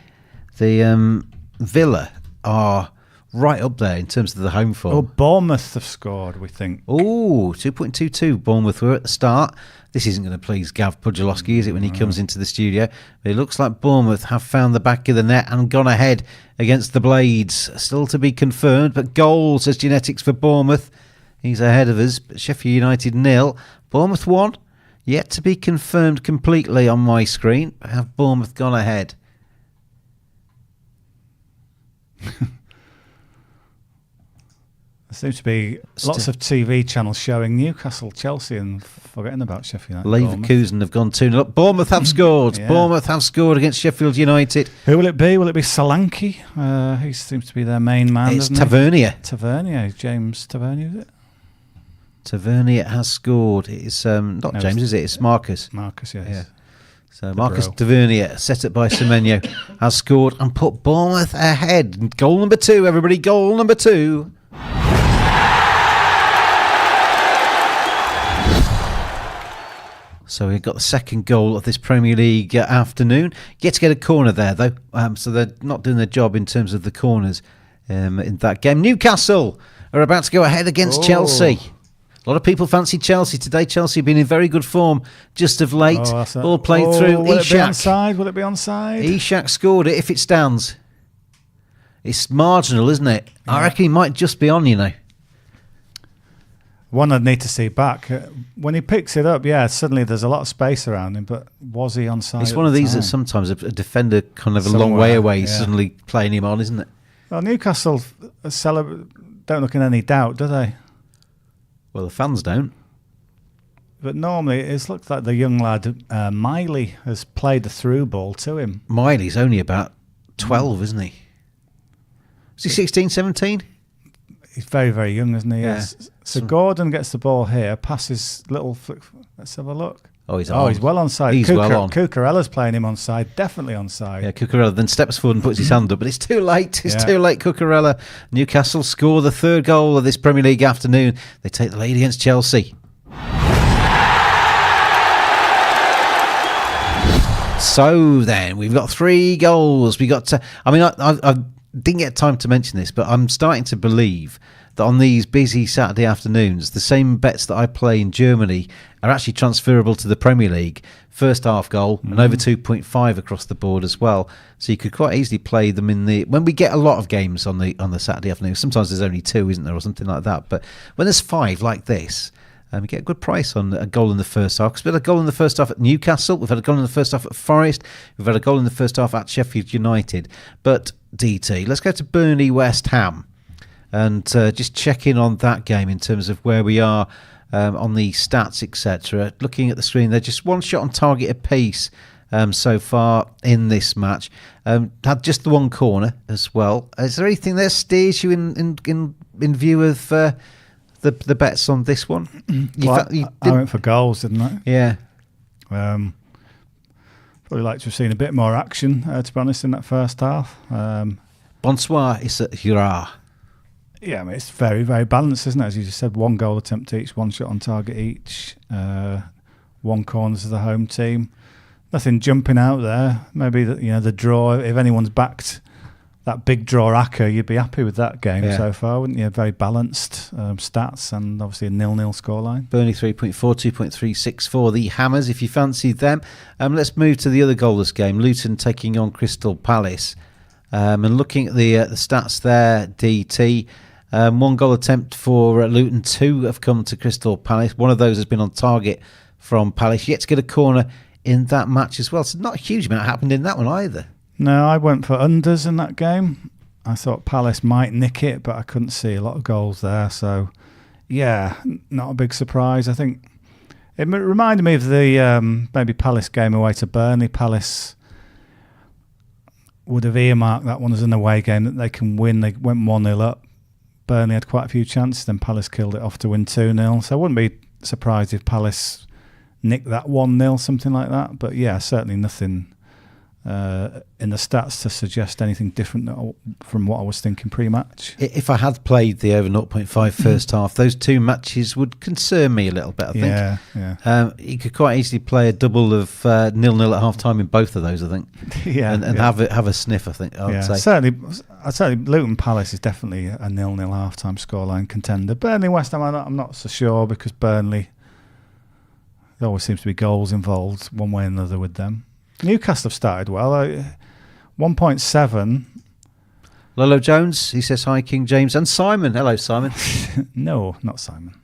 Villa are right up there in terms of the home form. Oh, Bournemouth have scored, we think. Oh, 2.22 Bournemouth were at the start. This isn't going to please Gav Pudjalowski, is it, when he comes into the studio? But it looks like Bournemouth have found the back of the net and gone ahead against the Blades. Still to be confirmed, but goal, says Genetics for Bournemouth. He's ahead of us. But Sheffield United 0. Bournemouth 1. Yet to be confirmed completely on my screen. Have Bournemouth gone ahead? There seems to be lots of TV channels showing Newcastle, Chelsea, and forgetting about Sheffield United. Leverkusen have gone 2-0. Bournemouth have scored. Yeah. Bournemouth have scored against Sheffield United. Who will it be? Will it be Solanke? He seems to be their main man. It's Tavernier. James Tavernier, is it? Tavernier has scored. It's not James, is it? It's Marcus. Marcus, yes. Yeah. So Marcus Tavernier, set up by Semenyo, has scored and put Bournemouth ahead. Goal number 2, everybody. Goal number 2. So we've got the second goal of this Premier League afternoon. Yet to get a corner there, though. So they're not doing their job in terms of the corners in that game. Newcastle are about to go ahead against Chelsea. A lot of people fancy Chelsea today. Chelsea have been in very good form just of late. All played through. Will it be Ishak. onside? Will it be onside? Ishak scored it if it stands. It's marginal, isn't it? Yeah. I reckon he might just be on, One I'd need to see back. When he picks it up, suddenly there's a lot of space around him, but was he onside? It's one of these that sometimes a defender kind of a long way away is suddenly playing him on, isn't it? Well, Newcastle don't look in any doubt, do they? Well, the fans don't. But normally it's looked like the young lad, Miley, has played the through ball to him. Miley's only about 12, isn't he? Is he 16, 17? He's very, very young, isn't he? Yeah. Yes. So Gordon gets the ball here, passes little flick. Let's have a look. Oh, he's on. He's well onside. He's well on. Cucurella's playing him onside, definitely onside. Yeah, Cucurella then steps forward and puts his hand up, but it's too late. It's too late, Cucurella. Newcastle score the third goal of this Premier League afternoon. They take the lead against Chelsea. So then, we've got 3 goals. We got to, I didn't get time to mention this, but I'm starting to believe that on these busy Saturday afternoons, the same bets that I play in Germany are actually transferable to the Premier League. First half goal and over 2.5 across the board as well. So you could quite easily play them when we get a lot of games on the Saturday afternoon. Sometimes there's only 2, isn't there, or something like that. But when there's 5 like this, We get a good price on a goal in the first half. Because we had a goal in the first half at Newcastle. We've had a goal in the first half at Forest. We've had a goal in the first half at Sheffield United. But DT, let's go to Burnley West Ham and just check in on that game in terms of where we are on the stats, etc. Looking at the screen, they're just one shot on target apiece so far in this match. Had just the one corner as well. Is there anything that steers you in view of the bets on this one? I went for goals, didn't I? Yeah. Probably like to have seen a bit more action, to be honest, in that first half. Bonsoir, it's a hurrah. Yeah, I mean, it's very, very balanced, isn't it? As you just said, one goal attempt each, one shot on target each, one corners to the home team. Nothing jumping out there. Maybe the draw. If anyone's backed that big draw Aka, you'd be happy with that game so far, wouldn't you? Very balanced stats and obviously a 0-0 scoreline. Burnley 3.4, 2.36 for the Hammers, if you fancy them. Let's move to the other goalless game, Luton taking on Crystal Palace. And looking at the stats there, DT, one goal attempt for Luton, 2 have come to Crystal Palace. One of those has been on target from Palace. Yet to get a corner in that match as well. So not a huge amount happened in that one either. No, I went for unders in that game. I thought Palace might nick it, but I couldn't see a lot of goals there. So, yeah, not a big surprise. I think it reminded me of the maybe Palace game away to Burnley. Palace would have earmarked that one as an away game that they can win. They went 1-0 up. Burnley had quite a few chances, then Palace killed it off to win 2-0. So I wouldn't be surprised if Palace nicked that 1-0, something like that. But yeah, certainly nothing in the stats to suggest anything different from what I was thinking pre-match. If I had played the over 0.5 first half, those two matches would concern me a little bit, I think. Yeah. You could quite easily play a double of 0-0 at half-time in both of those, I think. And have a sniff, I think, I would say. Certainly Luton Palace is definitely a 0-0 half-time scoreline contender. Burnley West Ham, I'm not so sure, because Burnley, there always seems to be goals involved one way or another with them. Newcastle have started well. 1.7. Lolo Jones, he says hi, King James. And Simon. Hello, Simon. No, not Simon.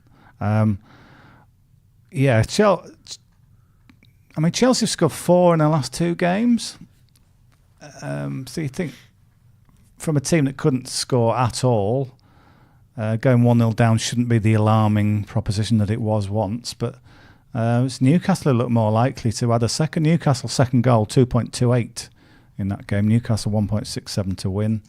Chelsea have scored 4 in their last 2 games. So you think from a team that couldn't score at all, going 1-0 down shouldn't be the alarming proposition that it was once, but Newcastle look more likely to add a second. Newcastle's second goal, 2.28 in that game. Newcastle 1.67 to win.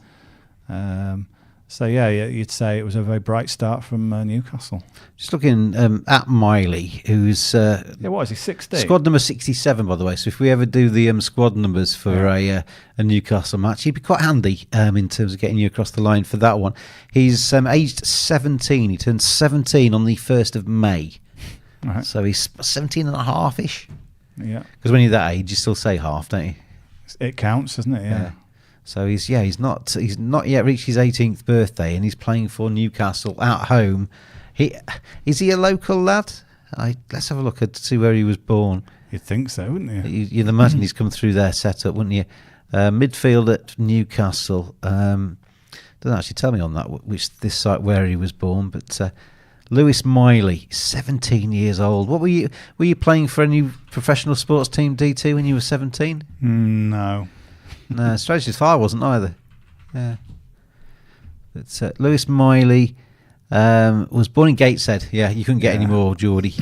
You'd say it was a very bright start from Newcastle. Just looking at Miley, who's what is he, 60? Squad number 67, by the way. So if we ever do the squad numbers for a Newcastle match, he'd be quite handy in terms of getting you across the line for that one. He's aged 17. He turned 17 on the 1st of May. Right. So he's 17 and a half-ish. Yeah. Because when you're that age, you still say half, don't you? It counts, doesn't it? Yeah. So he's not yet reached his 18th birthday, and he's playing for Newcastle at home. Is he a local lad? Let's have a look at see where he was born. You'd think so, wouldn't you? You'd imagine he's come through their setup, wouldn't you? Midfield at Newcastle. Doesn't actually tell me on that this site where he was born, but. Lewis Miley, 17 years old. What were you playing for any professional sports team, D2, when you were 17? No. No, strange as I wasn't either. Yeah. But Lewis Miley was born in Gateshead. Yeah, you couldn't get any more Geordie.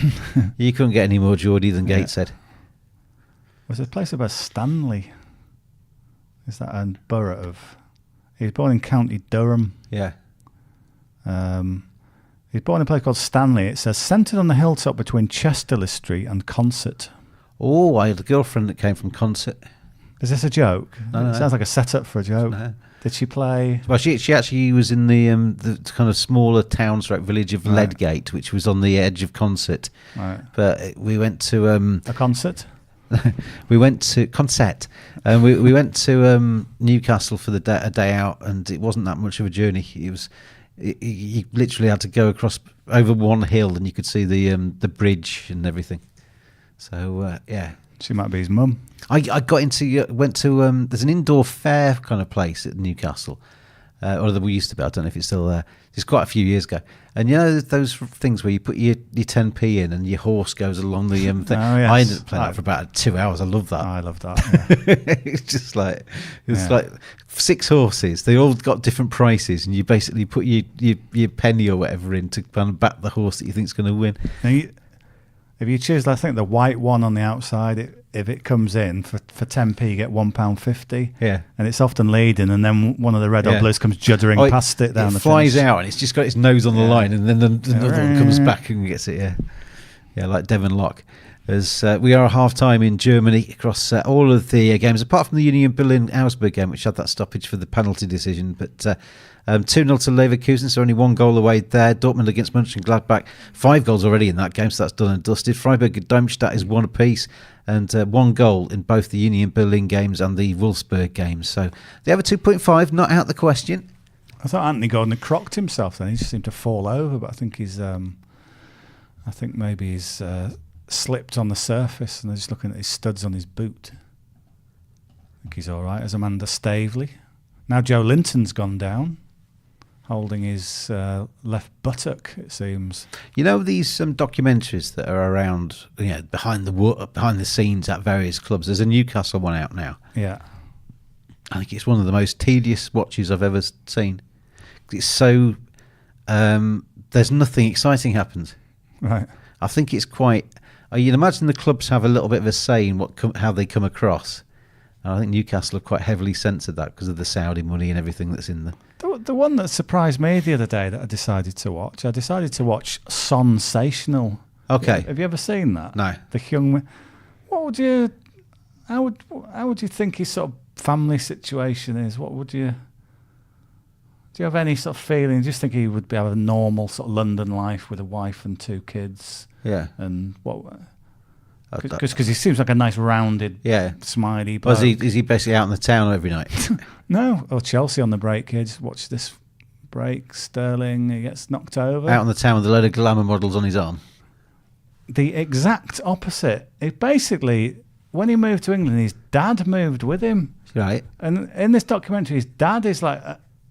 You couldn't get any more Geordie than Gateshead. Was there a place about Stanley? Is that a borough of... He was born in County Durham. Yeah. He's born in a place called Stanley. It says, centred on the hilltop between Chesterley Street and Consett. Oh, I had a girlfriend that came from Consett. Is this a joke? No. It sounds like a setup for a joke. No. Did she play? Well, she actually was in the kind of smaller town village of Ledgate, which was on the edge of Consett. Right. But we went to... a concert? We went to Consett, and we went to Newcastle for a day out, and it wasn't that much of a journey. You literally had to go across over one hill, and you could see the bridge and everything. So she might be his mum. I went to there's an indoor fair kind of place at Newcastle, or we used to be. I don't know if it's still there. It's quite a few years ago. And you know those things where you put your 10p in and your horse goes along the thing. Oh, yes. I ended up playing that for about 2 hours. I love that. I love that. Yeah. It's just like like 6 horses. They all got different prices, and you basically put your penny or whatever in to kind of back the horse that you think's going to win. If you choose, I think the white one on the outside, if it comes in for 10p, you get £1.50. Yeah, and it's often leading, and then one of the red or blues comes juddering past it down the flies finish. out, and it's just got its nose on the line, and then another one comes back and gets it. Yeah, like Devon Lock. As we are half time in Germany across all of the games, apart from the Union Berlin-Augsburg game, which had that stoppage for the penalty decision. But 2-0 to Leverkusen, so only 1 goal away there. Dortmund against Mönchengladbach, 5 goals already in that game, so that's done and dusted. Freiburg and Darmstadt is 1 apiece, and 1 goal in both the Union Berlin games and the Wolfsburg games. So the over 2.5, not out the question. I thought Anthony Gordon had crocked himself then. He just seemed to fall over, but I think he's slipped on the surface, and they're just looking at his studs on his boot. I think he's all right. As Amanda Stavely. Now Joe Linton's gone down, holding his left buttock, it seems. You know these documentaries that are around, behind the scenes at various clubs. There's a Newcastle one out now. Yeah, I think it's one of the most tedious watches I've ever seen. It's so there's nothing exciting happens. right. I think it's quite. You'd imagine the clubs have a little bit of a say in how they come across. And I think Newcastle have quite heavily censored that because of the Saudi money and everything that's in there. The one that surprised me the other day that I decided to watch Sonsational. Okay. Have you ever seen that? No. The young. How would you think his sort of family situation is? Do you have any sort of feeling? Do you think he would have a normal sort of London life with a wife and 2 kids? Yeah. And what? Because he seems like a nice rounded, smiley bloke. Is he basically out in the town every night? No. Or Chelsea on the break here. Just watch this break. Sterling, he gets knocked over. Out in the town with a load of glamour models on his arm. The exact opposite. It basically, when he moved to England, his dad moved with him. Right. And in this documentary, his dad is like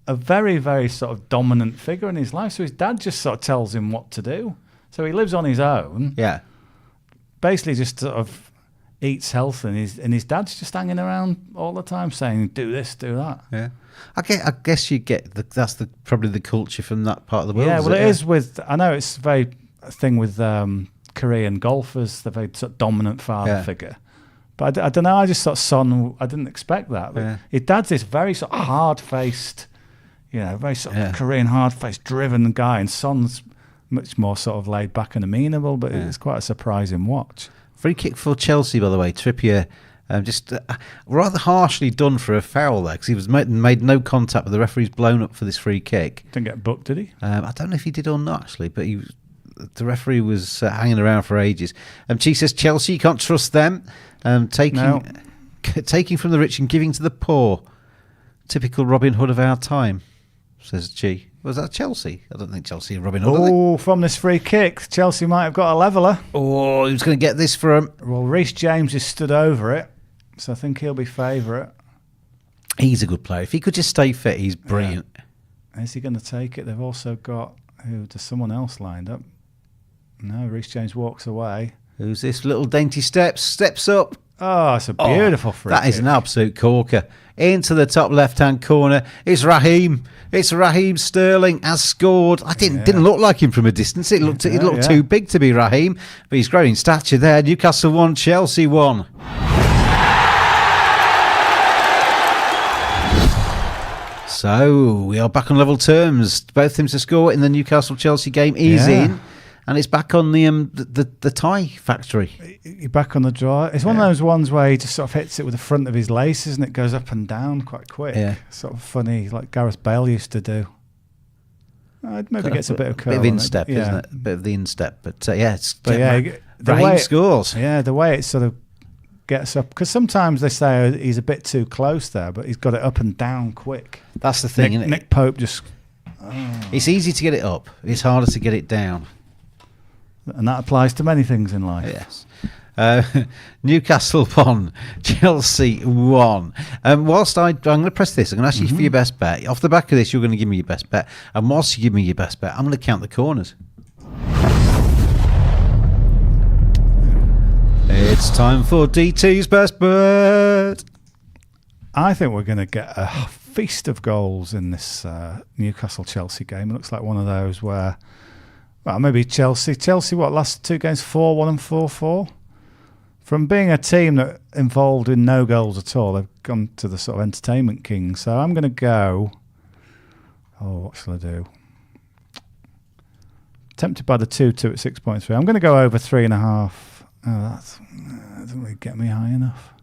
a very, very sort of dominant figure in his life. So his dad just sort of tells him what to do. So he lives on his own. Yeah. Basically just sort of eats healthy, and his dad's just hanging around all the time saying, do this, do that. Yeah. I guess you get that's probably the culture from that part of the world. Yeah, well, it is with, I know it's a very thing with Korean golfers, the very sort of dominant father figure. But I don't know, I just thought Son, I didn't expect that. But his dad's this very sort of hard-faced, very sort of Korean hard-faced, driven guy, and Son's much more sort of laid back and amenable, but it's quite a surprising watch. Free kick for Chelsea, by the way. Trippier just rather harshly done for a foul there, because he was made no contact, but the referee's blown up for this free kick. Didn't get booked, did he? I don't know if he did or not, actually, but the referee was hanging around for ages. Chi says Chelsea, you can't trust them. Taking from the rich and giving to the poor. Typical Robin Hood of our time, says Chi. Was that Chelsea? I don't think Chelsea and Robin Hood. Oh, from this free kick, Chelsea might have got a leveller. Oh, who's going to get this for him? Well, Reece James has stood over it, so I think he'll be favourite. He's a good player. If he could just stay fit, he's brilliant. Yeah. Is he going to take it? They've also got does someone else lined up? No, Reece James walks away. Who's this little dainty steps up? Oh, it's a beautiful free kick. That is an absolute corker. Into the top left-hand corner. It's Raheem. It's Raheem Sterling has scored. I didn't look like him from a distance. It looked too big to be Raheem, but he's growing in stature there. Newcastle 1, Chelsea 1. So we are back on level terms. Both teams to score in the Newcastle-Chelsea game. Easy in. And it's back on the tie factory. You're back on the draw. It's one of those ones where he just sort of hits it with the front of his laces and it goes up and down quite quick. Yeah. Sort of funny, like Gareth Bale used to do. It maybe gets a bit of curl. A bit of instep, isn't it? A bit of the instep. But Raheem scores. Yeah, the way it sort of gets up. Because sometimes they say he's a bit too close there, but he's got it up and down quick. That's the thing, isn't it? Nick Pope just... It's easy to get it up. It's harder to get it down. And that applies to many things in life. Yes. Newcastle 1, Chelsea 1. Whilst I'm going to press this, I'm going to ask you for your best bet. Off the back of this, you're going to give me your best bet. And whilst you give me your best bet, I'm going to count the corners. It's time for DT's best bet. I think we're going to get a feast of goals in this Newcastle-Chelsea game. It looks like one of those where, well, maybe Chelsea, what, last 2 games, 4-1 and 4-4? From being a team that involved in no goals at all, they've gone to the sort of entertainment king. So I'm going to go, what shall I do? Tempted by the 2-2 at 6.3. I'm going to go over 3.5. That doesn't really get me high enough.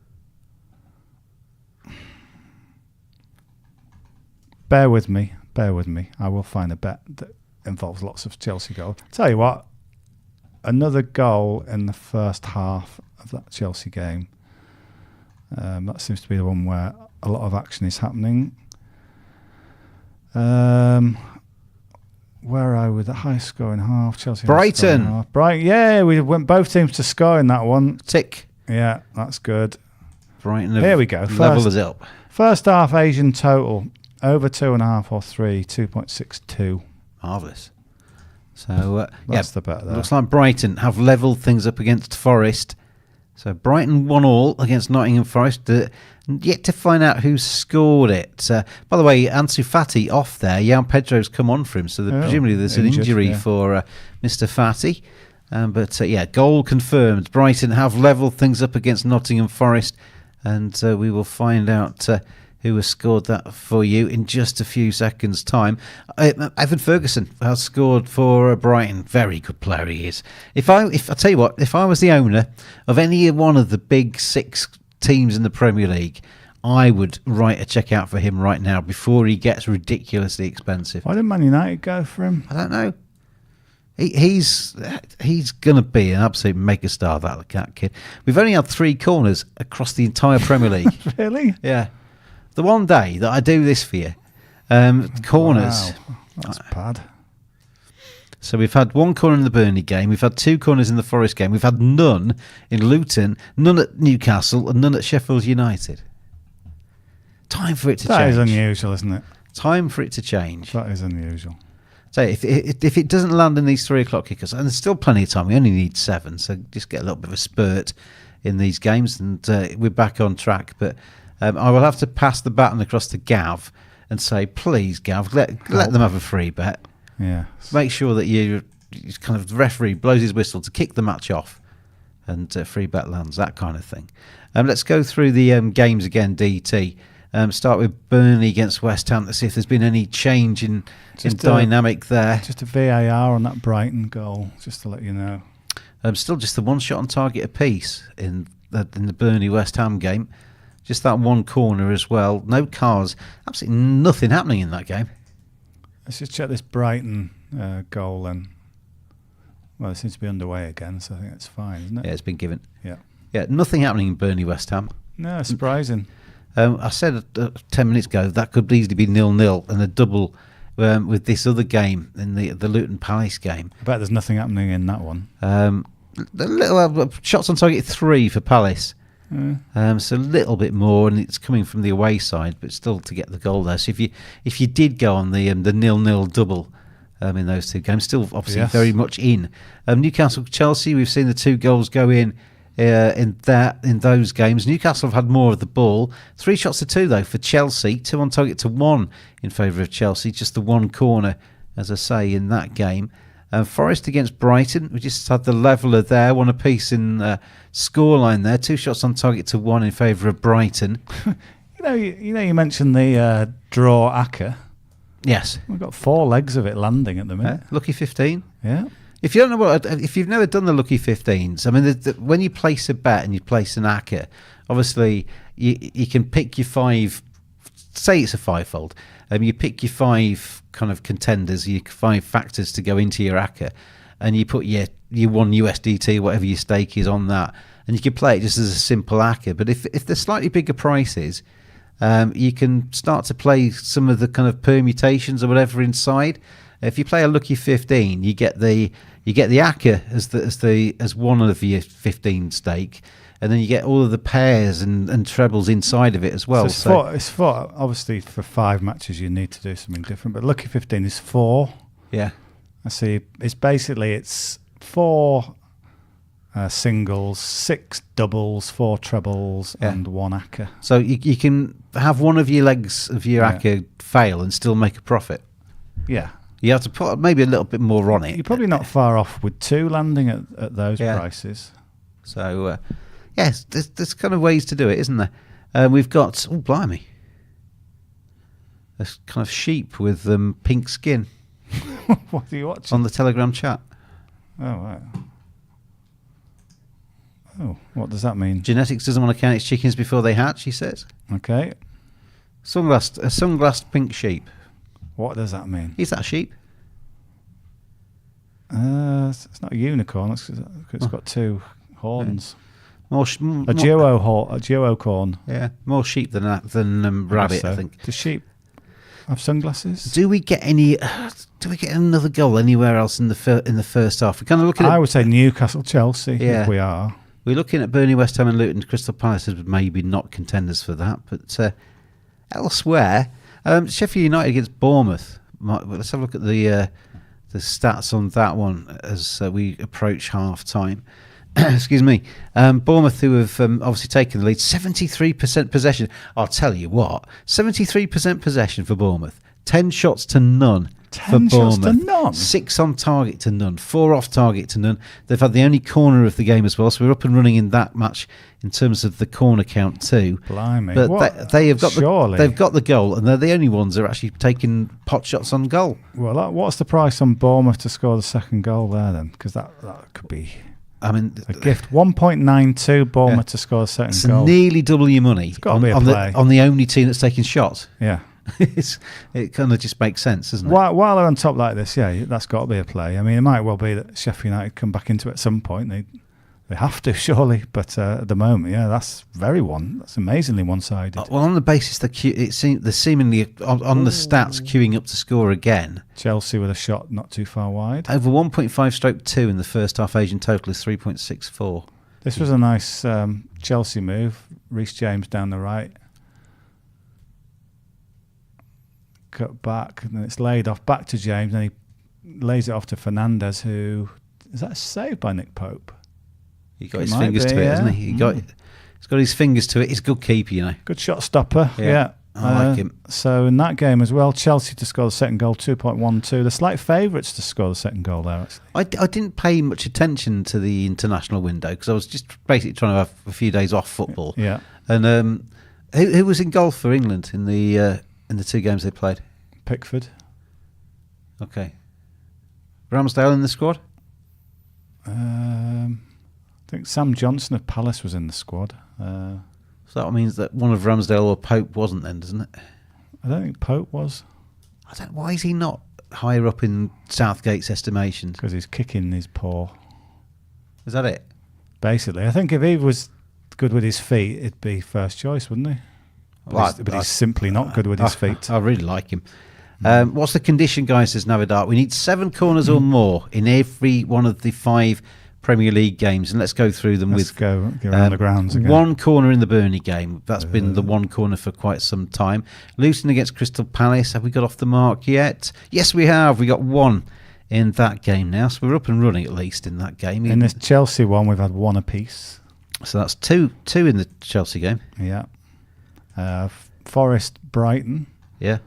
Bear with me. I will find a bet that involves lots of Chelsea goals. Tell you what, another goal in the first half of that Chelsea game. That seems to be the one where a lot of action is happening. Where are we with the highest scoring half? Chelsea. Brighton. Half. Brighton. Yeah, we went both teams to score in that one. Tick. Yeah, that's good. Brighton. Here we go. Level is up. First half Asian total over 2.5 or 3, 2.62. Marvellous. So that's the bet there. Looks like Brighton have levelled things up against Forest. So Brighton 1-1 against Nottingham Forest. Yet to find out who scored it. By the way, Ansu Fati off there. Jan Pedro's come on for him, so presumably there's an injury for Mr. Fati. But goal confirmed. Brighton have levelled things up against Nottingham Forest, and we will find out who has scored that for you in just a few seconds' time. Evan Ferguson has scored for Brighton. Very good player he is. If I tell you what, if I was the owner of any one of the big 6 teams in the Premier League, I would write a check out for him right now before he gets ridiculously expensive. Why didn't Man United go for him? I don't know. He's going to be an absolute megastar, that kid. We've only had 3 corners across the entire Premier League. Really? Yeah. The one day that I do this for you, corners. Wow, that's bad. So we've had 1 corner in the Burnley game. We've had 2 corners in the Forest game. We've had none in Luton, none at Newcastle, and none at Sheffield United. Time for it to change. That is unusual, isn't it? Time for it to change. That is unusual. So if it doesn't land in these 3 o'clock kickers, and there's still plenty of time, we only need 7, so just get a little bit of a spurt in these games, and we're back on track. But I will have to pass the baton across to Gav and say, please, Gav, let them have a free bet. Yeah. Make sure that you kind of, the referee blows his whistle to kick the match off, and free bet lands, that kind of thing. Let's go through the games again, DT. Start with Burnley against West Ham to see if there's been any change in dynamic there. Just a VAR on that Brighton goal, just to let you know. Still just the 1 shot on target apiece in the Burnley West Ham game. Just that 1 corner as well. No cars. Absolutely nothing happening in that game. Let's just check this Brighton goal then. Well, it seems to be underway again, so I think it's fine, isn't it? Yeah, it's been given. Yeah. Yeah, nothing happening in Burnley West Ham. No, surprising. I said 10 minutes ago that could easily be 0-0 and a double with this other game in the Luton Palace game. I bet there's nothing happening in that one. The little shots on target 3 for Palace. So a little bit more, and it's coming from the away side, but still to get the goal there. So if you did go on the 0-0 double in those 2 games, still obviously very much in. Newcastle Chelsea, we've seen the 2 goals go in those games. Newcastle have had more of the ball. 3 shots to 2 though for Chelsea, 2 on target to 1 in favour of Chelsea. Just the 1 corner, as I say, in that game. Forest against Brighton, we just had the leveller there, 1 apiece in scoreline there. 2 shots on target to 1 in favour of Brighton. You mentioned the draw Acker. Yes, we've got 4 legs of it landing at the minute. Lucky 15. Yeah. If you don't know if you've never done the lucky 15s, I mean, when you place a bet and you place an Acker, obviously you can pick your 5. Say it's a 5-fold. You pick your 5 kind of contenders, your 5 factors to go into your Acker, and you put your 1 USDT, whatever your stake is, on that, and you can play it just as a simple Acker. But if there's slightly bigger prices, you can start to play some of the kind of permutations or whatever inside. If you play a lucky 15, you get the Acker as one of your 15 stake, and then you get all of the pairs and trebles inside of it as well. So it's four. Obviously, for 5 matches, you need to do something different. But lucky 15 is 4. Yeah. I see. It's 4 singles, 6 doubles, 4 trebles, and 1 Acker. So you can have one of your legs of your Acker fail and still make a profit. Yeah. You have to put maybe a little bit more on it. You're probably not far off with 2 landing at those prices. So, yes, there's kind of ways to do it, isn't there? We've got, oh, blimey, a kind of sheep with pink skin. What are you watching? On the Telegram chat. Oh, right. Oh, what does that mean? Genetics doesn't want to count its chickens before they hatch, he says. Okay. A sunglassed pink sheep. What does that mean? Is that a sheep? It's not a unicorn. It's got 2 horns. A duocorn. Yeah, more sheep than rabbit, I think. Do sheep have sunglasses? Do we get any? Do we get another goal anywhere else in the first half? We're kind of looking. I would say Newcastle, Chelsea. Yeah. If we are. We're looking at Burnley, West Ham, and Luton. Crystal Palace as maybe not contenders for that, but elsewhere, Sheffield United against Bournemouth. Let's have a look at the stats on that one as we approach half time. Excuse me. Bournemouth, who have obviously taken the lead, 73% possession. I'll tell you what, 73% possession for Bournemouth, 10 shots to none. 10 for shots Bournemouth. to none? 6 on target to none, 4 off target to none. They've had the only corner of the game as well, so we're up and running in that match in terms of the corner count too. Blimey. But they have got they've got the goal, and they're the only ones that are actually taking pot shots on goal. Well, what's the price on Bournemouth to score the second goal there then? Because that could be... I mean, a gift. 1.92 Bournemouth to score a second goal. It's nearly double your money on the only team that's taking shots. Yeah. It kind of just makes sense, doesn't it? While they're on top like this, that's got to be a play. I mean, it might well be that Sheffield United come back into it at some point. They have to, surely. But at the moment, that's amazingly one-sided. Well, on the basis that they're seemingly on the stats queuing up to score again. Chelsea with a shot not too far wide. Over 1.5/2 in the first half. Asian total is 3.64. This was a nice Chelsea move. Reece James down the right. Cut back, and then it's laid off back to James, and he lays it off to Fernandez, who... Is that a save by Nick Pope? He got his fingers to it, hasn't he? He's got his fingers to it. He's a good keeper, you know. Good shot stopper, yeah. I like him. So in that game as well, Chelsea to score the second goal, 2.12. The slight favourites to score the second goal there, actually. I didn't pay much attention to the international window because I was just basically trying to have a few days off football. Yeah. And who was in goal for England in the 2 games they played? Pickford. Okay. Ramsdale in the squad? I think Sam Johnson of Palace was in the squad. So that means that one of Ramsdale or Pope wasn't then, doesn't it? I don't think Pope was. Why is he not higher up in Southgate's estimations? Because his kicking is poor. Is that it? Basically. I think if he was good with his feet, it'd be first choice, wouldn't he? But he's simply not good with his feet. I really like him. What's the condition, guys, says Navidad? We need 7 corners or more in every one of the 5 Premier League games, and let's go through them. Let's go around the grounds again. 1 corner in the Burnley game. That's been the 1 corner for quite some time. Luton against Crystal Palace. Have we got off the mark yet? Yes, we have. We got 1 in that game now, so we're up and running at least in that game. In this Chelsea one, we've had 1 apiece. So that's two in the Chelsea game. Yeah. Forest Brighton. Yeah.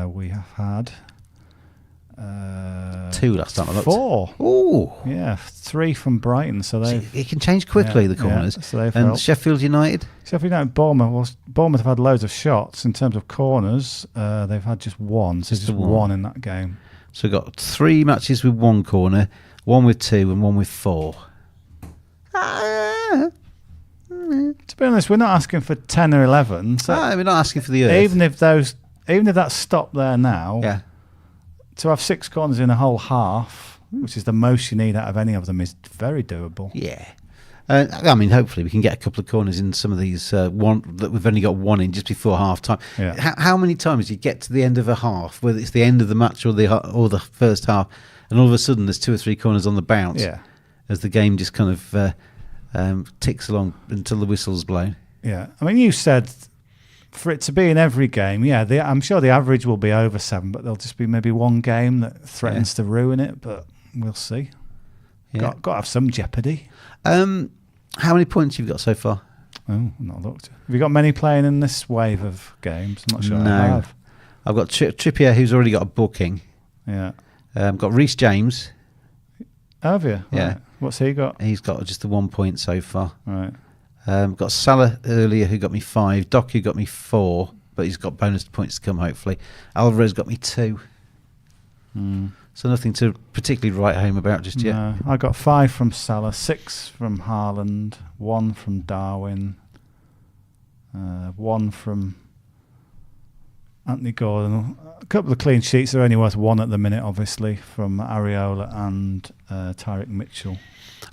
We have had 2 last time I looked. 4. Oh, yeah, 3 from Brighton. So it can change quickly, the corners. Yeah, so they've and helped. Sheffield United. Bournemouth have had loads of shots in terms of corners. They've had just 1, so just 1 in that game. So we've got 3 matches with 1 corner, 1 with 2, and 1 with 4. To be honest, we're not asking for 10 or 11. So we're not asking for the earth. Even if that's stopped there now, to have 6 corners in a whole half, which is the most you need out of any of them, is very doable. Yeah. I mean, hopefully we can get a couple of corners in some of these one that we've only got one in just before half time. Yeah. How many times do you get to the end of a half, whether it's the end of the match or the first half, and all of a sudden there's 2 or 3 corners on the bounce as the game just kind of ticks along until the whistle's blown. Yeah, I mean, you said for it to be in every game, I'm sure the average will be over 7, but there'll just be maybe one game that threatens to ruin it, but we'll see. Yeah. Got to have some jeopardy. How many points you've got so far? Oh, not looked. Have you got many playing in this wave of games? I'm not sure. No. I have. I've got Trippier, who's already got a booking. Yeah. Got Reece James. Have you? Yeah. Right. What's he got? He's got just the 1 point so far. Right. Got Salah earlier, who got me 5. Doku got me 4, but he's got bonus points to come, hopefully. Alvarez got me 2. So nothing to particularly write home about just yet. No, I got 5 from Salah, 6 from Haaland, 1 from Darwin, 1 from Anthony Gordon. A couple of clean sheets. They're only worth 1 at the minute, obviously, from Areola and Tyrick Mitchell.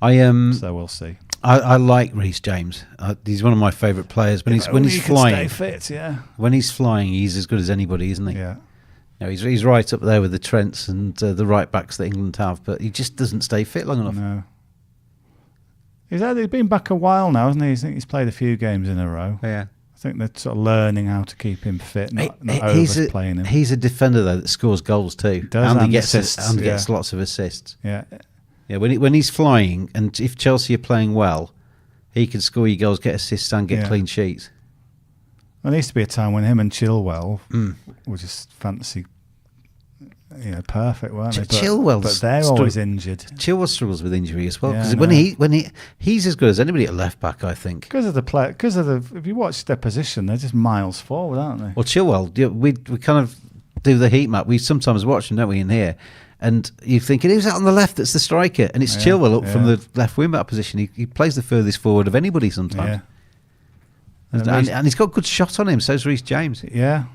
So we'll see. I like Reece James. He's one of my favourite players. When he's flying, stay fit, when he's flying, he's as good as anybody, isn't he? Yeah. You know, he's right up there with the Trents and the right backs that England have, but he just doesn't stay fit long enough. No. He's been back a while now, hasn't he? I think he's played a few games in a row. Yeah. I think they're sort of learning how to keep him fit, not overplaying him. He's a defender though that scores goals too, and he gets assists, gets lots of assists. Yeah. Yeah, when he's flying, and if Chelsea are playing well, he can score you goals, get assists, and get clean sheets. There needs to be a time when him and Chilwell were just fantasy, perfect, weren't they? But they're always injured. Chilwell struggles with injury as well because Yeah, when he's as good as anybody at left back, I think. Because of the if you watch their position, they're just miles forward, aren't they? Well, Chilwell, we kind of do the heat map. We sometimes watch him, don't we, in here? And you're thinking, who's that on the left that's the striker? And it's Chilwell up from the left wing back position. He plays the furthest forward of anybody sometimes. Yeah. And he's got a good shot on him, so's Reece James. Yeah.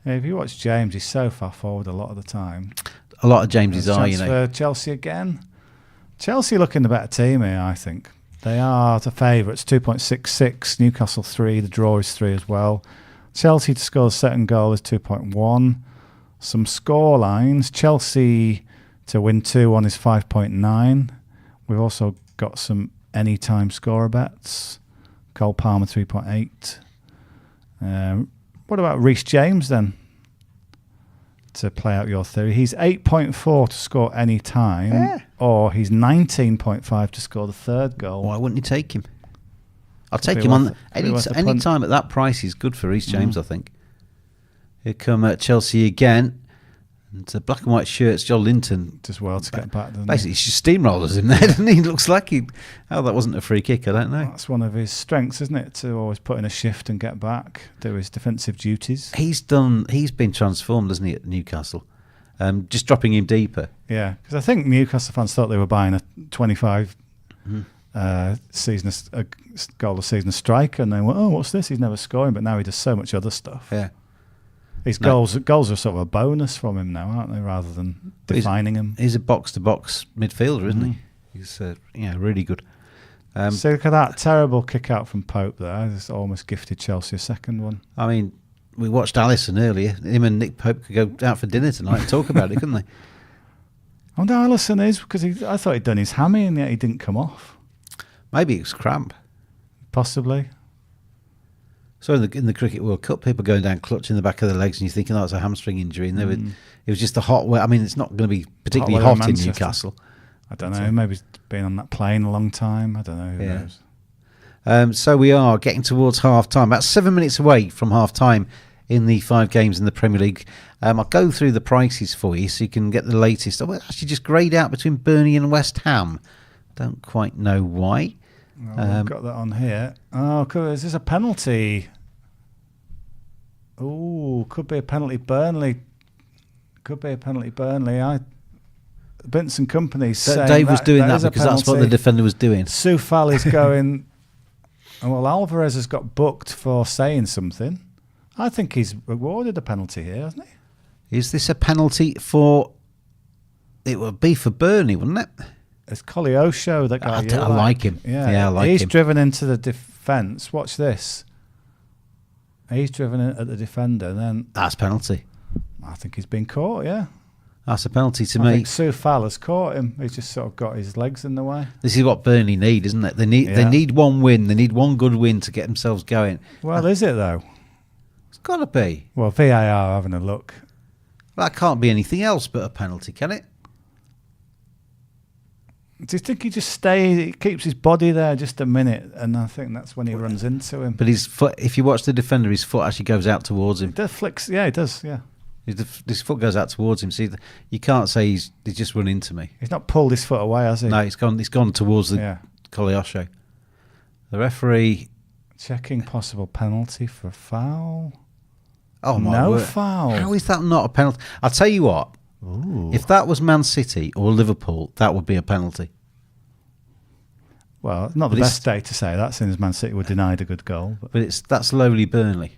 If you watch James, he's so far forward a lot of the time. A lot of Jameses are, you know. For Chelsea again. Chelsea looking the better team here, I think. They are the favourites, 2.66. Newcastle 3, the draw is 3 as well. Chelsea to score the second goal is 2.1. Some score lines. Chelsea to win 2-1 is 5.9. We've also got some anytime scorer bets. Cole Palmer 3.8. What about Reece James then? To play out your theory, he's 8.4 to score any time, or he's 19.5 to score the third goal. Why wouldn't you take him? I'll take him on any time at that price. Is good for Reece James, I think. Here come Chelsea again. And black and white shirts, Joel Linton. Just well to get back. Basically, he just steamrollers him there, doesn't he? Looks like that wasn't a free kick, I don't know. That's one of his strengths, isn't it? To always put in a shift and get back, do his defensive duties. He's been transformed, hasn't he, at Newcastle? Just dropping him deeper. Yeah, because I think Newcastle fans thought they were buying a 25 season a goal a season striker, and they went, "Oh, what's this? He's never scoring," but now he does so much other stuff. Yeah. His goals are sort of a bonus from him now, aren't they? Rather than defining him. He's a box-to-box midfielder, isn't he? He's really good. So look at that terrible kick out from Pope there. Just almost gifted Chelsea a second one. I mean, we watched Alisson earlier. Him and Nick Pope could go out for dinner tonight and talk about it, couldn't they? I wonder how Alisson is, because I thought he'd done his hammy and yet he didn't come off. Maybe it was cramp. Possibly. So in the Cricket World Cup, people going down clutching the back of their legs, and you're thinking, it's a hamstring injury. And it was just the hot weather. I mean, it's not going to be particularly hot in Newcastle. I don't know. Maybe he's been on that plane a long time. I don't know. Who knows? So we are getting towards half-time. About 7 minutes away from half-time in the 5 games in the Premier League. I'll go through the prices for you so you can get the latest. I'll actually just grade out between Burnley and West Ham. Don't quite know why. Well, we've got that on here. Oh, cool. Is this a penalty? Oh, could be a penalty. Burnley. Benson Company's saying Dave was doing that because penalty. that's what the defender was doing. Soufal is going. Well, Alvarez has got booked for saying something. I think he's rewarded a penalty here, hasn't he? Is this a penalty for? It would be for Burnley, wouldn't it? It's Koleosho, that guy. I like him. Yeah, I like him. He's driven into the defence. Watch this. He's driven at the defender. Then that's penalty. I think he's been caught. Yeah, that's a penalty to I me. think Soufal has caught him. He's just sort of got his legs in the way. This is what Burnley need, isn't it? They need one win. They need one good win to get themselves going. Well, is it though? It's got to be. Well, VAR having a look. That can't be anything else but a penalty, can it? Do you think he just he keeps his body there just a minute, and I think that's when he runs into him. But his foot, if you watch the defender, his foot actually goes out towards him. It does flicks, yeah, it does, yeah. His foot goes out towards him. See, you can't say he's just run into me. He's not pulled his foot away, has he? No, it's gone towards the Koleosho. The referee checking possible penalty for a foul. Oh my no word. Foul. How is that not a penalty? I'll tell you what. Ooh. If that was Man City or Liverpool, that would be a penalty. Well, not the best day to say that, since Man City were denied a good goal. But that's lowly Burnley.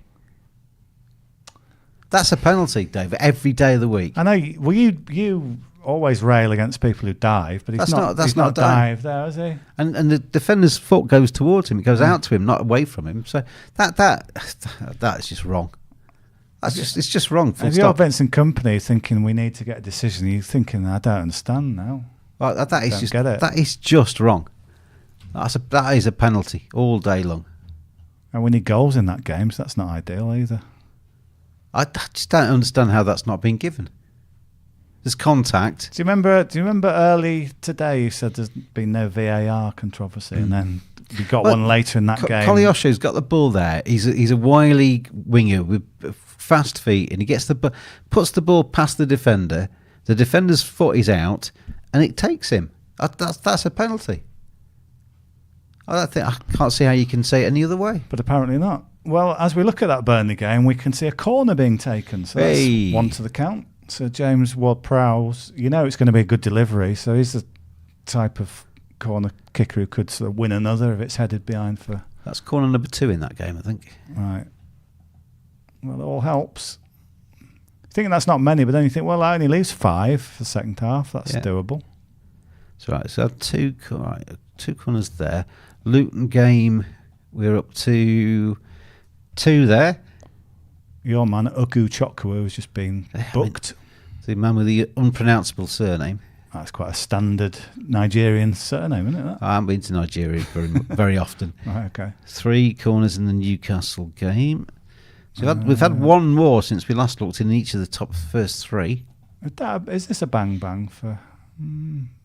That's a penalty, David, every day of the week. I know. Well, you always rail against people who dive, but he's not dived there, has he? And the defender's foot goes towards him. It goes out to him, not away from him. So that is just wrong. It's just wrong. If you're Vincent Kompany thinking we need to get a decision, you're thinking, I don't understand now. Well, that is just wrong. That is a penalty all day long. And we need goals in that game, so that's not ideal either. I just don't understand how that's not been given. There's contact. Do you remember early today you said there's been no VAR controversy, and then we got one later in that game. Koleosho's got the ball there. He's a wily winger with fast feet, and he puts the ball past the defender. The defender's foot is out, and it takes him. That's a penalty. I can't see how you can say it any other way. But apparently not. Well, as we look at that Burnley game, we can see a corner being taken. So that's one to the count. So James Ward-Prowse, it's going to be a good delivery. So he's the type of corner kicker who could sort of win another if it's headed behind for... That's corner number 2 in that game, I think. Right. Well, it all helps. Thinking that's not many, but then you think, well, that only leaves 5 for the second half. That's doable. So two corners there. Luton game, we're up to 2 there. Your man, Ugu Chokwu, has just been booked. The man with the unpronounceable surname. That's quite a standard Nigerian surname, isn't it? I haven't been to Nigeria very often. Right, okay. 3 corners in the Newcastle game. So we've had one more since we last looked in each of the first 3. Is this a bang for...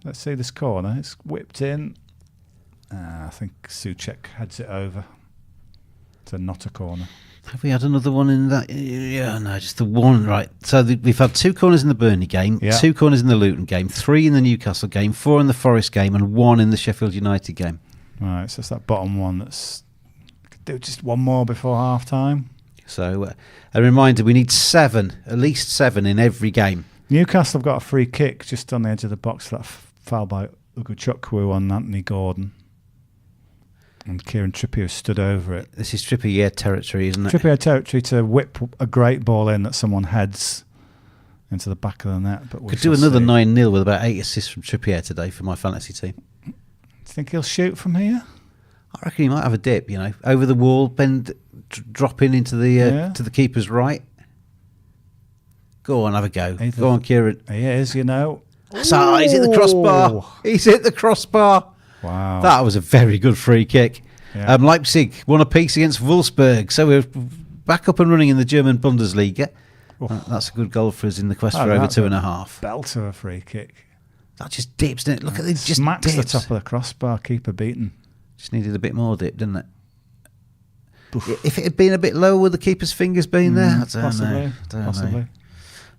let's see this corner. It's whipped in. I think Souček heads it over. It's not a corner. Have we had another one in that? Yeah, no, just the one, right. So we've had 2 corners in the Burnley game, 2 corners in the Luton game, 3 in the Newcastle game, 4 in the Forest game, and 1 in the Sheffield United game. Right, so it's that bottom one that's... Could do just one more before half-time. So a reminder, we need at least 7 in every game. Newcastle have got a free kick just on the edge of the box for that foul by Ugu Chokwu on Anthony Gordon. And Kieran Trippier stood over it. This is Trippier territory, isn't it? Trippier territory to whip a great ball in that someone heads into the back of the net. But could do another 9-0 with about 8 assists from Trippier today for my fantasy team. Do you think he'll shoot from here? I reckon he might have a dip, over the wall, bend, drop in into the to the keeper's right. Go on, have a go. Go on, Kieran. He is, So he's hit the crossbar. He's hit the crossbar. Wow. That was a very good free kick. Yeah. Leipzig won a piece against Wolfsburg. So we're back up and running in the German Bundesliga. That's a good goal for us in the quest for over 2.5. Belter a free kick. That just dips, didn't it? Look at it. Just smacks dips. the top of the crossbar, keeper beaten. Just needed a bit more dip, didn't it? If it had been a bit lower, would the keeper's fingers been there? I don't know. Possibly.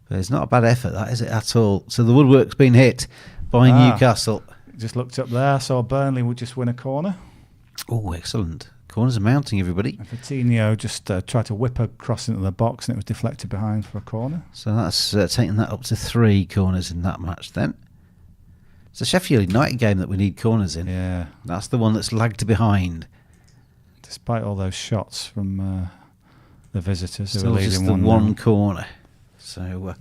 But it's not a bad effort, that, is it, at all? So the woodwork's been hit by Newcastle. Just looked up there, saw Burnley would just win a corner. Oh, excellent. Corners are mounting, everybody. And Coutinho just tried to whip a cross into the box and it was deflected behind for a corner. So that's taking that up to 3 corners in that match then. It's a Sheffield United game that we need corners in. Yeah. That's the one that's lagged behind. Despite all those shots from the visitors. Still just the one corner. So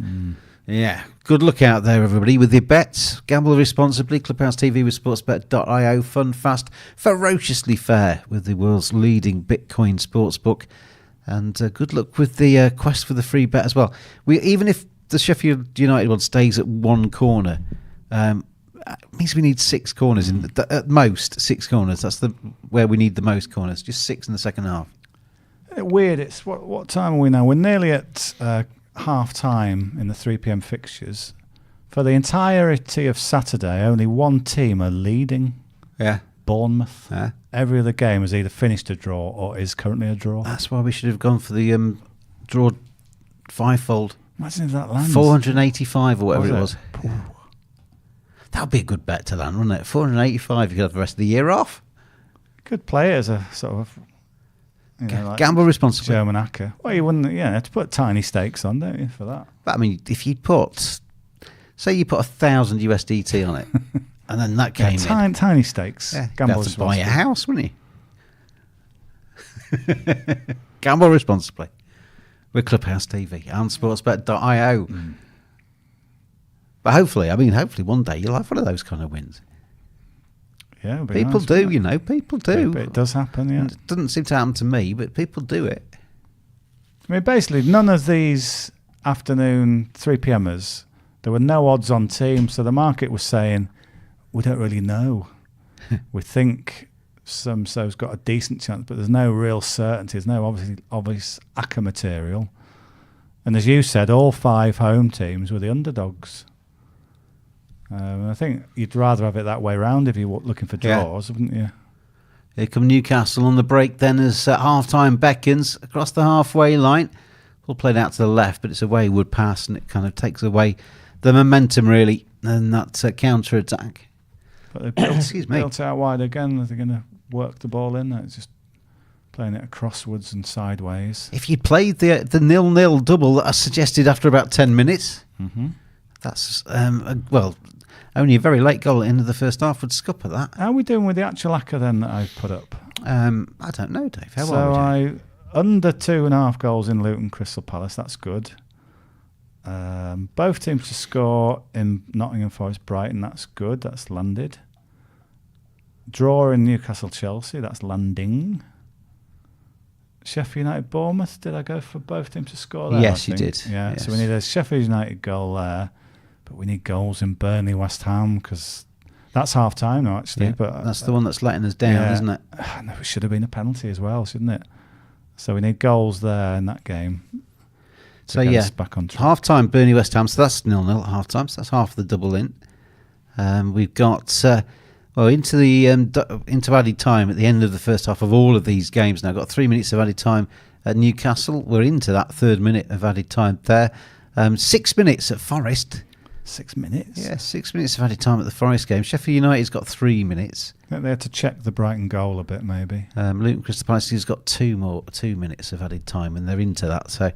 Yeah, good luck out there, everybody, with your bets. Gamble responsibly. Clubhouse TV with sportsbet.io. Fun, fast, ferociously fair with the world's leading Bitcoin sportsbook. And good luck with the quest for the free bet as well. Even if the Sheffield United one stays at one corner, it means we need 6 corners, at most 6 corners. That's where we need the most corners, just 6 in the second half. Weird, it's what time are we now? We're nearly at half time in the 3 p.m. fixtures. For the entirety of Saturday, only one team are leading. Yeah. Bournemouth. Yeah. Every other game has either finished a draw or is currently a draw. That's why we should have gone for the draw fivefold. Imagine if that lands. 485 or whatever it was. Yeah. That would be a good bet to land, wouldn't it? 485, you could have the rest of the year off. Could play it as a sort of... like gamble responsibly. German hacker. Well, you wouldn't, have to put tiny stakes on, don't you, for that? But I mean, if you say you put 1,000 USDT on it, and then that came in. Tiny stakes. Yeah, Gamble you'd have to buy responsibly. a house, wouldn't you? Gamble responsibly. With Clubhouse TV and sportsbet.io. But hopefully one day you'll have one of those kind of wins. Yeah, it'd be people nice, do, wouldn't it? people do. But it does happen, yeah. And it doesn't seem to happen to me, but people do it. I mean, basically, none of these afternoon 3 p.m.ers, there were no odds on teams, so the market was saying, we don't really know. We think so's got a decent chance, but there's no real certainty. There's no obvious ACCA material. And as you said, all 5 home teams were the underdogs. I think you'd rather have it that way round if you were looking for draws, wouldn't you? Here come Newcastle on the break then as half-time beckons across the halfway line. All played out to the left, but it's a wayward pass and it kind of takes away the momentum, really, and that counter-attack. But they built, Excuse me. built out wide again. Are they going to work the ball in? It's just playing it crosswards and sideways. If you'd played the 0-0 double that I suggested after about 10 minutes, that's, only a very late goal at the end of the first half would scupper that. How are we doing with the actual ACCA then that I've put up? I don't know, Dave. How so are we doing? under 2.5 goals in Luton Crystal Palace. That's good. Both teams to score in Nottingham Forest Brighton. That's good. That's landed. Draw in Newcastle Chelsea. That's landing. Sheffield United Bournemouth. Did I go for both teams to score there? Yes, you did. Yeah. Yes. So we need a Sheffield United goal there, but we need goals in Burnley West Ham because that's half time now actually. Yeah, but that's the one that's letting us down, isn't it? No, it should have been a penalty as well, shouldn't it? So we need goals there in that game. So get us back on track. half time Burnley West Ham. So that's 0-0 at half time. So that's half the double in. We've got into added time at the end of the first half of all of these games. Now got 3 minutes of added time at Newcastle. We're into that third minute of added time there. 6 minutes at Forest. 6 minutes. Yeah, 6 minutes of added time at the Forest game. Sheffield United's got 3 minutes. I think they had to check the Brighton goal a bit, maybe. Luton Crystal Palace has got 2 minutes of added time, and they're into that. So,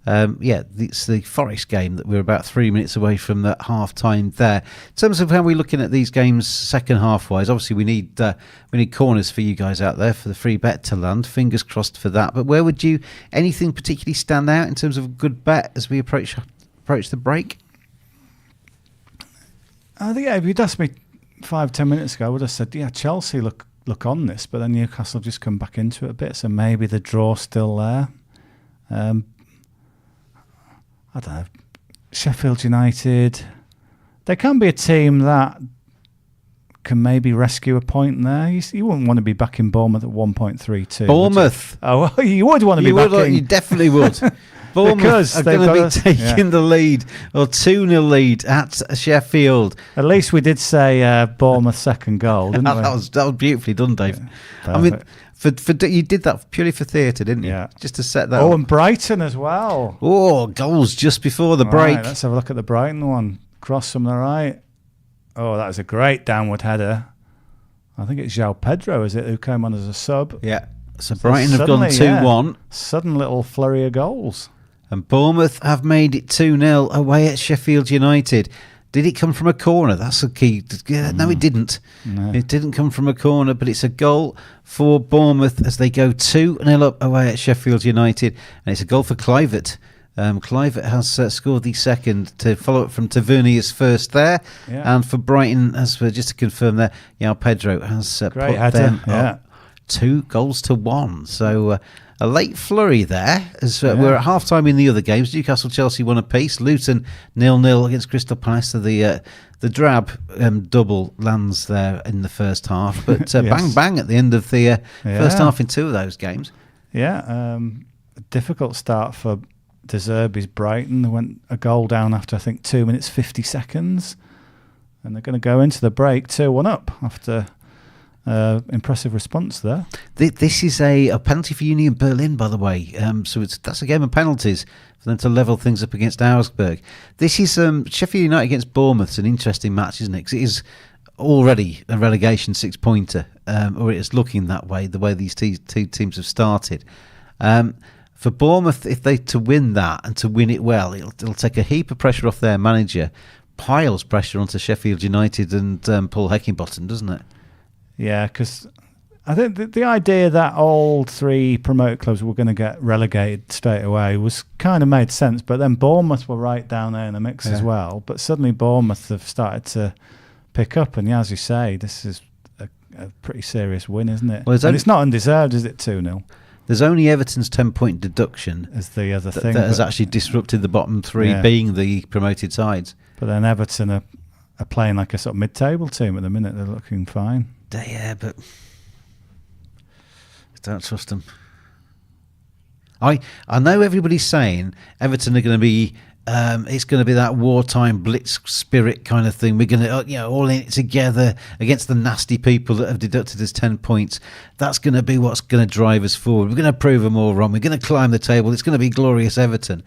it's the Forest game that we're about 3 minutes away from that half time there. In terms of how we're looking at these games second half wise, obviously we need corners for you guys out there for the free bet to land. Fingers crossed for that. But where would anything particularly stand out in terms of a good bet as we approach the break? I think if you'd asked me 5-10 minutes ago, I would have said, Chelsea look on this, but then Newcastle just come back into it a bit, so maybe the draw's still there. I don't know. Sheffield United, they can be a team that can maybe rescue a point there. You wouldn't want to be backing Bournemouth at 1.32. Bournemouth. Oh, you would want to be backing. You definitely would. Bournemouth because are going to be taking the lead, or 2-0 lead at Sheffield. At least we did say Bournemouth second goal, didn't we? That was beautifully done, Dave. Yeah, I mean, for you did that purely for theatre, didn't you? Yeah. Just to set that up. up. And Brighton as well. Oh, goals just before the break. Right, let's have a look at the Brighton one. Cross from the right. Oh, that was a great downward header. I think it's João Pedro, is it, who came on as a sub? Yeah. So Brighton have gone 2-1. Sudden little flurry of goals. And Bournemouth have made it 2-0 away at Sheffield United. Did it come from a corner? That's a key. No, it didn't. No. It didn't come from a corner, but it's a goal for Bournemouth as they go 2-0 up away at Sheffield United. And it's a goal for Kluivert Clive has scored the second to follow up from Tavernier's first there. Yeah. And for Brighton, just to confirm there, Pedro has put them up 2-1. So a late flurry there, as we're at half-time in the other games. Newcastle-Chelsea won apiece. Luton 0-0 against Crystal Palace. So the drab double lands there in the first half. But bang, bang at the end of the first half in two of those games. Yeah, a difficult start for De Zerbi's Brighton. They went a goal down after, I think, 2 minutes 50 seconds. And they're going to go into the break 2-1 up after impressive response there. This is a penalty for Union Berlin, by the way. So that's a game of penalties for them to level things up against Augsburg. This is Sheffield United against Bournemouth. It's an interesting match, isn't it? 'Cause it is already a relegation 6-pointer, or it is looking that way, the way these two teams have started. For Bournemouth, if they to win that and to win it well, it'll take a heap of pressure off their manager, piles pressure onto Sheffield United and Paul Heckingbottom, doesn't it? Yeah, because I think the idea that all three promoted clubs were going to get relegated straight away was kind of made sense, but then Bournemouth were right down there in the mix as well. But suddenly Bournemouth have started to pick up, and as you say, this is a pretty serious win, isn't it? Well, and it's not undeserved, is it, 2-0? There's only Everton's 10-point deduction as the other thing that has actually disrupted the bottom three, being the promoted sides. But then Everton are playing like a sort of mid-table team at the minute. They're looking fine. Yeah, but I don't trust them. I know everybody's saying Everton are going to be. It's going to be that wartime blitz spirit kind of thing. We're going to, all in it together against the nasty people that have deducted us 10 points. That's going to be what's going to drive us forward. We're going to prove them all wrong. We're going to climb the table. It's going to be glorious Everton.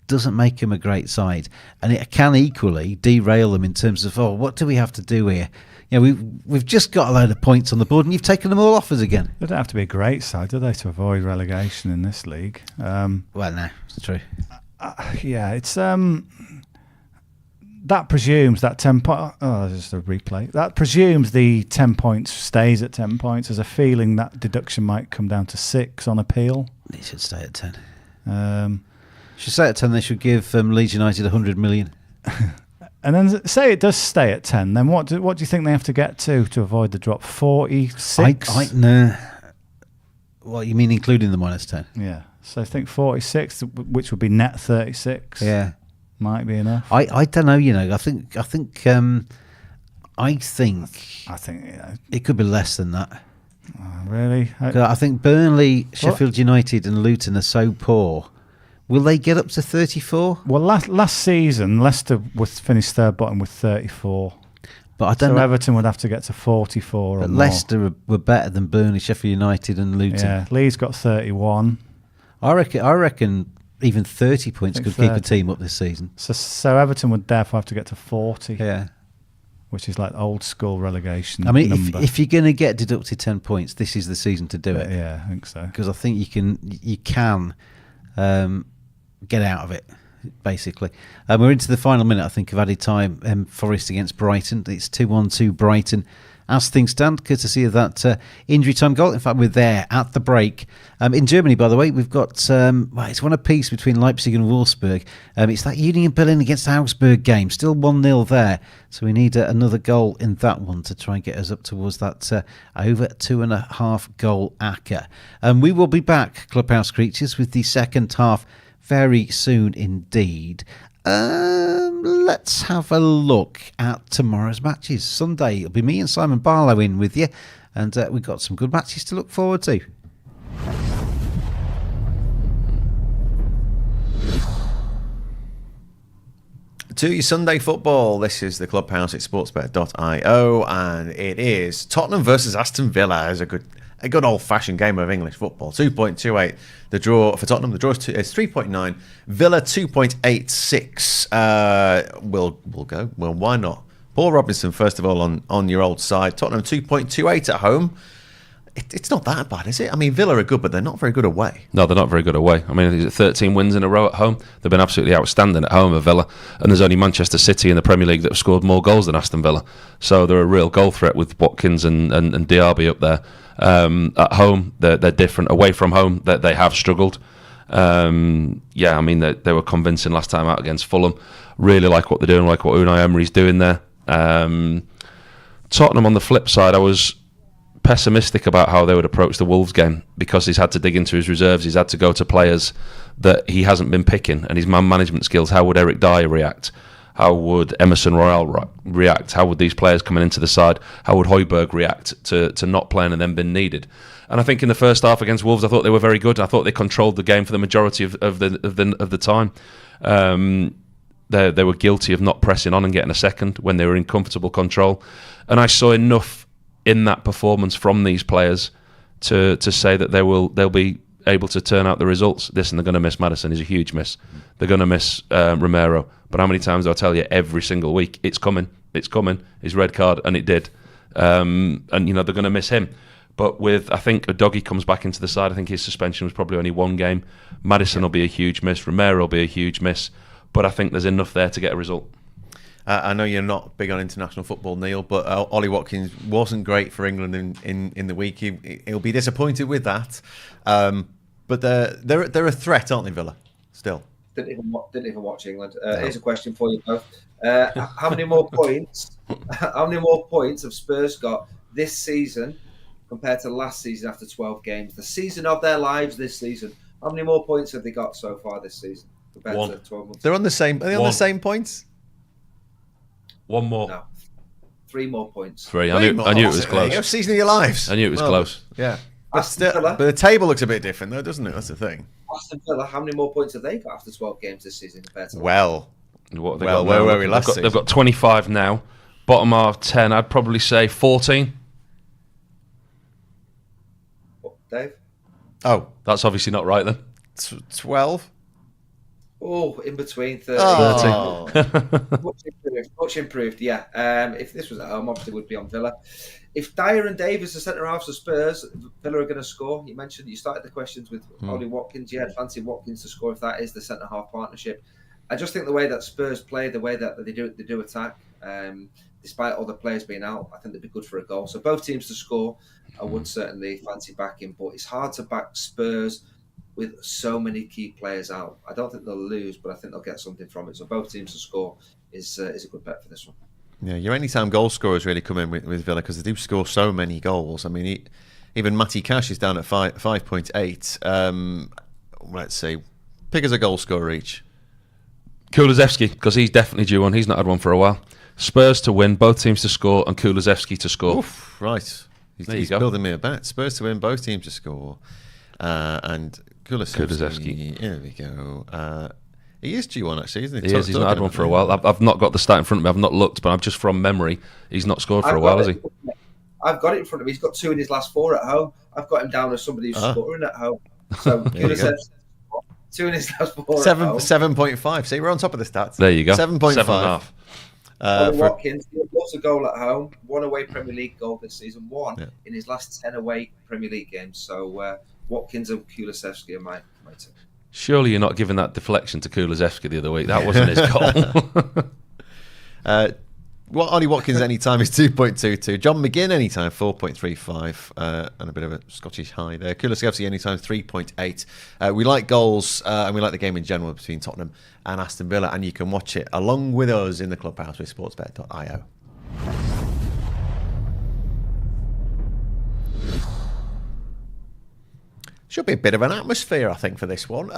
Doesn't make them a great side, and it can equally derail them in terms of what do we have to do here? We've just got a load of points on the board, and you've taken them all off us again. They don't have to be a great side, do they, to avoid relegation in this league? Well, no, it's true. It's that presumes that 10 points. Oh, there's just a replay. That presumes the 10 points stays at 10 points. There's a feeling that deduction might come down to 6 on appeal. It should stay at 10. Should stay at 10. They should give Leeds United 100 million. And then say it does stay at 10. Then what do you think they have to get to avoid the drop? 46. No. What you mean, including the minus 10? Yeah. So I think 46, which would be net 36. Yeah, might be enough. I don't know. I think it could be less than that. Oh, really? I think Burnley, Sheffield United, and Luton are so poor. Will they get up to 34? Well, last season Leicester was finished third bottom with 34. But I don't know. Everton would have to get to 44. But Leicester were better than Burnley, Sheffield United, and Luton. Yeah, Leeds got 31. I reckon even 30 points could keep a team up this season. So Everton would therefore have to get to 40. Yeah. Which is like old school relegation. I mean, if you're going to get deducted 10 points, this is the season to do it. Yeah, I think so. Because I think you can get out of it, basically. We're into the final minute, I think, of added time. Forest against Brighton. It's 2-1 Brighton. As things stand, courtesy of that injury time goal. In fact, we're there at the break. In Germany, by the way, we've got it's one apiece between Leipzig and Wolfsburg. It's that Union Berlin against Augsburg game. Still 1-0 there. So we need another goal in that one to try and get us up towards that over 2.5 goal ACCA. We will be back, Clubhouse Creatures, with the second half very soon indeed. Let's have a look at tomorrow's matches. Sunday, it'll be me and Simon Barlow in with you, and we've got some good matches to look forward to. To your Sunday football, this is the Clubhouse at sportsbet.io, and it is Tottenham versus Aston Villa. Is a good old-fashioned game of English football. 2.28 the draw for Tottenham. The draw is 3.9. Villa 2.86. We'll go. Well, why not? Paul Robinson, first of all, on your old side. Tottenham 2.28 at home. It's not that bad, is it? I mean, Villa are good, but they're not very good away. No, they're not very good away. I mean, 13 wins in a row at home. They've been absolutely outstanding at home, Villa. And there's only Manchester City in the Premier League that have scored more goals than Aston Villa. So they're a real goal threat with Watkins and Diaby up there. At home, they're different. Away from home, they have struggled. Yeah, I mean, they were convincing last time out against Fulham. Really like what they're doing, like what Unai Emery's doing there. Tottenham, on the flip side, I was pessimistic about how they would approach the Wolves game, because he's had to dig into his reserves. He's had to go to players that he hasn't been picking, and his man management skills. How would Eric Dyer react? How would Emerson Royal react? How would these players coming into the side? How would Højbjerg react to not playing and then being needed? And I think in the first half against Wolves, I thought they were very good. I thought they controlled the game for the majority of the time. They were guilty of not pressing on and getting a second when they were in comfortable control. And I saw enough in that performance from these players to say that they'll be able to turn out the results. Listen, they're going to miss Maddison. He's a huge miss. They're going to miss Romero. But how many times do I tell you every single week, it's coming, his red card, and it did. And they're going to miss him. But I think Udogie comes back into the side. I think his suspension was probably only one game. Maddison will be a huge miss. Romero will be a huge miss. But I think there's enough there to get a result. I know you're not big on international football, Neil, but Ollie Watkins wasn't great for England in the week. He'll be disappointed with that. But they're a threat, aren't they, Villa? Still. Didn't even watch England. Here's a question for you both. How many more points? How many more points have Spurs got this season compared to last season after 12 games? The season of their lives this season. How many more points have they got so far this season compared to 12 months? They're on the same. Are they on the same points? One more. No. 3 more points. Three. I knew it was close. Season of your lives. I knew it was close. Yeah. But the table looks a bit different, though, doesn't it? That's the thing. Aston Villa, how many more points have they got after 12 games this season compared to what have they got where were we last season? They've got 25 now. Bottom half 10, I'd probably say 14. Dave? Oh. That's obviously not right then. 12? Oh, in between 30. Oh. Much improved, yeah. If this was at home, obviously it would be on Villa. If Dyer and Davies are centre-halves for Spurs, Villa are going to score. You mentioned, you started the questions with Ollie Watkins. Yeah, fancy Watkins to score if that is the centre-half partnership. I just think the way that Spurs play, the way that they do attack, despite all the players being out, I think they'd be good for a goal. So both teams to score, I would certainly fancy backing. But it's hard to back Spurs with so many key players out. I don't think they'll lose, but I think they'll get something from it. So both teams to score is a good bet for this one. Yeah, your anytime goal scorers really come in with Villa because they do score so many goals. I mean, even Matty Cash is down at 5.8. Let's see. Pick as a goal scorer each. Kulusevski, because he's definitely due one. He's not had one for a while. Spurs to win, both teams to score, and Kulusevski to score. Oof, right. He's building me a bet. Spurs to win, both teams to score. And Kulusevski. Here we go. He is due one, actually, isn't he? He is. He's not had one for a while. I've not got the stat in front of me. I've not looked, but I'm just from memory. He's not scored for a while, has he? I've got it in front of me. He's got 2 in his last 4 at home. I've got him down as somebody who's scoring at home. So Kulusevski, 2 in his last 4 7.5. See, we're on top of the stats. There you go. 7.5. Watkins, he lost a goal at home. 1 away Premier League goal this season. 1 in his last 10 away Premier League games. So Watkins and Kulusevski are my two. Surely you're not giving that deflection to Kulusevski the other week. That wasn't his goal. Ollie Watkins anytime is 2.22. John McGinn anytime 4.35, and a bit of a Scottish high there. Kulusevski anytime 3.8. We like goals and we like the game in general between Tottenham and Aston Villa, and you can watch it along with us in the Clubhouse with sportsbet.io. Should be a bit of an atmosphere, I think, for this one.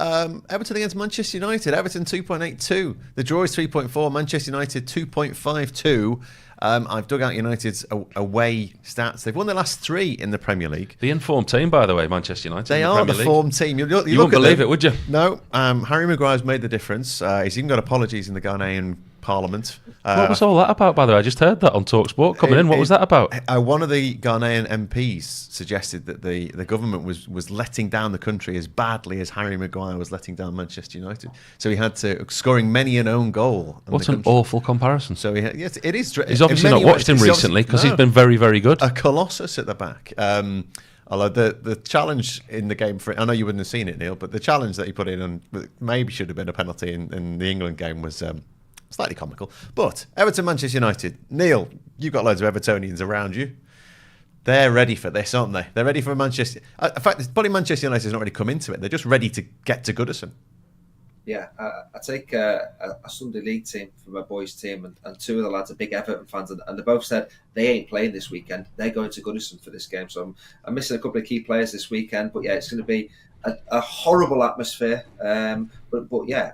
Everton against Manchester United. Everton 2.82. The draw is 3.4. Manchester United 2.52. I've dug out United's away stats. They've won their last 3 in the Premier League. The informed team, by the way, Manchester United. They are the form team. You wouldn't believe it, would you? No. Harry Maguire's made the difference. He's even got apologies in the Ghanaian Parliament. What was all that about, by the way? I just heard that on TalkSport coming in. What was that about? One of the Ghanaian MPs suggested that the government was letting down the country as badly as Harry Maguire was letting down Manchester United. So he had to, scoring many an own goal. What an awful comparison. So yes, it is. He's obviously not watched him recently because he's been very, very good. A colossus at the back. Although the challenge in the game, I know you wouldn't have seen it, Neil, but the challenge that he put in and maybe should have been a penalty in the England game was slightly comical. But Everton, Manchester United. Neil, you've got loads of Evertonians around you. They're ready for this, aren't they? They're ready for Manchester. In fact, probably Manchester United has not really come into it. They're just ready to get to Goodison. Yeah, I take a Sunday League team for my boys' team, and two of the lads are big Everton fans, and they both said they ain't playing this weekend. They're going to Goodison for this game. So I'm missing a couple of key players this weekend. But yeah, it's going to be a horrible atmosphere. But yeah,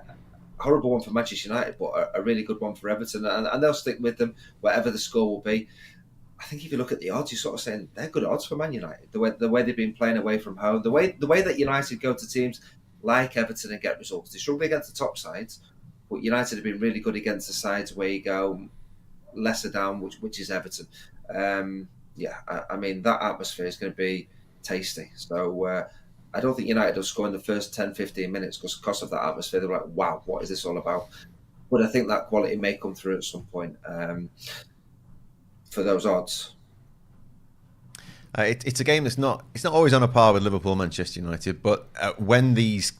a horrible one for Manchester United, but a really good one for Everton. And they'll stick with them, whatever the score will be. I think if you look at the odds, you're sort of saying they're good odds for Man United. The way they've been playing away from home, the way that United go to teams like Everton and get results. They struggle against the top sides, but United have been really good against the sides where you go lesser down, which is Everton. I mean, that atmosphere is going to be tasty. So I don't think United will score in the first 10, 15 minutes because of that atmosphere. They're like, wow, what is this all about? But I think that quality may come through at some point for those odds. It's a game that's not always on a par with Liverpool, Manchester United, but when these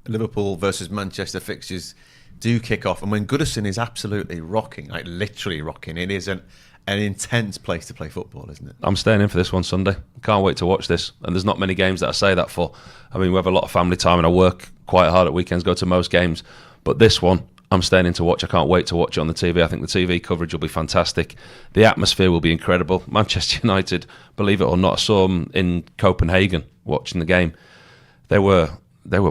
Liverpool versus Manchester fixtures do kick off, and when Goodison is absolutely rocking, like literally rocking, it is an intense place to play football, isn't it? I'm staying in for this one Sunday. Can't wait to watch this. And there's not many games that I say that for. I mean, we have a lot of family time, and I work quite hard at weekends, go to most games, but this one, I'm staying in to watch. I can't wait to watch it on the TV. I think the TV coverage will be fantastic. The atmosphere will be incredible. Manchester United, believe it or not, I saw them in Copenhagen watching the game. They were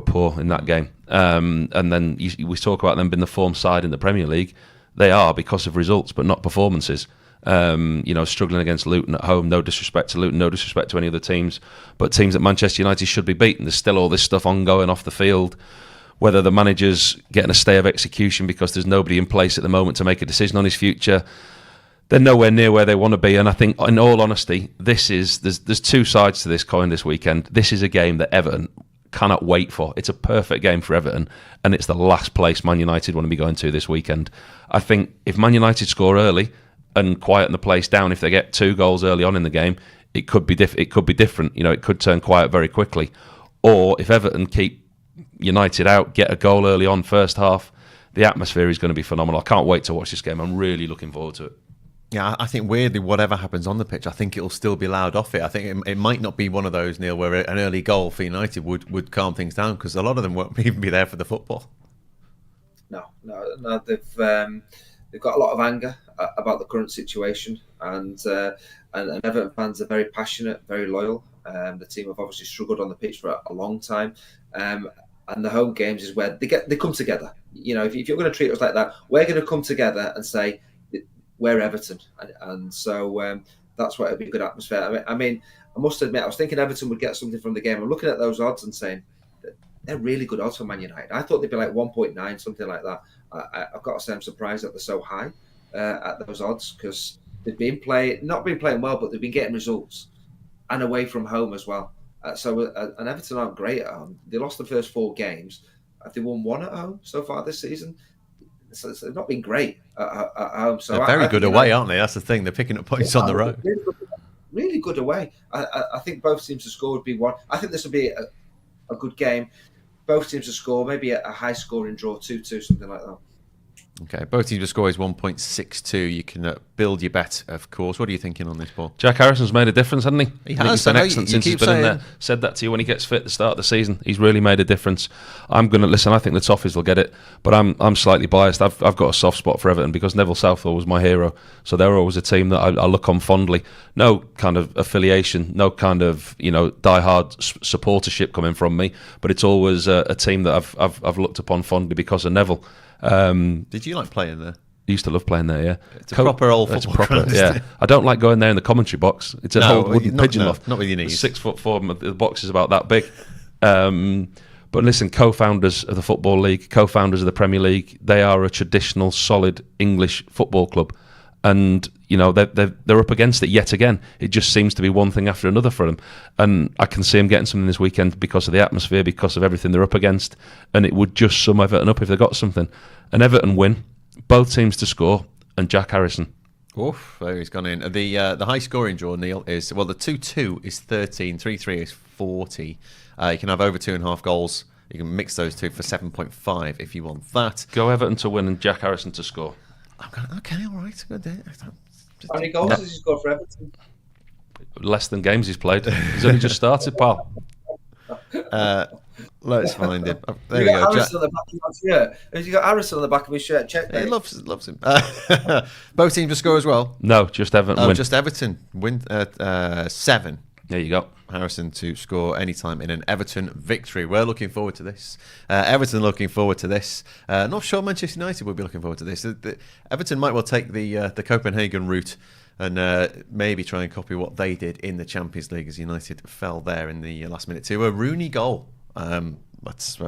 poor in that game. And then we talk about them being the form side in the Premier League. They are because of results, but not performances. Struggling against Luton at home. No disrespect to Luton, no disrespect to any other teams, but teams that Manchester United should be beaten. There's still all this stuff ongoing off the field. Whether the manager's getting a stay of execution because there's nobody in place at the moment to make a decision on his future, they're nowhere near where they want to be. And I think, in all honesty, there's two sides to this coin this weekend. This is a game that Everton cannot wait for. It's a perfect game for Everton, and it's the last place Man United want to be going to this weekend. I think if Man United score early and quieten the place down, if they get 2 goals early on in the game, it could be different. It could turn quiet very quickly. Or if Everton keep United out, get a goal early on first half, the atmosphere is going to be phenomenal. I can't wait to watch this game. I'm really looking forward to it. Yeah, I think weirdly, whatever happens on the pitch, I think it'll still be loud off it. I think it might not be one of those, Neil, where an early goal for United would calm things down, because a lot of them won't even be there for the football. No, they've got a lot of anger about the current situation, and Everton fans are very passionate, very loyal. The team have obviously struggled on the pitch for a long time, and the home games is where they come together. If you're going to treat us like that, we're going to come together and say we're Everton, and so that's why it'll be a good atmosphere. I mean, I must admit, I was thinking Everton would get something from the game. I'm looking at those odds and saying they're really good odds for Man United. I thought they'd be like 1.9, something like that. I've got to say I'm surprised that they're so high at those odds, because they've not been playing well, but they've been getting results, and away from home as well. And Everton aren't great at home. They lost the first 4 games. Have they won 1 at home so far this season? So they've not been great at home. So they're very good away, aren't they? That's the thing. They're picking up points on the road. Really good away. I think both teams to score would be one. I think this will be a good game. Both teams to score, maybe a high-scoring draw, 2-2, something like that. Okay, both teams to score is 1.62. You can build your bet, of course. What are you thinking on this, Paul? Jack Harrison's made a difference, hasn't he? He has. He's been excellent since he's been in there. Said that to you when he gets fit at the start of the season. He's really made a difference. I'm going to listen. I think the Toffees will get it, but I'm slightly biased. I've got a soft spot for Everton because Neville Southall was my hero. So they're always a team that I look on fondly. No kind of affiliation, no kind of diehard supportership coming from me, but it's always a team that I've looked upon fondly because of Neville. Did you like playing there? I used to love playing there, yeah. It's a proper old football ground, yeah. I don't like going there in the commentary box. It's an old wooden pigeon loft. Not with your knees. 6'4", the box is about that big. But listen, co-founders of the Football League, co-founders of the Premier League, they are a traditional, solid English football club. And, they're up against it yet again. It just seems to be one thing after another for them. And I can see them getting something this weekend because of the atmosphere, because of everything they're up against. And it would just sum Everton up if they got something. And Everton win, both teams to score, and Jack Harrison. Oof, there he's gone in. The high scoring draw, Neil, is, the 2-2 is 13, 3-3 is 40. You can have over 2.5 goals. You can mix those two for 7.5 if you want that. Go Everton to win and Jack Harrison to score. Okay, all right. Good day. How many goals has he scored for Everton? less than games he's played. He's only just started, pal. Let's find him. There You we got go. Harrison on the back of your shirt. Have you got Harrison on the back of his shirt? Check He mate. loves him. Both teams to score as well. No, just Everton win. Just Everton win 7. There you go. Harrison to score anytime in an Everton victory. We're looking forward to this. Everton looking forward to this. Not sure Manchester United will be looking forward to this. Everton might well take the Copenhagen route and maybe try and copy what they did in the Champions League, as United fell there in the last minute to a Rooney goal. That's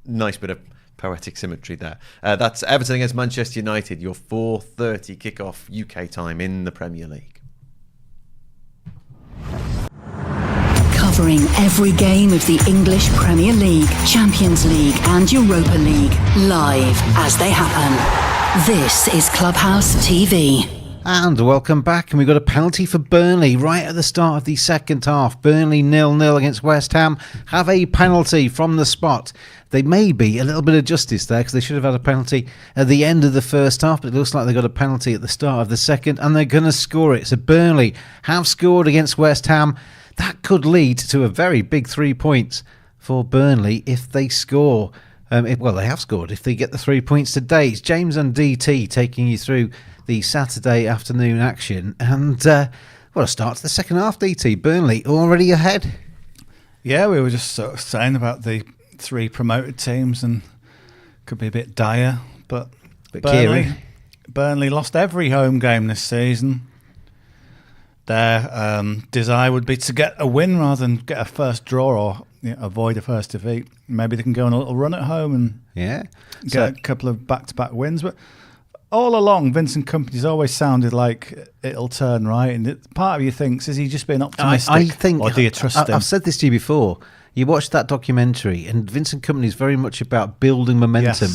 nice bit of poetic symmetry there. That's Everton against Manchester United, your 4:30 kickoff UK time in the Premier League. Covering every game of the English Premier League, Champions League and Europa League, live as they happen. This is Clubhouse TV. And welcome back, and we've got a penalty for Burnley right at the start of the second half. Burnley 0-0 against West Ham have a penalty from the spot. They may be a little bit of justice there, because they should have had a penalty at the end of the first half, but it looks like they got a penalty at the start of the second, and they're going to score it. So Burnley have scored against West Ham. That could lead to a very big 3 points for Burnley if they score. Well, they have scored if they get the 3 points today. It's James and DT taking you through the Saturday afternoon action. And what a start to the second half, DT. Burnley already ahead. Yeah, we were just sort of saying about the 3 promoted teams and could be a bit dire. But Burnley lost every home game this season. Their desire would be to get a win rather than get a first draw or avoid a first defeat. Maybe they can go on a little run at home and get a couple of back-to-back wins. But all along, Vincent Kompany's always sounded like it'll turn right. And part of you thinks, is he just being optimistic? I think, or do you trust him? I've said this to you before. You watch that documentary, and Vincent Kompany is very much about building momentum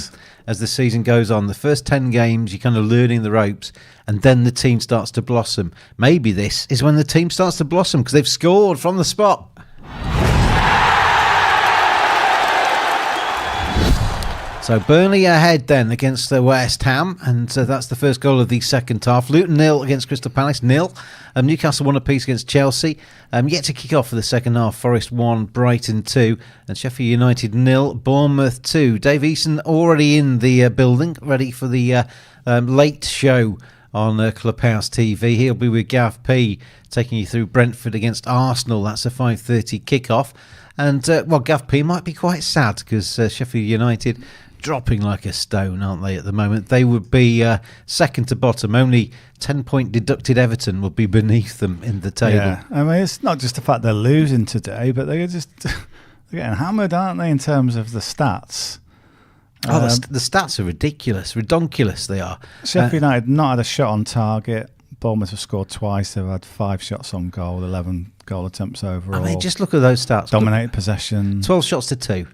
as the season goes on. The first 10 games, you're kind of learning the ropes, and then the team starts to blossom. Maybe this is when the team starts to blossom, because they've scored from the spot. So Burnley ahead then against the West Ham, and that's the first goal of the second half. Luton 0 against Crystal Palace 0. Newcastle 1 apiece against Chelsea. Yet to kick off for the second half. Forest 1, Brighton 2, and Sheffield United 0, Bournemouth 2. Dave Eason already in the building, ready for the late show on Clubhouse TV. He'll be with Gav P taking you through Brentford against Arsenal. That's a 5:30 kickoff. And Gav P might be quite sad because Sheffield United dropping like a stone, aren't they, at the moment? They would be second to bottom. Only 10-point deducted Everton would be beneath them in the table. Yeah, I mean, it's not just the fact they're losing today, but they're getting hammered, aren't they, in terms of the stats? The stats are ridiculous, redonkulous they are. Sheffield United not had a shot on target. Bournemouth have scored twice. They've had 5 shots on goal, 11 goal attempts overall. I mean, just look at those stats. Dominated possession. 12 shots to 2.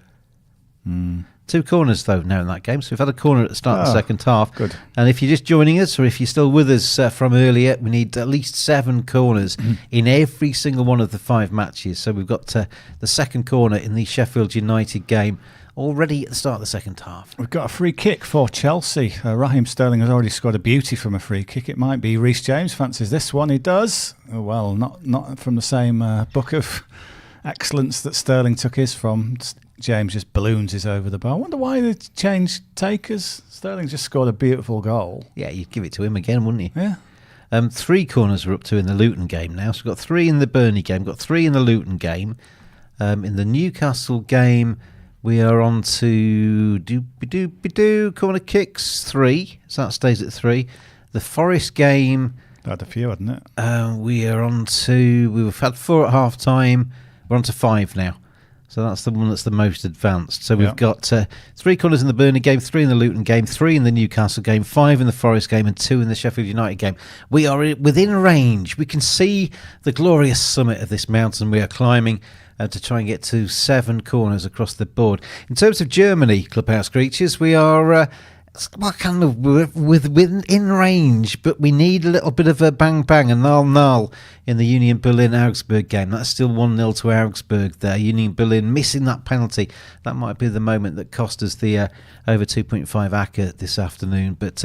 2 corners, though, now in that game. So we've had a corner at the start of the second half. Good. And if you're just joining us, or if you're still with us from earlier, we need at least 7 corners in every single one of the 5 matches. So we've got the second corner in the Sheffield United game already at the start of the second half. We've got a free kick for Chelsea. Raheem Sterling has already scored a beauty from a free kick. It might be Reece James fancies this one. He does. Oh, well, not from the same book of excellence that Sterling took his from. James just balloons his over the bar. I wonder why they changed takers. Sterling just scored a beautiful goal. Yeah, you'd give it to him again, wouldn't you? Yeah. 3 corners we're up to in the Luton game now. So we've got 3 in the Burnley game, got 3 in the Luton game. In the Newcastle game, we are on to corner kicks 3. So that stays at 3. The Forest game, had a few, hadn't it? We've had 4 at half time. We're on to 5 now. So that's the one that's the most advanced. So we've got 3 corners in the Burnley game, 3 in the Luton game, 3 in the Newcastle game, 5 in the Forest game, and 2 in the Sheffield United game. We are within range. We can see the glorious summit of this mountain we are climbing to try and get to 7 corners across the board. In terms of Germany, Clubhouse Creatures, we are kind of within range, but we need a little bit of a bang-bang, a null in the Union Berlin-Augsburg game. That's still 1-0 to Augsburg there. Union Berlin missing that penalty. That might be the moment that cost us the over 2.5 Acker this afternoon. But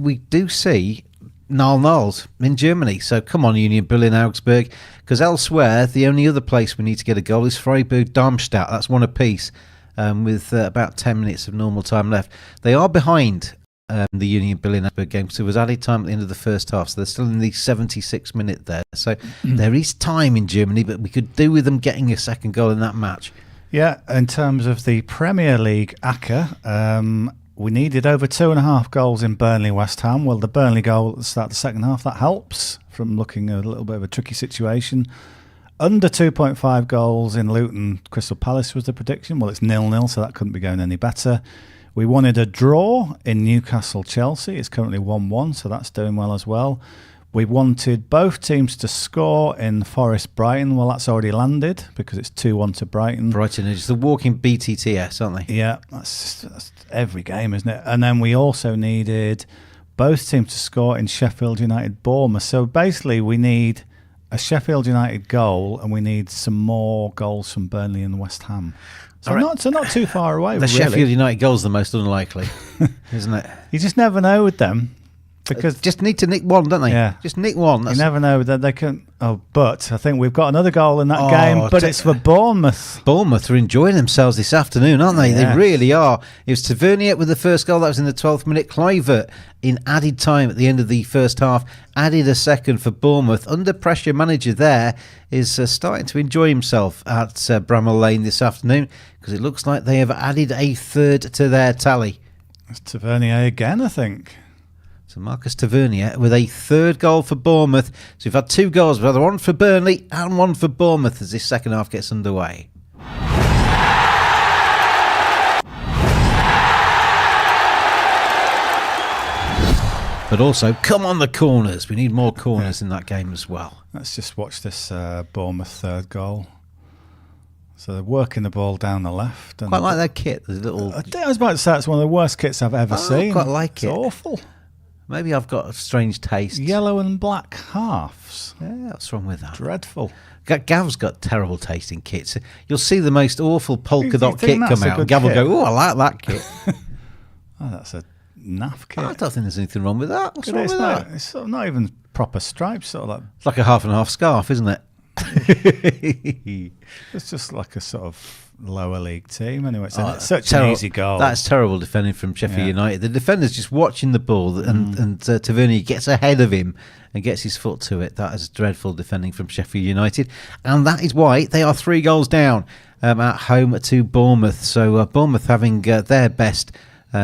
we do see 0-0 in Germany. So come on, Union Berlin, Augsburg, because elsewhere the only other place we need to get a goal is Freiburg, Darmstadt. That's one apiece with about 10 minutes of normal time left. They are behind the Union Berlin Augsburg game, so there was added time at the end of the first half, so they're still in the 76th minute there. So there is time in Germany, but we could do with them getting a second goal in that match. Yeah, in terms of the Premier League ACCA, we needed over 2.5 goals in Burnley West Ham. Well, the Burnley goal at the start of the second half, that helps from looking a little bit of a tricky situation. Under 2.5 goals in Luton Crystal Palace was the prediction. Well, it's 0-0, so that couldn't be going any better. We wanted a draw in Newcastle Chelsea. It's currently 1-1, so that's doing well as well. We wanted both teams to score in Forest Brighton. Well, that's already landed because it's 2-1 to Brighton. Brighton is the walking BTTS, aren't they? Yeah, that's every game, isn't it? And then we also needed both teams to score in Sheffield United Bournemouth. So basically we need a Sheffield United goal and we need some more goals from Burnley and West Ham. So not too far away. The really. Sheffield United goal's the most unlikely, isn't it? You just never know with them. Because just need to nick one, don't they? Yeah. Just nick one. You never know that they can. Oh, but I think we've got another goal in that game, but it's for Bournemouth. Bournemouth are enjoying themselves this afternoon, aren't they? Yes. They really are. It was Tavernier with the first goal. That was in the 12th minute. Kluivert in added time at the end of the first half. Added a second for Bournemouth. Under pressure manager there is starting to enjoy himself at Bramall Lane this afternoon because it looks like they have added a third to their tally. It's Tavernier again, I think. So Marcus Tavernier with a third goal for Bournemouth. So we've had 2 goals, we've had one for Burnley and one for Bournemouth as this second half gets underway. But also, come on the corners. We need more corners in that game as well. Let's just watch this Bournemouth third goal. So they're working the ball down the left. And quite like their kit. The little. I was about to say it's one of the worst kits I've ever seen. I quite like it. It's awful. Maybe I've got a strange taste. Yellow and black halves. Yeah, what's wrong with that? Dreadful. Gav's got terrible taste in kits. You'll see the most awful polka dot kit that's come a out. good And Gav will kit? go, oh, I like that kit. Oh, that's a naff kit. I don't think there's anything wrong with that. What's wrong with that? It's sort of not even proper stripes. Sort of like It's like a half and half scarf, isn't it? it's just like a sort of lower league team. Anyway, it's such an easy goal. That's terrible defending from Sheffield United. The defender's just watching the ball, and Tavernier gets ahead of him and gets his foot to it. That is dreadful defending from Sheffield United, and that is why they are 3 goals down at home to Bournemouth. So Bournemouth having their best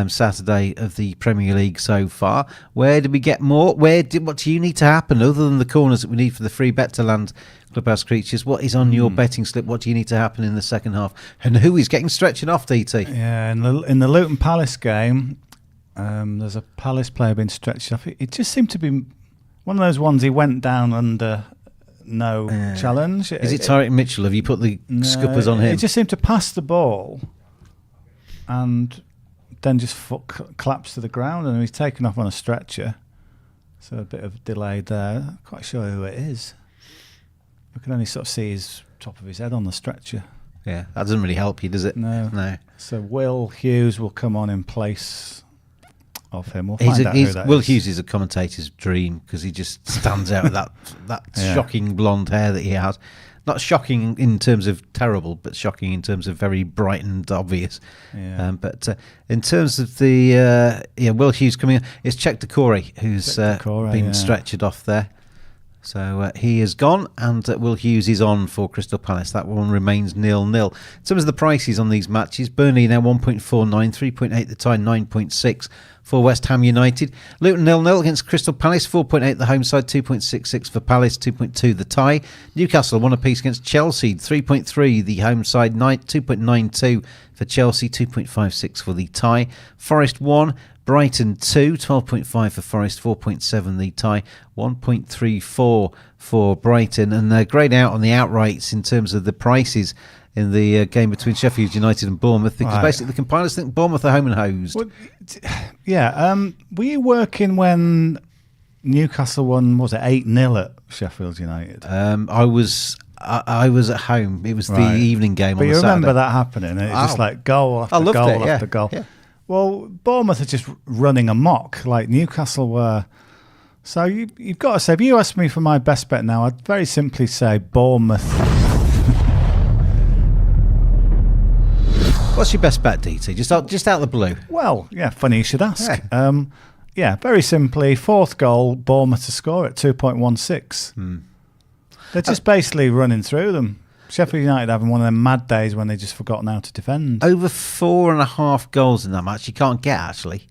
Saturday of the Premier League so far. Where did we get more? What do you need to happen other than the corners that we need for the free bet to land? Clubhouse Creatures, what is on your betting slip? What do you need to happen in the second half? And who is getting stretching off, DT? Yeah, in the Luton Palace game, there's a Palace player being stretched off. It just seemed to be one of those ones he went down under no challenge. Is it Tyreek Mitchell? Have you put the scuppers on him? He just seemed to pass the ball and then just collapsed to the ground, and he's taken off on a stretcher. So a bit of delay there. Not quite sure who it is. We can only sort of see his top of his head on the stretcher. Yeah, that doesn't really help you, does it? No. So Will Hughes will come on in place of him. We'll find out who that Will is. Hughes is a commentator's dream because he just stands out with that shocking blonde hair that he has. Not shocking in terms of terrible, but shocking in terms of very bright and obvious. Yeah. But in terms of the Will Hughes coming in, it's Czech Decore who's been stretchered off there. So he is gone, and Will Hughes is on for Crystal Palace. That one remains 0-0. In terms of the prices on these matches, Burnley now 1.49, 3.8 the tie, 9.6 for West Ham United. Luton 0-0 against Crystal Palace, 4.8 the home side, 2.66 for Palace, 2.2 the tie. Newcastle 1 apiece against Chelsea, 3.3 the home side, 2.92 for Chelsea, 2.56 for the tie. Forest 1. Brighton 2, 12.5 for Forest, 4.7 the tie, 1.34 for Brighton. And they're greyed out on the outrights in terms of the prices in the game between Sheffield United and Bournemouth, because basically the compilers think Bournemouth are home and hosed. Well, were you working when Newcastle won, was it 8-0 at Sheffield United? I was at home. It was the evening game on the Saturday. But you remember that happening, and it's just like goal after goal after goal. Yeah. Well, Bournemouth are just running amok. Like Newcastle were So you've got to say, if you ask me for my best bet now, I'd very simply say Bournemouth. What's your best bet, DT? Just out of the blue. Well, yeah, funny you should ask. Yeah, very simply, fourth goal, Bournemouth to score at 2.16. They're just basically running through them. Sheffield United having one of them mad days when they just forgotten how to defend. Over 4.5 goals in that match you can't get, actually.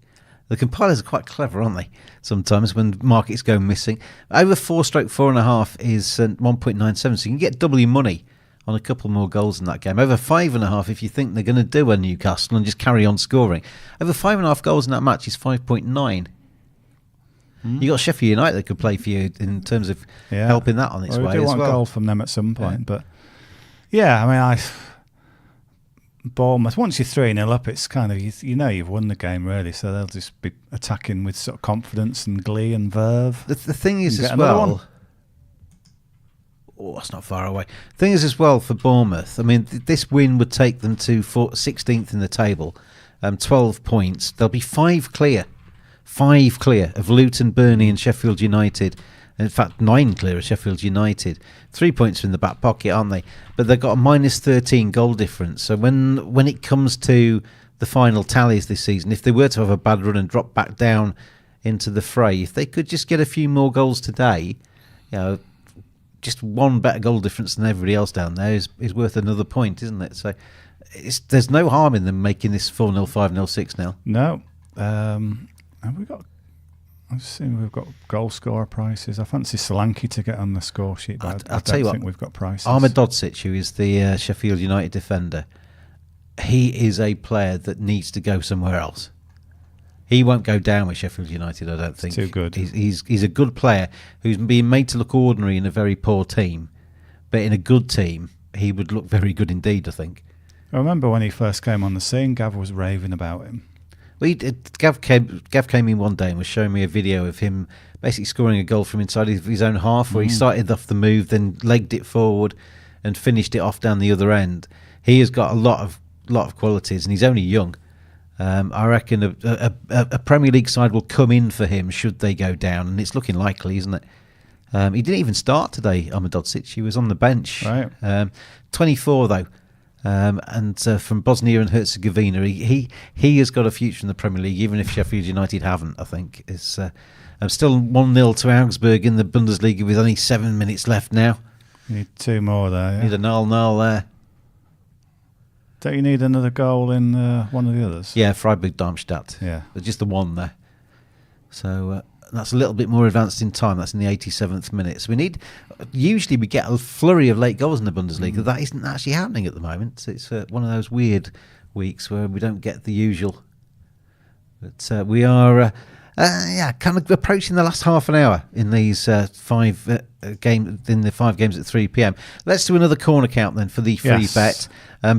The compilers are quite clever, aren't they? Sometimes when markets go missing. Over 4/4.5 is 1.97, so you can get double your money on a couple more goals in that game. Over 5.5 if you think they're going to do a Newcastle and just carry on scoring. Over 5.5 goals in that match is 5.9. You got Sheffield United that could play for you in terms of helping that on its way as well. We do want a goal from them at some point, but yeah, I mean, Bournemouth, once you're 3-0 up, it's kind of, you know you've won the game, really, so they'll just be attacking with sort of confidence and glee and verve. The thing is as well... Oh, that's not far away. The thing is as well for Bournemouth, I mean, this win would take them to 16th in the table, 12 points. They'll be 5 clear of Luton, Burnley and Sheffield United. In fact, 9 clear of Sheffield United. 3 points in the back pocket, aren't they? But they've got a minus 13 goal difference. So when it comes to the final tallies this season, if they were to have a bad run and drop back down into the fray, if they could just get a few more goals today, just one better goal difference than everybody else down there is worth another point, isn't it? So there's no harm in them making this 4-0, 5-0, 6-0. No. Have we got... I've seen we've got goal scorer prices. I fancy Solanke to get on the score sheet, but I don't think we've got prices. Ahmed Dodzic, who is the Sheffield United defender, he is a player that needs to go somewhere else. He won't go down with Sheffield United, I don't think. Too good. He's a good player who's being made to look ordinary in a very poor team, but in a good team, he would look very good indeed, I think. I remember when he first came on the scene, Gav was raving about him. Well, Gav came in one day and was showing me a video of him basically scoring a goal from inside his own half, where he started off the move, then legged it forward and finished it off down the other end. He has got a lot of qualities, and he's only young. I reckon a Premier League side will come in for him should they go down, and it's looking likely, isn't it? He didn't even start today, Ahmed Dodzic. He was on the bench. Right. 24 though. And from Bosnia and Herzegovina, he has got a future in the Premier League, even if Sheffield United haven't. I think it's still 1-0 to Augsburg in the Bundesliga with only 7 minutes left now. You need 2 more there. Yeah? Need a 0-0 there. Don't you need another goal in one of the others? Yeah, Freiburg Darmstadt. Yeah, but just the one there. So that's a little bit more advanced in time. That's in the 87th minute. So usually we get a flurry of late goals in the Bundesliga. That isn't actually happening at the moment. It's one of those weird weeks where we don't get the usual. But we are kind of approaching the last half an hour in these 5 games at 3 p.m. Let's do another corner count then for the free bet.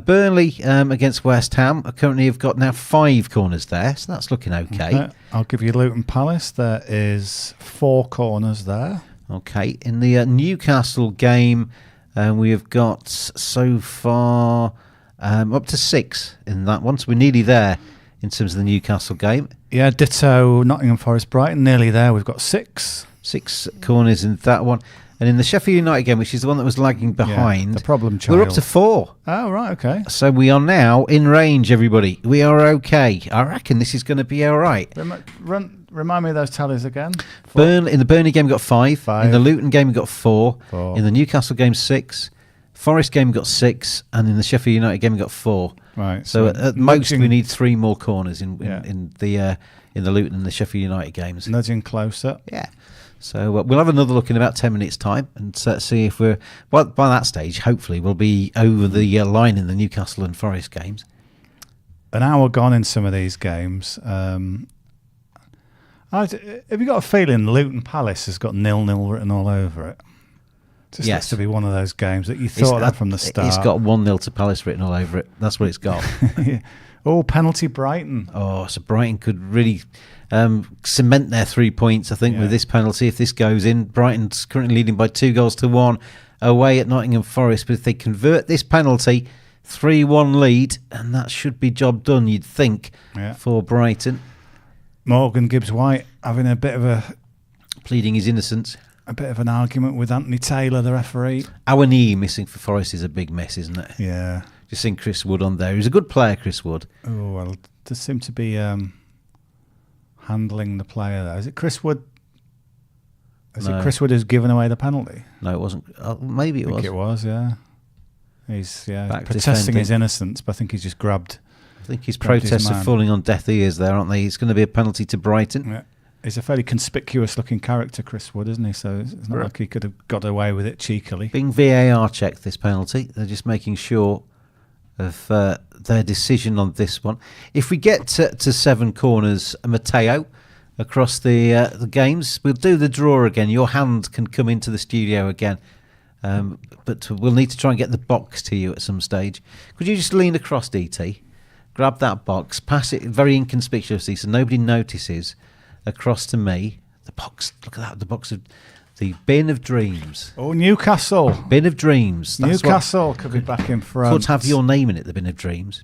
Burnley against West Ham currently have got now 5 corners there, so that's looking okay. I'll give you Luton Palace. There is 4 corners there. Okay, in the Newcastle game, we have got so far up to 6 in that one, so we're nearly there in terms of the Newcastle game. Yeah, ditto Nottingham Forest Brighton, nearly there. We've got 6 corners in that one. And in the Sheffield United game, which is the one that was lagging behind, the problem child, we're up to 4. Oh, right, okay. So we are now in range, everybody. We are okay. I reckon this is going to be all right. Remind me of those tallies again. In the Burnley game, we got 5. In the Luton game, we got 4. 4. In the Newcastle game, 6. Forest game, we got 6. And in the Sheffield United game, we got 4. Right. So at most, we need 3 more corners in the Luton and the Sheffield United games. Nudging closer. Yeah. So we'll have another look in about 10 minutes' time and see if we're... Well, by that stage, hopefully, we'll be over the line in the Newcastle and Forest games. An hour gone in some of these games. Have you got a feeling Luton Palace has got 0-0 written all over it? Just has to be one of those games that you thought that from the start. It's got 1-0 to Palace written all over it. That's what it's got. Yeah. Oh, penalty Brighton. Oh, so Brighton could really cement their 3 points, I think, with this penalty. If this goes in, Brighton's currently leading by 2-1 away at Nottingham Forest. But if they convert this penalty, 3-1 lead, and that should be job done, you'd think, for Brighton. Morgan Gibbs-White having a bit of a pleading his innocence. A bit of an argument with Anthony Taylor, the referee. Our knee missing for Forest is a big mess, isn't it? Yeah. Just seen Chris Wood on there. He's a good player, Chris Wood. Oh, well, does seem to be handling the player there. Is it Chris Wood? Is it Chris Wood who's given away the penalty? No, it wasn't. Maybe it was. I think it was, yeah. He's Back protesting defending. his innocence, but I think he's just grabbed. I think his grabbed his protests are man. falling on deaf ears there, aren't they? It's going to be a penalty to Brighton. Yeah. He's a fairly conspicuous-looking character, Chris Wood, isn't he? So it's not like he could have got away with it cheekily. Being VAR checked this penalty, they're just making sure of their decision on this one. If we get to 7 corners, Matteo, across the games, we'll do the draw again. Your hand can come into the studio again. But we'll need to try and get the box to you at some stage. Could you just lean across, DT, grab that box, pass it very inconspicuously so nobody notices, across to me. The box, look at that, the box of the bin of dreams. Oh, Newcastle. Bin of dreams. That's Newcastle could be back in front. Could have your name in it, the bin of dreams.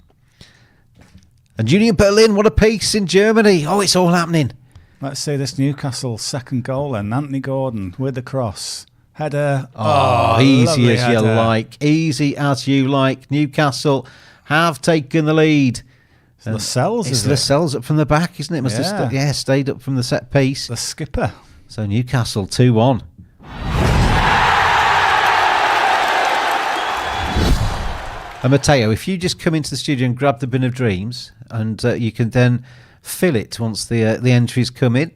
And Union Berlin, what a piece in Germany. Oh, it's all happening. Let's see this Newcastle second goal then. Anthony Gordon with the cross. Header. Easy as lovely you header. like. Easy as you like. Newcastle have taken the lead. It's Lascelles, It's is it? Lascelles up from the back, isn't it? Must Yeah. have stayed up from the set piece. The skipper. So Newcastle 2-1. And Matteo, if you just come into the studio and grab the bin of dreams, and you can then fill it once the entries come in,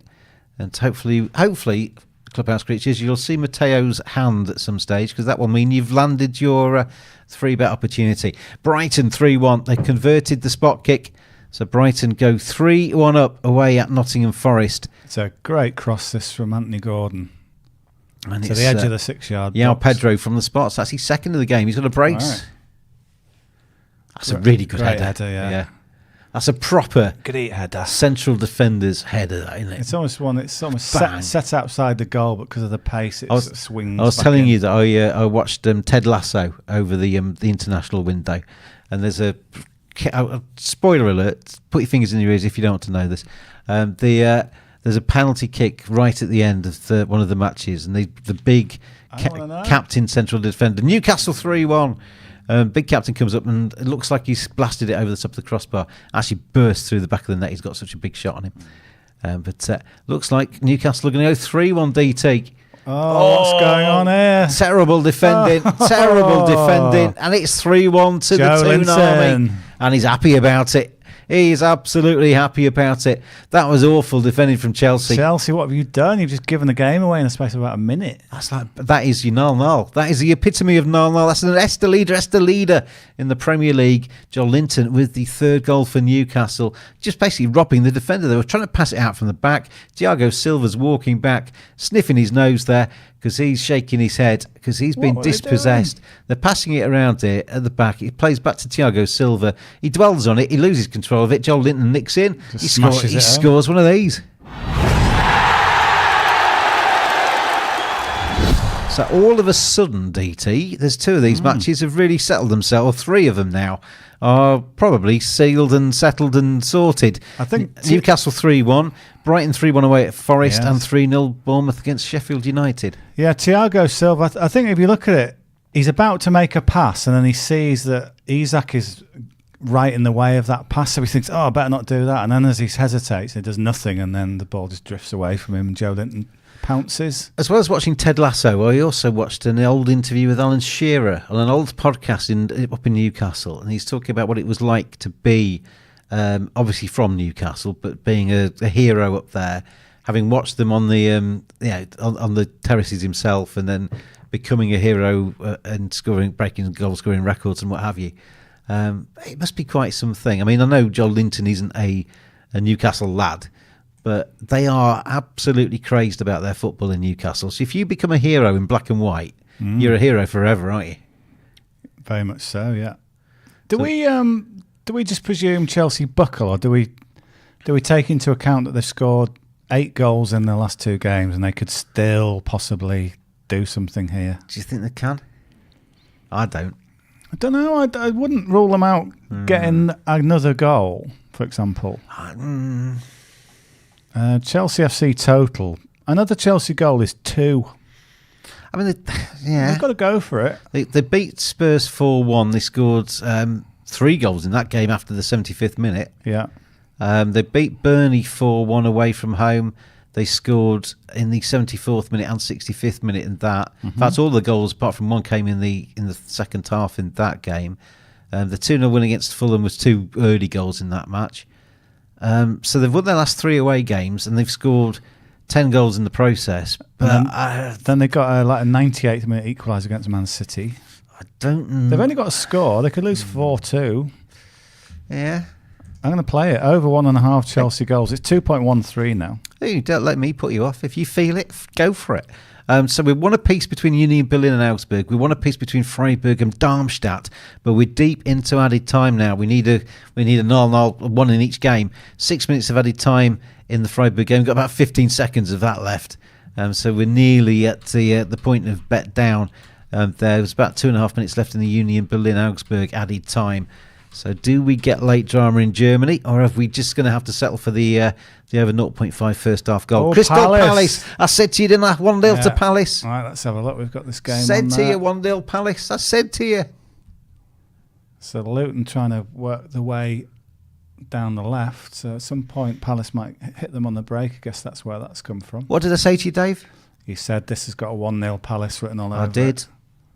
and hopefully, Clubhouse Creatures, you'll see Matteo's hand at some stage, because that will mean you've landed your 3-bet opportunity. Brighton 3-1. They converted the spot kick, so Brighton go 3-1 up away at Nottingham Forest. It's a great cross this from Anthony Gordon. And To the edge of the 6-yard Yao box. Pedro from the spot. So that's his second of the game. He's got a brace. Right. That's a really good Great header. header, yeah. That's a proper Great header. central defender's header, that, isn't it? It's almost one. It's almost Bang. set outside the goal, but because of the pace, it swings. I was back telling in. you that I watched Ted Lasso over the international window, and there's a spoiler alert. Put your fingers in your ears if you don't want to know this. There's a penalty kick right at the end of one of the matches, and the big captain central defender, Newcastle 3-1. Big captain comes up and it looks like he's blasted it over the top of the crossbar. Actually burst through the back of the net. He's got such a big shot on him. But looks like Newcastle are going to go 3-1 DT. What's going on here? Terrible defending. Terrible defending. And it's 3-1 to Joe the Toon Army. Linton. And he's happy about it. He's absolutely happy about it. That was awful defending from Chelsea. Chelsea, what have you done? You've just given the game away in the space of about a minute. That is your null. That is the epitome of null. That's an Esther leader in the Premier League. Joe Linton with the 3rd goal for Newcastle, just basically robbing the defender. They were trying to pass it out from the back. Thiago Silva's walking back, sniffing his nose there because he's shaking his head because he's been dispossessed. They're passing it around here at the back. It plays back to Thiago Silva. He dwells on it. He loses control of it. Joel Linton nicks in. He scores one of these. So all of a sudden, DT, there's 2 of these matches have really settled themselves. 3 of them now are probably sealed and settled and sorted. I think Newcastle 3-1, Brighton 3-1 away at Forest, and 3-0 Bournemouth against Sheffield United. Yeah, Thiago Silva, I think if you look at it, he's about to make a pass and then he sees that Isak is right in the way of that pass, so he thinks, I better not do that. And then as he hesitates, he does nothing, and then the ball just drifts away from him and Joe Linton pounces. As well as watching Ted Lasso, I also watched an old interview with Alan Shearer on an old podcast up in Newcastle, and he's talking about what it was like to be, obviously from Newcastle, but being a hero up there, having watched them on the on the terraces himself, and then becoming a hero and breaking goal scoring records and what have you. It must be quite something. I mean, I know Joel Linton isn't a Newcastle lad, but they are absolutely crazed about their football in Newcastle. So if you become a hero in black and white, you're a hero forever, aren't you? Very much so, yeah. Do we just presume Chelsea buckle, or do we take into account that they've scored 8 goals in their last 2 games and they could still possibly do something here? Do you think they can? I don't. I don't know. I wouldn't rule them out getting another goal, for example. Chelsea FC total Another Chelsea goal is 2. I mean, They've got to go for it. They beat Spurs 4-1. They scored 3 goals in that game after the 75th minute. Yeah. They beat Burnley 4-1 away from home. They scored in the 74th minute and 65th minute in that. In fact, all the goals, apart from one, came in the second half in that game. The 2-0 win against Fulham was 2 early goals in that match. So they've won their last 3 away games, and they've scored 10 goals in the process. But then they got a 98th minute equaliser against Man City. I don't know. They've only got a score. They could lose 4-2. Yeah. I'm going to play it. Over 1.5 Chelsea goals. It's 2.13 now. Hey, don't let me put you off. If you feel it, go for it. So we won a piece between Union Berlin and Augsburg. We won a piece between Freiburg and Darmstadt. But we're deep into added time now. We need a 0-0, one in each game. 6 minutes of added time in the Freiburg game. We've got about 15 seconds of that left. So we're nearly at the point of bet down. There was about 2.5 minutes left in the Union Berlin Augsburg added time. So do we get late drama in Germany, or are we just going to have to settle for the over 0.5 first half goal? Oh, Crystal Palace. I said to you, didn't I? 1-0 to Palace. All right, let's have a look. We've got this game Said on to there. you, 1-0 Palace. I said to you. So Luton trying to work the way down the left. So at some point, Palace might hit them on the break. I guess that's where that's come from. What did I say to you, Dave? You said this has got a 1-0 Palace written all over I did. it.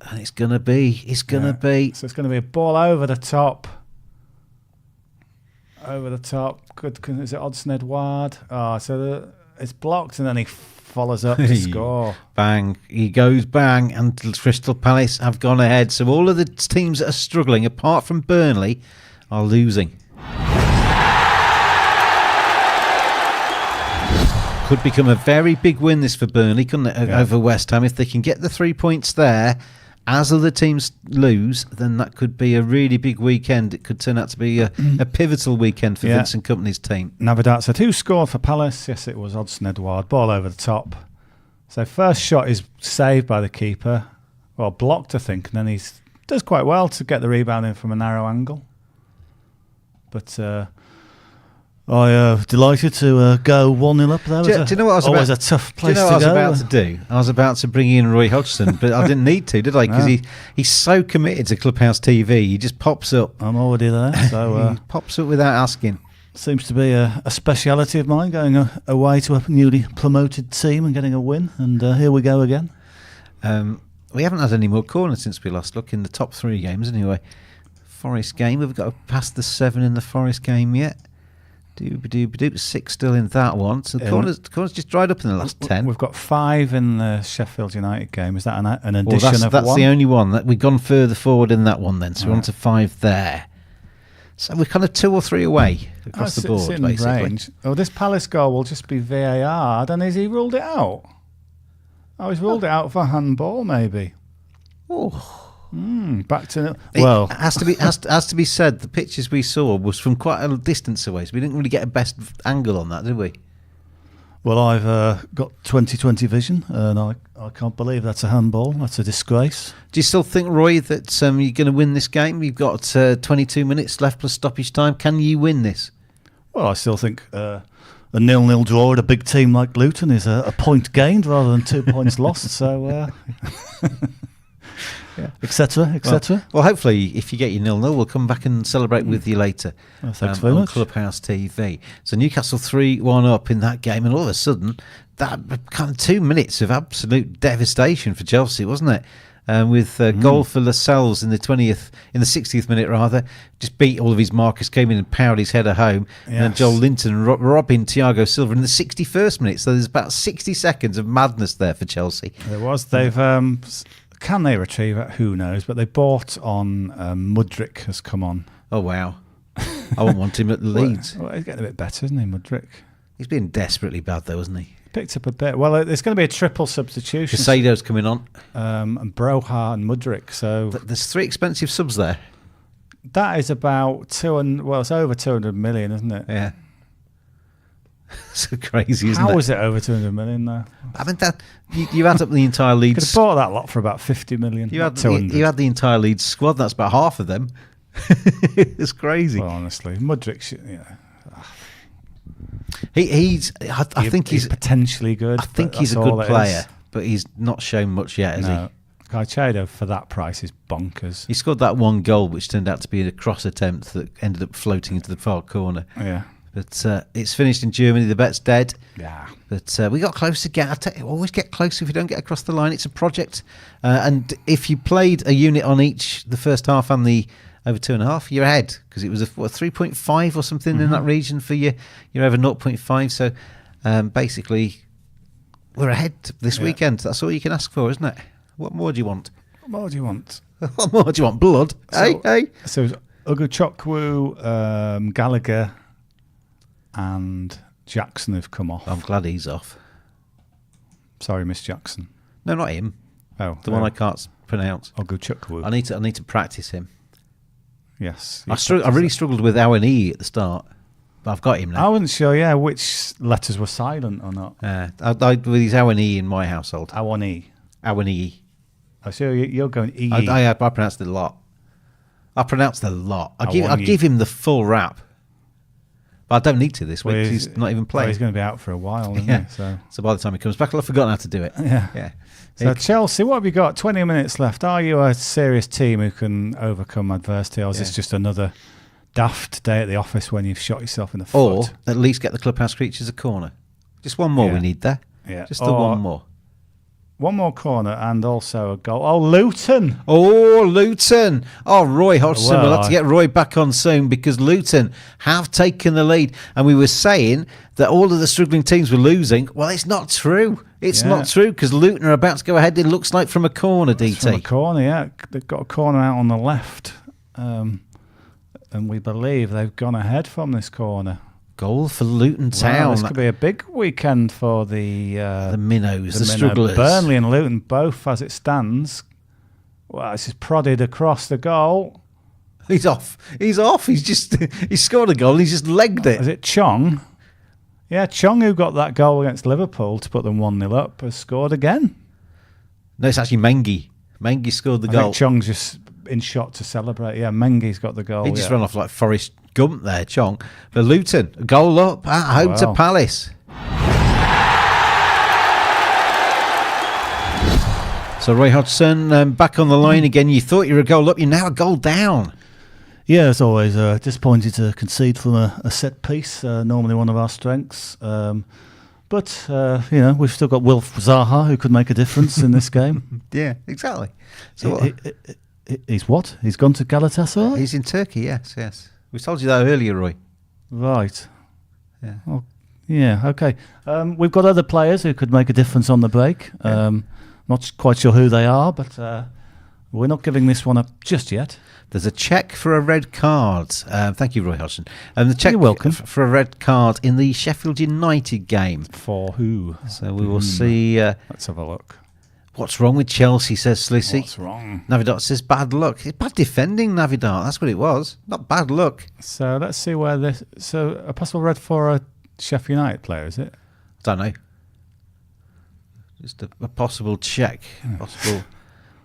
And it's going to be. It's going to be. So it's going to be a ball over the top. Over the top. Is it Odson Edouard? Oh, so it's blocked and then he follows up to score. Bang. He goes bang, and Crystal Palace have gone ahead. So all of the teams that are struggling, apart from Burnley, are losing. Could become a very big win, this, for Burnley, couldn't it, over West Ham? If they can get the 3 points there, as other teams lose, then that could be a really big weekend. It could turn out to be a pivotal weekend for Vincent Kompany's team. Navidad said, who scored for Palace? Yes, it was Odson Edouard. Ball over the top. So first shot is saved by the keeper. Well, blocked, I think. And then he does quite well to get the rebound in from a narrow angle. But I delighted to go 1-0 up there. Do you know what I was always about? a tough place do you know what to I was go. about to do? I was about to bring in Roy Hodgson, but I didn't need to, did I? Because he's so committed to Clubhouse TV. He just pops up. I'm already there. So he pops up without asking. Seems to be a speciality of mine, going away to a newly promoted team and getting a win. And here we go again. We haven't had any more corners since we last looked in the top 3 games anyway. Forest game, we've got past the 7 in the Forest game yet. 6 still in that one. So the corners just dried up in the last 10. We've got 5 in the Sheffield United game. Is that an addition of that's one? the only one. That we've gone further forward in that one then. So we're on to 5 there. So we're kind of 2 or 3 away across the board, basically. Range. Oh, this Palace goal will just be VAR. Then has he ruled it out? Oh, he's ruled it out for handball, maybe. Oh. Back to it has to be said. The pictures we saw was from quite a distance away, so we didn't really get a best angle on that, did we? Well, I've got 20/20 vision, and I can't believe that's a handball. That's a disgrace. Do you still think, Roy, that you're going to win this game? You've got 22 minutes left plus stoppage time. Can you win this? Well, I still think a 0-0 draw at a big team like Luton is a point gained rather than 2 points lost. So. Etc. Well, hopefully, if you get your 0-0, we'll come back and celebrate with you later. Well, thanks very on much. Clubhouse TV. So Newcastle 3-1 up in that game, and all of a sudden, that kind of 2 minutes of absolute devastation for Chelsea, wasn't it? With goal for Lascelles in the 60th minute rather, just beat all of his markers, came in and powered his header home, and then Joel Linton robbing Thiago Silva in the 61st minute. So there's about 60 seconds of madness there for Chelsea. There was. They've. Can they retrieve it? Who knows? But they bought on Mudryk has come on. Oh, wow. I wouldn't want him at the Leeds. Well, he's getting a bit better, isn't he, Mudryk? He's been desperately bad, though, hasn't he? Picked up a bit. Well, there's going to be a triple substitution. Casado's coming on. And Broha and Mudryk. So there's 3 expensive subs there. That is about it's over 200 million, isn't it? Yeah. So crazy, isn't it? How is it over 200 million though? I mean, you add up the entire Leeds. Could have bought that lot for about 50 million. You had the entire Leeds squad. That's about half of them. It's crazy. Well, honestly, Mudryk. I think he's potentially good. I think he's a good player, but he's not shown much yet, has he? Caicedo for that price is bonkers. He scored that one goal, which turned out to be a cross attempt that ended up floating into the far corner. Yeah. But it's finished in Germany. The bet's dead. Yeah. But we got close again. Always get close if you don't get across the line. It's a project. And if you played a unit on each, the first half and the over 2.5, you're ahead. Because it was a 3.5 or something in that region for you. You're over 0.5. So basically, we're ahead this weekend. That's all you can ask for, isn't it? What more do you want? What more do you want? What more do you want? Blood? Hey. So Ugochukwu, Gallagher, and Jackson have come off. I'm glad he's off. Sorry, Miss Jackson. No, not him. Oh, the one I can't pronounce. Ugochukwu. I need to practice him. Yes. I really struggled with Awani at the start, but I've got him now. I wasn't sure, which letters were silent or not. I with his Awani in my household. Awani. I see you're going E. I pronounced it a lot. I give him the full rap. But I don't need to this week. He's not even playing. He's going to be out for a while, isn't he? So by the time he comes back, I'll have forgotten how to do it. Yeah. So Chelsea, what have you got? 20 minutes left. Are you a serious team who can overcome adversity, or is this just another daft day at the office when you've shot yourself in the foot? Or at least get the Clubhouse Creatures a corner. Just one more we need there. Yeah. Just one more. One more corner and also a goal. Oh, Luton. Oh, Roy Hodgson. We'll have to get Roy back on soon because Luton have taken the lead. And we were saying that all of the struggling teams were losing. Well, it's not true. It's not true because Luton are about to go ahead. It looks like from a corner, DT. From a corner, yeah. They've got a corner out on the left. And we believe they've gone ahead from this corner. Goal for Luton Town. This could be a big weekend for the Minnows, the strugglers. Burnley and Luton both, as it stands. Well, this is prodded across the goal. He's off. He scored a goal and he's just legged it. Is it Chong? Yeah, Chong, who got that goal against Liverpool to put them 1-0 up, has scored again. No, it's actually Mengi. Mengi scored the goal. I think Chong's just in shot to celebrate. Yeah, Mengi's got the goal. He just ran off like Forrest Gump there, Chong. But Luton, a goal up at home to Palace. So Roy Hodgson back on the line again. You thought you were a goal up, you're now a goal down. Yeah, it's always disappointed to concede from a set piece, normally one of our strengths. But we've still got Wilf Zaha, who could make a difference in this game. Yeah, exactly. So he's what? He's gone to Galatasaray? He's in Turkey, yes. We told you that earlier, Roy. Right. Yeah. Well, yeah, okay. We've got other players who could make a difference on the break. Not quite sure who they are, but we're not giving this one up just yet. There's a check for a red card. Thank you, Roy Hodgson. The check You're welcome. For a red card in the Sheffield United game. For who? So we will see. Let's have a look. What's wrong with Chelsea, says Slissy. What's wrong? Navidot says bad luck. It's bad defending, Navidot. That's what it was. Not bad luck. So let's see where this... So a possible red for a Sheffield United player, is it? Don't know. Just a possible check.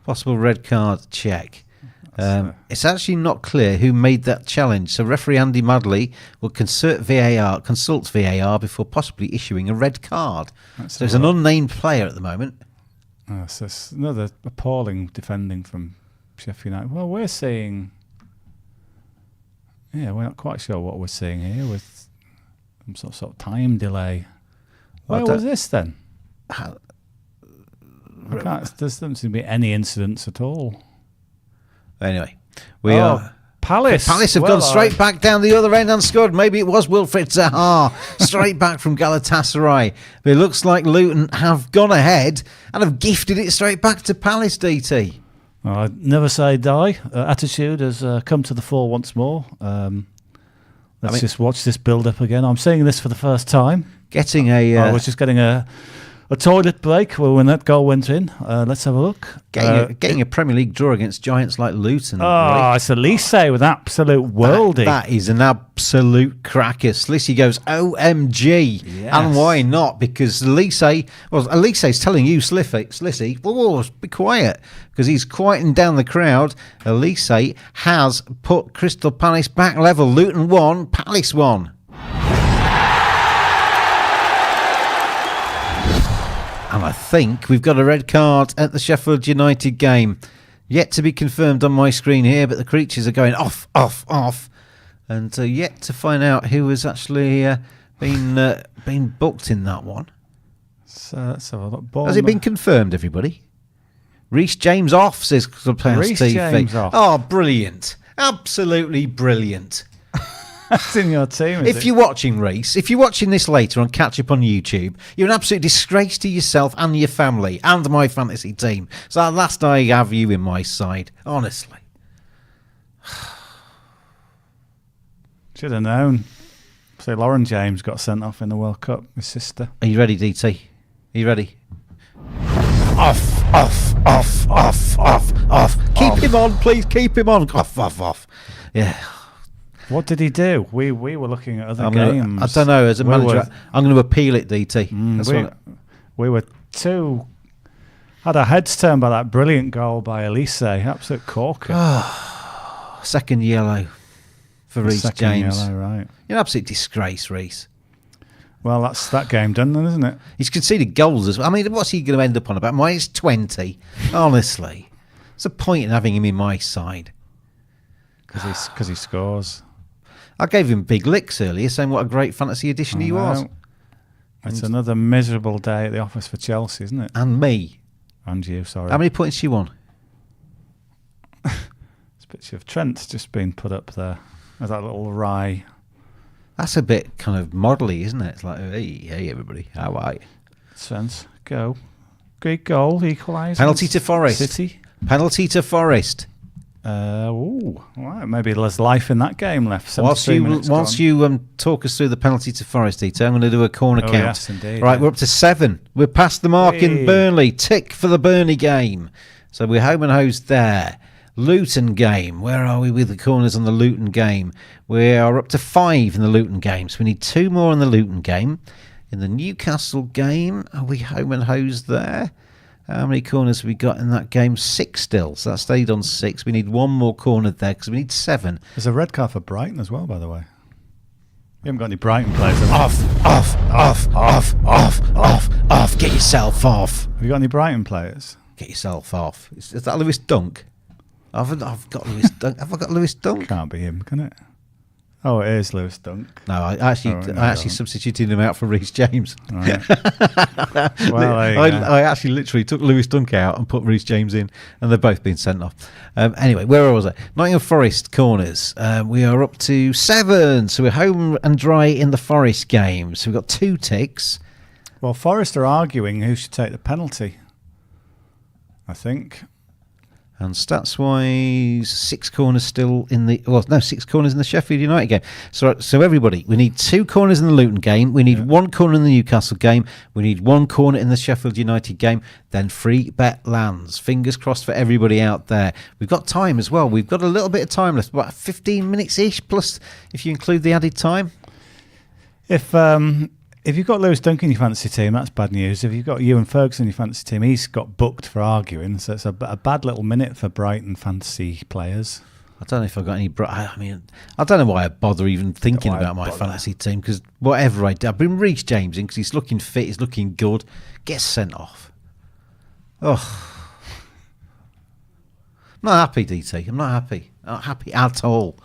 Possible red card check. It's actually not clear who made that challenge. So referee Andy Madley will consult VAR before possibly issuing a red card. So there's an unnamed player at the moment. So it's another appalling defending from Sheffield United. Well, we're seeing... Yeah, we're not quite sure what we're seeing here with some sort of time delay. Where was this then? There doesn't seem to be any incidents at all. Anyway, we are... Palace. Palace have gone straight back down the other end and scored. Maybe it was Wilfried Zaha straight back from Galatasaray. But it looks like Luton have gone ahead and have gifted it straight back to Palace, DT. Well, never say die. Attitude has come to the fore once more. Let's just watch this build-up again. I'm seeing this for the first time. I was just getting a toilet break when that goal went in. Let's have a look. Getting a Premier League draw against giants like Luton. It's Elise with absolute worldie. That is an absolute cracker. Slissy goes, OMG. Yes. And why not? Because Elise's telling you, Slissy, be quiet. Because he's quieting down the crowd. Elise has put Crystal Palace back level. Luton won, Palace won. And I think we've got a red card at the Sheffield United game. Yet to be confirmed on my screen here, but the creatures are going off. And yet to find out who has actually been booked in that one. So let's have a look. Has it been confirmed, everybody? Reece James off, says Clubhouse TV. James off. Oh, brilliant. Absolutely brilliant. That's in your team, If you're watching, Reece, if you're watching this later on Catch Up on YouTube, you're an absolute disgrace to yourself and your family and my fantasy team. So at last I have you in my side, honestly. Should have known. So Lauren James got sent off in the World Cup, his sister. Are you ready, DT? Are you ready? Off. Keep him on, please, keep him on. Off. Yeah. What did he do? We were looking at other games. I don't know. As a manager, I'm going to appeal it, DT. We were had our heads turned by that brilliant goal by Elise. Absolute corker. Second yellow for Reece James. Yellow, right. You're an absolute disgrace, Reece. Well, that's that game done then, isn't it? He's conceded goals as well. I mean, what's he going to end up on about? Minus 20. Honestly. What's the point in having him in my side? Because he scores. I gave him big licks earlier, saying what a great fantasy addition he was. It's another miserable day at the office for Chelsea, isn't it? And me. And you, sorry. How many points do you want? It's a picture of Trent's just been put up there. There's that little rye. That's a bit kind of modelly, isn't it? It's like, hey, everybody, how are you? Trent, go. Great goal, equaliser. Penalty to Forest. City. Penalty to Forest. Right, maybe there's life in that game left. Whilst you talk us through the penalty to Forest, Dieter, I'm going to do a corner count. Yes, indeed. Right, we're up to 7. We're past the mark in Burnley. Tick for the Burnley game. So we're home and hosed there. Luton game. Where are we with the corners on the Luton game? We are up to 5 in the Luton game. So we need 2 more in the Luton game. In the Newcastle game, are we home and hosed there? How many corners have we got in that game? 6 still. So that stayed on 6. We need 1 more corner there because we need 7. There's a red card for Brighton as well, by the way. You haven't got any Brighton players. Off. Get yourself off. Have you got any Brighton players? Get yourself off. Is that Lewis Dunk? I've got Lewis Dunk. Have I got Lewis Dunk? Can't be him, can it? Oh, it is Lewis Dunk. No, I actually substituted him out for Reece James. Right. Well, I actually literally took Lewis Dunk out and put Reece James in, and they've both been sent off. Anyway, where was I? Nottingham Forest corners. We are up to 7, so we're home and dry in the Forest game. So we've got 2 ticks. Well, Forest are arguing who should take the penalty, I think. And stats-wise, 6 corners still in the... Well, no, 6 corners in the Sheffield United game. So everybody, we need 2 corners in the Luton game. We need 1 corner in the Newcastle game. We need 1 corner in the Sheffield United game. Then free bet lands. Fingers crossed for everybody out there. We've got time as well. We've got a little bit of time left, about 15 minutes-ish, plus if you include the added time. If you've got Lewis Dunk in your fantasy team, that's bad news. If you've got Ewan Ferguson in your fantasy team, he's got booked for arguing, so it's a bad little minute for Brighton fantasy players. I don't know if I've got any... I don't know why I bother even thinking about my fantasy team, because whatever I do, I bring Reece James in because he's looking fit, he's looking good, gets sent off. Oh. I'm not happy, DT. I'm not happy. I'm not happy at all.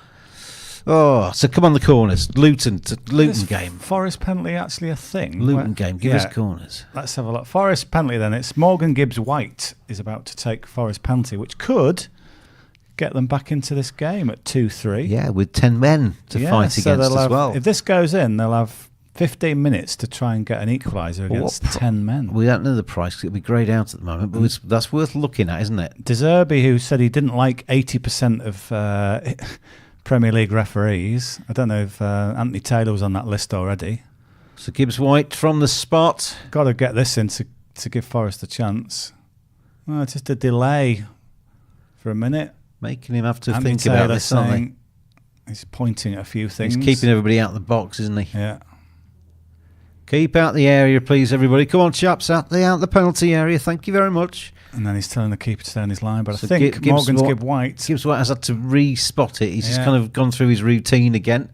Oh, so come on the corners. Luton game. Forest penalty actually a thing? Luton game. Give us corners. Let's have a look. Forest penalty then. It's Morgan Gibbs-White is about to take Forest penalty, which could get them back into this game at 2-3. Yeah, with 10 men to fight against as well. If this goes in, they'll have 15 minutes to try and get an equaliser against 10 men. We don't know the price because it'll be greyed out at the moment, but that's worth looking at, isn't it? De Zerbi, who said he didn't like 80% of... Premier League referees. I don't know if Anthony Taylor was on that list already. So Gibbs-White from the spot. Got to get this in to give Forest a chance. Well, just a delay for a minute. Making him have to Anthony think Taylor about this, aren't they? He's pointing at a few things. He's keeping everybody out of the box, isn't he? Yeah. Keep out the area, please, everybody. Come on, chaps, out the penalty area. Thank you very much. And then he's telling the keeper to stay on his line. But so I think Gibbs-White has had to re-spot it. He's just kind of gone through his routine again.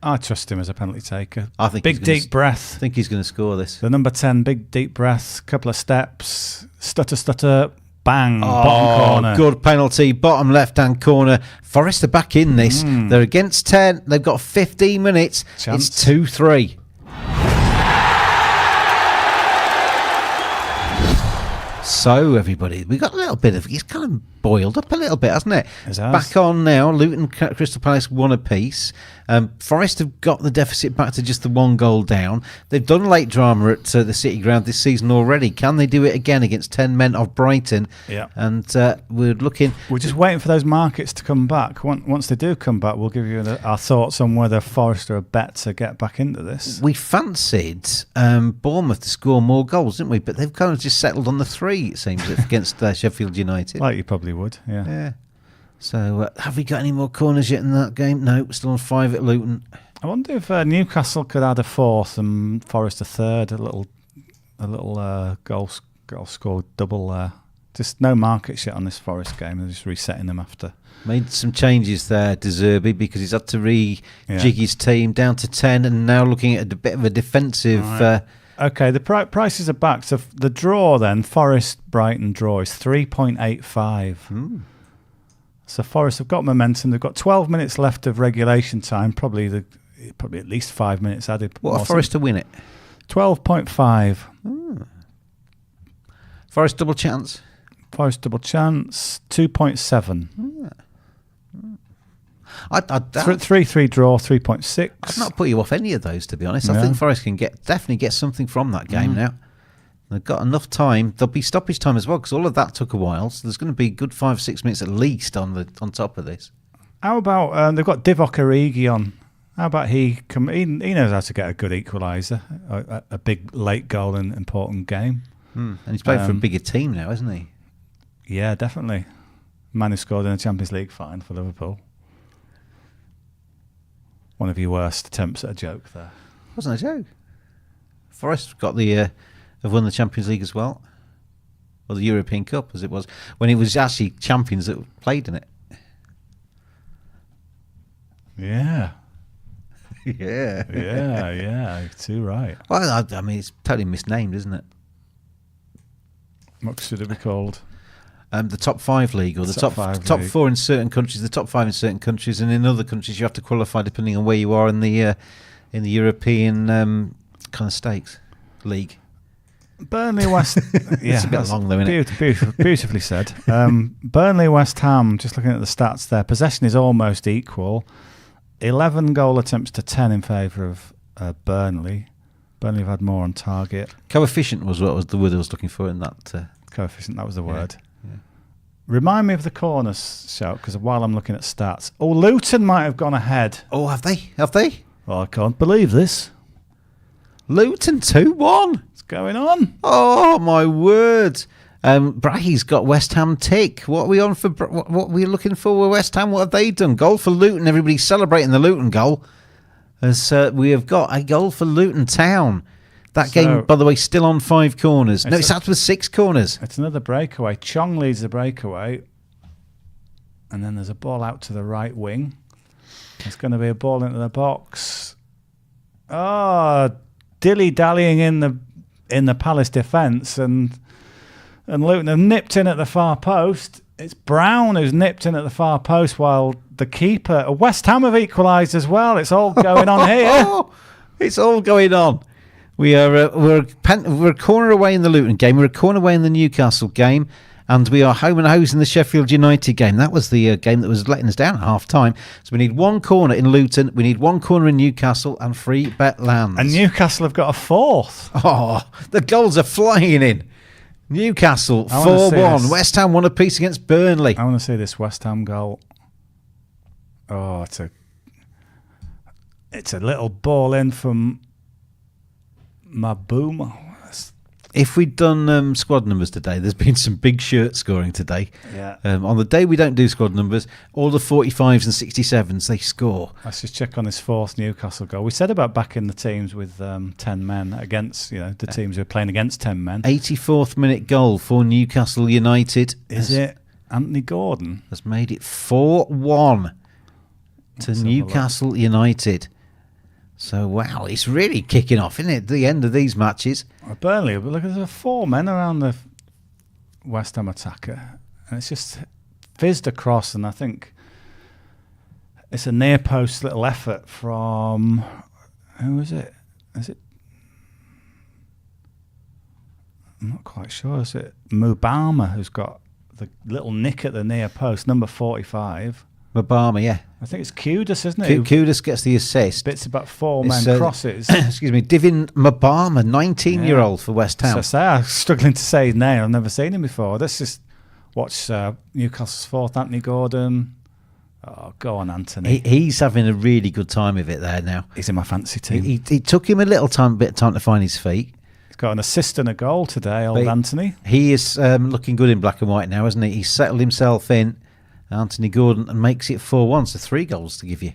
I trust him as a penalty taker. I think big deep breath. I think he's going to score this. The number 10, big deep breath, couple of steps, stutter, bang, bottom corner. Good penalty, bottom left-hand corner. Forest are back in this. They're against 10. They've got 15 minutes. Chance. It's 2-3. So, everybody, we got a little bit of... It's kind of boiled up a little bit, hasn't it? It has. Back on now. Luton, Crystal Palace, 1 apiece. Forest have got the deficit back to just the 1 goal down. They've done late drama at the City Ground this season already. Can they do it again against 10 men of Brighton? Yeah. And we're looking... We're just waiting for those markets to come back. Once they do come back, we'll give you our thoughts on whether Forest are a bet to get back into this. We fancied Bournemouth to score more goals, didn't we? But they've kind of just settled on the 3, it seems, against Sheffield United. Like you probably would, yeah. Yeah. So, have we got any more corners yet in that game? No, we're still on 5 at Luton. I wonder if Newcastle could add a 4th and Forest a 3rd, a little goal score double there. Just no markets yet on this Forest game. They're just resetting them after. Made some changes there, De Zerbi, because he's had to rejig his team down to 10 and now looking at a bit of a defensive... Right. Okay, the prices are back. So the draw then, Forest-Brighton draw is 3.85. So Forest have got momentum. They've got 12 minutes left of regulation time. Probably at least 5 minutes added. What are Forest to win it? 12.5. Forest double chance? Forest double chance, 2.7. 3-3 draw, 3.6. I'd not put you off any of those, to be honest. I think Forest can definitely get something from that game now. They've got enough time. There'll be stoppage time as well, because all of that took a while. So there's going to be good 5-6 minutes at least on top of this. How about they've got Divock Origi on? How about he knows how to get a good equaliser, a big late goal in an important game. And he's playing for a bigger team now, isn't he? Yeah, definitely. Man who scored in the Champions League final for Liverpool. One of your worst attempts at a joke there. Wasn't a joke. Forest got have won the Champions League as well, or the European Cup as it was when it was actually champions that played in it. Yeah. Yeah. Yeah. Too right. Well, I mean, it's totally misnamed, isn't it? What should it be called? The top 5 league, or the top 4 in certain countries, the top 5 in certain countries, and in other countries you have to qualify depending on where you are in the European kind of stakes league. Burnley West. Yeah, it's a bit long though, isn't it? Beautifully said. Burnley West Ham. Just looking at the stats there, possession is almost equal. 11 goal attempts to 10 in favour of Burnley. Burnley have had more on target. Coefficient was what was the word I was looking for in that. Coefficient, that was the word. Yeah. Remind me of the corners, Shout, because while I'm looking at stats. Oh, Luton might have gone ahead. Oh, have they? Have they? Oh, I can't believe this. Luton 2-1. What's going on? Oh, my word. Brahy's got West Ham tick. What are we on for? What are we looking for with West Ham? What have they done? Goal for Luton. Everybody's celebrating the Luton goal. As we have got a goal for Luton Town. That game, by the way, still on 5 corners. No, it's out with 6 corners. It's another breakaway. Chong leads the breakaway. And then there's a ball out to the right wing. There's going to be a ball into the box. Oh, dilly-dallying in the Palace defence. And Luton have nipped in at the far post. It's Brown who's nipped in at the far post while the keeper... West Ham have equalised as well. It's all going on here. It's all going on. We're a corner away in the Luton game. We're a corner away in the Newcastle game. And we are home and hose in the Sheffield United game. That was the game that was letting us down at half-time. So we need 1 corner in Luton. We need 1 corner in Newcastle and free bet lands. And Newcastle have got a 4th. Oh, the goals are flying in. Newcastle 4-1. West Ham 1 apiece against Burnley. I want to see this West Ham goal. Oh, it's a little ball in from Maboom. If we'd done squad numbers today, there's been some big shirt scoring today. Yeah. On the day we don't do squad numbers, all the 45s and 67s, they score. Let's just check on this 4th Newcastle goal. We said about backing the teams with 10 men against, the teams who are playing against 10 men. 84th minute goal for Newcastle United. Is it Anthony Gordon? Has made it 4-1 to Newcastle United. So, wow, it's really kicking off, isn't it, at the end of these matches? Burnley, but look, there's 4 men around the West Ham attacker. And it's just fizzed across, and I think it's a near-post little effort from... Who is it? Is it... I'm not quite sure. Is it Mubama who's got the little nick at the near post, number 45? Mubama, yeah. I think it's Kudus, isn't it? Kudus gets the assist. Bits about 4 men crosses. Excuse me, Divin Mubama, 19-year-old for West Ham. So I'm struggling to say his name. I've never seen him before. Let's just watch Newcastle's 4th, Anthony Gordon. Oh, go on, Anthony. He's having a really good time of it there now. He's in my fancy team. He took him a bit of time to find his feet. He's got an assist and a goal today, old Anthony. He is looking good in black and white now, isn't he? He's settled himself in, Anthony Gordon, and makes it 4-1, so 3 goals to give you.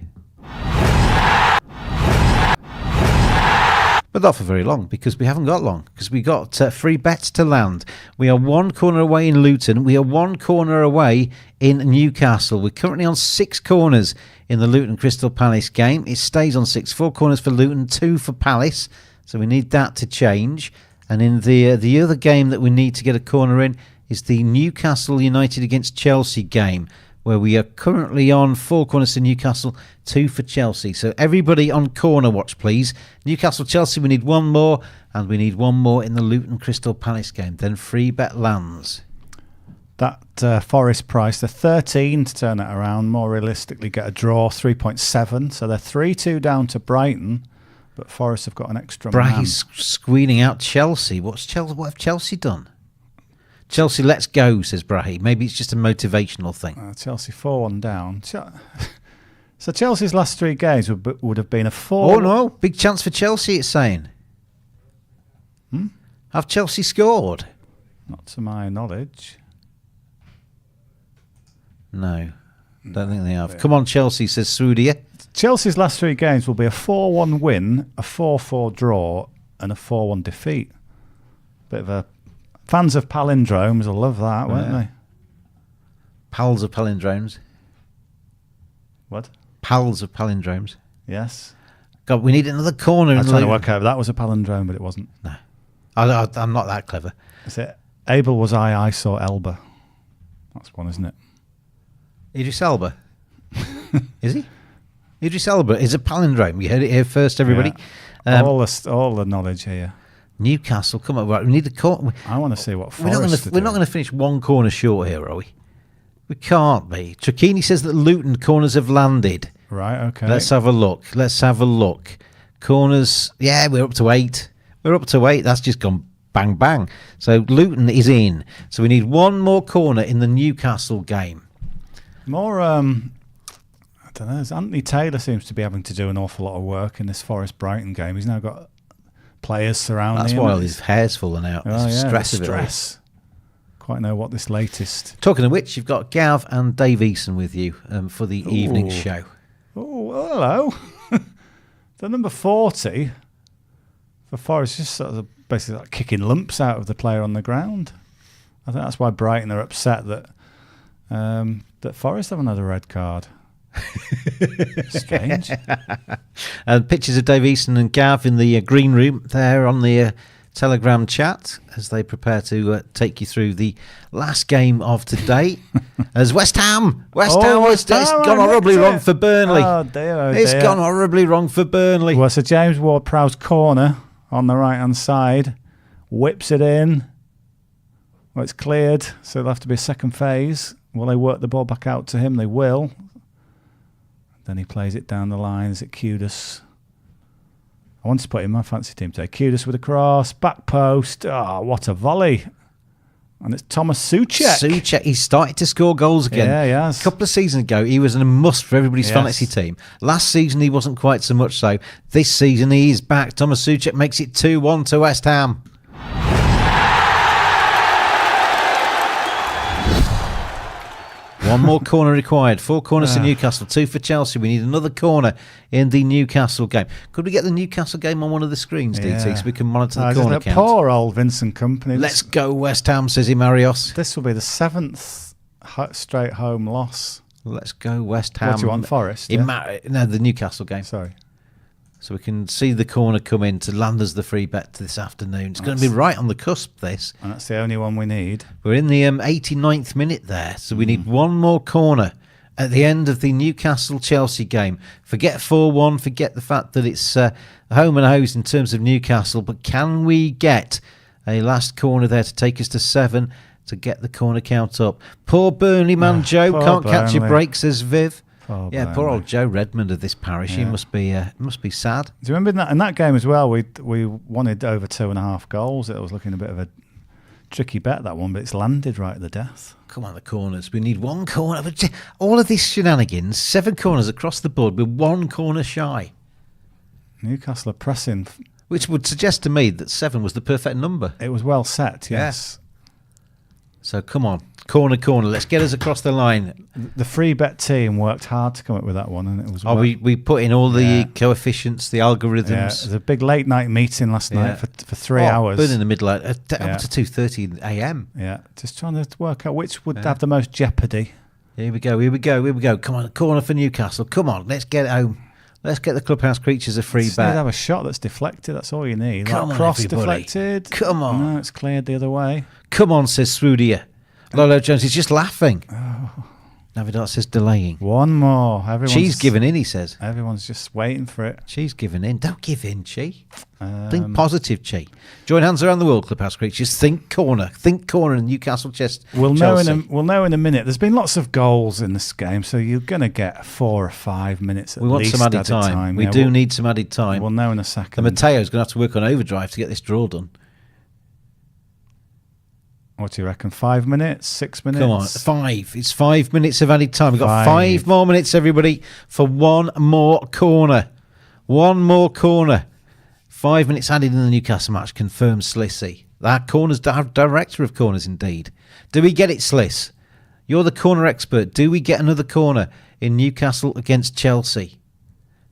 But not for very long, because we haven't got long, because we got 3 bets to land. We are 1 corner away in Luton. We are 1 corner away in Newcastle. We're currently on 6 corners in the Luton Crystal Palace game. It stays on 6. 4 corners for Luton, 2 for Palace. So we need that to change. And in the other game that we need to get a corner in is the Newcastle United against Chelsea game, where we are currently on 4 corners to Newcastle, 2 for Chelsea. So everybody on corner watch, please. Newcastle, Chelsea, we need 1 more, and we need 1 more in the Luton Crystal Palace game. Then free bet lands. That Forest price, they're 13 to turn it around. More realistically, get a draw, 3.7. So they're 3-2 down to Brighton. But Forest have got an extra man. Brahy's squealing out Chelsea. What have Chelsea done? Chelsea, let's go, says Brahy. Maybe it's just a motivational thing. Chelsea 4-1 down. So Chelsea's last 3 games would have been a 4. Oh, no. Big chance for Chelsea, it's saying. Have Chelsea scored? Not to my knowledge. No. Don't think they have. Come on, Chelsea, says Sudia. Chelsea's last 3 games will be a 4-1 win, a 4-4 draw, and a 4-1 defeat. Bit of a... Fans of palindromes will love that, won't they? Pals of palindromes. What? Pals of palindromes. Yes. God, we need another corner. I was trying to work out if that was a palindrome, but it wasn't. No. I'm not that clever. Is it? Abel was I saw Elba. That's one, isn't it? Idris Elba. Is he? Idris Elba is a palindrome. You heard it here first, everybody. Yeah. All the knowledge here. Newcastle, come on. Right, we need a corner. I want to see what We're not going to finish 1 corner short here, are we? We can't be. Trachini says that Luton corners have landed. Right, okay. Let's have a look. Corners, yeah, we're up to 8. That's just gone bang, bang. So Luton is in. So we need 1 more corner in the Newcastle game. More, I don't know. Anthony Taylor seems to be having to do an awful lot of work in this Forest Brighton game. He's now got players surrounding him. That's why his hair's falling out. Stress. Quite know what this latest. Talking of which, you've got Gav and Dave Eason with you for the evening show. Oh, hello. The number 40 for Forest just sort of basically like kicking lumps out of the player on the ground. I think that's why Brighton are upset that that Forest haven't had a red card. Strange. And pictures of Dave Eason and Gav in the green room there on the Telegram chat as they prepare to take you through the last game of today. As West Ham, it's gone horribly wrong for Burnley. It's gone horribly wrong for Burnley. Well, so James Ward-Prowse corner on the right hand side, whips it in. Well, it's cleared, so there'll have to be a second phase. Will they work the ball back out to him? They will. Then he plays it down the line. Is it Kudus? I want to put him in my fancy team today. Kudus with a cross, back post. Oh, what a volley. And it's Thomas Souček. He's started to score goals again. Yeah, he has. A couple of seasons ago, he was a must for everybody's fantasy team. Last season, he wasn't quite so much so. This season, he is back. Thomas Souček makes it 2-1 to West Ham. One more corner required. 4 corners to Newcastle, 2 for Chelsea. We need another corner in the Newcastle game. Could we get the Newcastle game on one of the screens, DT, so we can monitor the corner count? Poor old Vincent Kompany. Let's go West Ham, says Imarios. This will be the 7th straight home loss. Let's go West Ham. What do you want, Forest? No, the Newcastle game. Sorry. So we can see the corner come in to land us the free bet this afternoon. It's going to be right on the cusp, this. And that's the only one we need. We're in the 89th minute there, so we need one more corner at the end of the Newcastle-Chelsea game. Forget 4-1, forget the fact that it's home and hose in terms of Newcastle, but can we get a last corner there to take us to 7 to get the corner count up? Poor Burnley man Joe, can't catch a break, says Viv. Poor old Joe Redmond of this parish. He must be sad. Do you remember in that game as well? We wanted over 2.5 goals. It was looking a bit of a tricky bet, that one, but it's landed right at the death. Come on, the corners. We need one corner. All of these shenanigans, 7 corners across the board. We're 1 corner shy. Newcastle are pressing, which would suggest to me that 7 was the perfect number. It was well set. Yes. So come on, corner. Let's get us across the line. The free bet team worked hard to come up with that one, and it was. We put in all the coefficients, the algorithms. Yeah, it was a big late night meeting last night for 3 hours. Burning in the middle up to 2:30 a.m. Yeah, just trying to work out which would have the most jeopardy. Here we go. Come on, corner for Newcastle. Come on, let's get it home. Let's get the Clubhouse creatures a free bet. You need to have a shot that's deflected. That's all you need. Come on, cross everybody. Deflected. Come on. No, it's cleared the other way. Come on, says Srudia. Lolo Jones is just laughing. Navidot says delaying. One more. She's giving in, he says. Everyone's just waiting for it. She's giving in. Don't give in, Chi. Think positive, Chi. Join hands around the world, Clubhouse creatures. Think corner in Newcastle chest. We'll know in a minute. There's been lots of goals in this game, so you're going to get 4 or 5 minutes at least. We want some added time. We do need some added time. We'll know in a second. And Mateo's going to have to work on overdrive to get this draw done. What do you reckon? 5 minutes? 6 minutes? Come on, 5. It's 5 minutes of added time. We've got 5 more minutes, everybody, for one more corner. 1 more corner. 5 minutes added in the Newcastle match, confirms Slissy. That corner's director of corners, indeed. Do we get it, Sliss? You're the corner expert. Do we get another corner in Newcastle against Chelsea?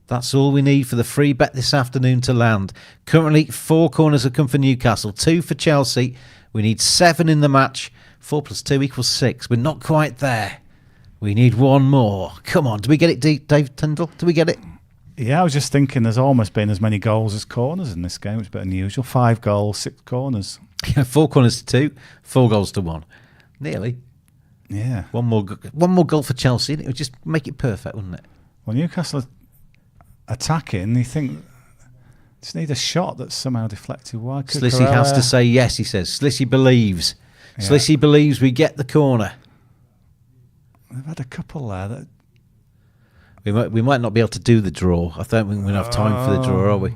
That's all we need for the free bet this afternoon to land. Currently, 4 corners have come for Newcastle, 2 for Chelsea. We need 7 in the match. 4 + 2 = 6. We're not quite there. We need 1 more. Come on. Do we get it, Dave Tyndall? Do we get it? Yeah, I was just thinking there's almost been as many goals as corners in this game. It's better than usual. 5 goals, 6 corners. 4 corners to 2, 4 goals to 1. Nearly. Yeah. One more goal for Chelsea. It would just make it perfect, wouldn't it? Well, Newcastle attacking, you think... Just need a shot that's somehow deflected. Why? Slissy has to say yes, he says. Slissy believes. Yeah. Slissy believes we get the corner. We've had a couple there that... We might not be able to do the draw. I don't think we'll have time for the draw, are we?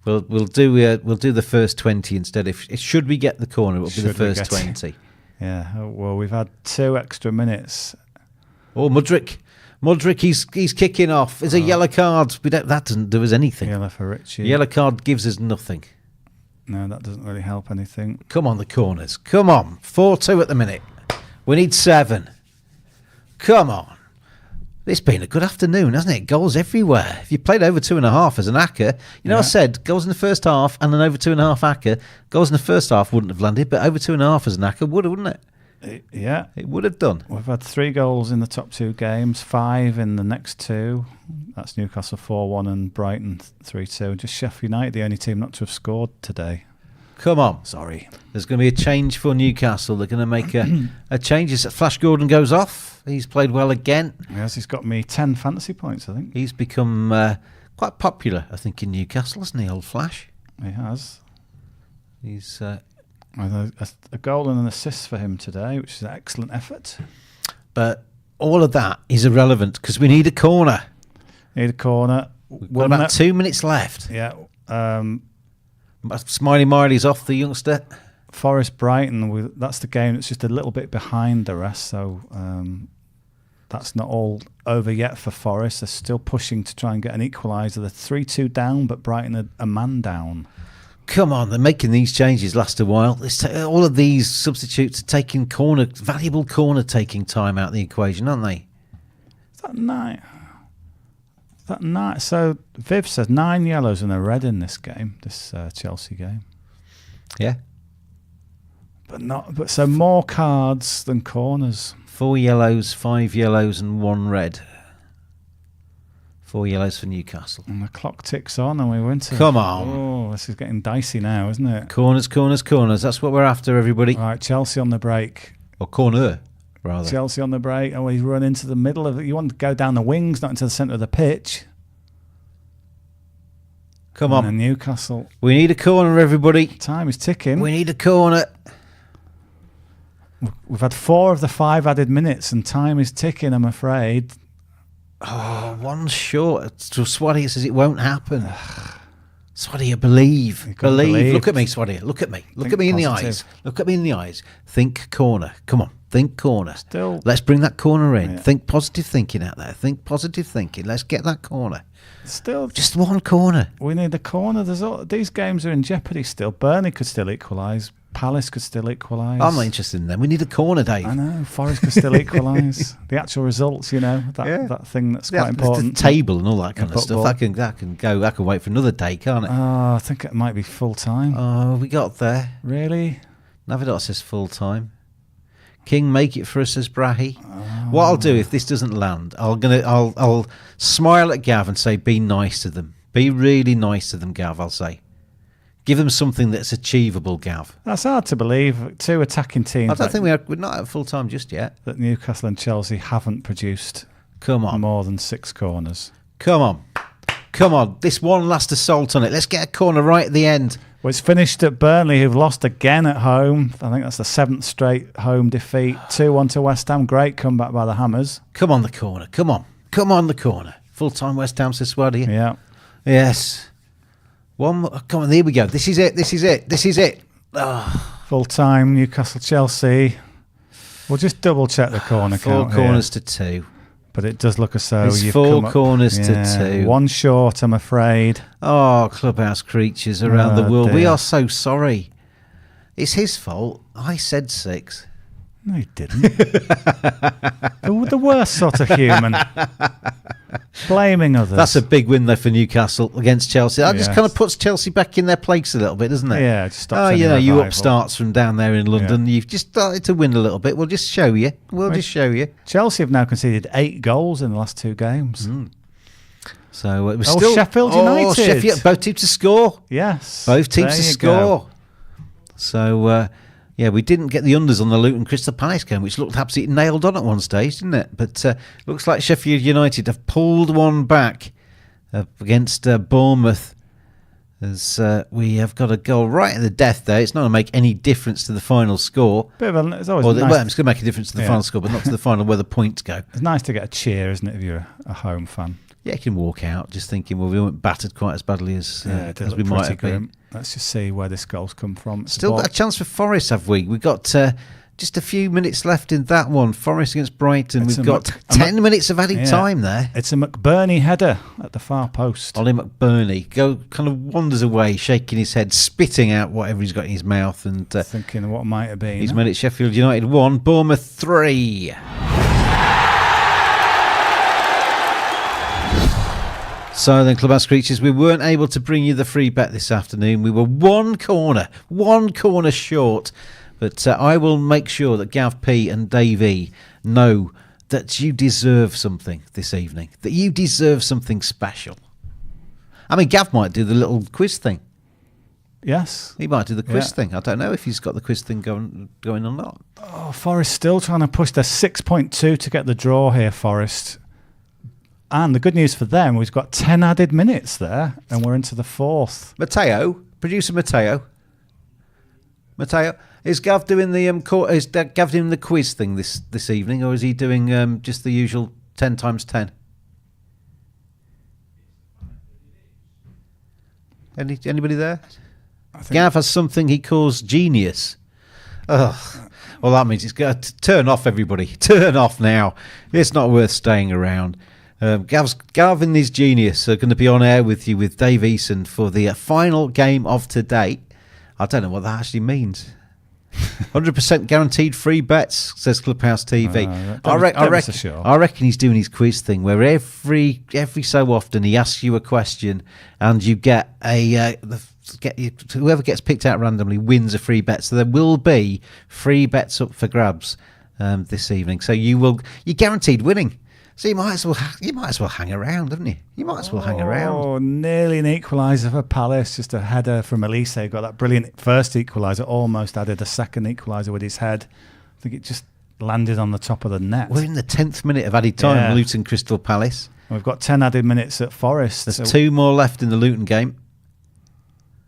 We'll do the first 20 instead. Should we get the corner, it'll be the first 20. Yeah. Well, we've had 2 extra minutes. Oh, Mudryk, he's kicking off. There's a yellow card. That doesn't do us anything. Yellow for Richie. Yellow card gives us nothing. No, that doesn't really help anything. Come on, the corners. Come on. 4-2 at the minute. We need 7. Come on. It's been a good afternoon, hasn't it? Goals everywhere. If you played over 2.5 as an acca, I said goals in the first half and an over 2.5 acca. Goals in the first half wouldn't have landed, but over 2.5 as an acca would, wouldn't it? Yeah, it would have done. We've had 3 goals in the top 2 games, 5 in the next 2. That's Newcastle 4-1 and Brighton 3-2. Just Sheffield United, the only team not to have scored today. Come on. Sorry. There's going to be a change for Newcastle. They're going to make a change. As Flash Gordon goes off, he's played well again. Yes, he's got me 10 fantasy points, I think. He's become quite popular, I think, in Newcastle, hasn't he, old Flash? He has. He's... a goal and an assist for him today, which is an excellent effort. But all of that is irrelevant because we need a corner. We've got about 2 minutes left. Yeah. Smiley Miley's off, the youngster. Forest Brighton, that's the game that's just a little bit behind the rest, so that's not all over yet for Forest. They're still pushing to try and get an equaliser. They're 3-2 down, but Brighton are a man down. Come on, they're making these changes last a while. All of these substitutes are taking valuable corner-taking time out of the equation, aren't they? Is that night? So Viv says 9 yellows and a red in this game, this Chelsea game. Yeah. But so more cards than corners. 4 yellows, 5 yellows and 1 red. 4 yellows for Newcastle. And the clock ticks on and we went to... Come on. Oh, this is getting dicey now, isn't it? Corners. That's what we're after, everybody. Right, Chelsea on the break. Or corner, rather. Chelsea on the break. Oh, he's run into the middle of it. You want to go down the wings, not into the centre of the pitch. Come on. And Newcastle. We need a corner, everybody. Time is ticking. We need a corner. We've had 4 of the 5 added minutes and time is ticking, I'm afraid. Oh, one short. Swaddy says it won't happen. Swaddy, believe. Believe. Look at me, Swaddy. Look at me. Look at me in the eyes. Look at me in the eyes. Think corner. Come on. Think corner. Still. Let's bring that corner in. Yeah. Think positive thinking out there. Think positive thinking. Let's get that corner. Still. Just one corner. We need a corner. These games are in jeopardy still. Burnley could still equalise. Palace could still equalise. I'm not interested in them. We need a corner, Dave. I know. Forest could still equalise. The actual results, that thing that's quite important. The table and all that kind of stuff. That can go. That can wait for another day, can't it? Oh, I think it might be full time. Oh, we got there. Really? Navidot says full time. King, make it for us, says Brahi. Oh. What I'll do if this doesn't land, I'll smile at Gav and say, be nice to them. Be really nice to them, Gav. I'll say. Give them something that's achievable, Gav. That's hard to believe. 2 attacking teams. I don't think we're not at full time just yet. That Newcastle and Chelsea haven't produced. Come on, more than 6 corners. Come on. This one last assault on it. Let's get a corner right at the end. Well, it's finished at Burnley, who've lost again at home. I think that's the 7th straight home defeat. 2-1 to West Ham. Great comeback by the Hammers. Come on, the corner. Come on, the corner. Full time West Ham, says Swaddy. Yeah. Yes. One more. Come on, here we go. This is it. Oh. Full time, Newcastle, Chelsea. We'll just double check the corner count. 4 corners to 2. But it does look as though you've 4 corners to 2. 1 short, I'm afraid. Oh, Clubhouse creatures around the world. Dear. We are so sorry. It's his fault. I said 6. No, you didn't. the worst sort of human. Blaming others. That's a big win, though, for Newcastle against Chelsea. That just kind of puts Chelsea back in their place a little bit, doesn't it? Yeah, it just stops you upstarts from down there in London. Yeah. You've just started to win a little bit. We'll just show you. Just show you. Chelsea have now conceded 8 goals in the last 2 games. So it was still Sheffield United. Sheffield, both teams to score. Yes. Both teams to score. Go. So... we didn't get the unders on the Luton Crystal Palace game, which looked absolutely nailed on at one stage, didn't it? But looks like Sheffield United have pulled one back against Bournemouth, as we have got a goal right at the death there. It's not going to make any difference to the final score. It's always it's going to make a difference to the final score, but not to the final where the points go. It's nice to get a cheer, isn't it, if you're a home fan? Yeah, you can walk out just thinking, well, we weren't battered quite as badly as we might have been. Let's just see where this goal's come from. Still got a chance for Forest, have we? We've got just a few minutes left in that one. Forest against Brighton. We've got 10 minutes of added time there. It's a McBurney header at the far post. Ollie McBurney kind of wanders away, shaking his head, spitting out whatever he's got in his mouth. And thinking what might have been. He's made it Sheffield United 1, Bournemouth 3. So then, Clubhouse Creatures, we weren't able to bring you the free bet this afternoon. We were one corner short. But I will make sure that Gav P and Dave E know that you deserve something this evening, that you deserve something special. I mean, Gav might do the little quiz thing. Yes. He might do the quiz thing. I don't know if he's got the quiz thing going or not. Oh, Forest still trying to push their 6.2 to get the draw here, Forest. And the good news for them, we've got 10 added minutes there, and we're into the 4th. Producer Matteo, is Gav doing the quiz thing this evening, or is he doing just the usual 10 times 10? Anybody there? Gav has something he calls genius. Oh, well, that means it's got to turn off, everybody. Turn off now. It's not worth staying around. Gav and his genius are going to be on air with you with Dave Eason for the final game of today. I don't know what that actually means. 100% guaranteed free bets, says Clubhouse TV. I reckon he's doing his quiz thing where every so often he asks you a question and you get whoever gets picked out randomly wins a free bet. So there will be free bets up for grabs this evening. So you're guaranteed winning. So you might as well hang around, haven't you? You might as well hang around. Oh, nearly an equaliser for Palace. Just a header from Elise. Got that brilliant first equaliser. Almost added a second equaliser with his head. I think it just landed on the top of the net. We're in the 10th minute of added time. Yeah. Luton Crystal Palace. We've got 10 added minutes at Forest. There's 2 more left in the Luton game.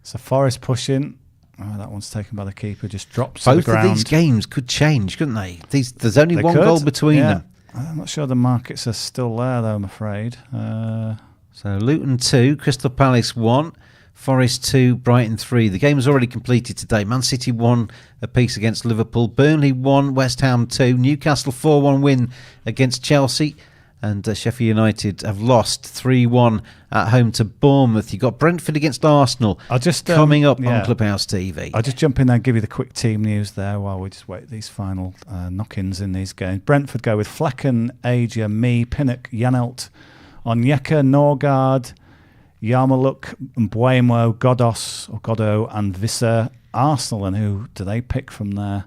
So Forest pushing. Oh, that one's taken by the keeper. Just drops to the Both ground. of these games could change, couldn't they? There's only They one could. goal between them. I'm not sure the markets are still there, though, I'm afraid. So Luton 2, Crystal Palace 1, Forest 2, Brighton 3. The game was already completed today. Man City 1 apiece against Liverpool. Burnley 1, West Ham 2. Newcastle 4-1 win against Chelsea. And Sheffield United have lost 3-1 at home to Bournemouth. You've got Brentford against Arsenal coming up on Clubhouse TV. I'll just jump in there and give you the quick team news there while we just wait these final knock-ins in these games. Brentford go with Flecken, Aja, Mee, Pinnock, Janelt, Onyeka, Norgard, Yarmouk, Mbuemo, Goddo and Visser. Arsenal, and who do they pick from there?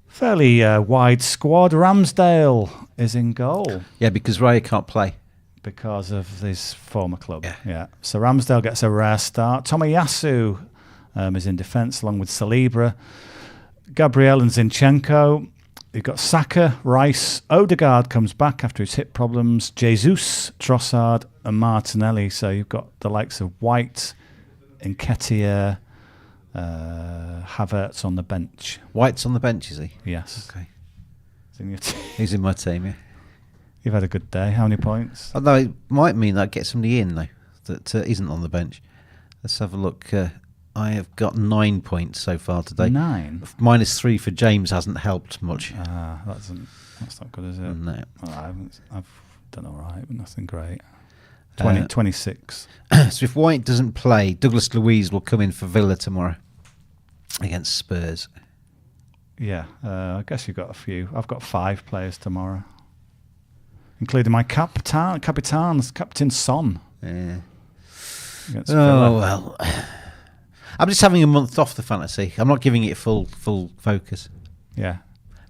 Fairly wide squad. Ramsdale is in goal. Yeah, because Raya can't play. Because of his former club. Yeah. So Ramsdale gets a rare start. Tomiyasu is in defence along with Saliba. Gabriel and Zinchenko. You've got Saka, Rice. Odegaard comes back after his hip problems. Jesus, Trossard and Martinelli. So you've got the likes of White, Nketiah, Havertz on the bench. White's on the bench, is he? Yes. Okay. He's in your team. He's in my team, yeah. You've had a good day. How many points? Although it might mean that get somebody in, though, that isn't on the bench. Let's have a look. I have got 9 points so far today. 9? -3 for James hasn't helped much. That's not good, is it? No. Well, I've done all right, but nothing great. 26. So if White doesn't play, Douglas Luiz will come in for Villa tomorrow against Spurs. Yeah, I guess you've got a few. I've got 5 players tomorrow, including my Captain Son. Yeah. Against Villa. Well. I'm just having a month off the fantasy. I'm not giving it full focus. Yeah.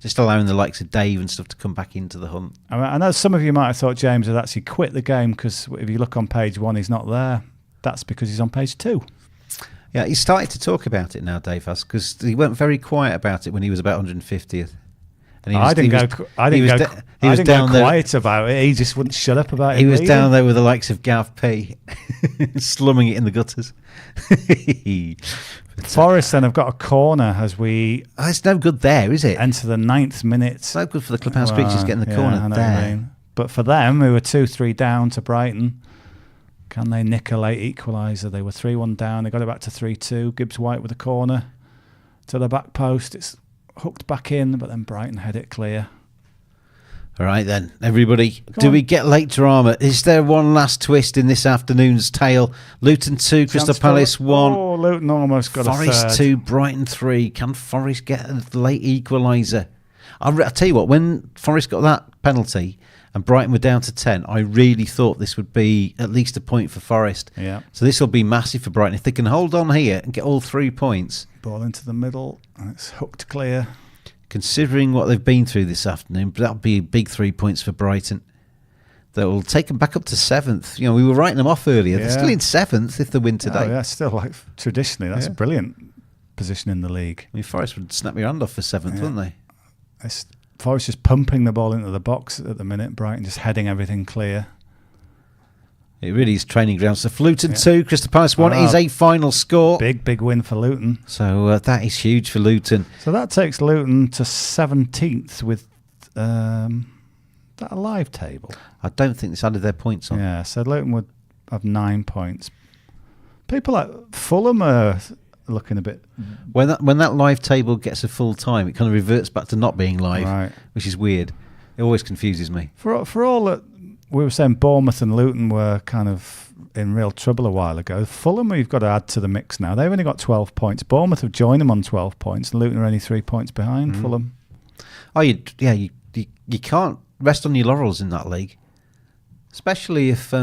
Just allowing the likes of Dave and stuff to come back into the hunt. I know some of you might have thought James had actually quit the game because if you look on page 1, he's not there. That's because he's on page 2. Yeah, he's started to talk about it now, Dave has, because he went very quiet about it when he was about 150th. And I didn't go quiet about it. He just wouldn't shut up about it. He was down there with the likes of Gav P, slumming it in the gutters. Forest then have got a corner as we... Oh, it's no good there, is it? Enter the 9th minute. It's no good for the Clubhouse creatures getting the corner there. But for them, who were 2-3 down to Brighton, can they nick a late equaliser? They were 3-1 down. They got it back to 3-2. Gibbs White with a corner to the back post. It's hooked back in, but then Brighton head it clear. All right then, everybody. Do we get late drama? Is there one last twist in this afternoon's tale? Luton 2, Crystal Palace 1. Oh, Luton almost got Forest a third. 2, Brighton 3. Can Forest get a late equaliser? I'll tell you what, when Forest got that penalty and Brighton were down to 10, I really thought this would be at least a point for Forest. Yeah. So this will be massive for Brighton. If they can hold on here and get all 3 points. Ball into the middle, and it's hooked clear. Considering what they've been through this afternoon, that'll be big 3 points for Brighton. That will take them back up to 7th. You know, we were writing them off earlier. Yeah. They're still in 7th if they win today. Oh, yeah, still like traditionally, that's a brilliant position in the league. I mean, Forest would snap your hand off for 7th, wouldn't they? Forest just pumping the ball into the box at the minute. Brighton just heading everything clear. It really is training grounds. So Luton 2, Crystal Palace 1 is a final score. Big win for Luton. So that is huge for Luton. So that takes Luton to 17th with that a live table. I don't think it's added their points on. Yeah, so Luton would have 9 points. People like Fulham are looking a bit... When that live table gets a full time, it kind of reverts back to not being live, which is weird. It always confuses me. For all that... We were saying Bournemouth and Luton were kind of in real trouble a while ago. Fulham, we've got to add to the mix now. They've only got 12 points. Bournemouth have joined them on 12 points, and Luton are only 3 points behind Fulham. Oh, you can't rest on your laurels in that league, especially if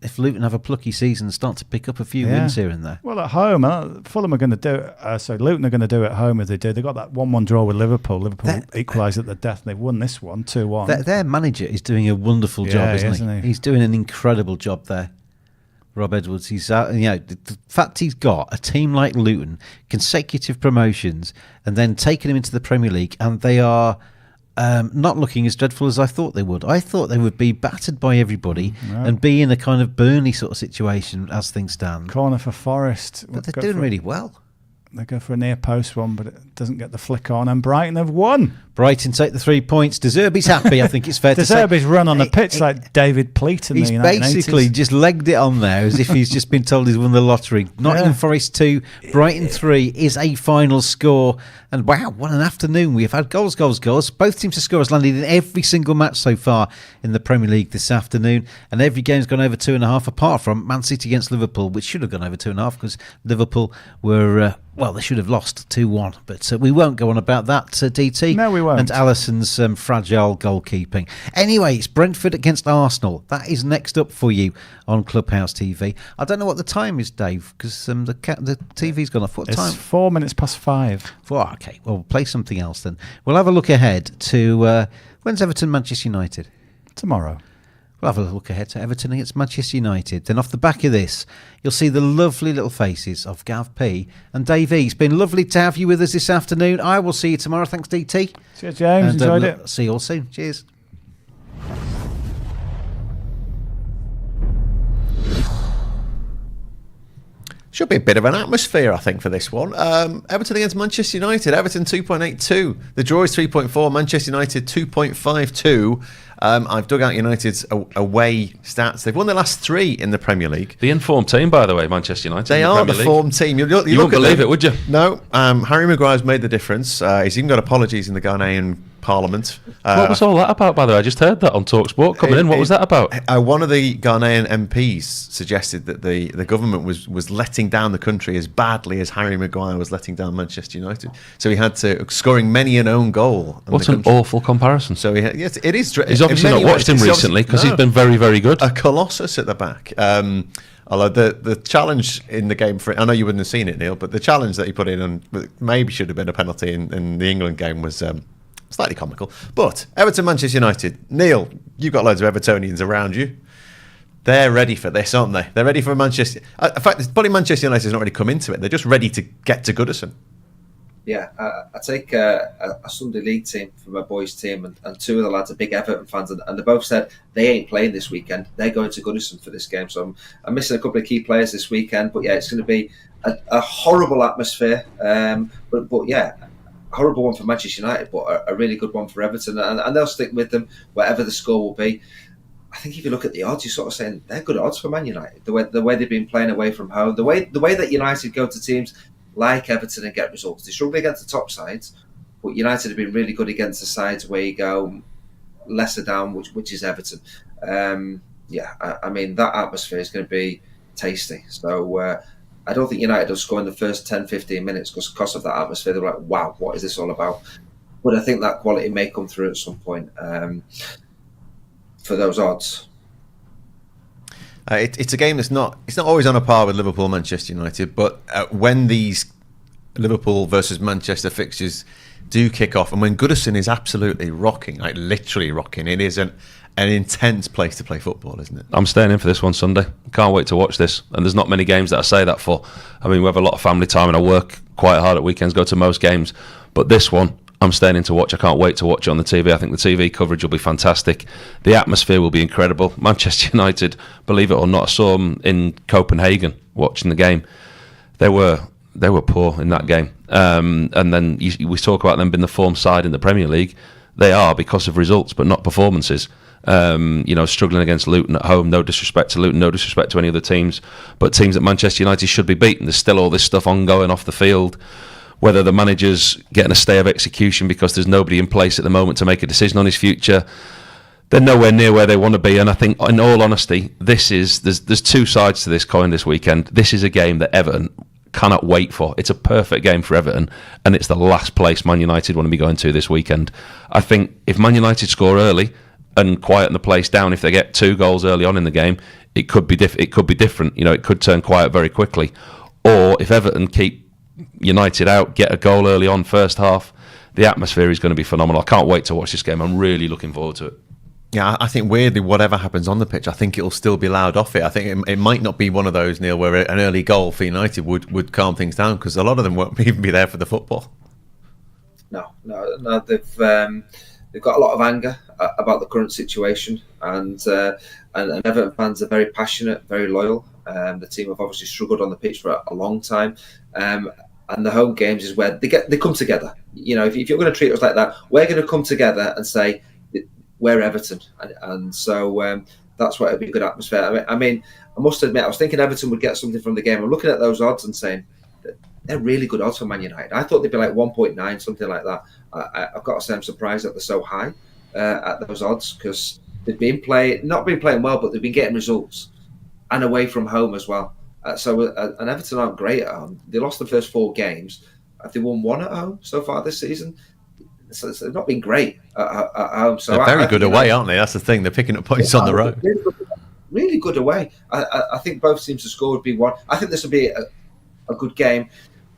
if Luton have a plucky season and start to pick up a few wins here and there. Well, at home, Fulham are going to do it. Luton are going to do it at home if they do. They got that 1-1 draw with Liverpool. Liverpool equalised at the death, and they've won this one 2-1. Their manager is doing a wonderful job, isn't he? He's doing an incredible job there. Rob Edwards, the fact he's got a team like Luton, consecutive promotions, and then taking him into the Premier League, and they are not looking as dreadful as I thought they would. I thought they would be battered by everybody and be in a kind of Burnley sort of situation as things stand. Corner for Forest. But they're doing really well. They go for a near post one, but it doesn't get the flick on. And Brighton have won. Brighton take the 3 points. De Zerbi's happy, I think it's fair to say. De Zerbi's run on the pitch like David Pleat in the 1980s. He's basically just legged it on there as if he's just been told he's won the lottery. Nottingham Forest 2, Brighton 3 is a final score. And wow, what an afternoon. We have had goals. Both teams to score has landed in every single match so far in the Premier League this afternoon. And every game's gone over 2.5, apart from Man City against Liverpool, which should have gone over 2.5 because Liverpool were... they should have lost 2-1, but we won't go on about that, DT. No, we won't. And Alisson's fragile goalkeeping. Anyway, it's Brentford against Arsenal. That is next up for you on Clubhouse TV. I don't know what the time is, Dave, because the TV's gone off. What time? It's 4 minutes past 5. Okay, well, we'll play something else then. We'll have a look ahead to when's Everton Manchester United? Tomorrow. We'll have a look ahead to Everton against Manchester United. Then off the back of this, you'll see the lovely little faces of Gav P and Dave E. It's been lovely to have you with us this afternoon. I will see you tomorrow. Thanks, DT. Cheers, James. And, enjoyed it. See you all soon. Cheers. Should be a bit of an atmosphere, I think, for this one. Everton against Manchester United. Everton 2.82. The draw is 3.4. Manchester United 2.52. I've dug out United's away stats. They've won their last 3 in the Premier League. The informed team, by the way, Manchester United. They are the form team. You wouldn't believe it, would you? No. Harry Maguire's made the difference. He's even got apologies in the Ghanaian Parliament. What was all that about, by the way? I just heard that on TalkSport coming in. What was that about? One of the Ghanaian MPs suggested that the government was letting down the country as badly as Harry Maguire was letting down Manchester United. So he had to, scoring many an own goal. What an awful comparison. So yes, it is. He's obviously not watched him recently because he's been very, very good. A colossus at the back. Although the challenge in the game, I know you wouldn't have seen it, Neil, but the challenge that he put in and maybe should have been a penalty in the England game was slightly comical. But Everton, Manchester United. Neil, you've got loads of Evertonians around you. They're ready for this, aren't they? They're ready for Manchester. In fact, probably Manchester United has not really come into it. They're just ready to get to Goodison. Yeah, I take a Sunday League team for my boys' team, and 2 of the lads are big Everton fans, and they both said they ain't playing this weekend. They're going to Goodison for this game, so I'm missing a couple of key players this weekend. But yeah, it's going to be a horrible atmosphere. But yeah, a horrible one for Manchester United, but a really good one for Everton, and they'll stick with them whatever the score will be. I think if you look at the odds, you're sort of saying they're good odds for Man United. The way they've been playing away from home, the way that United go to teams like Everton and get results. They struggle against the top sides, but United have been really good against the sides where you go lesser down, which is Everton. I mean, that atmosphere is going to be tasty. So I don't think United will score in the first 10-15 minutes because of that atmosphere. They're like, wow, what is this all about? But I think that quality may come through at some point for those odds. It's a game that's not always on a par with Liverpool, Manchester United, but when these Liverpool versus Manchester fixtures do kick off, and when Goodison is absolutely rocking, like literally rocking, it is an intense place to play football, isn't it? I'm staying in for this one Sunday. Can't wait to watch this. And there's not many games that I say that for. I mean, we have a lot of family time and I work quite hard at weekends, go to most games. But this one, I'm staying in to watch. I can't wait to watch it on the TV. I think the TV coverage will be fantastic. The atmosphere will be incredible. Manchester United, believe it or not, I saw them in Copenhagen watching the game. They were poor in that game. And then we talk about them being the form side in the Premier League. They are because of results, but not performances. Struggling against Luton at home. No disrespect to Luton, no disrespect to any other teams, but teams that Manchester United should be beaten. There's still all this stuff ongoing off the field. Whether the manager's getting a stay of execution because there's nobody in place at the moment to make a decision on his future, they're nowhere near where they want to be. And I think, in all honesty, there's 2 sides to this coin this weekend. This is a game that Everton cannot wait for. It's a perfect game for Everton, and it's the last place Man United want to be going to this weekend. I think if Man United score early and quieten the place down. If they get 2 goals early on in the game, it could be different. It could turn quiet very quickly. Or if Everton keep United out, get a goal early on first half, the atmosphere is going to be phenomenal. I can't wait to watch this game. I'm really looking forward to it. Yeah, I think weirdly, whatever happens on the pitch, I think it'll still be loud off it. I think it might not be one of those, Neil, where an early goal for United would calm things down, because a lot of them won't even be there for the football. No, they've got a lot of anger about the current situation, and Everton fans are very passionate, very loyal. The team have obviously struggled on the pitch for a long time, and the home games is where they come together. If you're going to treat us like that, we're going to come together and say we're Everton, and so that's why it'll be a good atmosphere. I mean, I must admit, I was thinking Everton would get something from the game. I'm looking at those odds and saying they're really good odds for Man United. I thought they'd be like 1.9, something like that. I've got to say I'm surprised that they're so high at those odds, because they've not been playing well, but they've been getting results, and away from home as well. And Everton aren't great at home. They lost the first 4 games. Have they won 1 at home so far this season? So they've not been great at home. So they're very good away, aren't they? That's the thing. They're picking up points on the road. Really good away. I think both teams to score would be one. I think this will be a good game.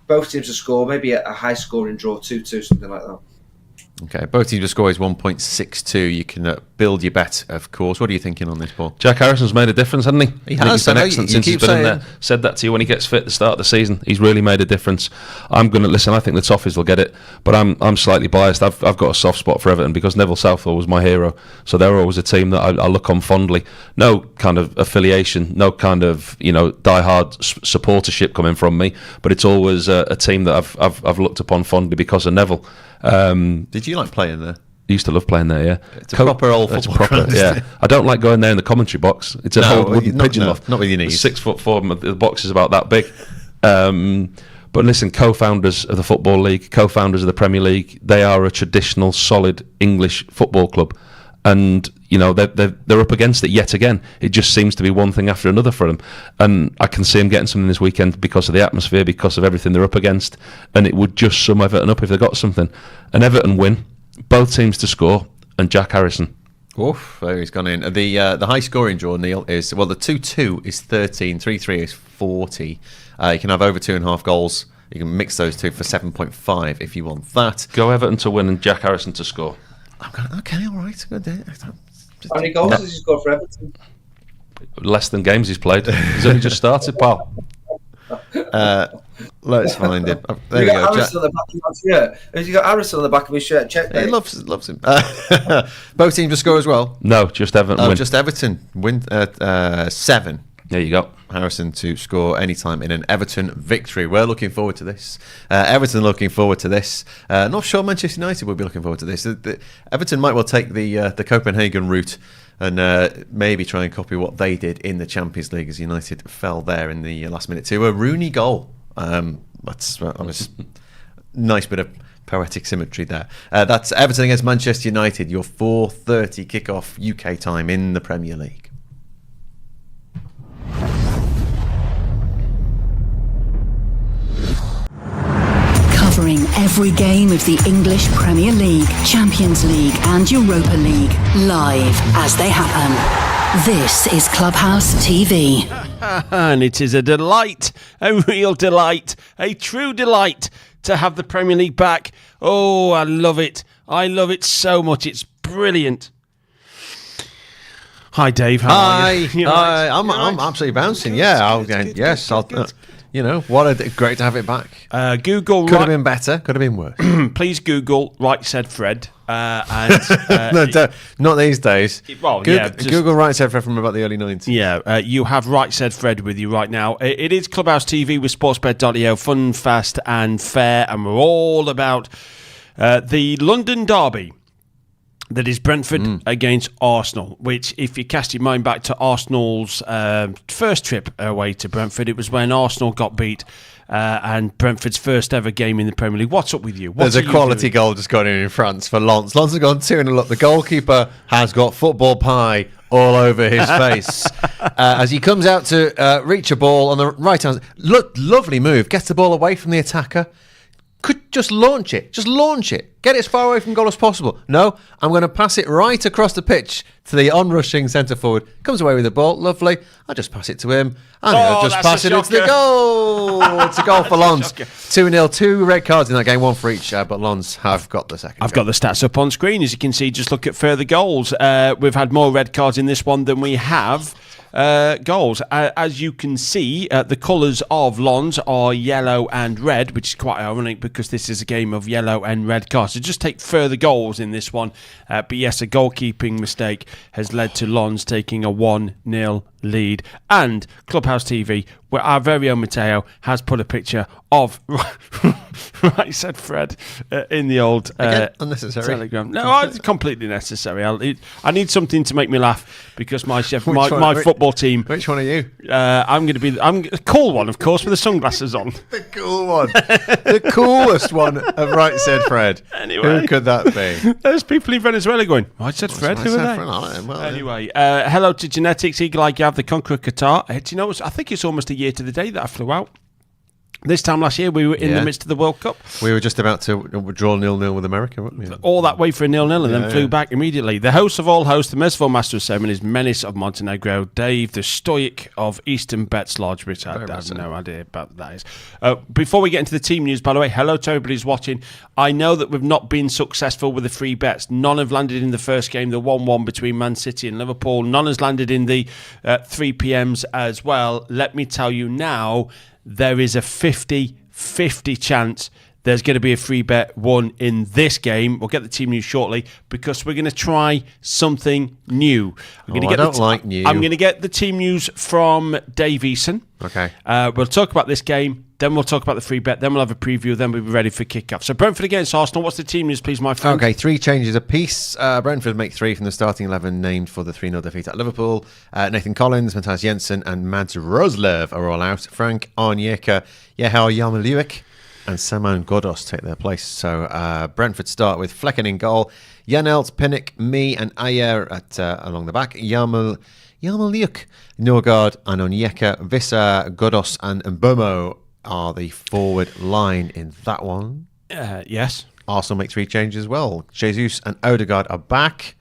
Both teams to score, maybe a high-scoring draw, 2-2, something like that. Okay, both teams to score is 1.62. You can build your bet, of course. What are you thinking on this, Paul? Jack Harrison's made a difference, hasn't he? He has. He's been excellent since he's been in there. Said that to you when he gets fit at the start of the season. He's really made a difference. I'm going to listen. I think the Toffees will get it, but I'm slightly biased. I've got a soft spot for Everton because Neville Southall was my hero. So they're always a team that I look on fondly. No kind of affiliation, no kind of diehard supportership coming from me, but it's always a team that I've looked upon fondly because of Neville. Did you like playing there? I used to love playing there, yeah. It's a proper old football ground. Yeah. I don't like going there in the commentary box. It's an old wooden pigeon loft. Not with your knees. 6'4", the box is about that big. But listen, co-founders of the Football League, co-founders of the Premier League, they are a traditional, solid English football club. And, they're up against it yet again. It just seems to be one thing after another for them. And I can see them getting something this weekend because of the atmosphere, because of everything they're up against. And it would just sum Everton up if they got something. And Everton win, both teams to score, and Jack Harrison. Oof, there he's gone in. The high scoring draw, Neil, is, the 2-2 is 13, 3-3 is 40. You can have over 2.5 goals. You can mix those two for 7.5 if you want that. Go Everton to win and Jack Harrison to score. I'm going, okay, all right. How many goals has he scored for Everton? Less than games he's played. He's only just started, pal. Let's find him. There you go. Harrison on the back of his shirt. Has he got Harrison on the back of his shirt? Check. He loves him. Both teams to score as well. No, just Everton. Just Everton win 7. There you go. Harrison to score anytime in an Everton victory. We're looking forward to this. Everton looking forward to this. Not sure Manchester United will be looking forward to this. Everton might well take the Copenhagen route and maybe try and copy what they did in the Champions League, as United fell there in the last minute to a Rooney goal. That's nice bit of poetic symmetry there. That's Everton against Manchester United, your 4:30 kickoff UK time in the Premier League. Covering every game of the English Premier League, Champions League and Europa League, live as they happen. This is Clubhouse TV. And it is a delight, a real delight, a true delight to have the Premier League back. Oh, I love it. I love it so much. It's brilliant. Hi, Dave. How are you? Hi. I'm absolutely bouncing. Yeah. Yes. Great to have it back. Google could have been better. Could have been worse. Please Google Right Said Fred. Not these days. Google Right Said Fred from about the early 90s. Yeah, you have Right Said Fred with you right now. It is Clubhouse TV with sportsbet.io, fun, fast and fair, and we're all about the London derby. That is Brentford against Arsenal, which, if you cast your mind back to Arsenal's first trip away to Brentford, it was when Arsenal got beat and Brentford's first ever game in the Premier League. What's up with you? There's a quality goal just gone in France for Lens. Lens has gone 2-0. Look, the goalkeeper has got football pie all over his face as he comes out to reach a ball on the right hand. Look, lovely move. Gets the ball away from the attacker. could just launch it. Just launch it. Get it as far away from goal as possible. No, I'm going to pass it right across the pitch to the on-rushing centre forward. Comes away with the ball. Lovely. I'll just pass it to him. And he'll just pass it into the goal. It's a goal for Lons. 2-0. 2 red cards in that game, 1 for each. But Lons have got the second. I've got the stats up on screen. As you can see, just look at further goals. We've had more red cards in this one than we have goals. As you can see, the colours of Lons are yellow and red, which is quite ironic because this is a game of yellow and red cards. So just take further goals in this one. But yes, a goalkeeping mistake has led to Lons taking a 1-0 lead. And Clubhouse TV, where our very own Mateo has put a picture of Right Said Fred in the old unnecessary Telegram. No, it's completely necessary. I need something to make me laugh because my football team. Which one are you? I'm going to be a cool one, of course, with the sunglasses on. The cool one, the coolest one of Right Said Fred. Anyway, who could that be? There's people in Venezuela going, Right Said Fred. Who are they? Well, anyway, hello to Genetics, Eagle Eye Gav, the Conqueror Qatar. Do you know? I think it's almost a year to the day that I flew out. This time last year, we were in the midst of the World Cup. We were just about to draw 0-0 with America, weren't we? All that way for a 0-0 and then flew back immediately. The host of all hosts, the merciful master of ceremonies, Menace of Montenegro, Dave, the stoic of Eastern Bets Lodge, which I have no idea about that is. Before we get into the team news, by the way, hello to everybody who's watching. I know that we've not been successful with the free bets. None have landed in the first game, the 1-1 between Man City and Liverpool. None has landed in the 3 PMs as well. Let me tell you now, there is a 50-50 chance there's going to be a free bet won in this game. We'll get the team news shortly because we're going to try something new. I don't like new. I'm going to get the team news from Dave Eason. Okay. We'll talk about this game, then we'll talk about the free bet, then we'll have a preview, then we'll be ready for kick-off. So Brentford against Arsenal. What's the team news, please, my friend? Okay, 3 changes apiece. Brentford make 3 from the starting 11 named for the 3-0 defeat at Liverpool. Nathan Collins, Matthias Jensen and Mads Roslev are all out. Frank Onyeka, Yehel Yarmolenko and Saman Ghoddos take their place. So Brentford start with Flecken in goal, Janelt, Pinnock, Me and Ayer along the back. Yarmolenko, Norgard and Onyeka, Visser, Ghoddos and Mbomo are the forward line in that one. Yes. Arsenal make 3 changes as well. Jesus and Odegaard are back.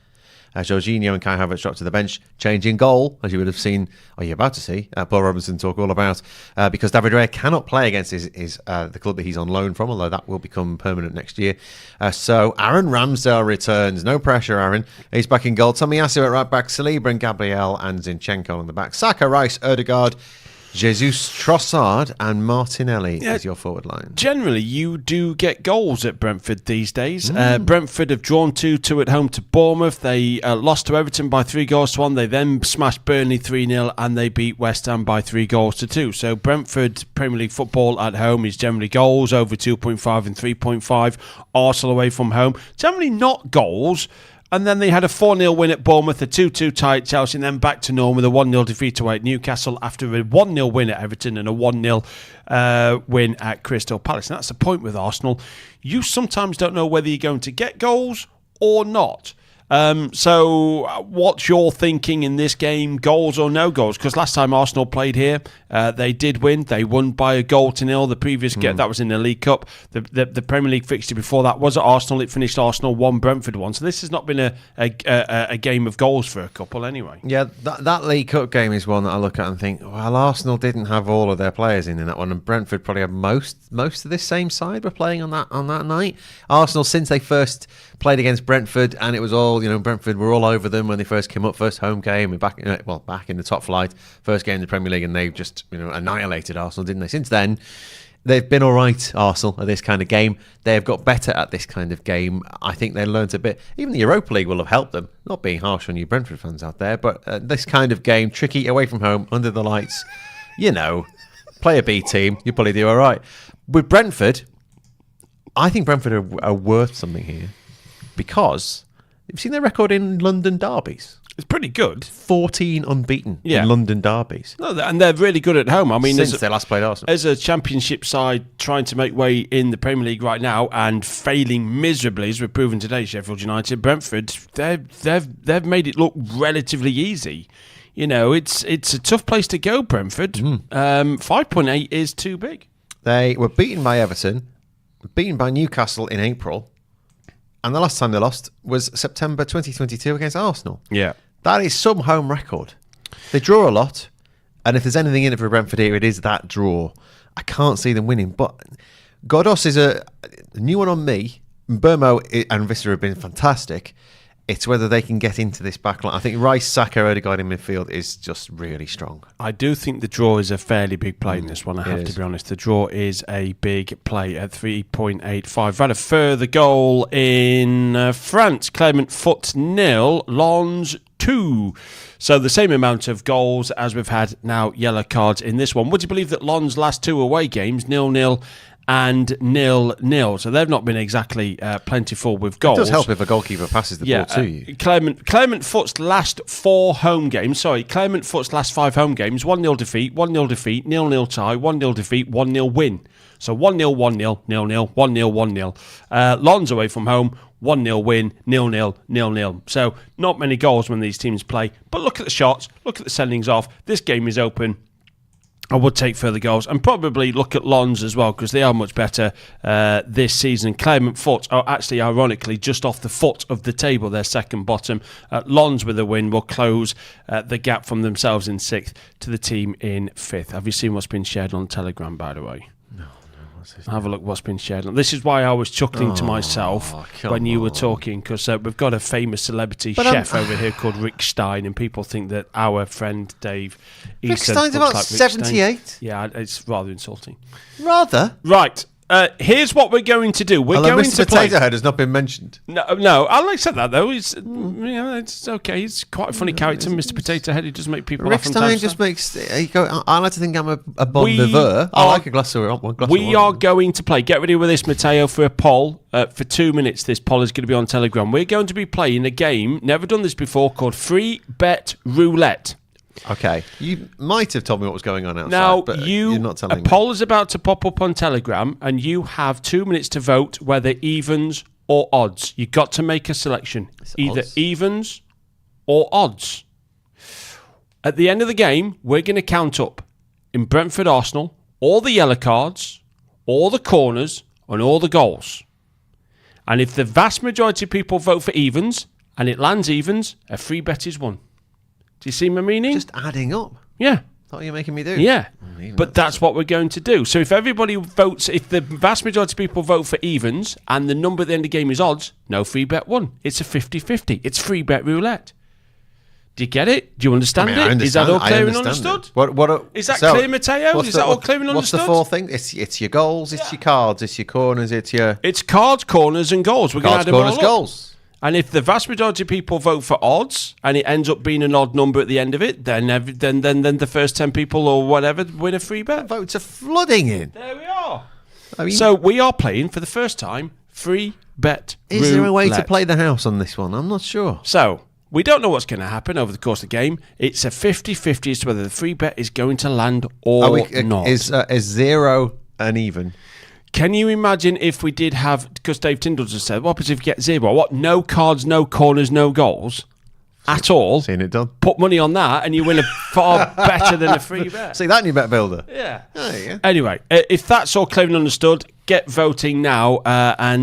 Jorginho and Kai Havertz dropped to the bench. Changing goal, as you would have seen, or you're about to see, Paul Robinson talk all about, because David Raya cannot play against the club that he's on loan from, although that will become permanent next year. So Aaron Ramsdale returns. No pressure, Aaron. He's back in goal. Tomiyasu at right back. Saliba and Gabriel and Zinchenko on the back. Saka, Rice, Odegaard, Jesus, Trossard and Martinelli is your forward line. Generally, you do get goals at Brentford these days. Brentford have drawn 2-2 at home to Bournemouth. They lost to Everton by 3-1. They then smashed Burnley 3-0 and they beat West Ham by 3-2. So Brentford Premier League football at home is generally goals over 2.5 and 3.5. Arsenal away from home, generally not goals. And then they had a 4-0 win at Bournemouth, a 2-2 tie at Chelsea, and then back to norm with a 1-0 defeat away at Newcastle after a 1-0 win at Everton and a 1-0 win at Crystal Palace. And that's the point with Arsenal. You sometimes don't know whether you're going to get goals or not. So what's your thinking in this game, goals or no goals? Because last time Arsenal played here, they did win. They won by 1-0. The previous game, that was in the League Cup. The Premier League fixture before that was at Arsenal. It finished Arsenal 1, Brentford 1. So this has not been a game of goals for a couple anyway. Yeah, that League Cup game is one that I look at and think, well, Arsenal didn't have all of their players in that one, and Brentford probably had most of this same side were playing on that night. Arsenal, since they first played against Brentford, and it was all, Brentford were all over them when they first came up, first home game, and back in the top flight, first game in the Premier League, and they just annihilated Arsenal, didn't they? Since then, they've been all right, Arsenal, at this kind of game. They've got better at this kind of game. I think they learnt a bit. Even the Europa League will have helped them. Not being harsh on you Brentford fans out there, but this kind of game, tricky, away from home, under the lights, play a B team, you'll probably do all right. With Brentford, I think Brentford are worth something here, because you've seen their record in London derbies. It's pretty good. 14 unbeaten in London derbies. No, and they're really good at home. I mean, since they last played Arsenal. As a Championship side trying to make way in the Premier League right now and failing miserably, as we've proven today, Sheffield United, Brentford, they've made it look relatively easy. It's a tough place to go, Brentford. 5.8 is too big. They were beaten by Everton, beaten by Newcastle in April, and the last time they lost was September 2022 against Arsenal. Yeah. That is some home record. They draw a lot, and if there's anything in it for Brentford here, it is that draw. I can't see them winning, but Godos is a new one on me. Burmo and Vista have been fantastic. It's whether they can get into this backline. I think Rice, Saka, Odegaard in midfield is just really strong. I do think the draw is a fairly big play in this one, I have to be honest. The draw is a big play at 3.85. Right, a further goal in France. Clement Foot 0, Lens 2. So the same amount of goals as we've had now yellow cards in this one. Would you believe that Lens' last 2 away games, 0-0 and 0-0. So they've not been exactly plentiful with goals. It does help if a goalkeeper passes the ball to you. Clement Foot's last 4 home games, Clement Foot's last 5 home games, 1-0 defeat, 1-0 defeat, 0-0 tie, 1-0 defeat, 1-0 win. So 1-0, 1-0, 0-0, 1-0, 1-0. Lens away from home, 1-0 win, 0-0, 0-0. So not many goals when these teams play. But look at the shots, look at the sendings off. This game is open. I would take further goals and probably look at Lens as well because they are much better this season. Clement Foot are actually, ironically, just off the foot of the table. They're second bottom. Lens with a win will close the gap from themselves in 6th to the team in 5th. Have you seen what's been shared on Telegram, by the way? Have a look what's been shared. This is why I was chuckling to myself when you were talking, because we've got a famous celebrity chef over here called Rick Stein, and people think that our friend Dave Rick Stein's about 78. Yeah, it's rather insulting. Rather? Right. Here's what we're going to do. We're going Mr. to play. Potato Head has not been mentioned. No. I like said that though. He's, it's okay. He's quite a funny character, Mr. Potato Head. He does make people laugh. Rick Stein just makes. I like to think I'm a bon viveur. I like a glass of wine. We are going to play. Get ready with this, Matteo, for a poll for 2 minutes. This poll is going to be on Telegram. We're going to be playing a game, never done this before, called Free Bet Roulette. Okay, you might have told me what was going on outside. Now, but you're not telling me. A poll is about to pop up on Telegram, and you have 2 minutes to vote whether evens or odds. You've got to make a selection. Either evens or odds. At the end of the game, we're going to count up in Brentford Arsenal all the yellow cards, all the corners, and all the goals. And if the vast majority of people vote for evens, and it lands evens, a free bet is won. Do you see my meaning? Just adding up. Yeah. What are you making me do? Yeah. But that's what we're going to do. So if everybody votes, if the vast majority of people vote for evens and the number at the end of the game is odds, no free bet won. It's a 50-50. It's free bet roulette. Do you get it? Do you understand it? Is that all clear and understood? Is that clear, Matteo? Is that all clear and understood? What's the 4 thing? It's your goals, it's your cards, it's your corners, It's cards, corners and goals. We're going to add them all up. Goals. And if the vast majority of people vote for odds and it ends up being an odd number at the end of it, then the first 10 people or whatever win a free bet. Votes are flooding in. There we are. So we are playing for the first time free bet roulette. Is there a way to play the house on this one? I'm not sure. So we don't know what's going to happen over the course of the game. It's a 50-50 as to whether the free bet is going to land or not. Is 0 an even? Can you imagine if we did have, because Dave Tyndall just said, what happens if you get 0? What? No cards, no corners, no goals at all? Seen it done. Put money on that and you win a far better than a free bet. See that in your bet builder? Yeah. There you go. Anyway, if that's all clear and understood, get voting now. I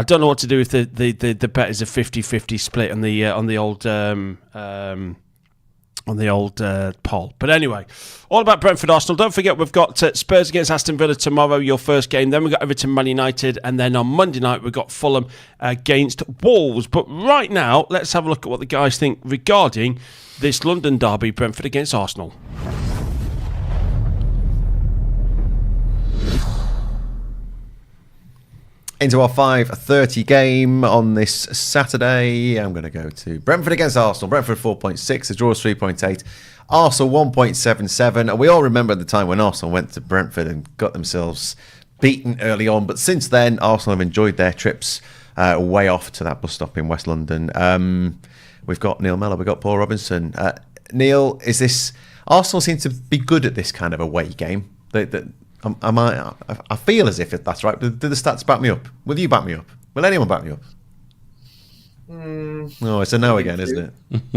don't know what to do if the bet is a 50-50 split on the old poll. But anyway, all about Brentford Arsenal. Don't forget we've got Spurs against Aston Villa tomorrow, your first game. Then we've got Everton Man United, and then on Monday night we've got Fulham against Wolves. But right now, let's have a look at what the guys think regarding this London derby, Brentford against Arsenal. Into our 5:30 game on this Saturday. I'm going to go to Brentford against Arsenal. Brentford 4.6, the draw is 3.8. Arsenal 1.77. And we all remember the time when Arsenal went to Brentford and got themselves beaten early on. But since then, Arsenal have enjoyed their trips way off to that bus stop in West London. We've got Neil Mellor, we've got Paul Robinson. Neil, is this... Arsenal seem to be good at this kind of away game. I feel as if that's right. Do the stats back me up? Will you back me up? Will anyone back me up? No, it's a no again, isn't it?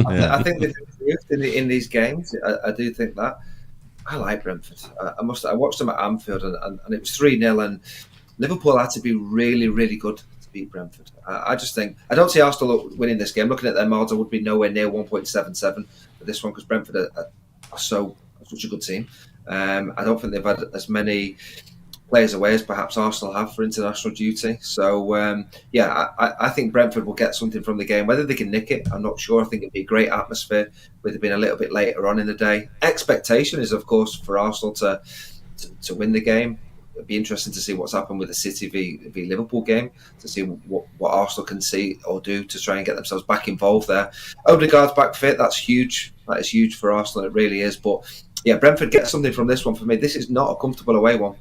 I think they've improved in these games. I do think that. I like Brentford. I watched them at Anfield, and it was 3-0, and Liverpool had to be really, really good to beat Brentford. I just think I don't see Arsenal winning this game. Looking at their odds, I would be nowhere near 1.77 for this one because Brentford are such a good team. I don't think they've had as many players away as perhaps Arsenal have for international duty. So, I think Brentford will get something from the game. Whether they can nick it, I'm not sure. I think it'd be a great atmosphere with it being a little bit later on in the day. Expectation is, of course, for Arsenal to win the game. It'd be interesting to see what's happened with the City v Liverpool game, to see what Arsenal can see or do to try and get themselves back involved there. Odegaard's back fit. That's huge. That is huge for Arsenal. It really is. But yeah, Brentford gets something from this one for me. This is not a comfortable away one.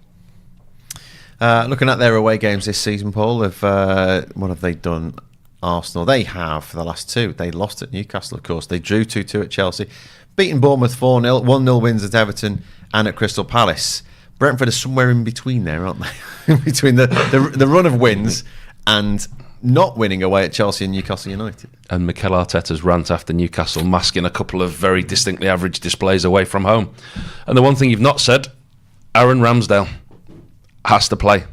Looking at their away games this season, Paul, what have they done? Arsenal, they have for the last two. They lost at Newcastle, of course. They drew 2-2 at Chelsea, beaten Bournemouth 4-0, 1-0 wins at Everton and at Crystal Palace. Brentford are somewhere in between there, aren't they? In between the run of wins and not winning away at Chelsea and Newcastle United. And Mikel Arteta's rant after Newcastle, masking a couple of very distinctly average displays away from home. And the one thing you've not said, Aaron Ramsdale has to play.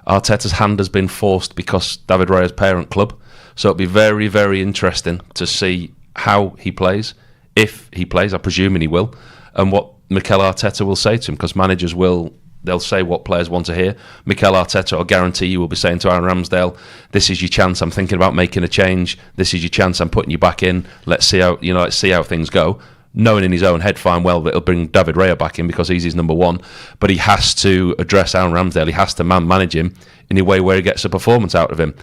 Arteta's hand has been forced because David Raya's parent club. So it'll be very, very interesting to see how he plays, if he plays, I'm presuming he will, and what Mikel Arteta will say to him, because managers they'll say what players want to hear. Mikel Arteta, I'll guarantee you, will be saying to Aaron Ramsdale, this is your chance, I'm thinking about making a change, this is your chance, I'm putting you back in, let's see how things go. Knowing in his own head fine well that he'll bring David Raya back in because he's his number one, but he has to address Aaron Ramsdale, he has to manage him in a way where he gets a performance out of him.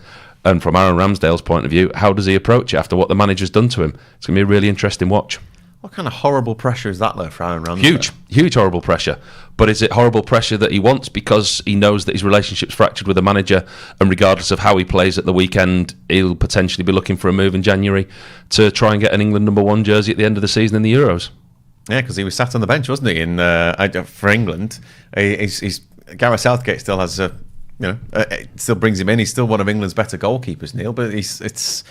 And from Aaron Ramsdale's point of view, how does he approach it after what the manager's done to him? It's going to be a really interesting watch. What kind of horrible pressure is that though for Aaron Ramsdale? Huge horrible pressure. But is it horrible pressure that he wants because he knows that his relationship's fractured with the manager, and regardless of how he plays at the weekend, he'll potentially be looking for a move in January to try and get an England number one jersey at the end of the season in the Euros? Yeah, because he was sat on the bench, wasn't he, for England. Gareth Southgate still has it still brings him in. He's still one of England's better goalkeepers, Neil. But it's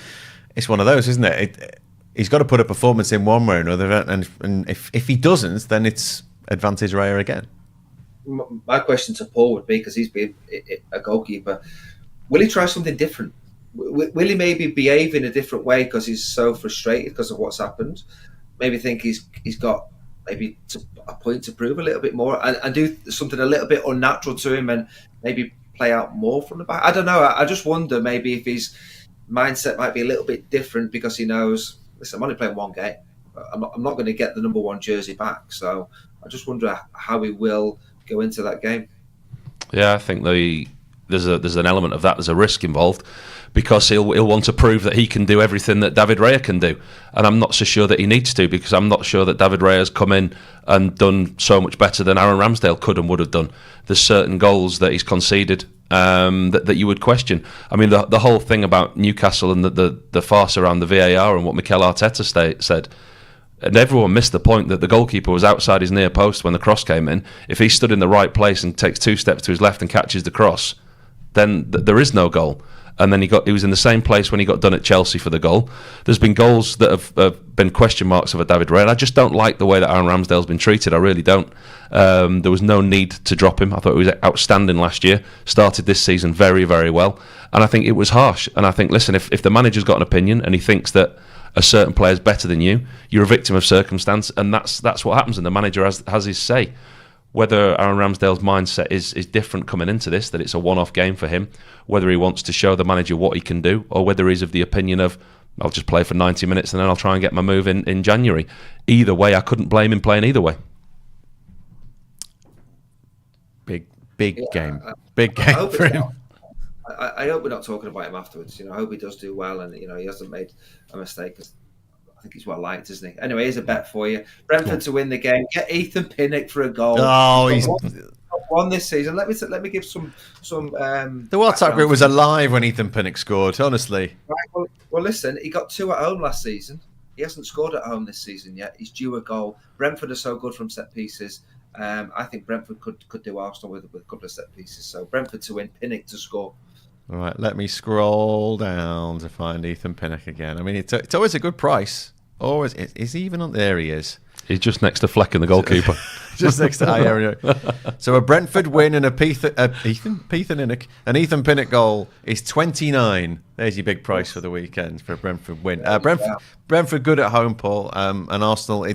one of those, isn't it? He's got to put a performance in one way or another, and if he doesn't, then it's advantage Raya again. My question to Paul would be, because he's been a goalkeeper, will he try something different? Will he maybe behave in a different way because he's so frustrated because of what's happened? Maybe think he's got maybe a point to prove a little bit more and do something a little bit unnatural to him and maybe play out more from the back. I don't know. I just wonder maybe if his mindset might be a little bit different because he knows, listen, I'm only playing one game. I'm not going to get the number one jersey back. So I just wonder how he will go into that game. Yeah, I think there's an element of that. There's a risk involved because he'll want to prove that he can do everything that David Raya can do. And I'm not so sure that he needs to, because I'm not sure that David Raya's come in and done so much better than Aaron Ramsdale could and would have done. There's certain goals that he's conceded that you would question. I mean, the whole thing about Newcastle and the farce around the VAR and what Mikel Arteta said, and everyone missed the point that the goalkeeper was outside his near post when the cross came in. If he stood in the right place and takes 2 steps to his left and catches the cross, then there is no goal. And then he was in the same place when he got done at Chelsea for the goal. There's been goals that have been question marks over David Raya. I just don't like the way that Aaron Ramsdale's been treated. I really don't. There was no need to drop him. I thought he was outstanding last year. Started this season very, very well. And I think it was harsh. And I think, listen, if the manager's got an opinion and he thinks that a certain player's better than you, you're a victim of circumstance. And that's what happens. And the manager has his say. Whether Aaron Ramsdale's mindset is different coming into this, that it's a one-off game for him, whether he wants to show the manager what he can do, or whether he's of the opinion of, I'll just play for 90 minutes and then I'll try and get my move in January. Either way, I couldn't blame him playing either way. Big game. Big game for him. I hope we're not talking about him afterwards. I hope he does do well and he hasn't made a mistake. I think he's well liked, isn't he? Anyway, here's a bet for you. Brentford to win the game. Get Ethan Pinnock for a goal. Oh, he's won this season. Let me give some. The WhatsApp group was alive when Ethan Pinnock scored. Honestly. Right, well, listen. He got 2 at home last season. He hasn't scored at home this season yet. He's due a goal. Brentford are so good from set pieces. I think Brentford could do Arsenal with a couple of set pieces. So Brentford to win, Pinnock to score. All right, let me scroll down to find Ethan Pinnock again. I mean, it's always a good price. Always. Is he even on there? He is. He's just next to Fleck and the goalkeeper. just next to So a Brentford win and Ethan Pinnock goal is 29. There's your big price for the weekend for a Brentford win. Brentford good at home, Paul, and Arsenal.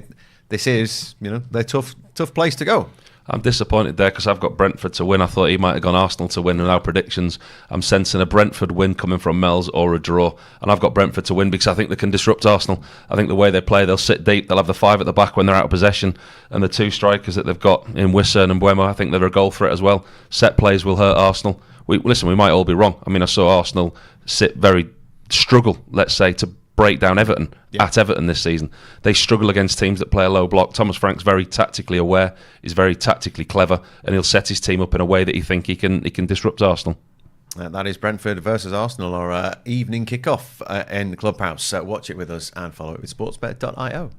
This is, they're tough place to go. I'm disappointed there because I've got Brentford to win. I thought he might have gone Arsenal to win in our predictions. I'm sensing a Brentford win coming from Mel's or a draw. And I've got Brentford to win because I think they can disrupt Arsenal. I think the way they play, they'll sit deep. They'll have the 5 at the back when they're out of possession. And the 2 strikers that they've got in Wissern and Buemo, I think they're a goal threat as well. Set plays will hurt Arsenal. We might all be wrong. I mean, I saw Arsenal struggle, let's say, to break down Everton at Everton this season. They struggle against teams that play a low block. Thomas Frank's very tactically aware, he's very tactically clever, and he'll set his team up in a way that he think he can disrupt Arsenal. That is Brentford versus Arsenal, our evening kickoff in the Clubhouse. Watch it with us and follow it with sportsbet.io.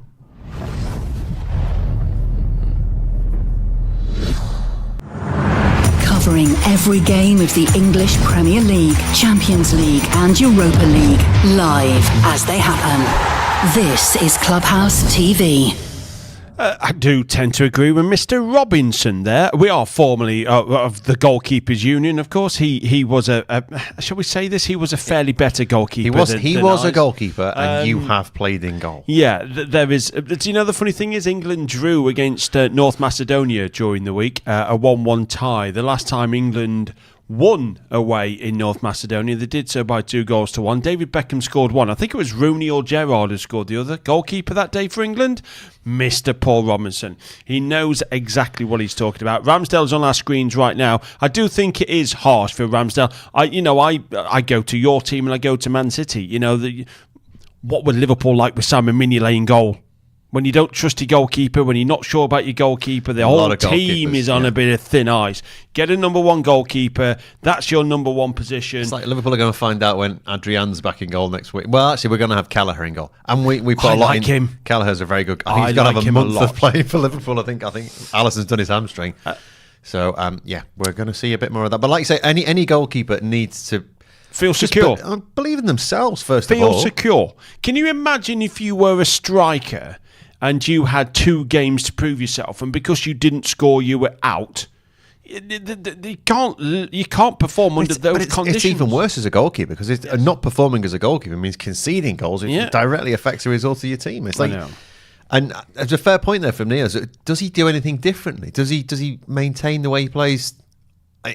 Covering every game of the English Premier League, Champions League and Europa League, live as they happen. This is Clubhouse TV. I do tend to agree with Mr. Robinson there. We are formerly of the Goalkeepers Union, of course. He was shall we say this? He was a fairly better goalkeeper. He was a goalkeeper, and you have played in goal. Yeah, there is. Do you know the funny thing is England drew against North Macedonia during the week, a 1-1 tie. The last time England won away in North Macedonia, they did so by 2-1. David Beckham scored one. I think it was Rooney or Gerrard who scored the other. Goalkeeper that day for England, Mr. Paul Robinson. He knows exactly what he's talking about. Ramsdale's on our screens right now. I do think it is harsh for Ramsdale. I go to your team and I go to Man City. What would Liverpool like with Simon Mignolet in goal? When you don't trust your goalkeeper, when you're not sure about your goalkeeper, the whole team is on a bit of thin ice. Get a number 1 goalkeeper. That's your number 1 position. It's like Liverpool are going to find out when Adrian's back in goal next week. Well, actually, we're going to have Kelleher in goal. And we put a lot in him. Kelleher's a very good. I think he's going to have a month of playing for Liverpool. I think Alisson's done his hamstring. So, we're going to see a bit more of that. But like you say, any goalkeeper needs to feel secure. Believe in themselves, first of all. Feel secure. Can you imagine if you were a striker and you had 2 games to prove yourself, and because you didn't score, you were out? You can't perform under those conditions. It's even worse as a goalkeeper, because not performing as a goalkeeper means conceding goals. It directly affects the result of your team. It's like, and there's a fair point there from Neil. Does he do anything differently? Does he maintain the way he plays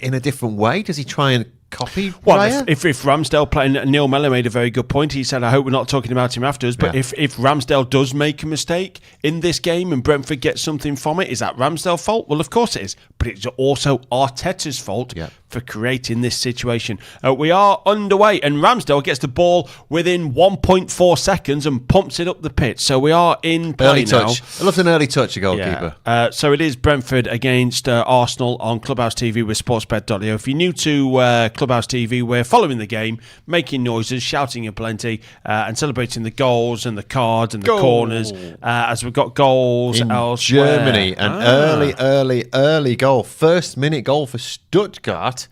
in a different way? Does he try and copy? Well, if Ramsdale playing, Neil Mellor made a very good point. He said, I hope we're not talking about him afterwards, but if Ramsdale does make a mistake in this game and Brentford gets something from it, is that Ramsdale's fault? Well, of course it is, but it's also Arteta's fault for creating this situation. We are underway, and Ramsdale gets the ball within 1.4 seconds and pumps it up the pitch. So we are in play early now. Touch. I love an early touch, a goalkeeper. So it is Brentford against Arsenal on Clubhouse TV with sportsbet.io. If you're new to Clubhouse TV, we're following the game, making noises, shouting aplenty, and celebrating the goals and the cards and the corners, as we've got goals in elsewhere. Germany, an early goal, first minute goal for Stuttgart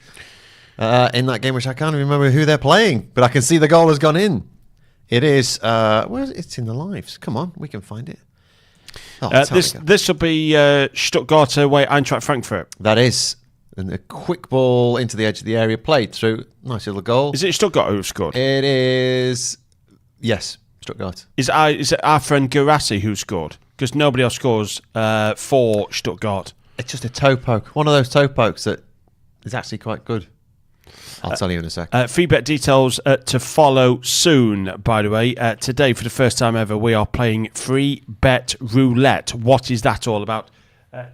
in that game, which I can't even remember who they're playing, but I can see the goal has gone in. It is it's in the lives. Come on, we can find it. This will be Stuttgart away Eintracht Frankfurt. That is. And a quick ball into the edge of the area, played through. Nice little goal. Is it Stuttgart who scored? It is. Yes, Stuttgart. Is it our friend Guirassy who scored? Because nobody else scores for Stuttgart. It's just a toe poke. One of those toe pokes that is actually quite good. I'll tell you in a second. Free bet details to follow soon, by the way. Today, for the first time ever, we are playing free bet roulette. What is that all about?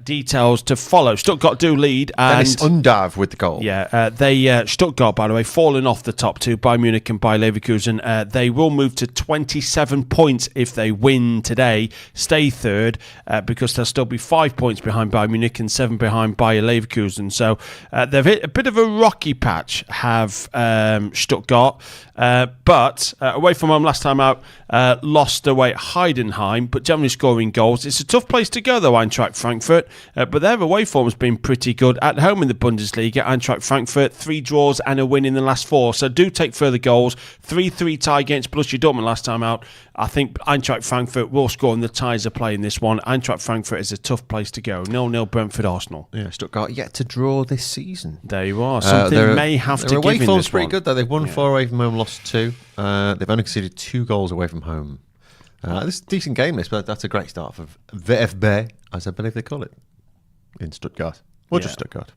Details to follow. Stuttgart do lead. And Dennis Undav with the goal. Yeah, they Stuttgart, by the way, falling off the top 2, Bayern Munich and Bayer Leverkusen. They will move to 27 points if they win today, stay third, because they'll still be 5 points behind Bayern Munich and 7 behind Bayer Leverkusen. So they've hit a bit of a rocky patch, have Stuttgart. But away from home last time out, lost away at Heidenheim, but generally scoring goals. It's a tough place to go, though, Eintracht Frankfurt. Frankfurt, but their away form has been pretty good. At home in the Bundesliga, Eintracht Frankfurt, 3 draws and a win in the last 4, so do take further goals. 3-3 tie against Borussia Dortmund last time out. I think Eintracht Frankfurt will score, and the ties are playing this one. Eintracht Frankfurt is a tough place to go. 0-0 Brentford Arsenal. Yeah, Stuttgart yet to draw this season. There you are. Something may have to give in this one. Their away form's pretty good, though. They've won 4 away from home, lost 2. They've only conceded 2 goals away from home. This is a decent game list, but that's a great start for VfB, as I believe they call it, in Stuttgart. Or just Stuttgart.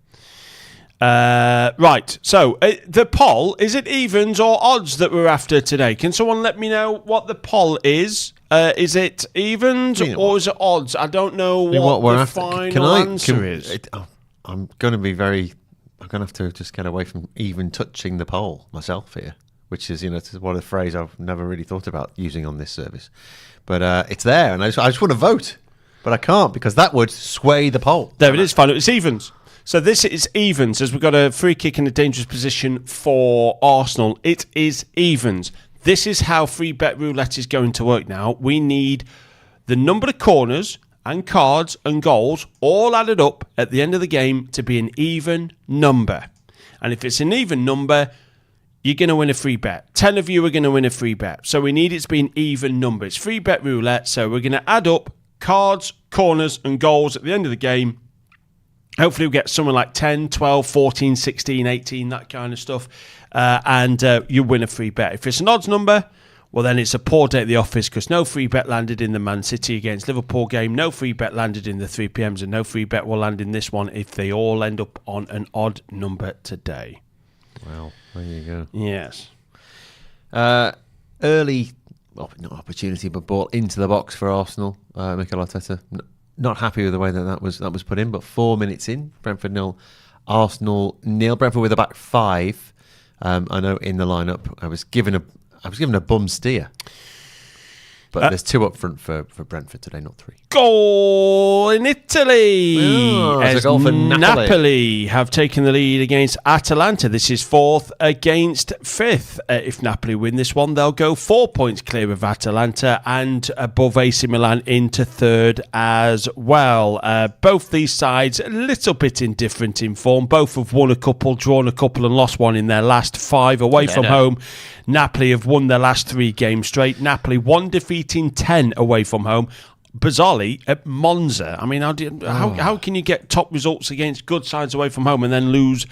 Right, so the poll, is it evens or odds that we're after today? Can someone let me know what the poll is? Is it evens or is it odds? I don't know what we're the after. final answer is. I'm going to have to just get away from even touching the poll myself here, which is, one of the phrase I've never really thought about using on this service. But it's there, and I just want to vote, but I can't because that would sway the poll. There it is, final. It's evens. So this is evens, as we've got a free kick in a dangerous position for Arsenal. It is evens. This is how free bet roulette is going to work now. We need the number of corners and cards and goals all added up at the end of the game to be an even number. And if it's an even number, you're going to win a free bet. 10 of you are going to win a free bet. So we need it to be an even number. It's free bet roulette, so we're going to add up cards, corners and goals at the end of the game. Hopefully we'll get something like 10, 12, 14, 16, 18, that kind of stuff. And you win a free bet. If it's an odds number, well, then it's a poor day at the office because no free bet landed in the Man City against Liverpool game. No free bet landed in the 3pms, and no free bet will land in this one if they all end up on an odd number today. Well, there you go. Yes. Early, not opportunity, but ball into the box for Arsenal. Mikel Arteta not happy with the way that was put in, but 4 minutes in, Brentford 0, Arsenal 0. Brentford with a back 5. I know in the lineup I was given a bum steer, but there's 2 up front for Brentford today, not 3. Goal in Italy! As a goal for Napoli have taken the lead against Atalanta. This is 4th against 5th. If Napoli win this one, they'll go 4 points clear of Atalanta and above AC Milan into 3rd as well. Both these sides a little bit indifferent in form. Both have won a couple, drawn a couple and lost one in their last 5 away from home. Napoli have won their last 3 games straight. Napoli 1 defeat in 10 away from home. Bizarrely, at Monza. I mean, how can you get top results against good sides away from home and then lose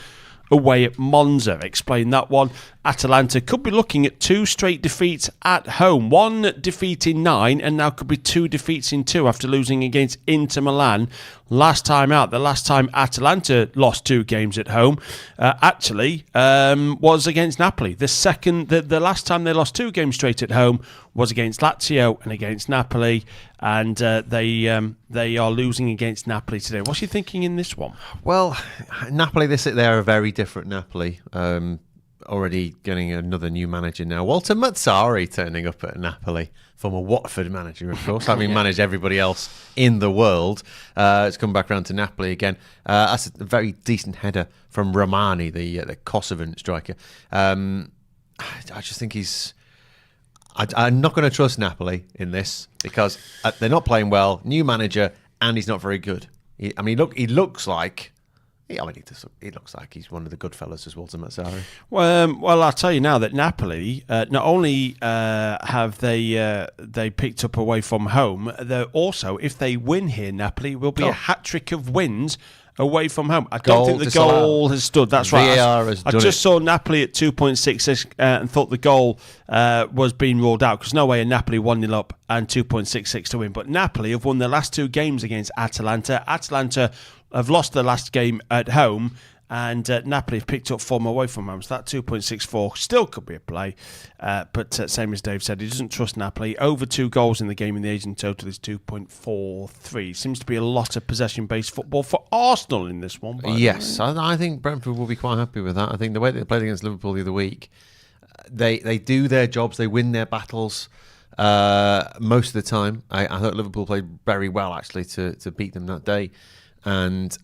away at Monza? Explain that one. Atalanta could be looking at 2 straight defeats at home. 1 defeat in 9 and now could be 2 defeats in 2 after losing against Inter Milan last time out. The last time Atalanta lost 2 games at home was against Napoli. The last time they lost 2 games straight at home was against Lazio and against Napoli, and they are losing against Napoli today. What's you thinking in this one? Well, Napoli, they're a very different Napoli. Already getting another new manager now. Walter Mazzarri turning up at Napoli, former Watford manager, of course, having managed everybody else in the world. It's come back around to Napoli again. That's a very decent header from Romani, the Kosovan striker. I just think I'm not going to trust Napoli in this because they're not playing well. New manager, and he's not very good. He looks like he's one of the good fellas as Walter Mazzarri. Well, I'll tell you now that Napoli, not only have they picked up away from home, they're also, if they win here, Napoli will be a hat-trick of wins away from home. I don't think the goal has stood. That's right. I just saw Napoli at 2.66 and thought the goal was being ruled out because no way Napoli 1-0 up and 2.66 to win. But Napoli have won their last 2 games against Atalanta. Atalanta have lost their last game at home, and Napoli have picked up form away from home. So that 2.64 still could be a play. But same as Dave said, he doesn't trust Napoli. Over 2 goals in the game, and the Asian total is 2.43. Seems to be a lot of possession-based football for Arsenal in this one. Yes, I think Brentford will be quite happy with that. I think the way they played against Liverpool the other week, they do their jobs, they win their battles most of the time. I thought Liverpool played very well, actually, to beat them that day. And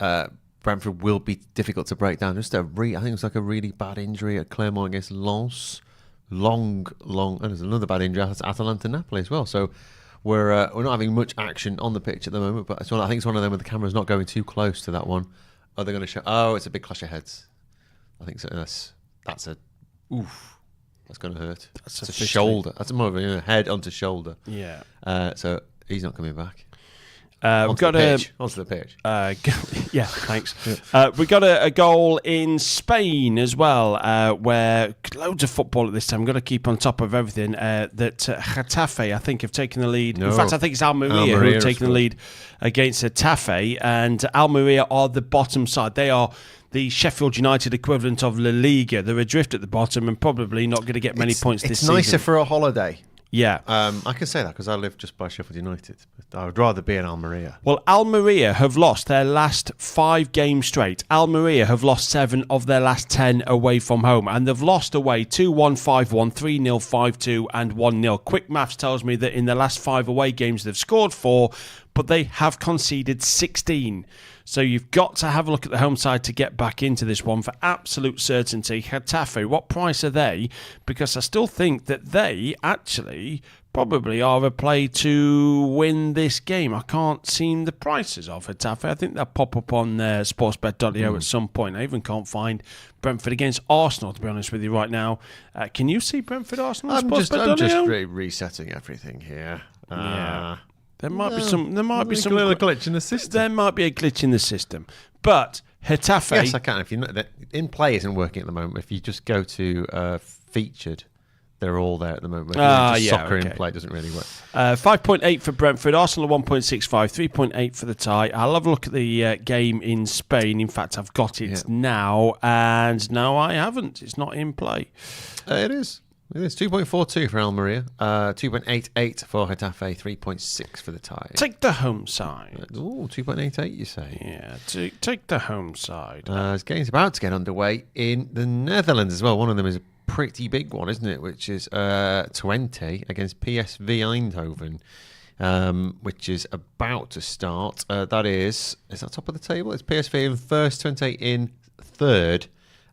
Brentford will be difficult to break down. I think it was like a really bad injury at Clermont against Lens. And there's another bad injury at Atalanta Napoli as well. So we're not having much action on the pitch at the moment, but I think it's one of them where the camera's not going too close to that one. Oh, they're going to show. Oh, it's a big clash of heads. I think so. That's a oof. That's going to hurt. That's a shoulder. That's more of a head onto shoulder. Yeah. So he's not coming back. We've got onto the pitch. Yeah, thanks. We got a goal in Spain as well, where loads of football at this time. We've got to keep on top of everything. That Getafe, I think, have taken the lead. No. In fact, I think it's Almeria who have taken the lead against Getafe, and Almeria are the bottom side. They are the Sheffield United equivalent of La Liga. They're adrift at the bottom and probably not going to get many points this season. It's nicer for a holiday. Yeah. I can say that because I live just by Sheffield United. But I would rather be in Almeria. Well, Almeria have lost their last 5 games straight. Almeria have lost 7 of their last 10 away from home. And they've lost away 2-1, 5-1, 3-0, 5-2 and 1-0. Quick maths tells me that in the last 5 away games they've scored 4, but they have conceded 16. So you've got to have a look at the home side to get back into this one for absolute certainty. Getafe, what price are they? Because I still think that they actually probably are a play to win this game. I can't see the prices of Getafe. I think they'll pop up on sportsbet.io at some point. I even can't find Brentford against Arsenal, to be honest with you right now. Can you see Brentford Arsenal on sportsbet.io? I'm just resetting everything here. Yeah. There might be some little glitch in the system. There might be a glitch in the system, but Getafe. Yes, I can. If you in play isn't working at the moment. If you just go to featured, they're all there at the moment. Soccer in play doesn't really work. 5.8 for Brentford, Arsenal 1.65, 3.8 for the tie. I'll have a look at the game in Spain. In fact, I've got it now, and no, I haven't. It's not in play. It is. It is 2.42 for Almeria, 2.88 for Getafe, 3.6 for the tie. Take the home side. Ooh, 2.88 you say? Yeah, take the home side. This game's about to get underway in the Netherlands as well. One of them is a pretty big one, isn't it? Which is 20 against PSV Eindhoven, which is about to start. Is that top of the table? It's PSV in first, 20 in third.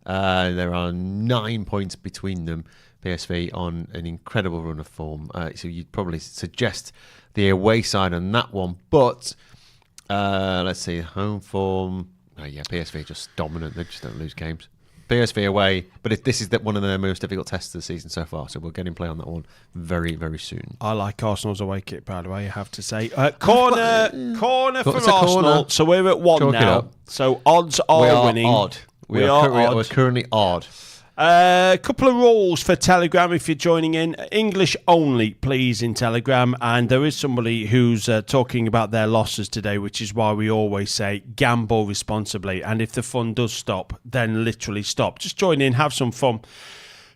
There are 9 points between them. PSV on an incredible run of form. So you'd probably suggest the away side on that one. But let's see, home form. PSV just dominant. They just don't lose games. PSV away. But this is one of their most difficult tests of the season so far. So we'll get in play on that one very, very soon. I like Arsenal's away kit, by the way, I have to say. Corner for Arsenal. Corner. So we're at 1 now. So odds are winning. Odd. We're currently odd. A couple of rules for Telegram if you're joining in. English only, please, in Telegram. And there is somebody who's talking about their losses today, which is why we always say gamble responsibly. And if the fun does stop, then literally stop. Just join in, have some fun.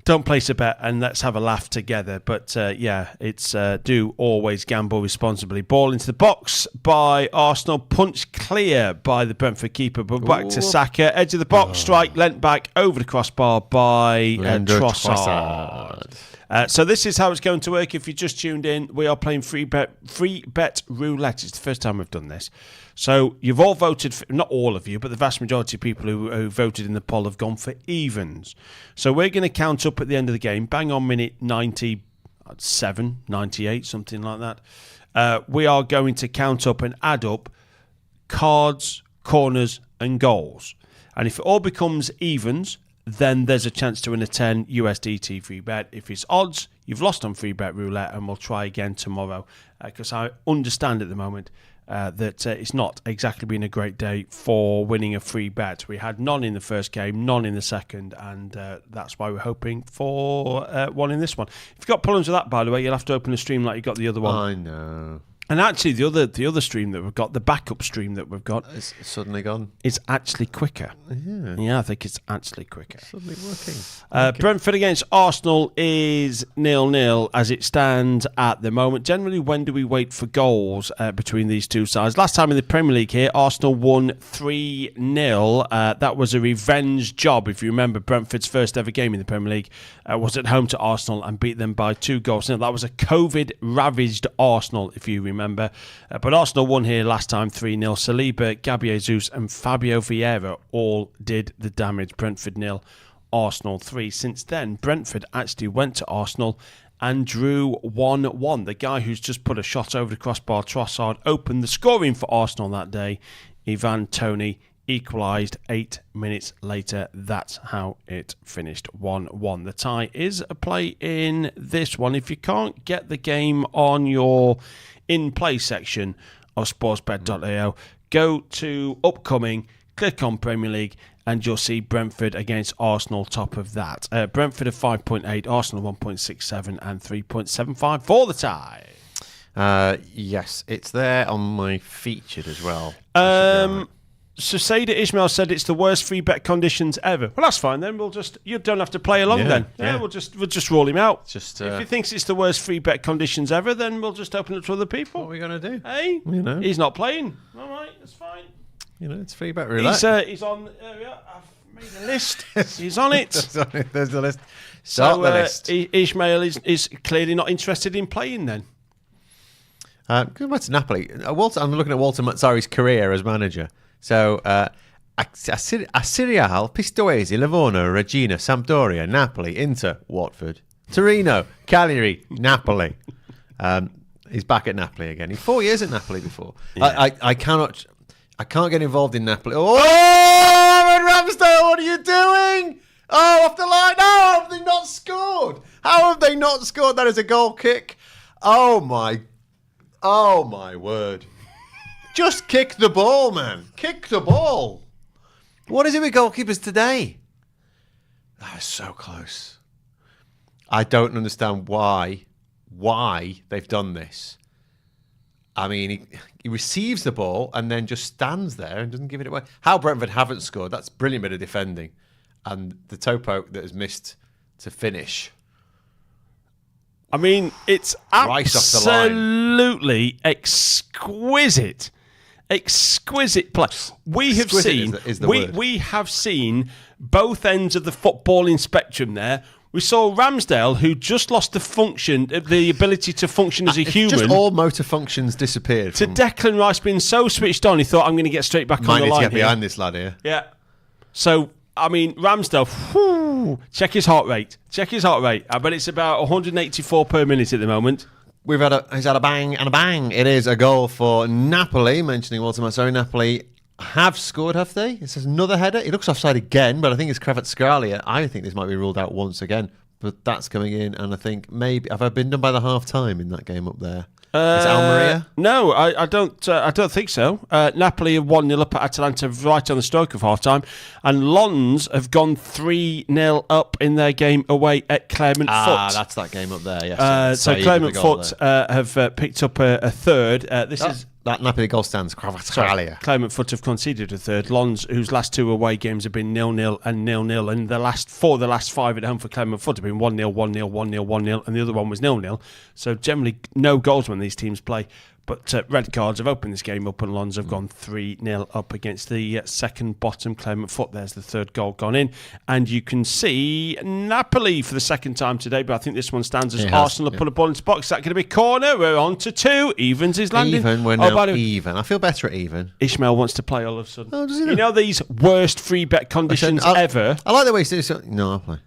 Don't place a bet and let's have a laugh together. But it's do always gamble responsibly. Ball into the box by Arsenal. Punch clear by the Brentford keeper. But back to Saka. Edge of the box. Strike lent back over the crossbar by Trossard. So this is how it's going to work. If you just tuned in, we are playing free bet roulette. It's the first time we've done this. So you've all voted, not all of you, but the vast majority of people who voted in the poll have gone for evens. So we're going to count up at the end of the game, bang on minute 97, 98, something like that. We are going to count up and add up cards, corners and goals. And if it all becomes evens, then there's a chance to win a 10 USDT free bet. If it's odds, you've lost on free bet roulette, and we'll try again tomorrow. Because I understand at the moment that it's not exactly been a great day for winning a free bet. We had none in the first game, none in the second, and that's why we're hoping for one in this one. If you've got problems with that, by the way, you'll have to open a stream like you got the other one. I know. And actually, the other stream that we've got, the backup stream that we've got, it's suddenly gone. It's actually quicker. Yeah, I think it's actually quicker. It's suddenly working. Brentford against Arsenal is 0-0 as it stands at the moment. Generally, when do we wait for goals between these two sides? Last time in the Premier League here, Arsenal won 3-0. That was a revenge job. If you remember, Brentford's first ever game in the Premier League was at home to Arsenal and beat them by 2 goals. Now, that was a COVID-ravaged Arsenal, if you remember. But Arsenal won here last time 3-0. Saliba, Gabriel Jesus and Fabio Vieira all did the damage. Brentford 0, Arsenal 3. Since then, Brentford actually went to Arsenal and drew 1-1. The guy who's just put a shot over the crossbar, Trossard, opened the scoring for Arsenal that day. Ivan Toney equalised 8 minutes later. That's how it finished, 1-1. The tie is a play in this one. If you can't get the game on your in-play section of sportsbet.io, go to upcoming, click on Premier League, and you'll see Brentford against Arsenal top of that. Brentford at 5.8, Arsenal 1.67 and 3.75 for the tie. Yes, it's there on my featured as well. So Seda Ismail said it's the worst free bet conditions ever. Well, that's fine then. You don't have to play along then. Yeah, we'll just rule him out. If he thinks it's the worst free bet conditions ever, then we'll just open it to other people. What are we going to do? Hey, he's not playing. All right, that's fine. It's free bet roulette. He's on. I've made a list. He's on it. There's the list. Start the list. Ishmael is clearly not interested in playing then. Going back to Napoli, I'm looking at Walter Mazzari's career as manager. So, Asirial, Pistoiese, Livorno, Regina, Sampdoria, Napoli, Inter, Watford, Torino, Cagliari, Napoli. He's back at Napoli again. He's 4 years at Napoli before. Yeah. I can't get involved in Napoli. Oh, Aaron Ramsdale, what are you doing? Oh, off the line. No, how have they not scored? How have they not scored? That is a goal kick. Oh my word. Just kick the ball, man. Kick the ball. What is it with goalkeepers today? That was so close. I don't understand why they've done this. I mean, he receives the ball and then just stands there and doesn't give it away. How Brentford haven't scored, that's a brilliant bit of defending. And the toe poke that has missed to finish. I mean, it's absolutely exquisite play. We have seen both ends of the footballing spectrum there. We saw Ramsdale, who just lost the ability to function as a human. Just all motor functions disappeared. To Declan Rice being so switched on, he thought, I'm going to get straight back on the line. Might need to get here. behind this lad here. Yeah. So, I mean, Ramsdale, check his heart rate. I bet it's about 184 per minute at the moment. He's had a bang and a bang. It is a goal for Napoli. Mentioning Walter Mazzari, Napoli have scored, have they? It says another header. He looks offside again, but I think it's Kvaratskhelia. I think this might be ruled out once again, but that's coming in, and I think maybe have I been done by the half time in that game up there? Is it Almeria? No, I don't think so. Napoli have 1-0 up at Atalanta right on the stroke of half time, and Lons have gone 3-0 up in their game away at Clermont Foot. That's that game up there. Yes. So Clermont Foot have picked up a third. That Napoli goal stands. Clermont Foot have conceded a third. Lons, whose last two away games have been 0-0 and 0-0, and the last 5 at home for Clermont Foot have been 1-0, 1-0, 1-0, 1-0, and the other one was 0-0. So generally no goals when these teams play. But red cards have opened this game up, and Lons have gone 3-0 up against the second bottom Clermont Foot. There's the third goal gone in. And you can see Napoli for the second time today, but I think this one stands as Arsenal have put a ball into the box. Is that going to be corner? We're on to 2. Evans is landing. We're now even. I feel better at even. Ishmael wants to play all of a sudden. Oh, does he? You know these worst free bet conditions ever? I like the way he's doing it. No, I'll play.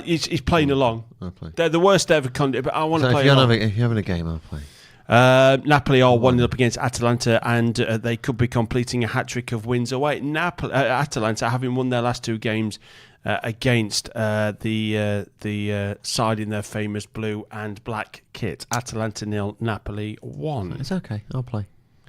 He's playing along. I'll play. They're the worst ever condition, but I want to play along. If you're having a game, I'll play. Napoli are 1-0 up against Atalanta, and they could be completing a hat-trick of wins away. Atalanta, having won their last 2 games against the side in their famous blue and black kit. Atalanta 0, Napoli 1. It's okay. I'll play.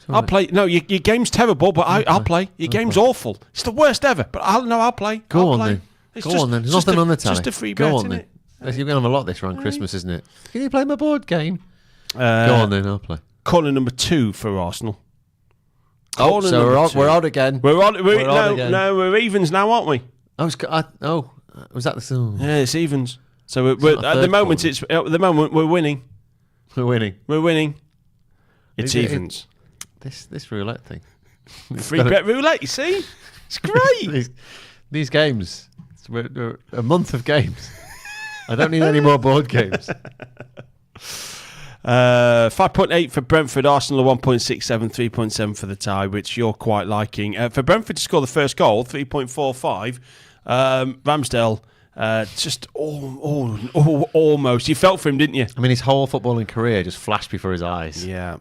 I'll play. No, your game's terrible, but I'll play. Your game's awful. It's the worst ever, but I'll play. Go on then. There's nothing on the telly. Just a free bet, isn't it? You're going to have a lot this around Christmas, isn't it? Can you play my board game? Go on then, I'll play. Corner number 2 for Arsenal. So we're out again. We're evens now, aren't we? Was that the? Yeah, it's evens. So at the moment we're winning. We're winning. It's evens. This roulette thing. Free bet roulette. You see, it's great. these games. We're a month of games. I don't need any more board games. 5.8 for Brentford, Arsenal 1.67, 3.7 for the tie, which you're quite liking. For Brentford to score the first goal, 3.45. Ramsdale Just almost. You felt for him, didn't you? I mean, his whole footballing career just flashed before his eyes. Yeah.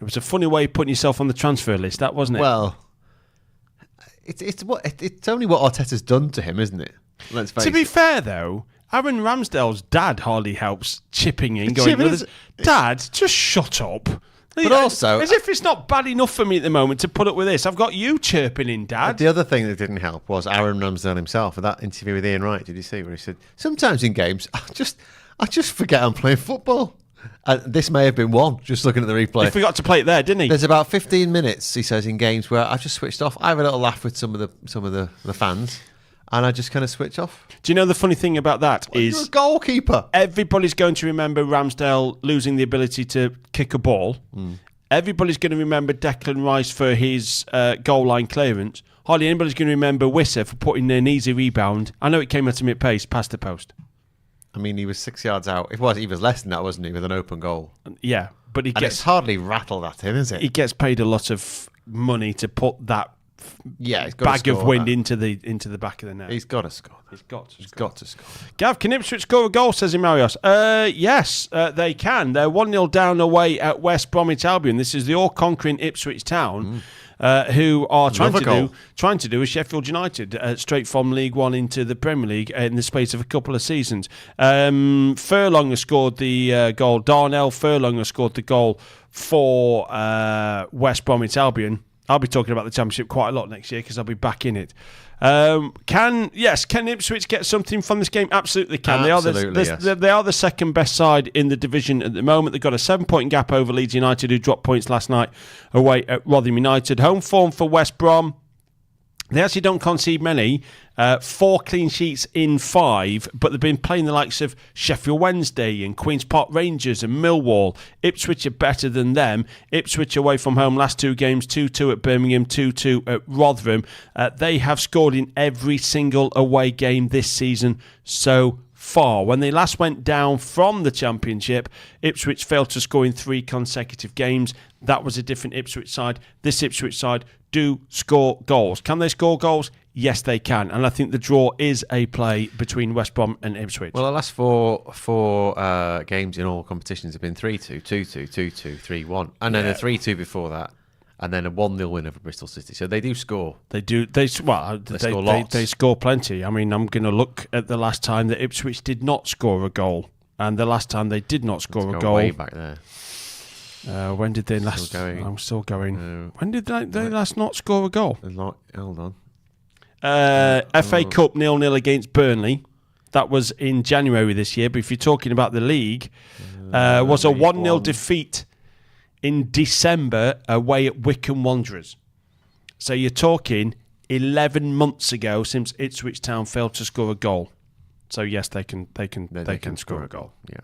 It was a funny way of putting yourself on the transfer list, that wasn't it? Well, it's only what Arteta's done to him, isn't it? Let's face it. To be fair, though, Aaron Ramsdale's dad hardly helps chipping in, going, Dad, just shut up. But also, as if it's not bad enough for me at the moment to put up with this. I've got you chirping in, Dad. The other thing that didn't help was Aaron Ramsdale himself. In that interview with Ian Wright, did you see where he said, "Sometimes in games, I just forget I'm playing football." And this may have been one. Just looking at the replay, He forgot to play it there, didn't he? There's about 15 minutes, he says, in games where I just switched off. I have a little laugh with some of the fans. And I just kind of switch off. Do you know the funny thing about that is... You're a goalkeeper. Everybody's going to remember Ramsdale losing the ability to kick a ball. Everybody's going to remember Declan Rice for his goal line clearance. Hardly anybody's going to remember Wisser for putting an easy rebound. I know it came at him at pace, past the post. I mean, he was 6 yards out. He was less than that, wasn't he, with an open goal? Yeah, but it's hardly rattled at him, is it? He gets paid a lot of money to put that bag of wind into the back of the net. He's got to score. He's got to score. Gav, can Ipswich score a goal, says Imarios? Yes, they can. They're 1-0 down away at West Bromwich Albion. This is the all-conquering Ipswich Town, who are trying to do as Sheffield United, straight from League One into the Premier League in the space of a couple of seasons. Furlong has scored the goal. Darnell Furlong has scored the goal for West Bromwich Albion. I'll be talking about the Championship quite a lot next year because I'll be back in it. Can Ipswich get something from this game? Absolutely can. Absolutely, they are the second best side in the division at the moment. They've got a 7-point gap over Leeds United, who dropped points last night away at Rotherham United. Home form for West Brom. They actually don't concede many. 4 clean sheets in 5, but they've been playing the likes of Sheffield Wednesday and Queen's Park Rangers and Millwall. Ipswich are better than them. Ipswich away from home, last 2 games, 2-2 at Birmingham, 2-2 at Rotherham. They have scored in every single away game this season so far. When they last went down from the Championship, Ipswich failed to score in 3 consecutive games. That was a different Ipswich side. This Ipswich side do score goals. Can they score goals? Yes, they can. And I think the draw is a play between West Brom and Ipswich. Well, the last four games in all competitions have been 3-2, 2-2, 2-2, 3-1. And then a 3-2 before that. And then a 1-0 win over Bristol City. So they do score. They do. They score lots. They score plenty. I mean, I'm going to look at the last time that Ipswich did not score a goal. And the last time they did not score a goal. Way back there. When did they last... I'm still going. When did they last not score a goal? Hold on. FA Cup 0-0 against Burnley. That was in January this year. But if you're talking about the league, was a 1-0 defeat in December away at Wycombe Wanderers. So you're talking 11 months ago since Ipswich Town failed to score a goal. So yes, they can score a goal. Yeah,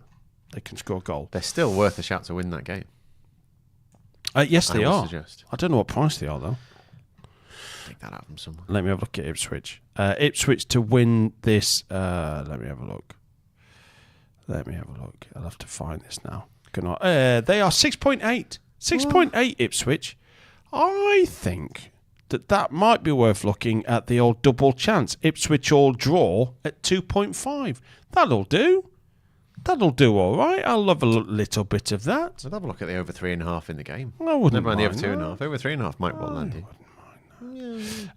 they can score a goal. They're still worth a shout to win that game. Yes, they are. I don't know what price they are though. Take that out from somewhere. Let me have a look at Ipswich. Ipswich to win this. Let me have a look. I'll have to find this now. They are 6.8. 6.8 Ipswich. I think that might be worth looking at the old double chance. Ipswich all draw at 2.5. That'll do. That'll do all right. I'll have a little bit of that. I'd have a look at the over 3.5 in the game. I wouldn't Never mind the mind over 2.5. Over 3.5 might well land you.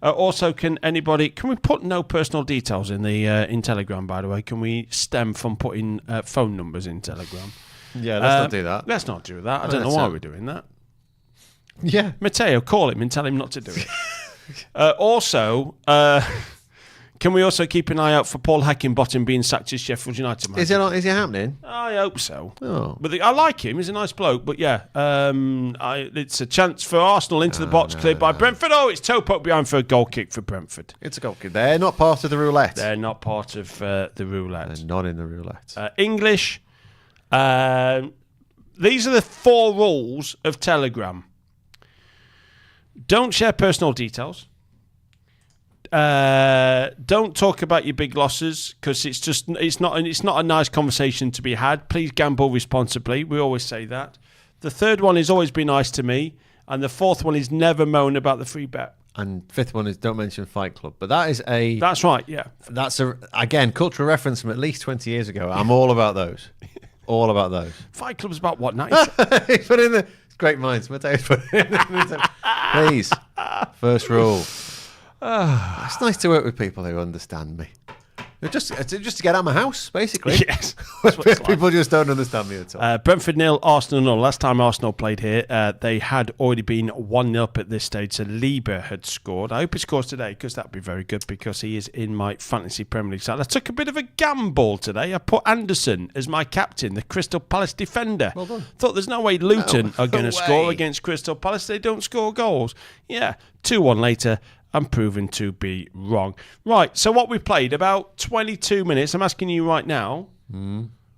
Also, can we put no personal details in the in Telegram, by the way? Can we stem from putting phone numbers in Telegram? Yeah, let's not do that. Let's not do that. I don't know why we're doing that. Yeah. Matteo, call him and tell him not to do it. Can we also keep an eye out for Paul Heckingbottom being sacked as Sheffield United manager? Is it happening? I hope so. Oh. But I like him. He's a nice bloke. But yeah, it's a chance for Arsenal into the box, cleared by Brentford. Oh, it's toe poke behind for a goal kick for Brentford. It's a goal kick. They're not part of the roulette. They're not part of the roulette. They're not in the roulette. English. These are the 4 rules of Telegram. Don't share personal details. Don't talk about your big losses because it's not a nice conversation to be had. Please gamble responsibly. We always say that. The third one is always be nice to me, and the fourth one is never moan about the free bet. And fifth one is Don't Mention Fight Club. But that is a... That's right, yeah. That's, again, cultural reference from at least 20 years ago. I'm all about those. All about those. Fight Club's about what, 90? He's put in the... Great minds. Mateo's put in the... Please. First rule. It's nice to work with people who understand me. Just to get out of my house, basically. Yes. People just don't understand me at all. Brentford 0, Arsenal 0. Last time Arsenal played here, they had already been 1-0 up at this stage, so Lieber had scored. I hope he scores today, because that would be very good, because he is in my fantasy Premier League side. I took a bit of a gamble today. I put Anderson as my captain, the Crystal Palace defender. Well done. Thought there's no way Luton are going to score against Crystal Palace. They don't score goals. Yeah, 2-1 later. I'm proven to be wrong. Right, so what we played, about 22 minutes. I'm asking you right now,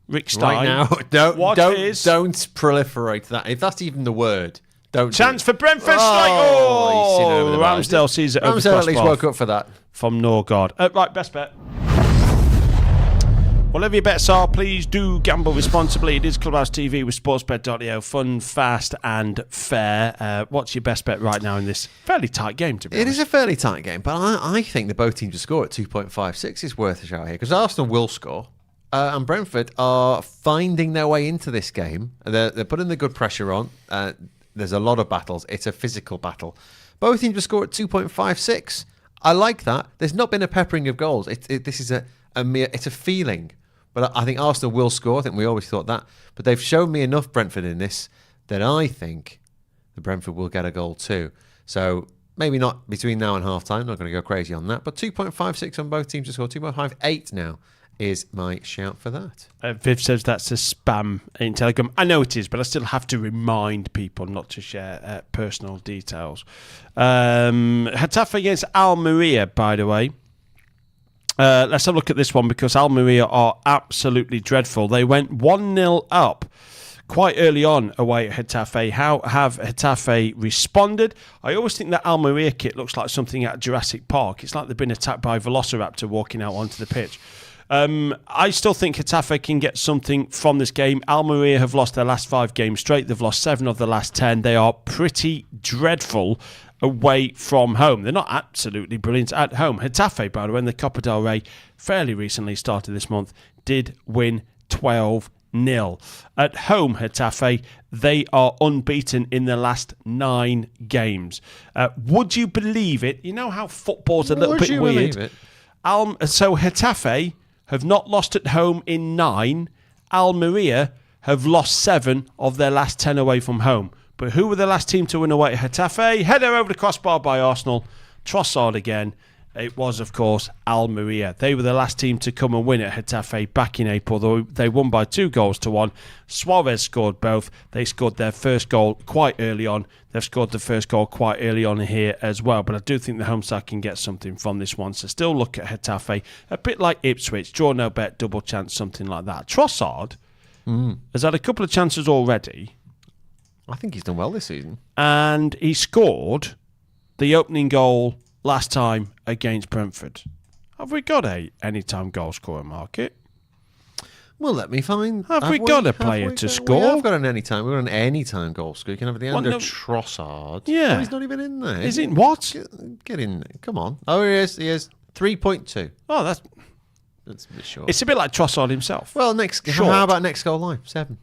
Rick Stein. Right now, don't proliferate that. If that's even the word, don't. Chance for Brentford strike. He's seen it over the bar. Ramsdale sees it over the Ramsdale at least crossbar woke up for that. from Norgard. Right, best bet. Whatever your bets are, please do gamble responsibly. It is Clubhouse TV with sportsbet.io. Fun, fast and fair. What's your best bet right now in this fairly tight game, to be honest? It is a fairly tight game, but I think that both teams to score at 2.56 is worth a shout here, because Arsenal will score, and Brentford are finding their way into this game. They're putting the good pressure on. There's a lot of battles. It's a physical battle. Both teams to score at 2.56. I like that. There's not been a peppering of goals. This is it's a feeling. But I think Arsenal will score. I think we always thought that. But they've shown me enough Brentford in this that I think the Brentford will get a goal too. So maybe not between now and half-time. Not going to go crazy on that. But 2.56 on both teams to score. 2.58 now is my shout for that. Viv says that's a spam in Telegram. I know it is, but I still have to remind people not to share personal details. Getafe against Almeria, by the way. Let's have a look at this one, because Almeria are absolutely dreadful. They went 1-0 up quite early on away at Getafe. How have Getafe responded? I always think that Almeria kit looks like something at Jurassic Park. It's like they've been attacked by a velociraptor walking out onto the pitch. I still think Getafe can get something from this game. Almeria have lost their last 5 games straight. They've lost 7 of the last 10. They are pretty dreadful away from home. They're not absolutely brilliant at home. Getafe, by the way, in the Copa del Rey, fairly recently started this month, did win 12-0. At home, Getafe, they are unbeaten in the last 9 games. Would you believe it? You know how football's a little bit weird. So Getafe have not lost at home in 9. Almeria have lost 7 of their last 10 away from home. But who were the last team to win away at Getafe? Header over the crossbar by Arsenal. Trossard again. It was, of course, Almeria. They were the last team to come and win at Getafe back in April, though they won by 2-1. Suarez scored both. They scored their first goal quite early on. They've scored the first goal quite early on here as well. But I do think the home side can get something from this one. So still look at Getafe. A bit like Ipswich. Draw no bet, double chance, something like that. Trossard has had a couple of chances already. I think he's done well this season. And he scored the opening goal last time against Brentford. Have we got a anytime goal scorer market? Well, let me find. Have we got a player to score? We have got an anytime. We've got an anytime goal scorer. You can have at the end of Trossard. Yeah. Oh, he's not even in there. Is it what? Get in there. Come on. Oh, he is. He is. 3.2. Oh, that's a bit short. It's a bit like Trossard himself. Well, how about next goal line? 7.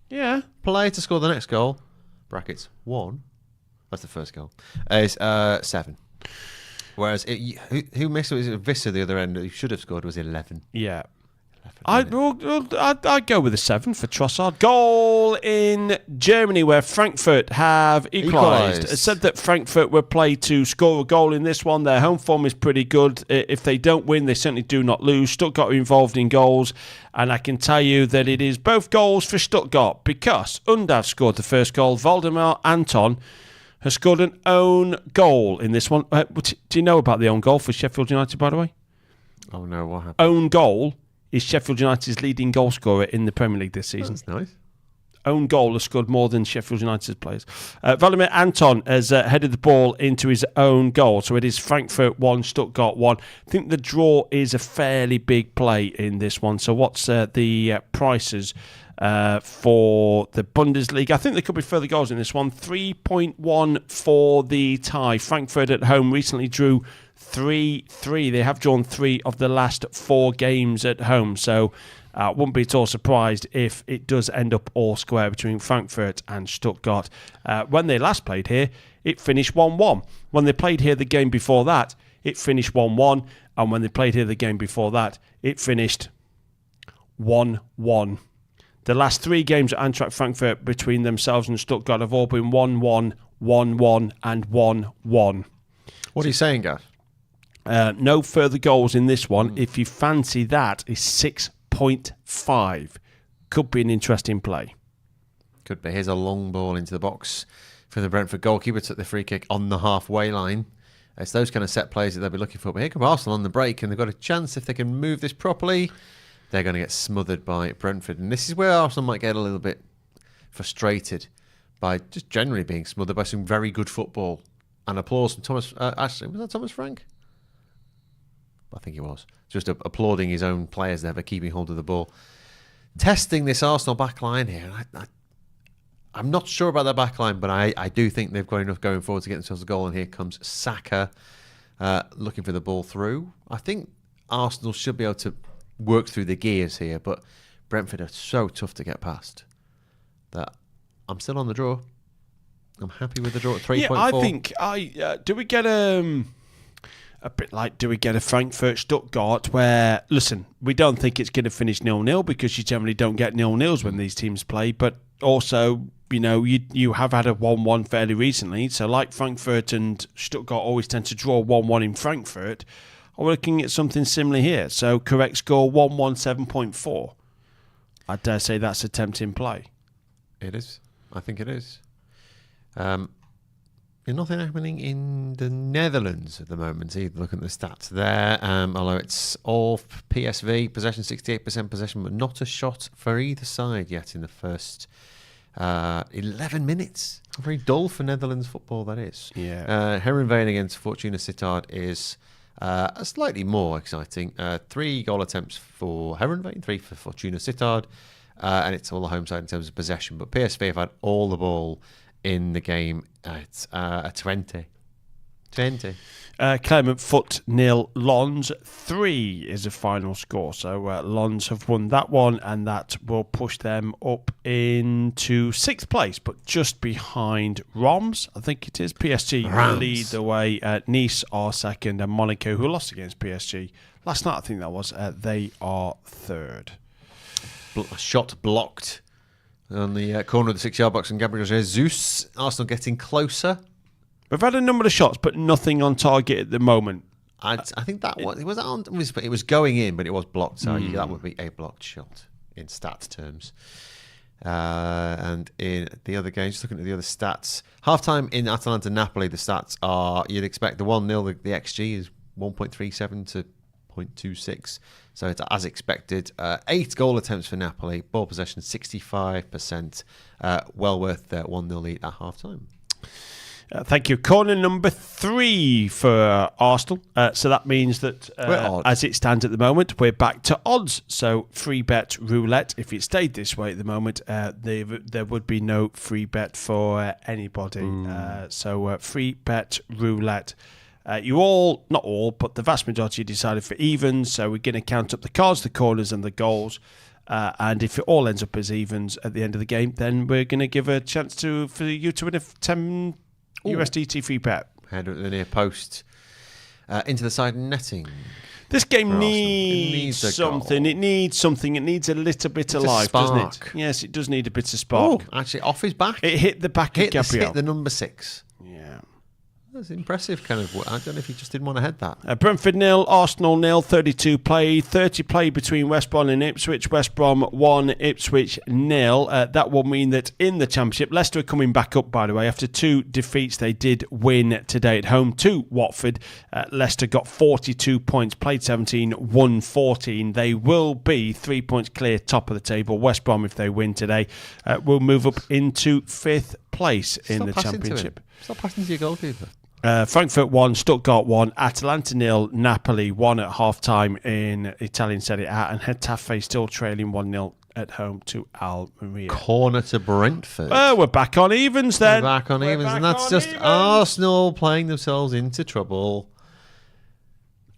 Yeah. Player to score the next goal. Brackets 1. That's the first goal. Is 7. Whereas who missed it? Was it Visser the other end? Who should have scored was 11. Yeah. I'd go with a 7 for Trossard. Goal in Germany, where Frankfurt have equalised. It said that Frankfurt were played to score a goal in this one. Their home form is pretty good. If they don't win, they certainly do not lose. Stuttgart are involved in goals, and I can tell you that it is both goals for Stuttgart, because Undav scored the first goal. Waldemar Anton has scored an own goal in this one. Do you know about the own goal for Sheffield United, by the way? Oh no, what happened? Own goal is Sheffield United's leading goal scorer in the Premier League this season. That's nice. Own goal has scored more than Sheffield United's players. Vladimir Anton has headed the ball into his own goal. So it is Frankfurt 1, Stuttgart 1. I think the draw is a fairly big play in this one. So what's the prices for the Bundesliga. I think there could be further goals in this one. 3.1 for the tie. Frankfurt at home recently drew 3-3. They have drawn 3 of the last 4 games at home, so wouldn't be at all surprised if it does end up all square between Frankfurt and Stuttgart. When they last played here, it finished 1-1. When they played here the game before that, it finished 1-1. And when they played here the game before that, it finished 1-1. The last 3 games at Eintracht Frankfurt between themselves and Stuttgart have all been 1-1, 1-1 and 1-1. What are you saying, Gav? No further goals in this one. If you fancy that, is 6.5. Could be an interesting play. Could be. Here's a long ball into the box for the Brentford goalkeeper. Took the free kick on the halfway line. It's those kind of set plays that they'll be looking for. But here come Arsenal on the break, and they've got a chance if they can move this properly. They're going to get smothered by Brentford. And this is where Arsenal might get a little bit frustrated by just generally being smothered by some very good football. And applause from Thomas... actually, was that Thomas Frank? I think it was. Just applauding his own players there for keeping hold of the ball. Testing this Arsenal back line here. I'm not sure about that back line, but I do think they've got enough going forward to get themselves a goal. And here comes Saka looking for the ball through. I think Arsenal should be able to work through the gears here, but Brentford are so tough to get past that I'm still on the draw. I'm happy with the draw at 3.4. Yeah, I think do we get a bit like, do we get a Frankfurt Stuttgart where, listen, we don't think it's going to finish 0-0 because you generally don't get 0-0s when these teams play, but also, you know, you have had a 1-1 fairly recently, so like Frankfurt and Stuttgart always tend to draw 1-1 in Frankfurt. We're looking at something similar here. So correct score 117.4. I dare say that's a tempting play. It is. I think it is. Nothing happening in the Netherlands at the moment either. Looking at the stats there, although it's all PSV, possession 68% possession, but not a shot for either side yet in the first 11 minutes. Very dull for Netherlands football, that is. Yeah. Heerenveen against Fortuna Sittard is slightly more exciting. 3 goal attempts for Heerenveen, 3 for Fortuna Sittard, and it's all the home side in terms of possession. But PSV have had all the ball in the game at 20. Clement Foot 0, Lons 3 is a final score. So Lons have won that one, and that will push them up into 6th place, but just behind Roms, I think it is. PSG lead the way. Nice are 2nd, and Monaco, who lost against PSG last night, I think that was, they are 3rd. Shot blocked on the corner of the 6-yard box, and Gabriel Jesus. Arsenal getting closer. We've had a number of shots, but nothing on target at the moment. I think that it was going in, but it was blocked. So that would be a blocked shot in stats terms. And in the other games, just looking at the other stats, halftime in Atalanta-Napoli, the stats are, you'd expect the 1-0, the XG is 1.37 to 0.26. So it's as expected. 8 goal attempts for Napoli, ball possession 65%. Well worth their 1-0 lead at halftime. Thank you. Corner number 3 for Arsenal. So that means that as it stands at the moment, we're back to odds. So free bet roulette. If it stayed this way at the moment, there would be no free bet for anybody. So free bet roulette. You all, not all, but the vast majority decided for evens. So we're going to count up the cards, the corners and the goals. And if it all ends up as evens at the end of the game, then we're going to give a chance for you to win a 10 USDT free bet. Head at the near post. Into the side netting. This game needs something. It needs something. It needs a little bit of life, doesn't it? Yes, it does need a bit of spark. Actually, off his back. It hit the back of Gabriel. Hit the number 6. Yeah. That's impressive kind of. I don't know if he just didn't want to head that. Brentford 0, Arsenal 0, 32 play, 30 play between West Brom and Ipswich. West Brom 1, Ipswich 0. That will mean that in the Championship, Leicester are coming back up, by the way. After 2 defeats, they did win today at home to Watford. Leicester got 42 points, played 17, won 14. They will be 3 points clear top of the table. West Brom, if they win today, will move up into 5th place in the Championship. Stop passing to your goalkeeper. Frankfurt 1, Stuttgart 1, Atalanta 0, Napoli 1 at half-time in Italian Serie A, and Getafe still trailing 1-0 at home to Almeria. Corner to Brentford. We're back on evens then. We're back on evens, and that's just Arsenal playing themselves into trouble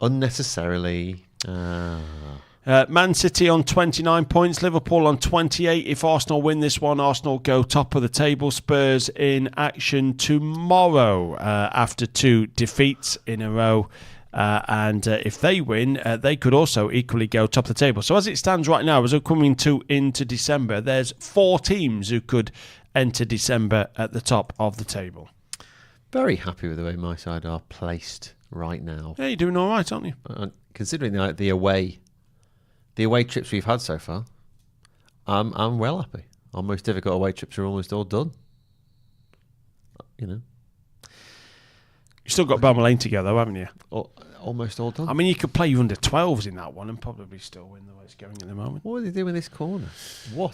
unnecessarily. Man City on 29 points, Liverpool on 28. If Arsenal win this one, Arsenal go top of the table. Spurs in action tomorrow after 2 defeats in a row. And if they win, they could also equally go top of the table. So as it stands right now, as we're coming into December, there's 4 teams who could enter December at the top of the table. Very happy with the way my side are placed right now. Yeah, you're doing all right, aren't you? Considering the away trips we've had so far, I'm well happy. Our most difficult away trips are almost all done. You still got Balmain to go, though, haven't you? Almost all done. I mean, you could play under 12s in that one and probably still win the way it's going at the moment. What are they doing in this corner?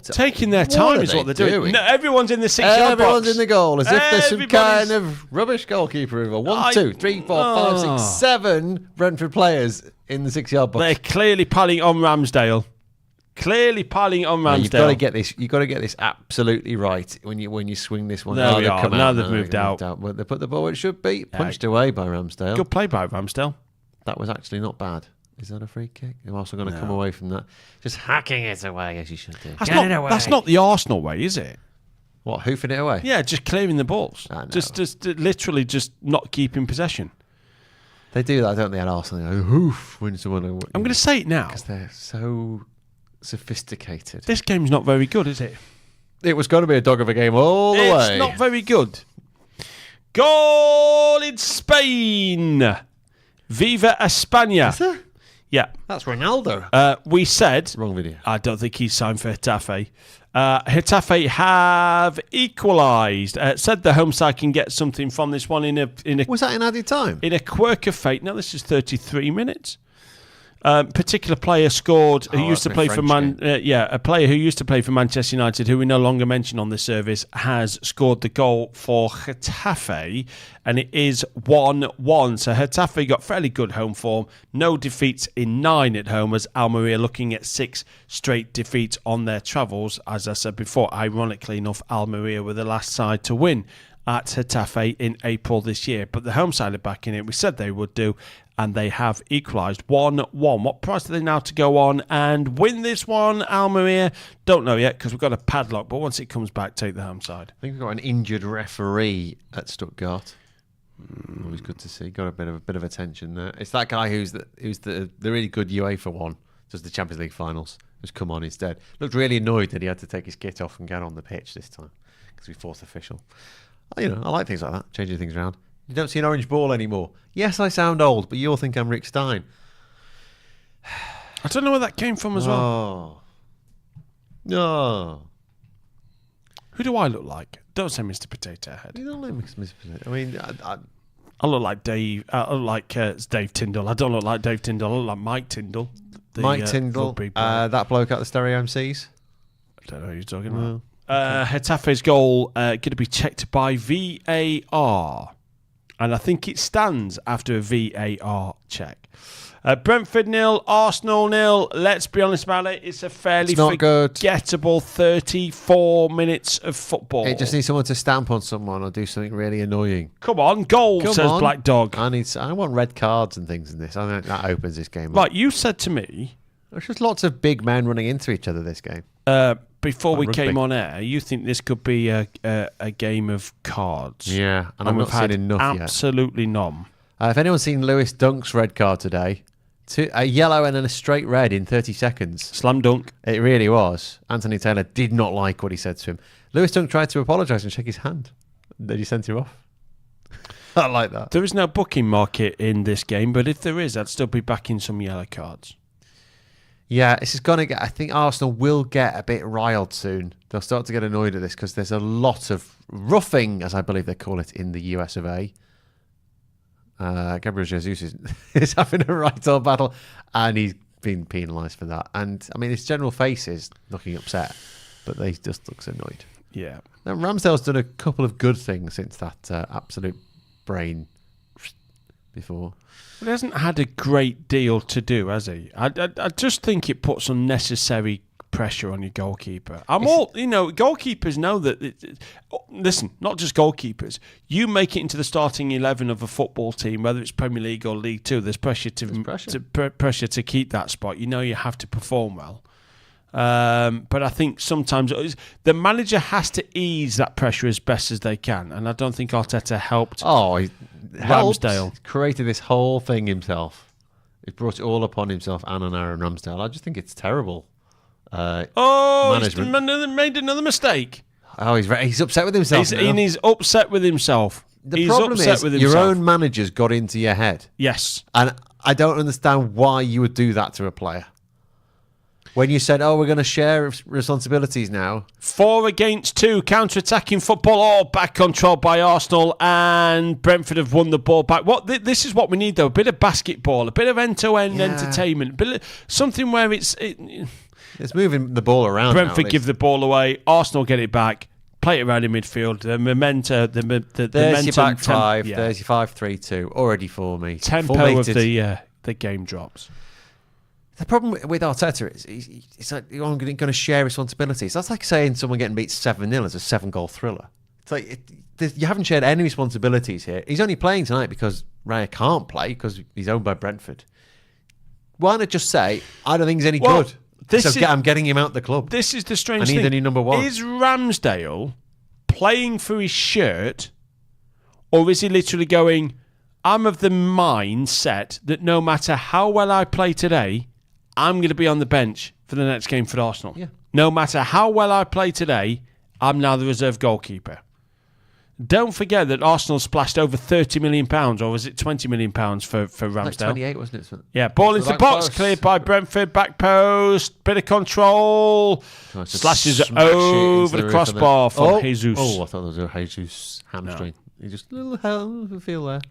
Taking their time is what they're doing. No, everyone's in the 6-yard box. Everyone's in the goal, as if there's some kind of rubbish goalkeeper over. 1, 2, 3, 4, 5, 6, 7 Brentford players in the 6-yard box. They're clearly piling on Ramsdale. You've got to get this. You've got to get this absolutely right when you swing this one. There we are. Now they've moved out. But they put the ball where it should be. Punched away by Ramsdale. Good play by Ramsdale. That was actually not bad. Is that a free kick? I'm also going to come away from that. Just hacking it away as you should do. That's not the Arsenal way, is it? What, hoofing it away? Yeah, just clearing the balls. Just literally just not keeping possession. They do that, don't they, at Arsenal? They go, hoof, when someone... I'm going to say it now. Because they're so sophisticated. This game's not very good, is it? It was going to be a dog of a game all the way. It's not very good. Goal in Spain. Viva España. Is there? Yeah. That's Ronaldo. We said... Wrong video. I don't think he's signed for Getafe. Getafe have equalised. Said the home side can get something from this one in a... Was that in added time? In a quirk of fate. No, this is 33 minutes. Particular player scored who used to play for a player who used to play for Manchester United, who we no longer mention on this service, has scored the goal for Getafe, and it is 1-1. So Getafe got fairly good home form, no defeats in 9 at home, as Almeria looking at 6 straight defeats on their travels. As I said before, ironically enough, Almeria were the last side to win at Getafe in April this year, but the home side are back in it. We said they would do, and they have equalised 1-1. What price are they now to go on and win this one, Almeria? Don't know yet, because we've got a padlock, but once it comes back, take the home side. I think we've got an injured referee at Stuttgart. Always good to see. Got a bit of attention there. It's that guy who's the really good UEFA one, does the Champions League finals, who's come on instead. Looked really annoyed that he had to take his kit off and get on the pitch this time, because we fourth official. I like things like that, changing things around. You don't see an orange ball anymore. Yes, I sound old, but you'll think I'm Rick Stein. I don't know where that came from as well. No. Who do I look like? Don't say Mr. Potato Head. You don't look like Mr. Potato. I mean, I look like Dave. I look like Dave Tyndall. I don't look like Dave Tyndall. I look like Mike Tyndall. Mike Tyndall. That bloke at the Stereo MCs. I don't know who you're talking about. Getafe's goal going to be checked by VAR. And I think it stands after a VAR check. Brentford 0, Arsenal 0. Let's be honest about it. It's a fairly forgettable 34 minutes of football. It just needs someone to stamp on someone or do something really annoying. Come on, goal, says Black Dog. I want red cards and things in this. I think that opens this game up. Right, you said to me... There's just lots of big men running into each other this game. Before we came on air, you think this could be a game of cards? Yeah, and I've not seen enough yet. Absolutely none. If anyone's seen Lewis Dunk's red card today, a yellow and then a straight red in 30 seconds. Slam dunk. It really was. Anthony Taylor did not like what he said to him. Lewis Dunk tried to apologise and shake his hand. Then he sent him off. I like that. There is no booking market in this game, but if there is, I'd still be backing some yellow cards. Yeah, this is going to get... I think Arsenal will get a bit riled soon. They'll start to get annoyed at this because there's a lot of roughing, as I believe they call it, in the US of A. Gabriel Jesus is having a right old battle, and he's been penalised for that. And, I mean, his general face is looking upset, but he just looks annoyed. Yeah. Now, Ramsdale's done a couple of good things since that absolute brain before. He hasn't had a great deal to do, has he? I just think it puts unnecessary pressure on your goalkeeper. Goalkeepers know that. Listen, not just goalkeepers. You make it into the starting 11 of a football team, whether it's Premier League or League Two. There's pressure to keep that spot. You know you have to perform well. But I think sometimes the manager has to ease that pressure as best as they can, and I don't think Arteta helped. He Ramsdale created this whole thing himself. He brought it all upon himself and on Aaron Ramsdale. I just think it's terrible. Management. He's made another mistake. He's upset with himself. He's upset with himself. The problem is your own manager's got into your head. Yes. And I don't understand why you would do that to a player. When you said, we're going to share responsibilities now. 4 against 2, counter-attacking football, all back controlled by Arsenal, and Brentford have won the ball back. This is what we need, though. A bit of basketball, a bit of end-to-end entertainment, something where it's moving the ball around. Brentford give the ball away, Arsenal get it back, play it around in midfield. The momentum. There's your back five. There's your 5-3-2 already for me. Tempo of the game drops. The problem with Arteta is it's like you're going to share responsibilities. That's like saying someone getting beat 7-0 as a 7-goal thriller. It's like you haven't shared any responsibilities here. He's only playing tonight because Raya can't play because he's owned by Brentford. Why not just say, I don't think he's any good, I'm getting him out the club. This is the strange thing. I need a new number 1. Is Ramsdale playing for his shirt, or is he literally going, I'm of the mindset that no matter how well I play today, I'm going to be on the bench for the next game for Arsenal. Yeah. No matter how well I play today, I'm now the reserve goalkeeper. Don't forget that Arsenal splashed over £30 million, or was it £20 million for Ramsdale? Like 28, wasn't it? Yeah, ball into the box, cleared by Brentford, back post, bit of control, slashes over the crossbar for Jesus. I thought that was a Jesus hamstring. No. He just a little hell feel there.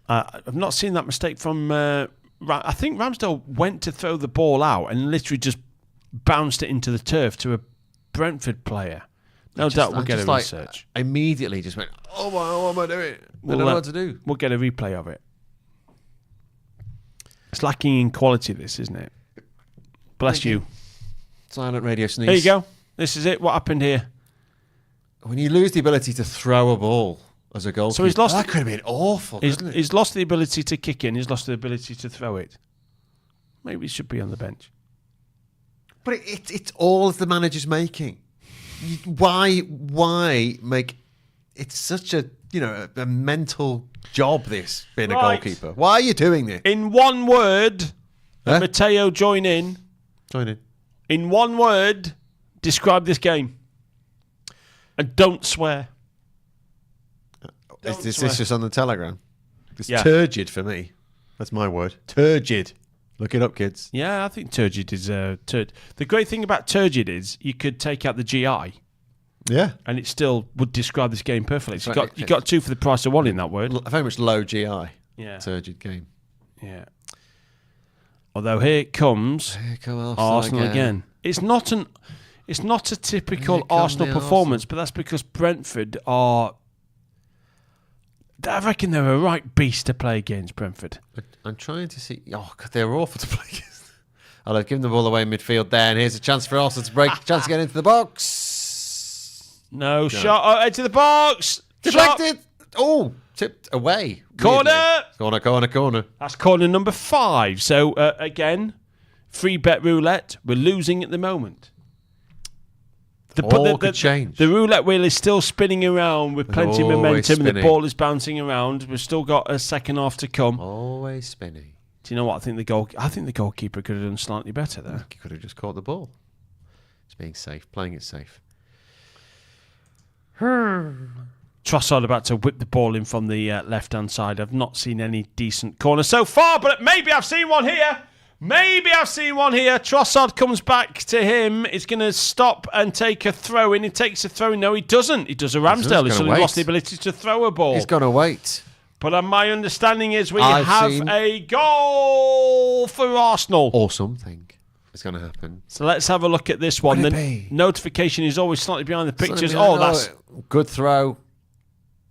I've not seen that mistake from... I think Ramsdale went to throw the ball out and literally just bounced it into the turf to a Brentford player. No doubt we'll get a research. I immediately just went, what am I doing? I don't know what to do. We'll get a replay of it. It's lacking in quality, this, isn't it? Bless you. Silent radio sneeze. There you go. This is it. What happened here? When you lose the ability to throw a ball as a goalkeeper, that could have been awful. He's lost the ability to kick in. He's lost the ability to throw it. Maybe he should be on the bench. But it's all the manager's making. Why make it such a mental job, this being a goalkeeper? Why are you doing this? In one word, Matteo, join in. In one word, describe this game. And don't swear. Is this just on the Telegram? It's turgid for me. That's my word. Turgid. Look it up, kids. Yeah, I think turgid is The great thing about turgid is you could take out the GI. Yeah. And it still would describe this game perfectly. So you got 2 for the price of 1 in that word. Very much low GI. Yeah. Turgid game. Yeah. Although here comes Arsenal again. It's not a typical Arsenal performance, but that's because Brentford are... I reckon they're a right beast to play against, Brentford. I'm trying to see... they're awful to play against. I've given the ball away in midfield there, and here's a chance for Arsenal to break, chance to get into the box. No shot, edge of the box. Deflected. Tipped away. Corner. Corner. That's corner number 5. So, again, free bet roulette. We're losing at the moment. Could change. The roulette wheel is still spinning around with plenty of momentum, and the ball is bouncing around. We've still got a second half to come. Always spinning. Do you know what? I think the goalkeeper could have done slightly better there. He could have just caught the ball. It's being safe, playing it safe. Trossard about to whip the ball in from the left-hand side. I've not seen any decent corner so far, but maybe I've seen one here. Trossard comes back to him. He's going to stop and take a throw in. He takes a throw in. No, he doesn't. He does a Ramsdale. He's lost the ability to throw a ball. He's going to wait. But my understanding is we have a goal for Arsenal. Or something is going to happen. So let's have a look at this one. The notification is always slightly behind the pictures. That's good throw.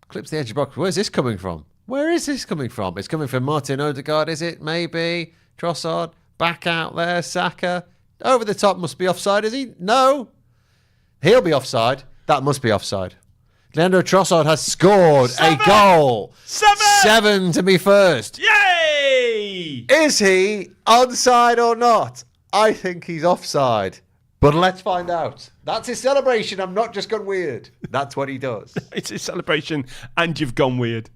Clips the edge of the box. Where's this coming from? It's coming from Martin Odegaard, is it? Maybe. Trossard. Back out there, Saka. Over the top must be offside, is he? No. He'll be offside. That must be offside. Leandro Trossard has scored a goal. 7 to be first. Yay! Is he onside or not? I think he's offside. But let's find out. That's his celebration. I'm not just gone weird. That's what he does. It's his celebration, and you've gone weird.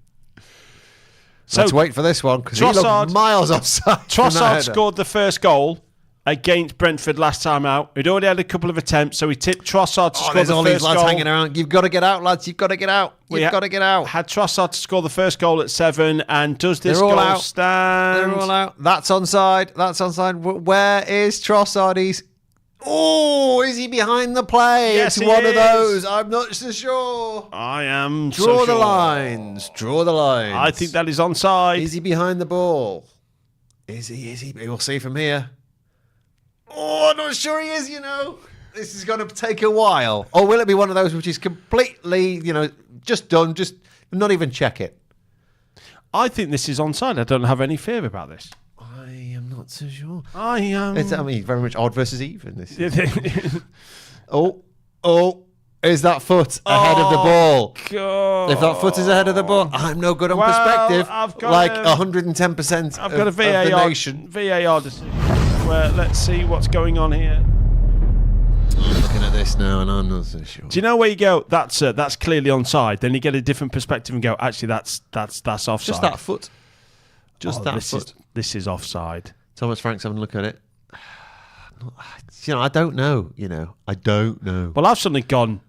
So let's wait for this one, because he looked miles offside. Trossard scored the first goal against Brentford last time out. He'd already had a couple of attempts, so he tipped Trossard to score the first goal. There's all these lads hanging around. You've got to get out, lads. You've got to get out. You've got to get out. Had Trossard to score the first goal at 7, and does this goal stand? They're all out. That's onside. That's onside. Where is Trossard? Is he behind the play? Yes, it's one of those. I'm not so sure. I am Draw the lines. Draw the lines. I think that is onside. Is he behind the ball? Is he? We'll see from here. I'm not sure he is, This is going to take a while. Or will it be one of those which is completely, just done, just not even check it? I think this is onside. I don't have any fear about this. I am not so sure. I am. It's, very much odd versus even. This is. Is that foot ahead of the ball? God. If that foot is ahead of the ball, I'm no good on perspective. I've got 110%. I've got a VAR decision. Well, let's see what's going on here. I'm looking at this now, and I'm not so sure. Do you know where you go? That's clearly onside. Then you get a different perspective and go, actually, that's offside. Just that foot. This is offside. Thomas Frank's having a look at it. I don't know. I don't know. Well, I've suddenly gone.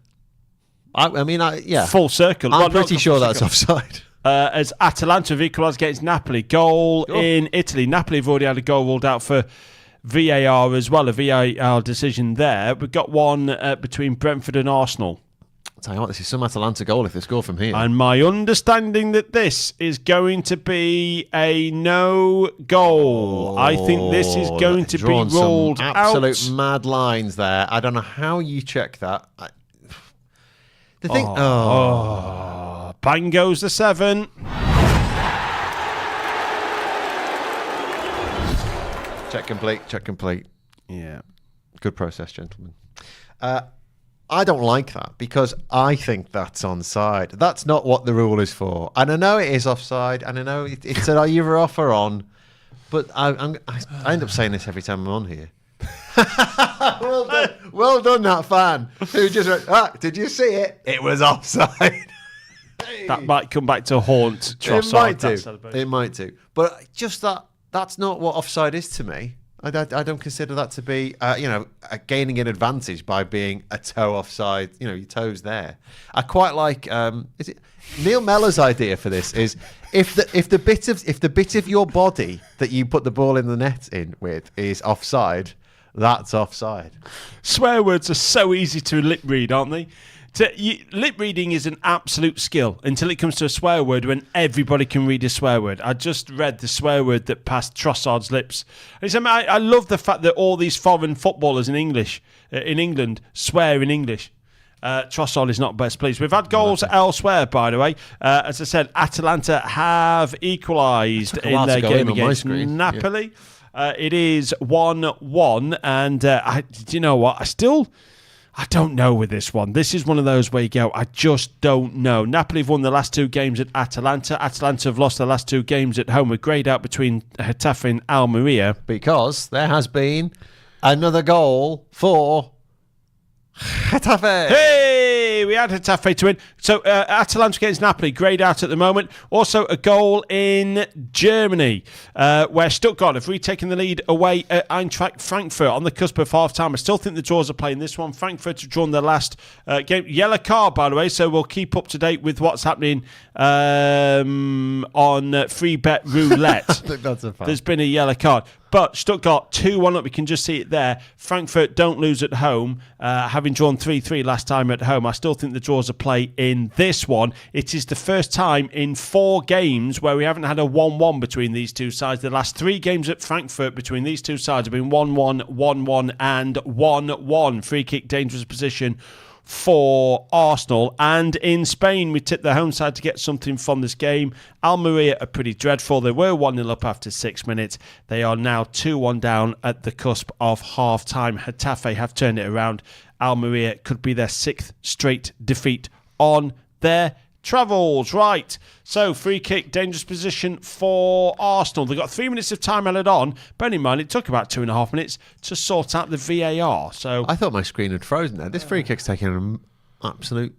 Full circle. I'm pretty sure that's offside. As Atalanta have equalised against Napoli. Goal in Italy. Napoli have already had a goal ruled out for VAR as well, a VAR decision there. We've got one between Brentford and Arsenal. I'll tell you what, this is some Atalanta goal if they score from here. And my understanding that this is going to be a no goal. I think this is going to be ruled out. Absolute mad lines there. I don't know how you check that. The thing. Bang goes the 7. Check complete. Yeah. Good process, gentlemen. I don't like that because I think that's onside. That's not what the rule is for. And I know it is offside, and I know it's either off or on, but I end up saying this every time I'm on here. Well done, that fan who just went, did you see it? It was offside. That might come back to haunt Trossard. It might do. But just that's not what offside is to me. I don't consider that to be, gaining an advantage by being a toe offside. Your toe's there. I quite like. Is it Neil Mellor's idea for this? Is if the bit of your body that you put the ball in the net in with is offside, that's offside. Swear words are so easy to lip read, aren't they? Lip reading is an absolute skill until it comes to a swear word when everybody can read a swear word. I just read the swear word that passed Trossard's lips. I love the fact that all these foreign footballers in England swear in English. Trossard is not best pleased. We've had goals elsewhere, by the way. As I said, Atalanta have equalised in their game against Napoli. Yeah. It is 1-1, and do you know what? I don't know with this one. This is one of those where you go, I just don't know. Napoli have won the last 2 games at Atalanta. Atalanta have lost the last 2 games at home. A grade out between Getafe and Almeria. Because there has been another goal for Getafe. Hey, we had Getafe to win. So Atalanta against Napoli, greyed out at the moment. Also a goal in Germany, where Stuttgart have retaken the lead away at Eintracht Frankfurt on the cusp of half-time. I still think the draws are playing this one. Frankfurt have drawn their last game. Yellow card, by the way, so we'll keep up to date with what's happening on free bet roulette. I think that's a fact. There's been a yellow card. But Stuttgart 2-1 up. You can just see it there. Frankfurt don't lose at home, having drawn 3-3 last time at home. I still think the draws are play in this one. It is the first time in 4 games where we haven't had a 1-1 between these two sides. The last 3 games at Frankfurt between these two sides have been 1-1, 1-1 and 1-1. Free kick, dangerous position for Arsenal. And in Spain, we tipped the home side to get something from this game. Almeria are pretty dreadful. They were 1-0 up after 6 minutes. They are now 2-1 down at the cusp of half-time. Getafe have turned it around. Almeria could be their 6th straight defeat on their travels. Right, so free kick, dangerous position for Arsenal. They've got 3 minutes of time added on. Bear in mind, it took about 2.5 minutes to sort out the VAR. So I thought my screen had frozen there. This free kick's taking an absolute...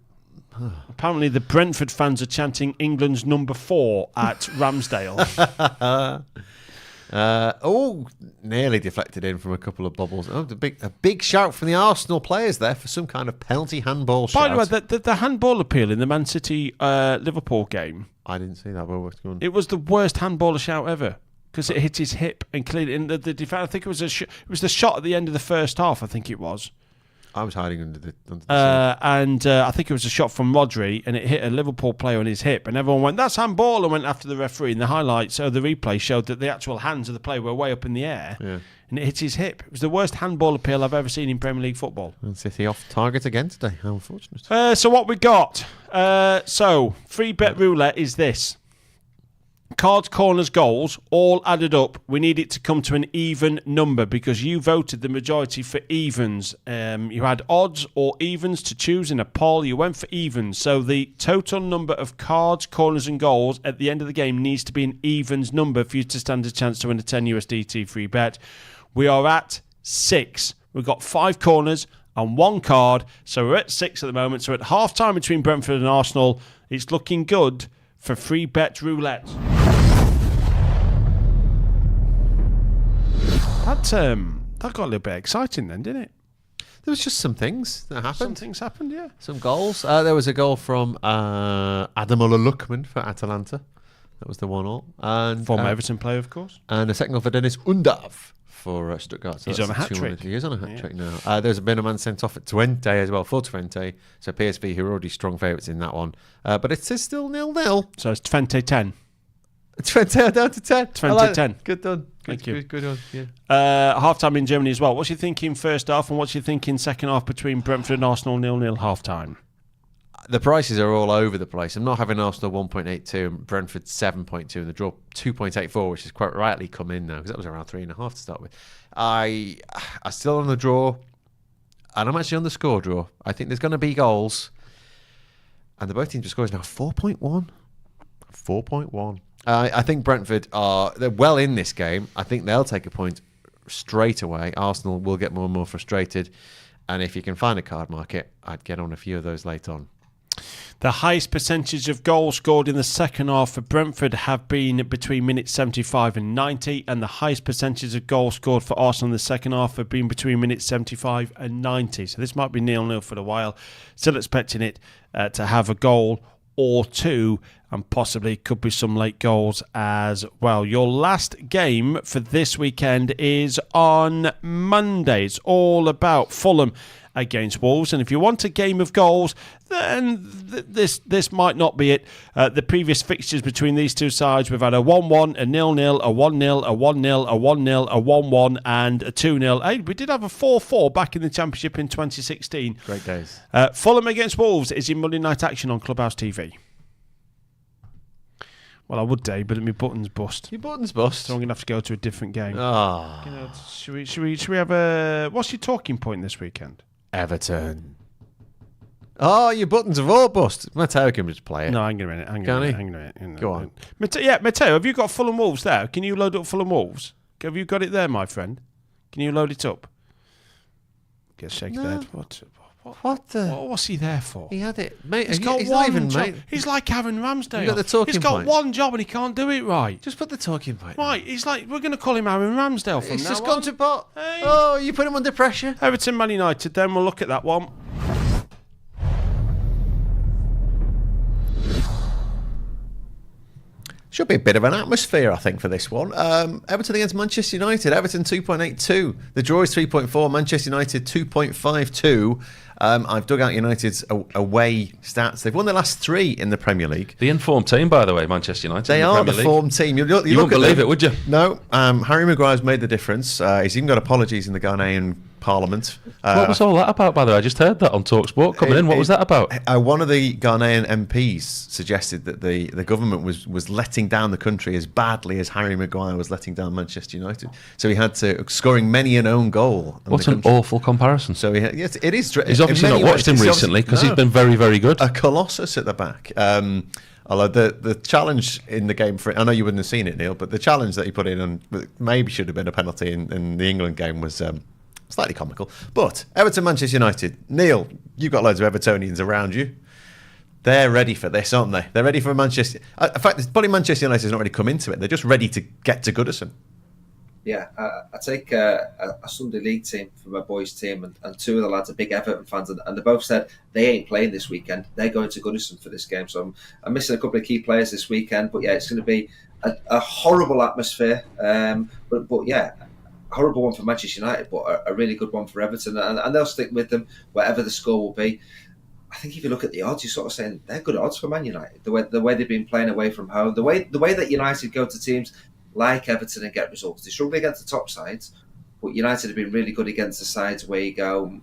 Apparently the Brentford fans are chanting England's number 4 at Ramsdale. Nearly deflected in from a couple of bubbles. A big shout from the Arsenal players there for some kind of penalty handball shout. By the way, the handball appeal in the Man City Liverpool game, I didn't see that. But what's going on? It was the worst handballer shout ever because it hit his hip and cleared it in the defense. I think it was it was the shot at the end of the first half. I think it was. I was hiding under the and I think it was a shot from Rodri, and it hit a Liverpool player on his hip, and everyone went, "That's handball," and went after the referee. And the highlights, the replay showed that the actual hands of the player were way up in the air, and it hit his hip. It was the worst handball appeal I've ever seen in Premier League football. And City off target again today. How unfortunate. So what we got? So free bet roulette is this. Cards, corners, goals, all added up. We need it to come to an even number because you voted the majority for evens. You had odds or evens to choose in a poll. You went for evens. So the total number of cards, corners and goals at the end of the game needs to be an evens number for you to stand a chance to win a 10 USDT free bet. We are at 6. We've got 5 corners and 1 card. So we're at 6 at the moment. So at half time between Brentford and Arsenal, it's looking good for free bet roulette. That got a little bit exciting then, didn't it? There was just some things that happened. Some things happened, yeah. Some goals. There was a goal from Ademola Lookman for Atalanta. That was the 1-1. And former Everton player, of course. And a second goal for Dennis Undav for Stuttgart. So he's on a hat-trick. He is on a hat-trick now. There's been a man sent off at Twente as well, for Twente. So PSV, who are already strong favourites in that one. But it is still 0-0. So it's Twente-10. Twente down to 10. Twente-10. Good done. Thank you. Good one. Yeah. Half-time in Germany as well. What's you thinking first half and what's you thinking second half between Brentford and Arsenal 0-0 half-time? The prices are all over the place. I'm not having Arsenal 1.82 and Brentford 7.2 and the draw 2.84, which is quite rightly come in now because that was around 3.5 to start with. I still on the draw and I'm actually on the score draw. I think there's going to be goals and the both teams' score is now 4.1. 4.1. I think Brentford they're well in this game. I think they'll take a point straight away. Arsenal will get more and more frustrated. And if you can find a card market, I'd get on a few of those late on. The highest percentage of goals scored in the second half for Brentford have been between minutes 75 and 90. And the highest percentage of goals scored for Arsenal in the second half have been between minutes 75 and 90. So this might be 0-0 for a while. Still expecting it to have a goal or 2, and possibly could be some late goals as well. Your last game for this weekend is on Monday. It's all about Fulham against Wolves, and if you want a game of goals, then this might not be it. The previous fixtures between these two sides, we've had a 1-1, a 0-0, a 1-0, a 1-0, a 1-0, a 1-1, and a 2-0. Hey, we did have a 4-4 back in the Championship in 2016. Great days. Fulham against Wolves is in Monday night action on Clubhouse TV. Well, I would do, but my button's bust. Your button's bust? So I'm going to have to go to a different game. Oh. Should we have a... What's your talking point this weekend? Everton. Oh, your buttons have all bust. Matteo can just play it. No, hang on a minute. Hang on a minute. Go on. Matteo, have you got Fulham Wolves there? Can you load up Fulham Wolves? Have you got it there, my friend? Can you load it up? Get shake the head. What's he there for? He had it, mate. He's got one job. He's like Aaron Ramsdale. You got the talking He's got point. one job and he can't do it right. Just put the talking point. Right, he's like, we're going to call him Aaron Ramsdale from now on. It's just gone to pot. Hey. Oh, you put him under pressure. Everton Man United, then we'll look at that one. Should be a bit of an atmosphere, I think, for this one. Everton against Manchester United. Everton 2.82. The draw is 3.4. Manchester United 2.52. I've dug out United's away stats. They've won the last 3 in the Premier League. The informed team, by the way, Manchester United. They are the form team. You wouldn't believe it, would you? No. Harry Maguire's made the difference. He's even got apologies in the Ghanaian Parliament. What was all that about, by the way? I just heard that on TalkSport coming in. What was that about? One of the Ghanaian MPs suggested that the government was letting down the country as badly as Harry Maguire was letting down Manchester United. So he had to, scoring many an own goal. What an awful comparison. So yes, it is. He's obviously not watched him recently because he's been very, very good. A colossus at the back. Although the challenge in the game I know you wouldn't have seen it, Neil, but the challenge that he put in and maybe should have been a penalty in the England game was slightly comical. But Everton, Manchester United. Neil, you've got loads of Evertonians around you. They're ready for this, aren't they? They're ready for Manchester. In fact, probably Manchester United's not really come into it. They're just ready to get to Goodison. Yeah, I take a Sunday League team for my boys' team, and 2 of the lads are big Everton fans, and they both said they ain't playing this weekend. They're going to Goodison for this game. So I'm missing a couple of key players this weekend. But yeah, it's going to be a horrible atmosphere. But yeah, horrible one for Manchester United, but a really good one for Everton, and they'll stick with them whatever the score will be. I think if you look at the odds, you're sort of saying they're good odds for Man United. The way they've been playing away from home, the way that United go to teams like Everton and get results. They struggle against the top sides, but United have been really good against the sides where you go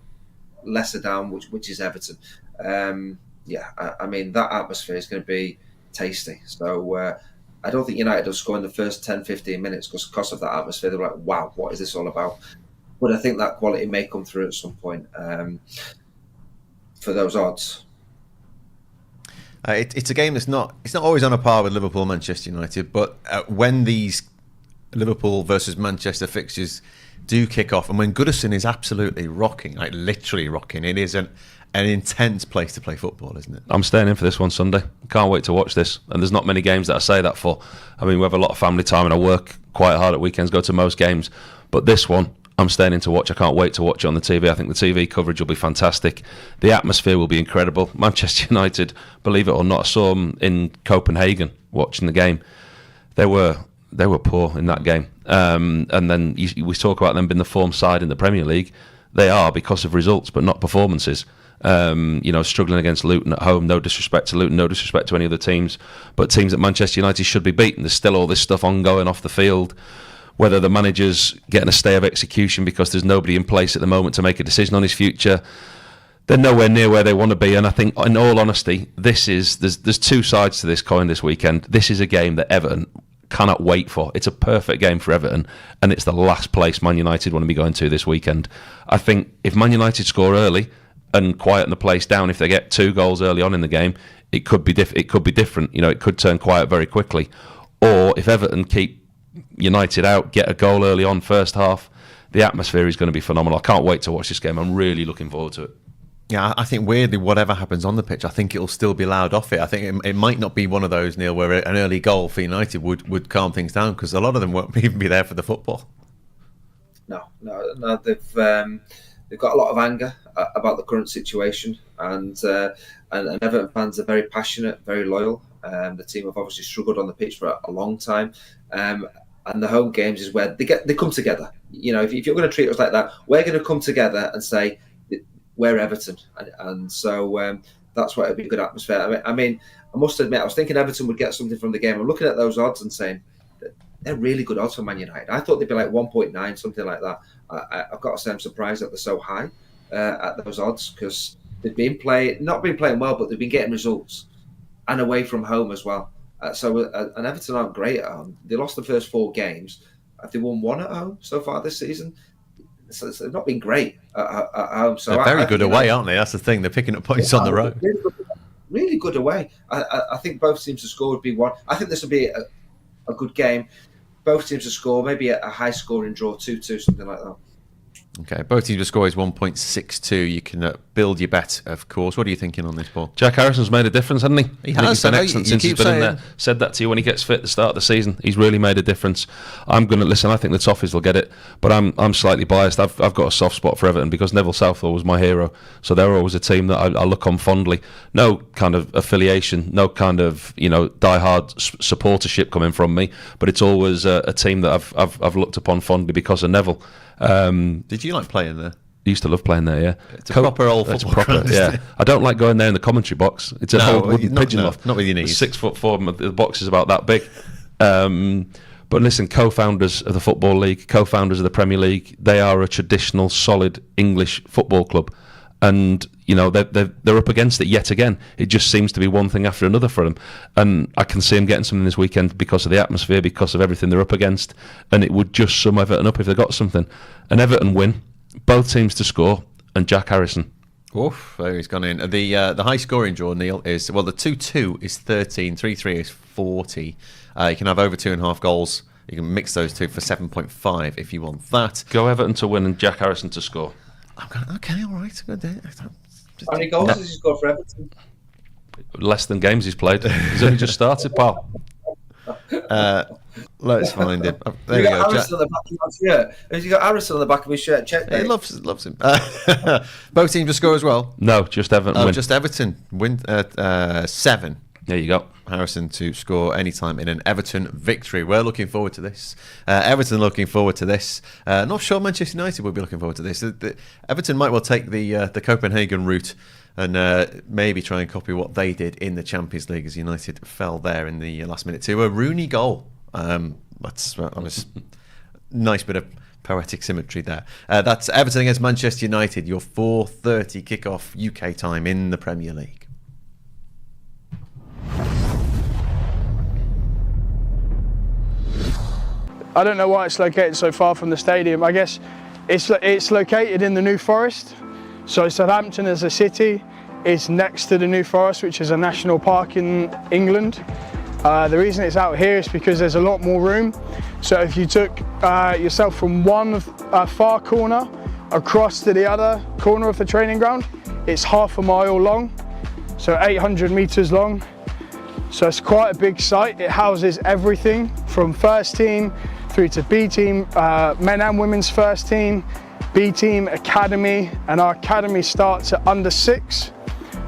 lesser down, which is Everton. I mean, that atmosphere is going to be tasty. So I don't think United will score in the first 10-15 minutes because of that atmosphere. They're like, wow, what is this all about? But I think that quality may come through at some point for those odds. It's a game that's not always on a par with Liverpool, Manchester United, but when these Liverpool versus Manchester fixtures do kick off, and when Goodison is absolutely rocking, like literally rocking, it is an intense place to play football, isn't it? I'm staying in for this one Sunday. Can't wait to watch this. And there's not many games that I say that for. I mean, we have a lot of family time and I work quite hard at weekends, go to most games. But this one, I'm staying in to watch. I can't wait to watch it on the TV. I think the TV coverage will be fantastic. The atmosphere will be incredible. Manchester United, believe it or not, I saw them in Copenhagen watching the game. They were poor in that game. And then we talk about them being the form side in the Premier League. They are because of results, but not performances. Struggling against Luton at home. No disrespect to Luton, no disrespect to any other teams, but teams that Manchester United should be beaten. There's still all this stuff ongoing off the field. Whether the manager's getting a stay of execution because there's nobody in place at the moment to make a decision on his future, they're nowhere near where they want to be. And I think, in all honesty, there's 2 sides to this coin this weekend. This is a game that Everton cannot wait for. It's a perfect game for Everton, and it's the last place Man United want to be going to this weekend. I think if Man United score early and quieten the place down, if they get 2 goals early on in the game, it could be different. It could turn quiet very quickly. Or if Everton keep United out, get a goal early on first half, the atmosphere is going to be phenomenal. I can't wait to watch this game. I'm really looking forward to it. Yeah, I think weirdly, whatever happens on the pitch, I think it'll still be loud off it. I think it might not be one of those, Neil, where an early goal for United would calm things down, because a lot of them won't even be there for the football. No, they've got a lot of anger about the current situation, and Everton fans are very passionate, very loyal. The team have obviously struggled on the pitch for a long time, and the home games is where they come together. If you're going to treat us like that, we're going to come together and say we're Everton, and so that's why it'll be a good atmosphere. I mean, I must admit, I was thinking Everton would get something from the game. I'm looking at those odds and saying they're really good odds for Man United. I thought they'd be like 1.9, something like that. I've got to say I'm surprised that they're so high at those odds, because they've not been playing well, but they've been getting results, and away from home as well. And Everton aren't great at home. They lost the first 4 games. Have they won 1 at home so far this season? So they've not been great at home. So they're very good away, aren't they? That's the thing. They're picking up points on the road. Really good away. I think both teams to score would be one. I think this will be a good game. Both teams to score, maybe a high-scoring draw, 2-2, something like that. Okay, both teams to score is 1.62. You can build your bet, of course. What are you thinking on this, Paul? Jack Harrison's made a difference, hasn't he? He has. He's been excellent since he's been in there. Said that to you when he gets fit at the start of the season. He's really made a difference. I'm going to listen. I think the Toffees will get it, but I'm slightly biased. I've got a soft spot for Everton because Neville Southall was my hero. So they're always a team that I look on fondly. No kind of affiliation, no kind of die-hard supportership coming from me, but it's always a team that I've looked upon fondly because of Neville. Did you like playing there? I used to love playing there, yeah. It's a proper old football ground, yeah. I don't like going there in the commentary box. It's an old wooden pigeon loft. Not with your knees. 6'4", the box is about that big. But listen, co-founders of the Football League, co-founders of the Premier League, they are a traditional, solid English football club. And, you know, they're up against it yet again. It just seems to be one thing after another for them. And I can see them getting something this weekend because of the atmosphere, because of everything they're up against. And it would just sum Everton up if they got something. And Everton win. Both teams to score, and Jack Harrison. Oof, there he's gone in. The high scoring draw, Neil, is, well, the 2-2 is 13, 3-3 is 40. You can have over 2.5 goals. You can mix those two for 7.5 if you want that. Go Everton to win and Jack Harrison to score. Okay, all right. Good day. How many goals has he scored for Everton? Less than games he's played. He's only just started, pal. Let's find him. There you we go. Harrison on the back of your shirt. Has he got Harrison on the back of his shirt? Check. He loves him. Both teams to score as well. No, just Everton. Win. Just Everton win 7. There you go. Harrison to score anytime in an Everton victory. We're looking forward to this. Everton looking forward to this. Not sure Manchester United will be looking forward to this. Everton might well take the Copenhagen route and maybe try and copy what they did in the Champions League as United fell there in the last minute to a Rooney goal. That's nice bit of poetic symmetry there. That's Everton against Manchester United, your 4:30 kickoff UK time in the Premier League. I don't know why it's located so far from the stadium. I guess it's located in the New Forest. So Southampton as a city is next to the New Forest, which is a national park in England. The reason it's out here is because there's a lot more room. So if you took yourself from one far corner across to the other corner of the training ground, it's half a mile long, so 800 metres long. So it's quite a big site. It houses everything from first team through to B team, men and women's first team, B team, academy, and our academy starts at under 6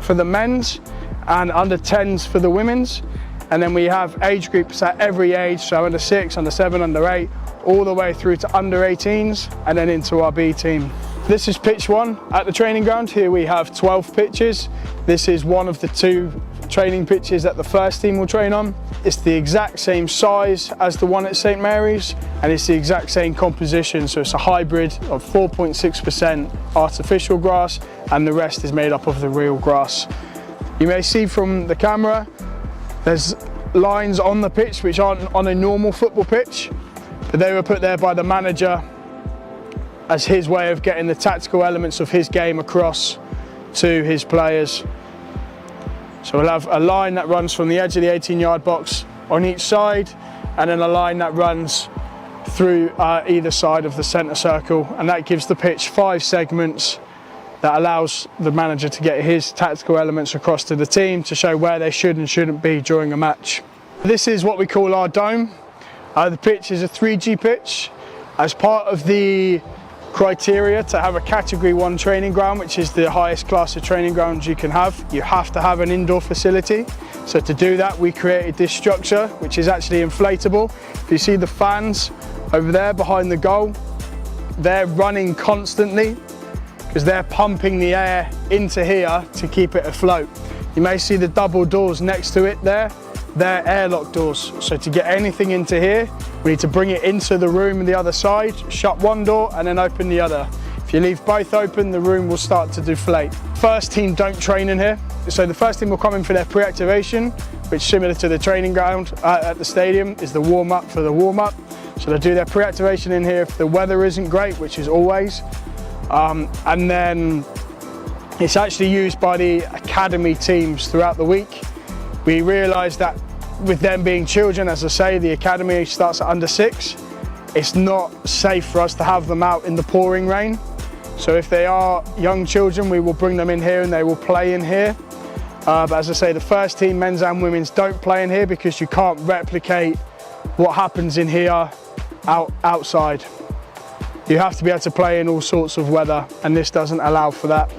for the men's and under 10s for the women's. And then we have age groups at every age, so under 6, under 7, under 8, all the way through to under 18s and then into our B team. This is pitch 1 at the training ground. Here we have 12 pitches. This is one of the 2 training pitches that the first team will train on. It's the exact same size as the one at St Mary's, and it's the exact same composition, so it's a hybrid of 4.6% artificial grass and the rest is made up of the real grass. You may see from the camera there's lines on the pitch which aren't on a normal football pitch, but they were put there by the manager as his way of getting the tactical elements of his game across to his players. So we'll have a line that runs from the edge of the 18-yard box on each side, and then a line that runs through either side of the centre circle, and that gives the pitch 5 segments that allows the manager to get his tactical elements across to the team to show where they should and shouldn't be during a match. This is what we call our dome. The pitch is a 3G pitch. As part of the criteria to have a Category 1 training ground, which is the highest class of training grounds you can have, you have to have an indoor facility. So to do that, we created this structure, which is actually inflatable. If you see the fans over there behind the goal, they're running constantly because they're pumping the air into here to keep it afloat. You may see the double doors next to it there. They're airlock doors. So to get anything into here, we need to bring it into the room on the other side, shut one door and then open the other. If you leave both open, the room will start to deflate. First team don't train in here. So the first team will come in for their pre-activation, which similar to the training ground at the stadium is the warm-up for the warm-up. So they'll do their pre-activation in here if the weather isn't great, which is always. And then it's actually used by the academy teams throughout the week. We realised that with them being children, as I say, the academy starts at under 6. It's not safe for us to have them out in the pouring rain. So if they are young children, we will bring them in here and they will play in here. But as I say, the first team, men's and women's, don't play in here because you can't replicate what happens in here outside. You have to be able to play in all sorts of weather, and this doesn't allow for that.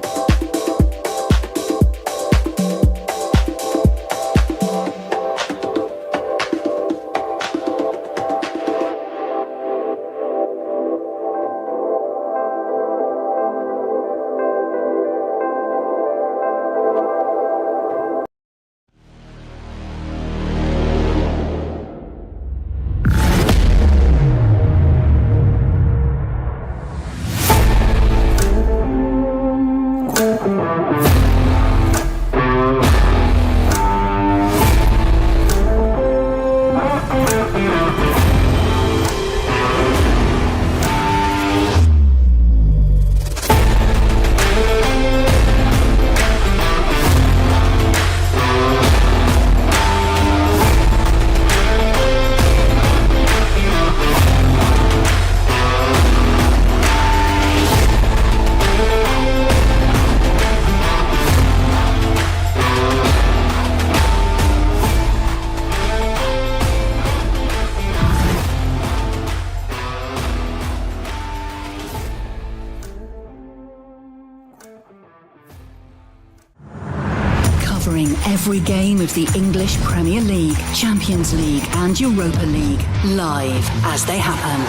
every game of the English Premier League, Champions League and Europa League live as they happen.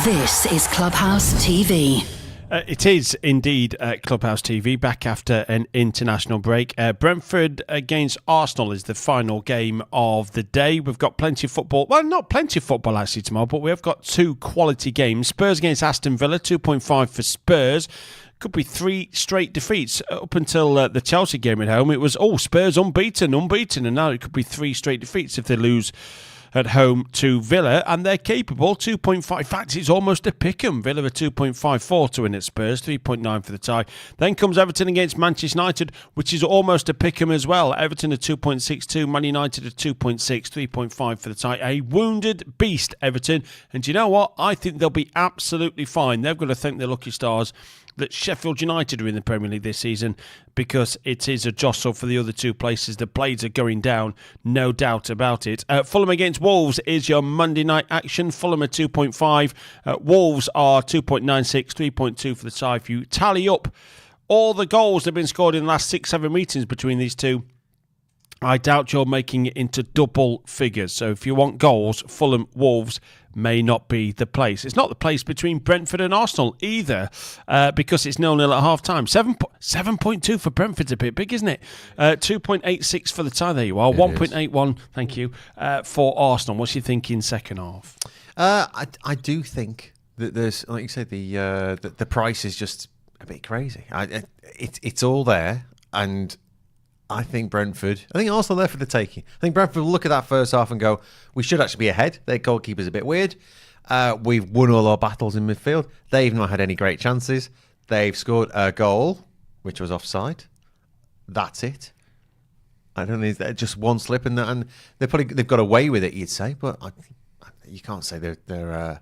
This is Clubhouse TV. It is indeed Clubhouse TV, back after an international break. Brentford against Arsenal is the final game of the day. We've got plenty of football. Well, not plenty of football actually tomorrow, but we have got two quality games. Spurs against Aston Villa, 2.5 for Spurs. Could be 3 straight defeats. Up until the Chelsea game at home, it was, Spurs unbeaten, and now it could be 3 straight defeats if they lose at home to Villa, and they're capable. 2.5. In fact, it's almost a pick-em. Villa are 2.54 to win at Spurs, 3.9 for the tie. Then comes Everton against Manchester United, which is almost a pick-em as well. Everton at 2.62, Man United at 2.6, 3.5 for the tie. A wounded beast, Everton. And do you know what? I think they'll be absolutely fine. They've got to thank their lucky stars that Sheffield United are in the Premier League this season, because it is a jostle for the other 2 places. The blades are going down, no doubt about it. Fulham against Wolves is your Monday night action. Fulham are 2.5. Wolves are 2.96, 3.2 for the tie. If you tally up all the goals that have been scored in the last 6-7 meetings between these two, I doubt you're making it into double figures. So if you want goals, Fulham, Wolves may not be the place. It's not the place between Brentford and Arsenal either, because it's 0-0 at half-time. 7.2 for Brentford's a bit big, isn't it? 2.86 for the tie. There you are. 1.81, thank you, for Arsenal. What's your thinking second half? I do think that there's, like you said, the price is just a bit crazy. It's all there, and I think Arsenal are there for the taking. I think Brentford will look at that first half and go, we should actually be ahead. Their goalkeeper's a bit weird. We've won all our battles in midfield. They've not had any great chances. They've scored a goal, which was offside. That's it. I don't know, just one slip in that, and they've got away with it, you'd say, but you can't say they're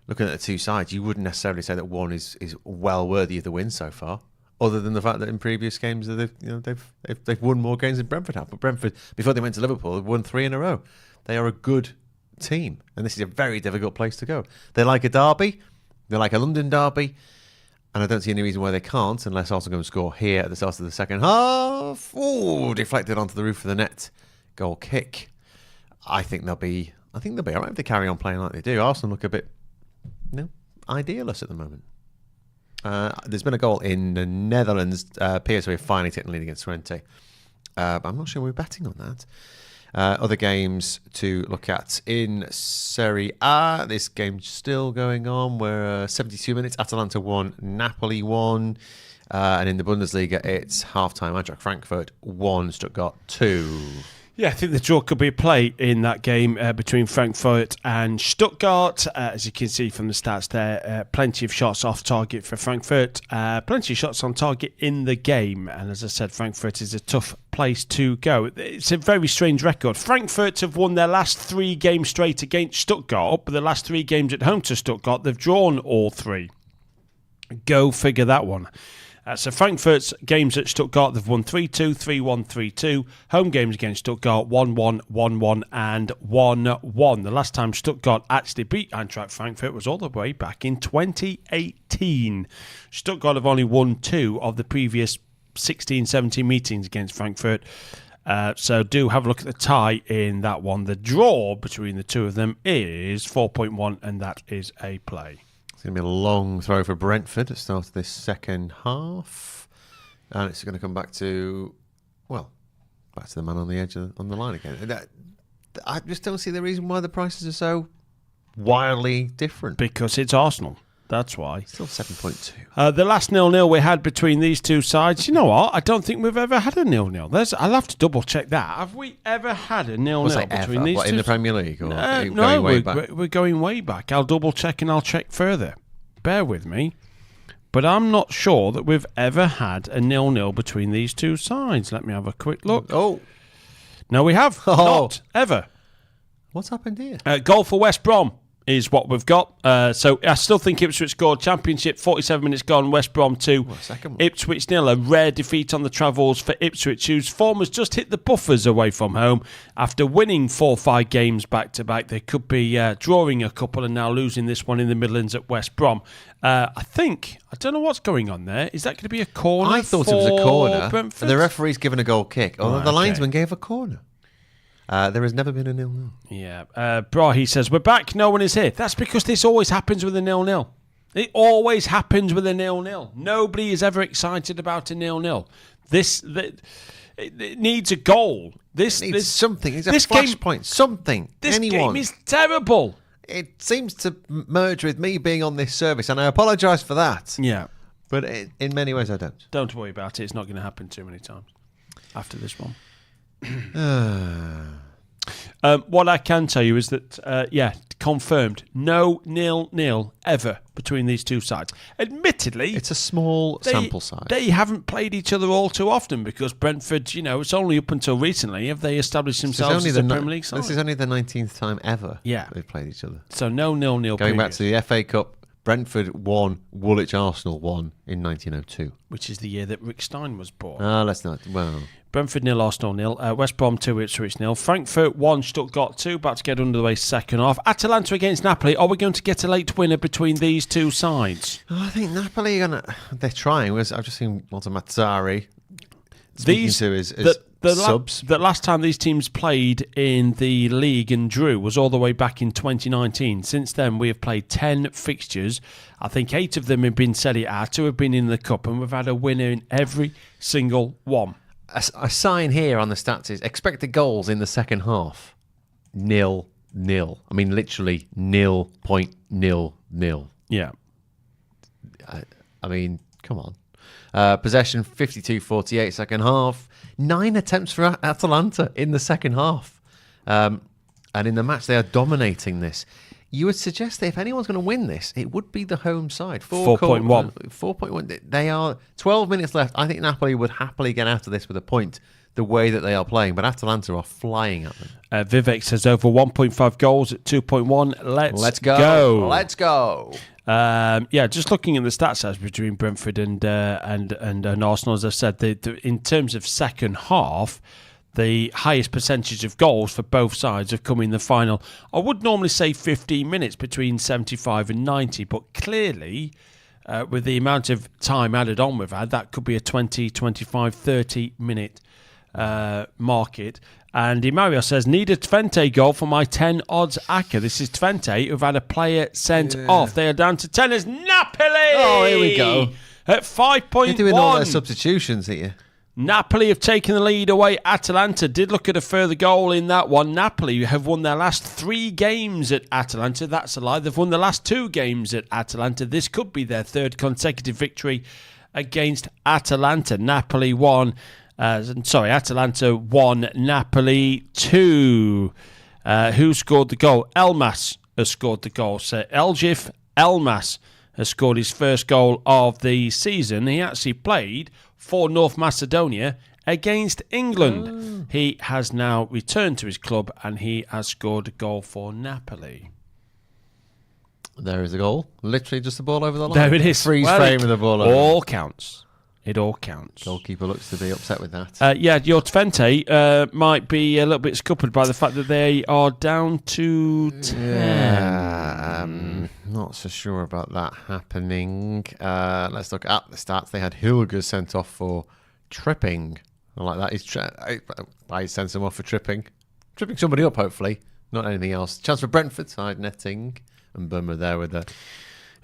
looking at the two sides. You wouldn't necessarily say that one is well worthy of the win so far, other than the fact that in previous games they've won more games than Brentford have. But Brentford, before they went to Liverpool, have won 3 in a row. They are a good team, and this is a very difficult place to go. They like a derby, they like a London derby, and I don't see any reason why they can't, unless Arsenal going to score here at the start of the second half. Oh, deflected onto the roof of the net, goal kick. I think they'll be all right if they carry on playing like they do. Arsenal look a bit, idealist at the moment. There's been a goal in the Netherlands. PSV finally taking the lead against Twente. I'm not sure we're betting on that. Other games to look at in Serie A. This game's still going on. We're 72 minutes. Atalanta 1, Napoli 1. And in the Bundesliga, it's half-time. Eintracht Frankfurt 1, Stuttgart 2. Yeah, I think the draw could be a play in that game between Frankfurt and Stuttgart. As you can see from the stats there, plenty of shots off target for Frankfurt, plenty of shots on target in the game. And as I said, Frankfurt is a tough place to go. It's a very strange record. Frankfurt have won their last 3 games straight against Stuttgart, but the last 3 games at home to Stuttgart, they've drawn all 3. Go figure that one. So Frankfurt's games at Stuttgart, they've won 3-2, 3-1, 3-2. Home games against Stuttgart, 1-1, 1-1 and 1-1. The last time Stuttgart actually beat Eintracht Frankfurt was all the way back in 2018. Stuttgart have only won 2 of the previous 16, 17 meetings against Frankfurt. So do have a look at the tie in that one. The draw between the two of them is 4.1, and that is a play. It's going to be a long throw for Brentford at the start of this second half. And it's going to come back to the man on the edge on the line again. I just don't see the reason why the prices are so wildly different. Because it's Arsenal. That's why. Still 7.2. The last 0-0 we had between these two sides, you know what? I don't think we've ever had a 0-0. I'll have to double check that. Have we ever had a 0-0 between these two? In the Premier League? Or no, we're going way back. I'll double check and I'll check further. Bear with me. But I'm not sure that we've ever had a 0-0 between these two sides. Let me have a quick look. Oh. No, we have. Not ever. What's happened here? Goal for West Brom. is what we've got. So I still think Ipswich scored. Championship, 47 minutes gone. West Brom 2. Ipswich 0. A rare defeat on the travels for Ipswich, whose form has just hit the buffers away from home. After winning 4-5 games back-to-back, they could be drawing a couple and now losing this one in the Midlands at West Brom. I don't know what's going on there. Is that going to be a corner? I thought it was a corner. Brentford? And the referee's given a goal kick. Although the linesman gave a corner. There has never been a 0-0. Yeah. Brahe says, we're back, no one is here. That's because this always happens with a 0-0. It always happens with a 0-0. Nobody is ever excited about a 0-0. It needs a goal. It needs something. It's a flashpoint. Something. This Anyone. game is terrible. It seems to merge with me being on this service, and I apologise for that. Yeah. But in many ways, I don't. Don't worry about it. It's not going to happen too many times after this one. What I can tell you is that, confirmed, no 0-0 ever between these two sides. Admittedly, it's a small sample size. They haven't played each other all too often because Brentford, it's only up until recently have they established themselves as a Premier League side. This is only the 19th time ever they've played each other. So no 0-0 Going back to the FA Cup, Brentford won, Woolwich Arsenal won in 1902. Which is the year that Rick Stein was born. Let's not. Well, Brentford 0, Arsenal 0. West Brom 2, Ipswich 0. Frankfurt 1, Stuttgart 2. About to get under the way second half. Atalanta against Napoli. Are we going to get a late winner between these two sides? I think Napoli they're trying. I've just seen Walter Mazzari speaking to his subs. The last time these teams played in the league and drew was all the way back in 2019. Since then, we have played 10 fixtures. I think 8 of them have been Serie A, 2 have been in the Cup, and we've had a winner in every single one. A sign here on the stats is expected goals in the second half, 0-0. I mean, literally 0.00. Yeah. I mean, come on. Possession 52-48 second half. 9 attempts for Atalanta in the second half. And in the match, they are dominating this. You would suggest that if anyone's going to win this, it would be the home side. 4.1. 4.1. They are 12 minutes left. I think Napoli would happily get out of this with a point the way that they are playing, but Atalanta are flying at them. Vivek says over 1.5 goals at 2.1. Let's go. Let's go. Just looking at the stats as between Brentford and Arsenal, as I said, in terms of second half, the highest percentage of goals for both sides have come in the final. I would normally say 15 minutes between 75 and 90, but clearly, with the amount of time added on we've had, that could be a 20, 25, 30 minute market. And Mario says, need a Twente goal for my 10 odds ACCA. This is Twente who've had a player sent off. They are down to 10 as Napoli. Oh, here we go. At 5.1. You're doing all their substitutions here. Napoli have taken the lead away. Atalanta did look at a further goal in that one. Napoli have won their last 3 games at Atalanta. That's a lie. They've won the last 2 games at Atalanta. This could be their 3rd consecutive victory against Atalanta. Atalanta 1, Napoli 2. Who scored the goal? Elmas has scored the goal. So Eljif Elmas has scored his first goal of the season. He actually played for North Macedonia against England. He has now returned to his club and he has scored a goal for Napoli. There is a goal. Literally just the ball over the line. There it is. Freeze frame of the ball over. All counts. It all counts. Goalkeeper looks to be upset with that. Your Twente might be a little bit scuppered by the fact that they are down to 10. Yeah, not so sure about that happening. Let's look at the stats. They had Hilger sent off for tripping. I like that. I sent him off for tripping. Tripping somebody up, hopefully. Not anything else. Chance for Brentford side netting. And Burma there with the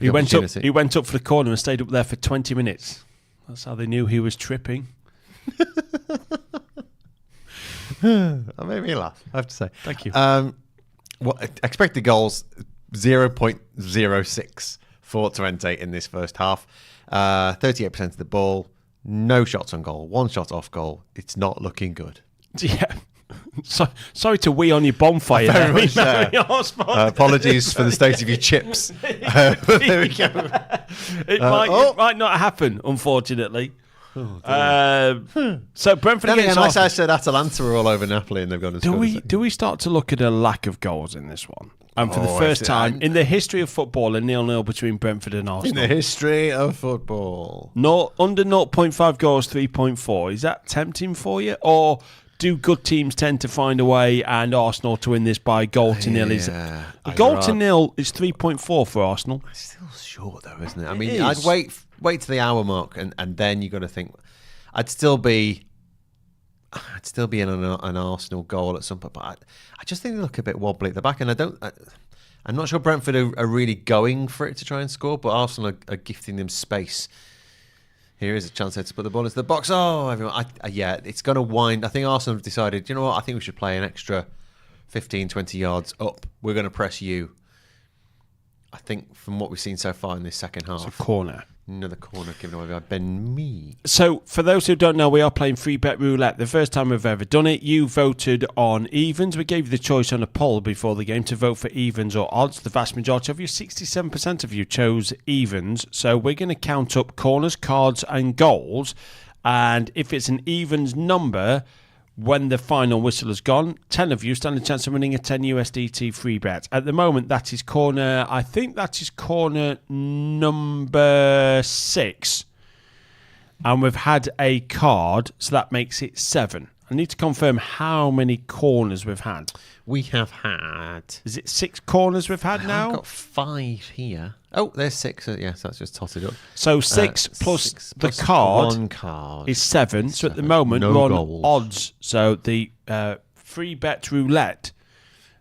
He went up for the corner and stayed up there for 20 minutes. That's how they knew he was tripping. That made me laugh, I have to say. Thank you. Expected goals, 0.06 for Twente in this first half. 38% of the ball, no shots on goal, 1 shot off goal. It's not looking good. Yeah. Sorry to wee on your bonfire. Very much apologies for the state of your chips. There we go. It might not happen, unfortunately. So Brentford against unless Arsenal. I said Atalanta were all over Napoli and they've gone and scored. Do we start to look at a lack of goals in this one? And for the first time in the history of football, a 0-0 between Brentford and Arsenal. In the history of football. Under 0.5 goals, 3.4. Is that tempting for you? Or do good teams tend to find a way and Arsenal to win this by goal to nil? A goal to nil is 3.4 for Arsenal. It's still short though, isn't it? I memean, I'd wait to the hour mark and then you've got to think. I'd still be in an Arsenal goal at some point, but I just think they look a bit wobbly at the back, and I'm not sure Brentford are really going for it to try and score, but Arsenal are gifting them space. Here is a chance to put the ball into the box. Oh, everyone! It's going to wind. I think Arsenal have decided, you know what? I think we should play an extra 15, 20 yards up. We're going to press you. I think from what we've seen so far in this second half, it's a corner. Another corner given away by Ben Mee. So, for those who don't know, we are playing free bet roulette. The first time we've ever done it. You voted on evens. We gave you the choice on a poll before the game to vote for evens or odds. The vast majority of you, 67% of you, chose evens. So, we're going to count up corners, cards, and goals. And if it's an evens number, when the final whistle has gone, 10 of you stand a chance of winning a 10 USDT free bet. At the moment, that is corner number 6. And we've had a card, so that makes it 7. I need to confirm how many corners we've had. We have had... Is it 6 corners we've had now? I've got 5 here. Oh, there's 6. Yes, that's just totted up. So 6 plus the card, one card is 7. So at the moment, no we're on goals. odds. So the free bet roulette,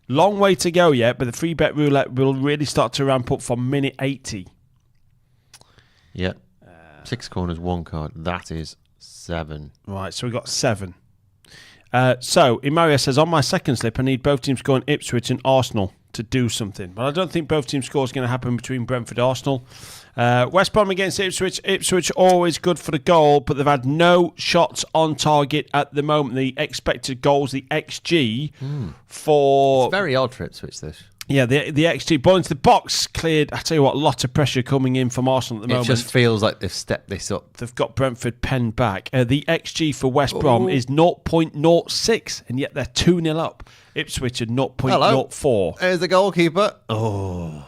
long way to go yet, but the free bet roulette will really start to ramp up from minute 80. Yep. 6 corners, 1 card. That is 7. Right, so we've got 7. So, Imaria says, on my second slip, I need both teams scoring Ipswich and Arsenal to do something. But I don't think both teams' scores are going to happen between Brentford and Arsenal. West Brom against Ipswich. Ipswich always good for the goal, but they've had no shots on target at the moment. The expected goals, the XG for... It's very odd for Ipswich, this. Yeah, the XG ball into the box cleared. I tell you what, a lot of pressure coming in from Arsenal at the moment. It just feels like they've stepped this up. They've got Brentford penned back. The XG for West Brom is 0.06, and yet they're 2-0 up. Ipswich are 0.04. There's the goalkeeper. Ramsdale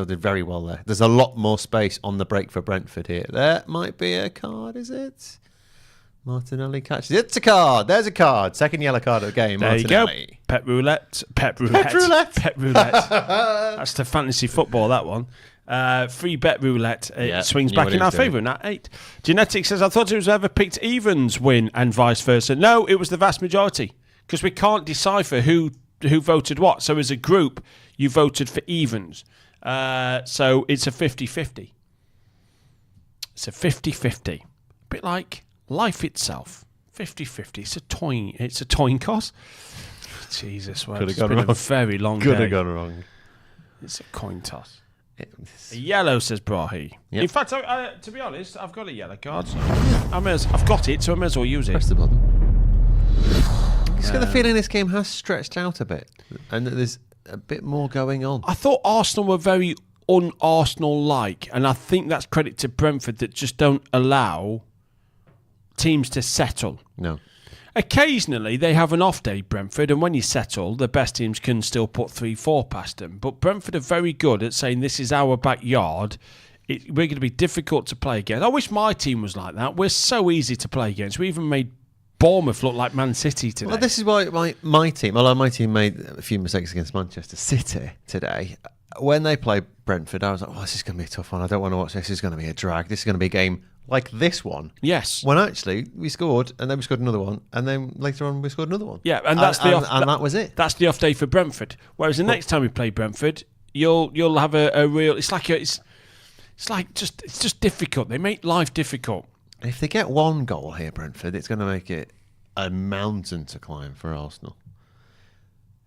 did very well there. There's a lot more space on the break for Brentford here. There might be a card, is it? Martinelli catches. It's a card. There's a card. Second yellow card of the game. There Martinelli. you go. Pet roulette. That's the fantasy football, that one. Free bet roulette. It swings back in our favour in at 8. Genetic says, I thought it was whoever picked evens win and vice versa. No, it was the vast majority. Because we can't decipher who voted what. So as a group, you voted for evens. So it's a 50-50. It's a 50-50. A bit like life itself. 50-50. It's a coin toss. Jesus, well, it's been a very long day. Could have gone wrong. It's a coin toss. A yellow, says Brahi. Yep. In fact, to be honest, I've got a yellow card. So I've got it, so I may as well use it. Press the button. I just get the feeling this game has stretched out a bit and that there's a bit more going on. I thought Arsenal were very un-Arsenal-like, and I think that's credit to Brentford that just don't allow teams to settle. No. Occasionally, they have an off day, Brentford, and when you settle, the best teams can still put 3-4 past them. But Brentford are very good at saying, this is our backyard. We're going to be difficult to play against. I wish my team was like that. We're so easy to play against. We even made Bournemouth look like Man City today. Well, this is why my team, although my team made a few mistakes against Manchester City today, when they played Brentford, I was like, this is going to be a tough one. I don't want to watch this. This is going to be a drag. This is going to be a game like this one. Yes. When actually we scored, and then we scored another one, and then later on we scored another one. Yeah, and that's that was it. That's the off day for Brentford. Whereas the next time we play Brentford, you'll have a real. It's just difficult. They make life difficult. If they get one goal here, Brentford, it's going to make it a mountain to climb for Arsenal.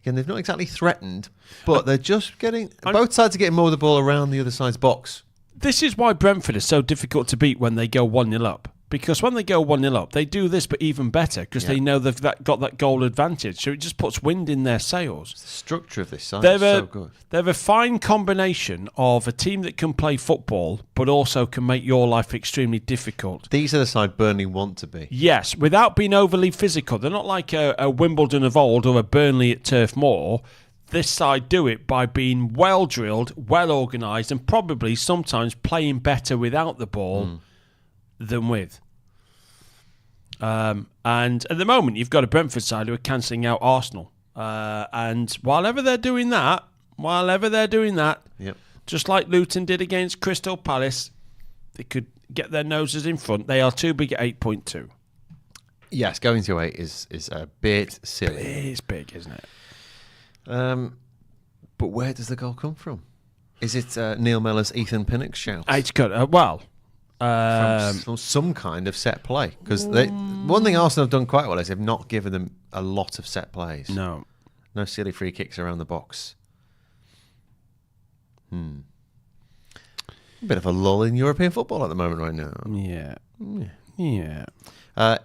Again, they've not exactly threatened, but they're just getting... Both sides are getting more of the ball around the other side's box. This is why Brentford is so difficult to beat when they go 1-0 up. Because when they go 1-0 up, they do this, but even better, because they know they've got that goal advantage. So it just puts wind in their sails. The structure of this side is so good. They have a fine combination of a team that can play football, but also can make your life extremely difficult. These are the side Burnley want to be. Yes, without being overly physical. They're not like a Wimbledon of old or a Burnley at Turf Moor. This side do it by being well-drilled, well-organised, and probably sometimes playing better without the ball than with. And at the moment, you've got a Brentford side who are cancelling out Arsenal. And while ever they're doing that, just like Luton did against Crystal Palace, they could get their noses in front. They are too big at 8.2. Yes, going to 8 is a bit silly. It's big, isn't it? But where does the goal come from? Is it Neil Mellor's Ethan Pinnock shout? It's good. From some kind of set play. Because one thing Arsenal have done quite well is they've not given them a lot of set plays. No silly free kicks around the box. A bit of a lull in European football at the moment right now. Yeah.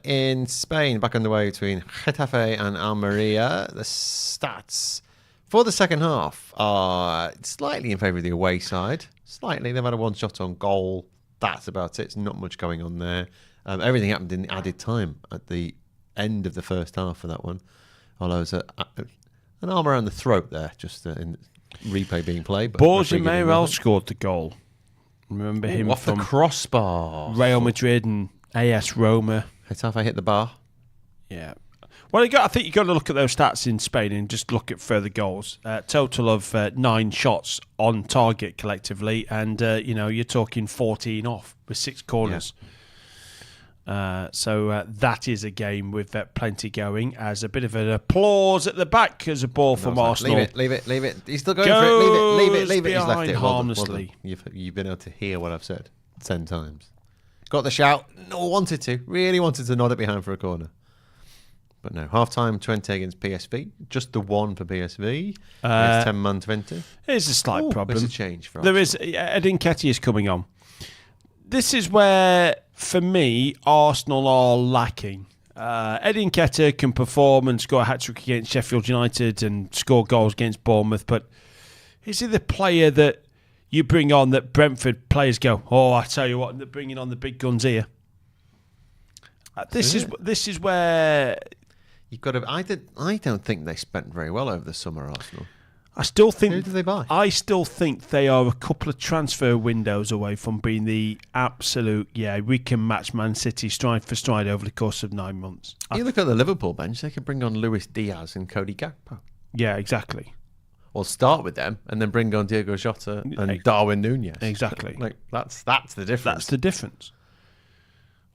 In Spain, back underway between Getafe and Almeria. The stats for the second half are slightly in favour of the away side. Slightly. They've had a one shot on goal. That's about it. It's not much going on there. Everything happened in added time at the end of the first half for that one. Although there's an arm around the throat there, just in replay being played. Borja Mayoral scored the goal. Remember him off from the crossbar. Real Madrid and AS Roma. Getafe hit the bar. Yeah. Well, I think you've got to look at those stats in Spain and just look at further goals. Total of 9 shots on target collectively, and you're talking 14 off with 6 corners. Yeah. So that is a game with plenty going. As a bit of an applause at the back as a ball from Arsenal. Leave it. He's still going for it. Leave it. He's left it harmlessly. Well, you've been able to hear what I've said 10 times. Got the shout. Really wanted to nod it behind for a corner. But no, half-time 20 against PSV. Just the one for PSV. It's 10-man 20. There's a slight problem. There's a change for There is. Edin Nketiah is coming on. This is where, for me, Arsenal are lacking. Edin Nketiah can perform and score a hat-trick against Sheffield United and score goals against Bournemouth, but is he the player that you bring on that Brentford players go, I tell you what, they're bringing on the big guns here? This is where... You've got to. I don't think they spent very well over the summer, Arsenal. I still think. Who did they buy? I still think they are a couple of transfer windows away from being the absolute. Yeah, we can match Man City stride for stride over the course of 9 months. You look at the Liverpool bench; they could bring on Luis Diaz and Cody Gakpo. Yeah, exactly. Or start with them and then bring on Diego Jota and Darwin Núñez. Exactly. That's the difference. That's the difference.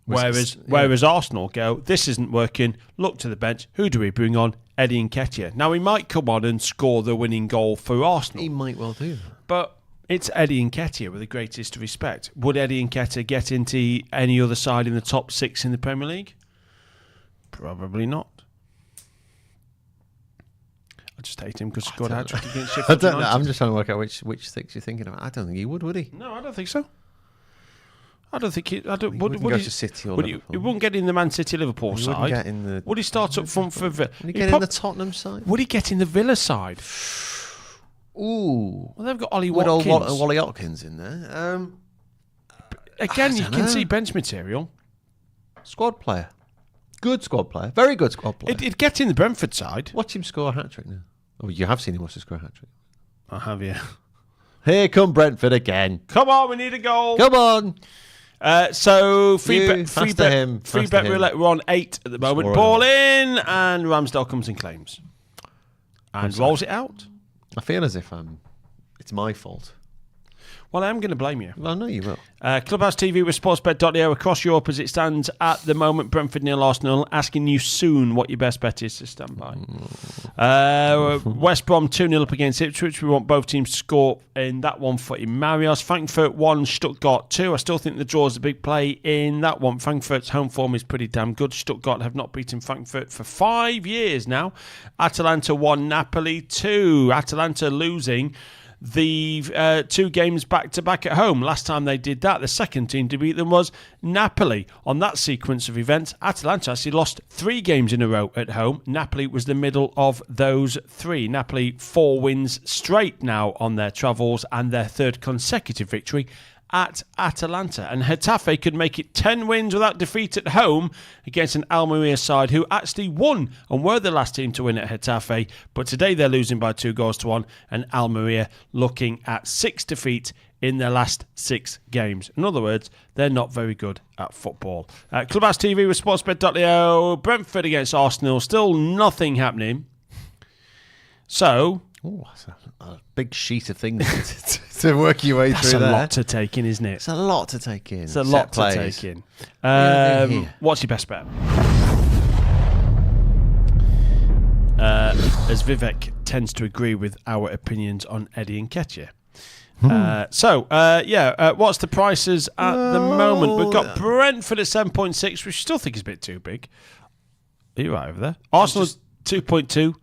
Whereas Arsenal go, this isn't working, look to the bench, who do we bring on? Edin Nketiah. Now, he might come on and score the winning goal for Arsenal. He might well do that. But it's Edin Nketiah with the greatest respect. Would Edin Nketiah get into any other side in the top 6 in the Premier League? Probably not. I just hate him because he scored a hat-trick against Sheffield United. I'm just trying to work out which 6 you're thinking about. I don't think he would he? No, I don't think so. I don't think he. He wouldn't go to City or Liverpool. He wouldn't get in the Man City Liverpool side. Would he start up front for Villa? Would he get in the Tottenham side? Would he get in the Villa side? Ooh. Well, they've got Ollie Watkins. Wally Watkins in there. Again, you can see bench material. Squad player. Good squad player. Very good squad player. It'd get in the Brentford side. Watch him score a hat-trick now. Oh, you have seen him watch him score a hat-trick. I have, yeah. Here come Brentford again. Come on, we need a goal. Come on. So free bet roulette. We're on 8 at the moment. Ball in, and Ramsdale comes and claims and rolls it out. I feel as if it's my fault. Well, I am going to blame you. Well, no, you will. Clubhouse TV with sportsbet.io across Europe as it stands at the moment. Brentford 0, Arsenal. Asking you soon what your best bet is to stand by. West Brom 2-0 up against Ipswich. We want both teams to score in that one for Marios. Frankfurt 1, Stuttgart 2. I still think the draw is a big play in that one. Frankfurt's home form is pretty damn good. Stuttgart have not beaten Frankfurt for 5 years now. Atalanta 1, Napoli 2. Atalanta losing the 2 games back-to-back at home. Last time they did that, the second team to beat them was Napoli. On that sequence of events, Atalanta actually lost 3 games in a row at home. Napoli was the middle of those 3. Napoli 4 wins straight now on their travels and their 3rd consecutive victory at Atalanta. And Getafe could make it 10 wins without defeat at home against an Almeria side who actually won and were the last team to win at Getafe. But today they're losing by 2-1, and Almeria looking at 6 defeats in their last 6 games. In other words, they're not very good at football. Clubhouse TV with sportsbet.io. Brentford against Arsenal. Still nothing happening. So... Oh, that's a big sheet of things to work your way through there. That's a lot to take in, isn't it? It's a lot to take in. It's a lot to take in. What's your best bet? As Vivek tends to agree with our opinions on Eddie Nketiah. What's the prices at the moment? We've got Brentford at 7.6, which I still think is a bit too big. Are you right over there? Arsenal's 2.2.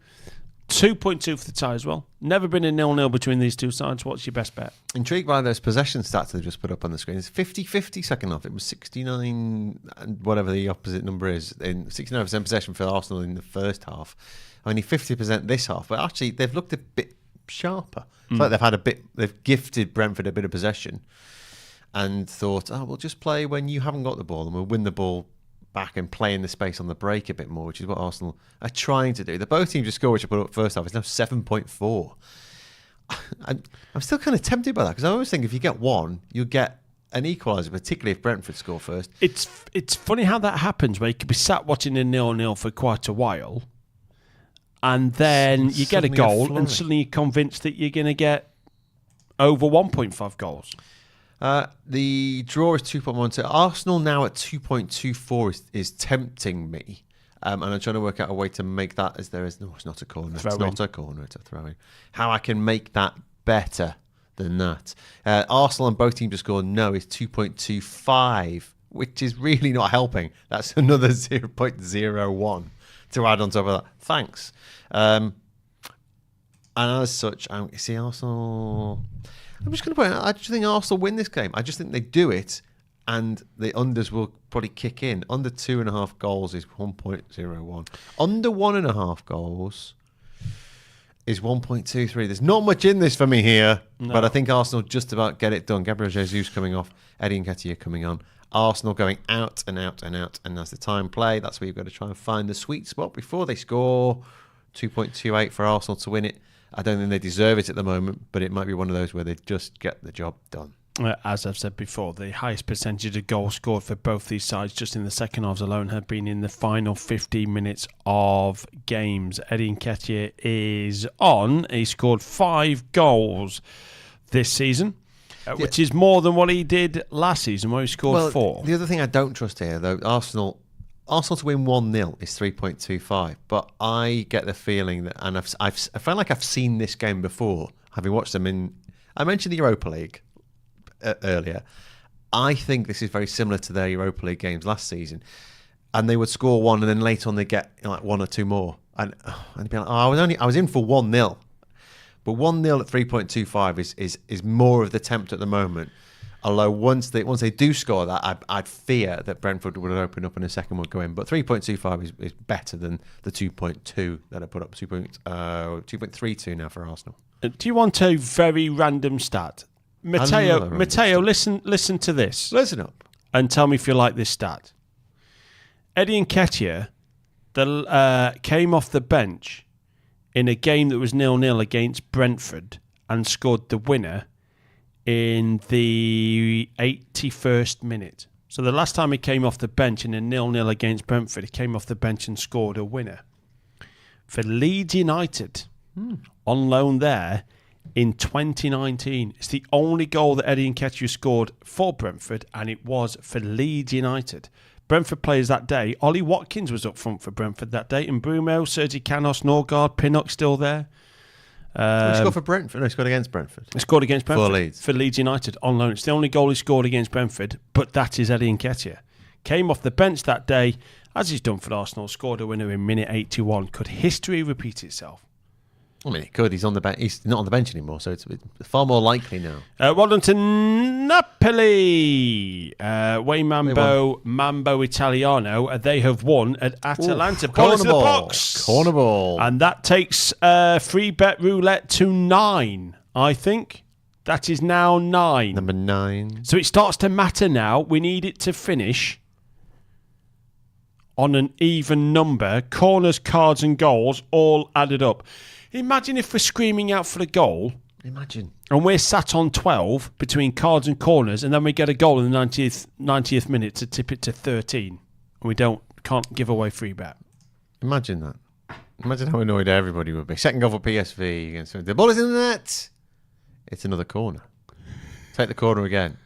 2.2 for the tie as well. Never been a 0-0 between these two sides. What's your best bet? Intrigued by those possession stats they've just put up on the screen. It's 50-50 second half. It was 69 and whatever the opposite number is. In 69% possession for Arsenal in the first half. Only 50% this half. But actually, they've looked a bit sharper. It's like they've gifted Brentford a bit of possession and thought, we'll just play when you haven't got the ball and we'll win the ball back and play in the space on the break a bit more, which is what Arsenal are trying to do. The both teams just score, which I put up first half, is now 7.4. I'm still kind of tempted by that because I always think if you get one, you'll get an equaliser, particularly if Brentford score first. It's funny how that happens, where you could be sat watching a 0-0 for quite a while, and then you get a goal, and suddenly you're convinced that you're going to get over 1.5 goals. The draw is 2.12. Arsenal now at 2.24 is tempting me. And I'm trying to work out a way to make that as there is. No, it's not a corner. It's not a corner. It's a throw-in. How I can make that better than that. Arsenal and both teams to score no is 2.25, which is really not helping. That's another 0.01 to add on top of that. Thanks. And as such, see Arsenal... I'm just going to point out, I just think Arsenal win this game. I just think they do it, and the unders will probably kick in. Under 2.5 goals is 1.01. Under 1.5 goals is 1.23. There's not much in this for me here, but I think Arsenal just about get it done. Gabriel Jesus coming off, Eddie Nketiah coming on. Arsenal going out and out and out, and as the time play, that's where you've got to try and find the sweet spot before they score. 2.28 for Arsenal to win it. I don't think they deserve it at the moment, but it might be one of those where they just get the job done. As I've said before, the highest percentage of goals scored for both these sides just in the second halves alone have been in the final 15 minutes of games. Eddie Nketiah is on. He scored 5 goals this season, which is more than what he did last season where he scored 4. The other thing I don't trust here, though, Arsenal to win 1-0 is 3.25, but I get the feeling that, and I feel like I've seen this game before, having watched them I mentioned the Europa League earlier. I think this is very similar to their Europa League games last season, and they would score 1, and then later on they get like 1 or 2 more, and I'd be like, I was in for 1-0, but 1-0 at 3.25 is more of the tempt at the moment. Although once they do score that, I'd fear that Brentford would open up and a second would go in. But 3.25 is better than the 2.2 that I put up. 2.32 now for Arsenal. Do you want a very random stat? Matteo, listen to this. Listen up. And tell me if you like this stat. Eddie Nketiah came off the bench in a game that was 0-0 against Brentford and scored the winner in the 81st minute. So the last time he came off the bench in a 0-0 against Brentford, he came off the bench and scored a winner. For Leeds United, on loan there in 2019. It's the only goal that Eddie Nketiah scored for Brentford, and it was for Leeds United. Brentford players that day, Ollie Watkins was up front for Brentford that day, and Brumo, Sergi Canos, Norgard, Pinnock still there. He scored for Brentford. No, he scored against Brentford. He scored against Brentford. For Leeds. For Leeds United on loan. It's the only goal he scored against Brentford, but that is Eddie Nketiah. Came off the bench that day, as he's done for Arsenal, scored a winner in minute 81. Could history repeat itself? I mean, he could. He's on the bench. He's not on the bench anymore, so it's far more likely now. Well done to Napoli. Mambo Italiano. They have won at Atalanta. Ball into the box. Corner ball. And that takes free bet roulette to 9, I think. That is now 9. Number 9. So it starts to matter now. We need it to finish on an even number. Corners, cards and goals all added up. Imagine if we're screaming out for a goal. Imagine. And we're sat on 12 between cards and corners, and then we get a goal in the 90th minute to tip it to 13. And we can't give away free bet. Imagine that. Imagine how annoyed everybody would be. Second goal for PSV. The ball is in the net. It's another corner. Take the corner again.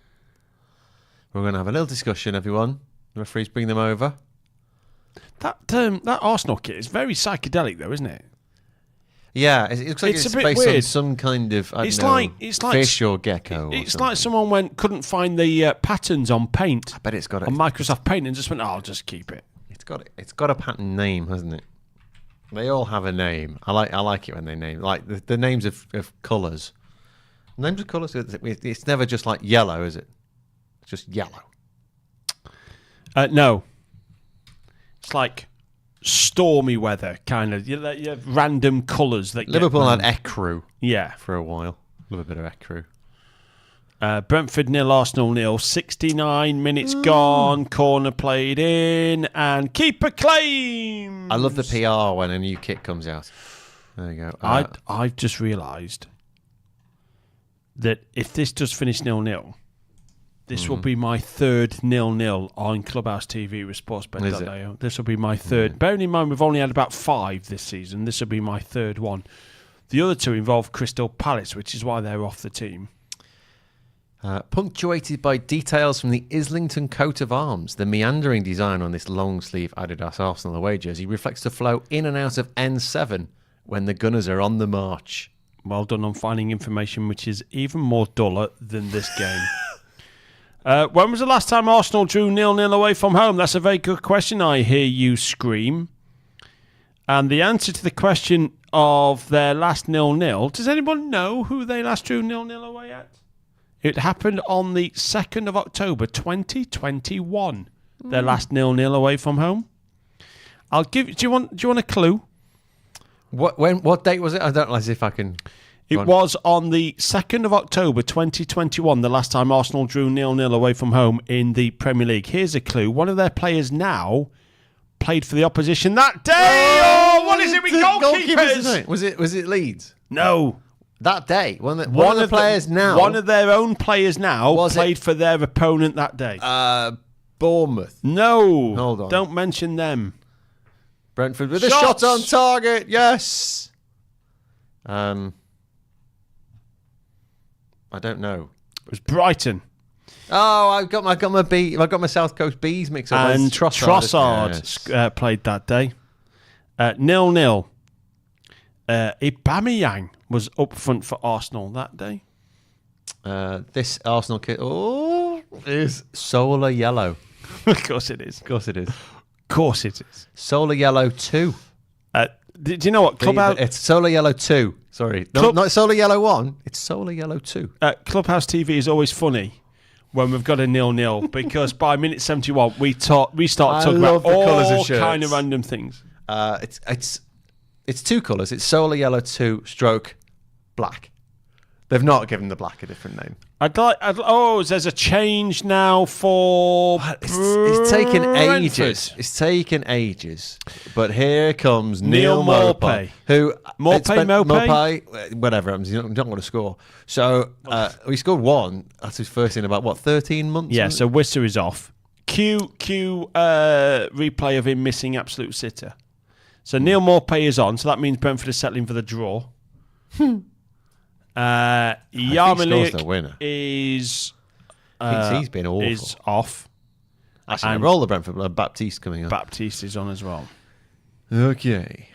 We're going to have a little discussion, everyone. The referees bring them over. That Arsenal kit is very psychedelic, though, isn't it? Yeah, it looks like it's a bit based weird. on some kind of It's like fish or gecko. It's like someone couldn't find the patterns on Paint. I bet it's got on Microsoft Paint and just went, I'll just keep it. It's got a pattern name, hasn't it? They all have a name. I like it when they name like the names of colours. Names of colours. It's never just like yellow, is it? It's just yellow. No. It's like stormy weather, kind of. You have random colours that Liverpool had ecru. Yeah. For a while. Love a bit of ecru. Brentford 0, Arsenal 0. 69 minutes gone. Corner played in. And keeper claims. I love the PR when a new kit comes out. There you go. I've just realised that if this does finish 0-0, this will be my third 0-0 on Clubhouse TV with sportsbet.io. This will be my third. Bearing in mind we've only had about 5 this season. This will be my third one. The other 2 involve Crystal Palace, which is why they're off the team. Punctuated by details from the Islington coat of arms. The meandering design on this long-sleeve Adidas Arsenal away jersey reflects the flow in and out of N7 when the Gunners are on the march. Well done on finding information which is even more duller than this game. When was the last time Arsenal drew 0-0 away from home? That's a very good question, I hear you scream. And the answer to the question of their last 0-0, does anyone know who they last drew 0-0 away at? It happened on the 2nd of October, 2021. Their last 0-0 away from home. I'll give. Do you want a clue? What date was it? I don't know if I can. It was on the 2nd of October 2021, the last time Arsenal drew 0-0 away from home in the Premier League. Here's a clue. One of their players now played for the opposition that day. Oh, what is it with goalkeepers? Was it Leeds? No. That day. One of the players now. One of their own players now played for their opponent that day. Bournemouth. No. Hold on. Don't mention them. Brentford with a shot on target. Yes. I don't know. It was Brighton. Oh, I've got my South Coast Bees mixed up. And Trossard played that day. 0-0. Aubameyang was up front for Arsenal that day. This Arsenal kit is solar yellow. Of course it is. Of course it is. Of course it is. Solar yellow 2. Do you know what? It's solar yellow 2. Sorry. Not solar yellow 1. It's solar yellow 2. Clubhouse TV is always funny when we've got a 0-0 because by minute 71 we start talking about all kind of random things. It's 2 colours. It's solar yellow 2 stroke black. They've not given the black a different name. There's a change now for. It's taken ages. It's taken ages. But here comes Neil Maupay, who Maupay, whatever. He's not going to score. So he scored 1. That's his first in about 13 months. Yeah. So Wisser is off. Cue replay of him missing absolute sitter. So Neil Maupay is on. So that means Brentford is settling for the draw. Yarmolenko is he's been awful. Is off. Actually, roll the Brentford. Baptiste coming up. Baptiste is on as well. Okay.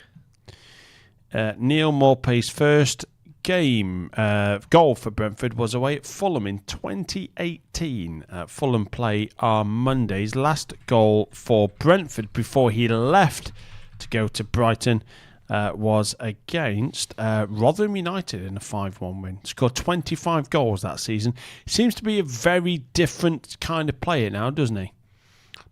Neil Maupay's first goal for Brentford was away at Fulham in 2018. Fulham play on Monday's last goal for Brentford before he left to go to Brighton. was against Rotherham United in a 5-1 win. Scored 25 goals that season. Seems to be a very different kind of player now, doesn't he?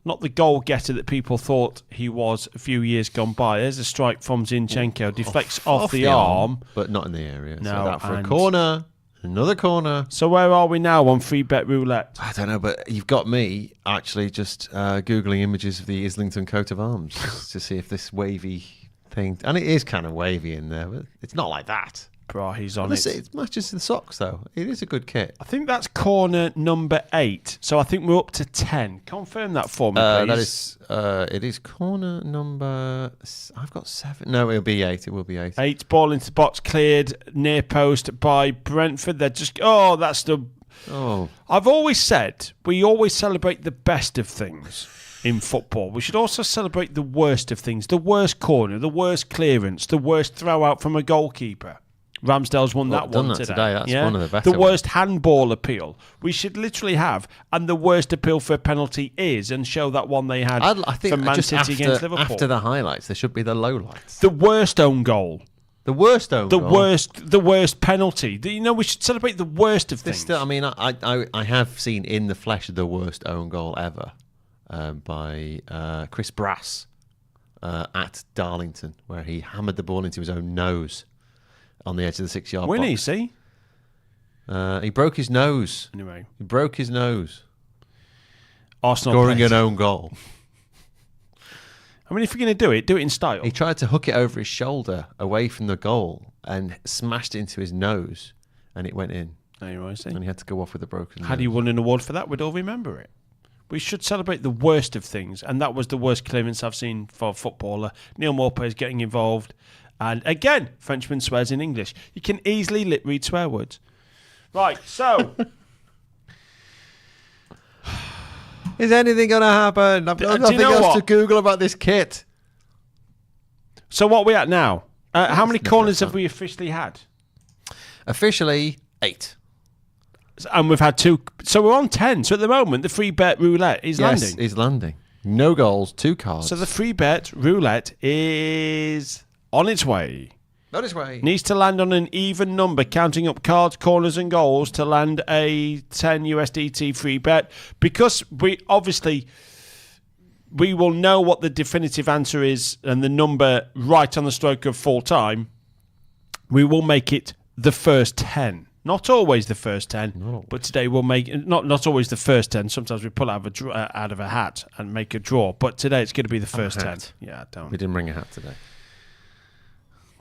Not the goal getter that people thought he was a few years gone by. There's a strike from Zinchenko. Deflects off the arm. But not in the area. No, so that for a corner. Another corner. So where are we now on free bet roulette? I don't know, but you've got me actually just Googling images of the Islington coat of arms to see if this wavy thing... And it is kind of wavy in there, but it's not like that. Bro, he's on it. It matches the socks, though. It is a good kit. I think that's corner number 8. So I think we're up to 10. Confirm that for me, please. It is corner number... I've got 7. No, it'll be 8. It will be 8. 8, ball into the box, cleared near post by Brentford. They're just... Oh, that's the... Oh. I've always said we always celebrate the best of things in football. We should also celebrate the worst of things. The worst corner, the worst clearance, the worst throw out from a goalkeeper. Ramsdale's won that one today. That's one of the better The worst handball appeal we should literally have, and the worst appeal for a penalty is, and show that one they had I think for Man just City against Liverpool. After the highlights, there should be the lowlights. The worst own goal. The worst own goal. The worst penalty. We should celebrate the worst of things. Still, I mean, I have seen in the flesh the worst own goal ever by Chris Brass at Darlington, where he hammered the ball into his own nose on the edge of the 6-yard box. Winnie, see? He broke his nose. Anyway. He broke his nose. Arsenal scoring an own goal. I mean, if you're going to do it in style. He tried to hook it over his shoulder away from the goal and smashed it into his nose, and it went in. Anyway, see? And he had to go off with a broken nose. Had he won an award for that, we'd all remember it. We should celebrate the worst of things, and that was the worst clearance I've seen for a footballer. Neil Maupay is getting involved. And again, Frenchman swears in English. You can easily lip read swear words. Right, so... Is anything going to happen? I've got nothing else to Google about this kit. So what are we at now? How many corners have we officially had? Officially, 8. And we've had 2. So we're on 10. So at the moment, the free bet roulette is landing. Yes, is landing. No goals, 2 cards. So the free bet roulette is... on its way. On its way. Needs to land on an even number, counting up cards, corners and goals to land a 10 USDT free bet. Because we will know what the definitive answer is and the number right on the stroke of full time. We will make it the first 10. Not always the first 10, but today we'll make not always the first 10. Sometimes we pull out of a hat and make a draw. But today it's going to be the first 10. Yeah, don't. We didn't bring a hat today.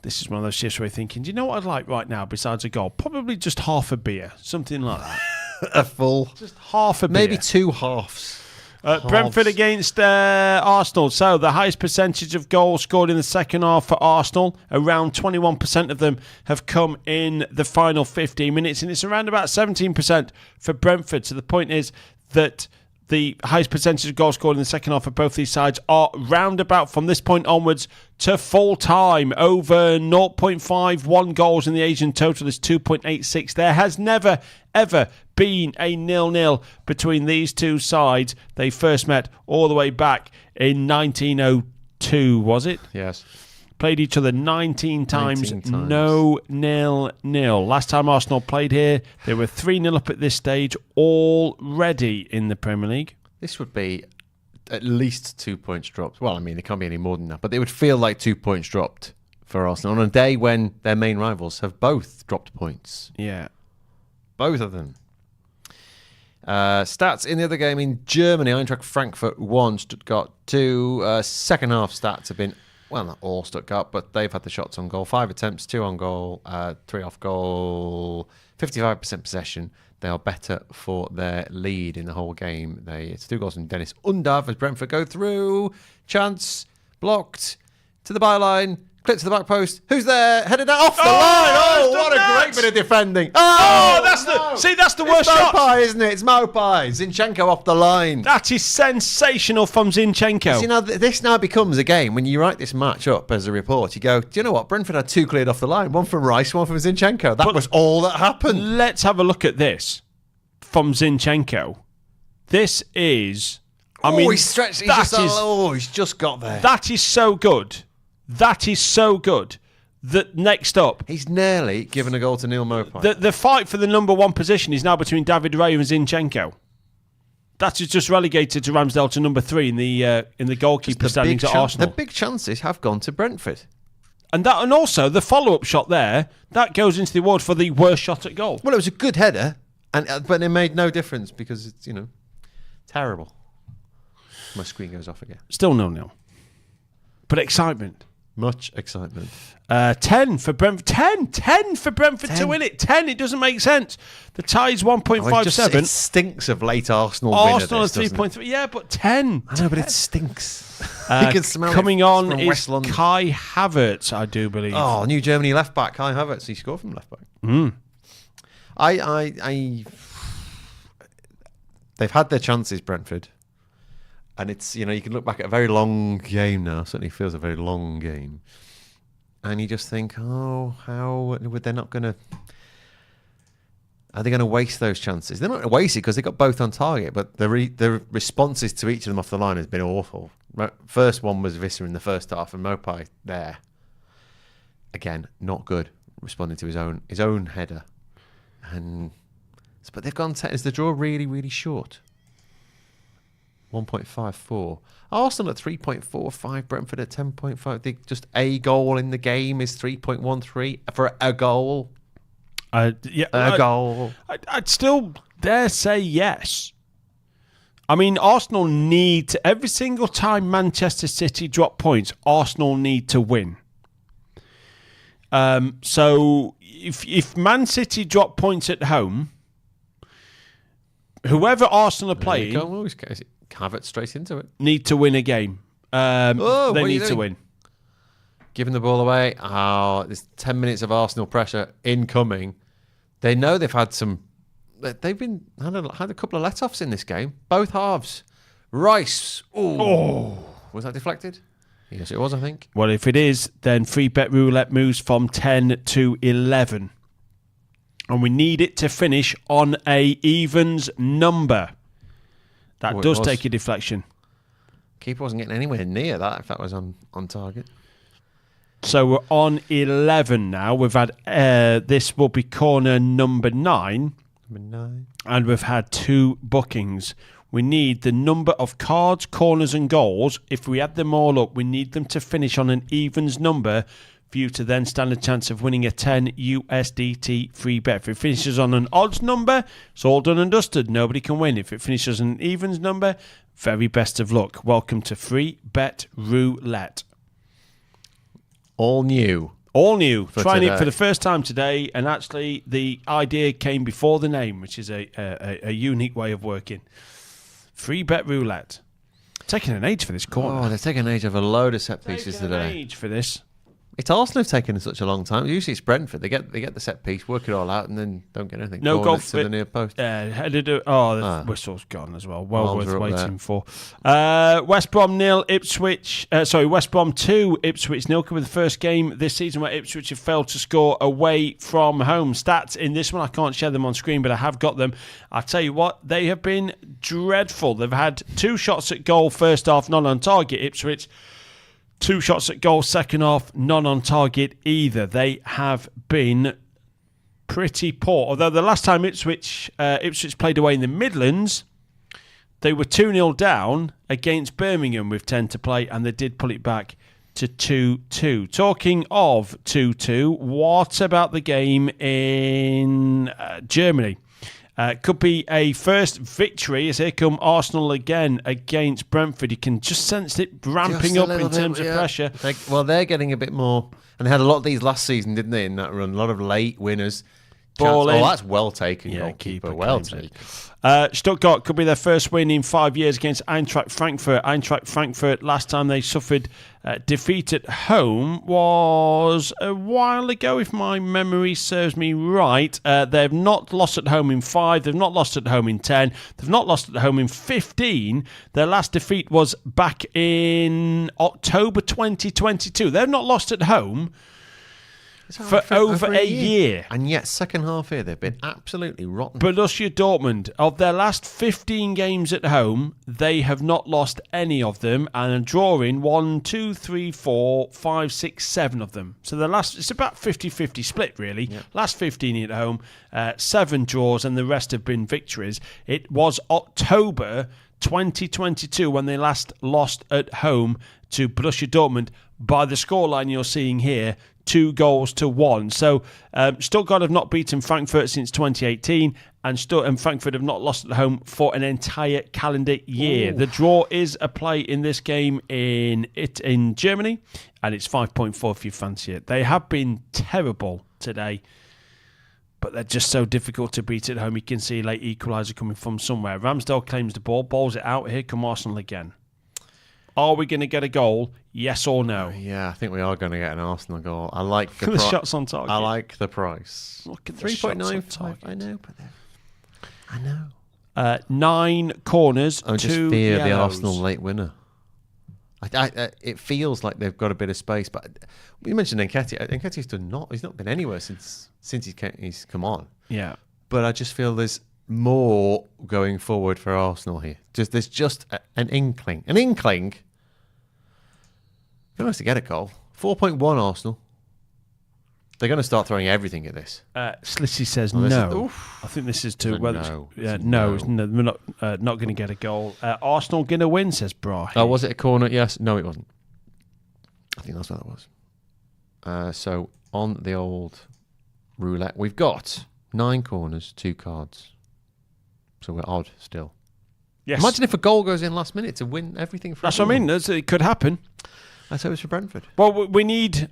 This is one of those shifts where you're thinking, do you know what I'd like right now besides a goal? Probably just half a beer, something like that. A full. Just half a beer. Maybe 2 halves. Brentford against Arsenal. So the highest percentage of goals scored in the second half for Arsenal, around 21% of them have come in the final 15 minutes, and it's around about 17% for Brentford. So the point is that the highest percentage of goals scored in the second half of both these sides are roundabout from this point onwards to full time. Over 0.51 goals in the Asian total is 2.86. There has never, ever been a 0-0 between these two sides. They first met all the way back in 1902, was it? Yes. Played each other 19 times. No 0-0. Last time Arsenal played here, they were 3-0 up at this stage already in the Premier League. This would be at least 2 points dropped. Well, I mean, it can't be any more than that, but it would feel like 2 points dropped for Arsenal on a day when their main rivals have both dropped points. Yeah. Both of them. Stats in the other game in Germany, Eintracht Frankfurt 1, Stuttgart 2. Second half stats have been... well, not all Stuttgart, but they've had the shots on goal. 5 attempts, 2 on goal, 3 off goal, 55% possession. They are better for their lead in the whole game. It's 2 goals from Dennis Undav as Brentford go through. Chance, blocked, to the byline, clipped to the back post. Who's there? Headed out off the line. Oh, what a great bit of defending. That's the worst shot. It's Maupay, isn't it? It's Maupay. Zinchenko off the line. That is sensational from Zinchenko. See, now, this now becomes a game when you write this match up as a report. You go, do you know what? Brentford had 2 cleared off the line. One from Rice, one from Zinchenko. That was all that happened. Let's have a look at this from Zinchenko. This is... he's stretched. He's just got there. That is so good That is so good that next up... He's nearly given a goal to Neil Maupay. The fight for the number 1 position is now between David Raya and Zinchenko. That is just relegated to Ramsdale to number 3 in the goalkeeper standings at Arsenal. The big chances have gone to Brentford. And also the follow-up shot there, that goes into the award for the worst shot at goal. Well, it was a good header, but it made no difference because it's, terrible. My screen goes off again. Still 0-0. But excitement. Much excitement. 10 for Brentford. 10 for Brentford to win it. 10, it doesn't make sense. The tie's 1.57. It stinks of late Arsenal. Arsenal at 3.3. Yeah, but 10. I know, but it stinks. You can smell coming on is Kai Havertz, I do believe. Oh, New Germany left back Kai Havertz. He scored from left back. They've had their chances, Brentford. And it's, you can look back at a very long game now. Certainly feels a very long game. And you just think, how would they not going to... Are they going to waste those chances? They're not going to waste it because they got both on target, but the responses to each of them off the line has been awful. First one was Visser in the first half, and Maupay there. Again, not good. Responding to his own header. But they've gone 10. Is the draw really, really short? 1.54. Arsenal at 3.45, Brentford at 10.5. Just a goal in the game is 3.13 for a goal. Goal. I'd still dare say yes. I mean, Arsenal need to, every single time Manchester City drop points, Arsenal need to win. So if Man City drop points at home, whoever Arsenal are playing... Have it straight into it. Need to win a game. They need to win. Giving the ball away. There's 10 minutes of Arsenal pressure incoming. They know they've had some... They've had a couple of let-offs in this game. Both halves. Rice. Oh. Was that deflected? Yes, it was, I think. Well, if it is, then free bet roulette moves from 10 to 11. And we need it to finish on a evens number. That does take a deflection. Keeper wasn't getting anywhere near that if that was on target. So we're on 11 now. We've had this will be corner number 9. And we've had 2 bookings. We need the number of cards, corners and goals. If we add them all up, we need them to finish on an evens number for you to then stand a chance of winning a 10 USDT free bet. If it finishes on an odds number, it's all done and dusted. Nobody can win. If it finishes on an evens number, very best of luck. Welcome to Free Bet Roulette. All new. Trying it for the first time today, and actually the idea came before the name, which is a unique way of working. Free Bet Roulette. Taking an age for this corner. They're taking an age of a load of set pieces today. Taking an age for this. It's Arsenal have taken such a long time. Usually it's Brentford. They get the set piece, work it all out, and then don't get anything. No goal to the near post. The whistle's gone as well. Well worth waiting for. West Brom 0, West Brom 2, Ipswich 0. With the first game this season where Ipswich have failed to score away from home. Stats in this one, I can't share them on screen, but I have got them. I tell you what, they have been dreadful. They've had 2 shots at goal first half, none on target. Ipswich. 2 shots at goal, second half, none on target either. They have been pretty poor. Although the last time Ipswich played away in the Midlands, they were 2-0 down against Birmingham with 10 to play, and they did pull it back to 2-2. Talking of 2-2, what about the game in Germany? Could be a first victory as here come Arsenal again against Brentford. You can just sense it ramping up in terms of pressure. They're getting a bit more, and they had a lot of these last season, didn't they, in that run? A lot of late winners. That's well taken, goalkeeper. Well taken. Stuttgart could be their first win in 5 years against Eintracht Frankfurt. Eintracht Frankfurt, last time they suffered defeat at home was a while ago, if my memory serves me right. They've not lost at home in 5. They've not lost at home in 10. They've not lost at home in 15. Their last defeat was back in October 2022. They've not lost at home for over a year. And yet, second half here, they've been absolutely rotten. Borussia Dortmund, of their last 15 games at home, they have not lost any of them and are drawing 1, 2, 3, 4, 5, 6, 7 of them. So it's about 50-50 split, really. Yep. Last 15 at home, 7 draws, and the rest have been victories. It was October 2022 when they last lost at home to Borussia Dortmund by the scoreline you're seeing here, 2-1. So Stuttgart have not beaten Frankfurt since 2018, and Frankfurt have not lost at home for an entire calendar year. Ooh. The draw is a play in this game in Germany, and it's 5.4 if you fancy it. They have been terrible today, but they're just so difficult to beat at home. You can see a late equaliser coming from somewhere. Ramsdale claims the ball, balls it out. Here come Arsenal again. Are we going to get a goal? Yes or no? Yeah, I think we are going to get an Arsenal goal. I like the shots on target. I like the price. Look at the 3.95. I know, but I know. 9 corners. I just fear the Arsenal late winner. It feels like they've got a bit of space, but we mentioned Nketiah. Nketiah's he's not been anywhere since he's come on. Yeah, but I just feel there's more going forward for Arsenal here. There's just an inkling. They're going to get a goal. 4.1 Arsenal. They're going to start throwing everything at this. Slissy says no. I think this is to no. We're not going to get a goal. Arsenal going to win, says Bra. Oh, was it a corner? Yes. No, it wasn't. I think that's what it was. So on the old roulette, we've got 9 corners, 2 cards. So we're odd still. Yes. Imagine if a goal goes in last minute to win everything for That's everyone. What I mean. It could happen. I thought it was for Brentford. Well, we need...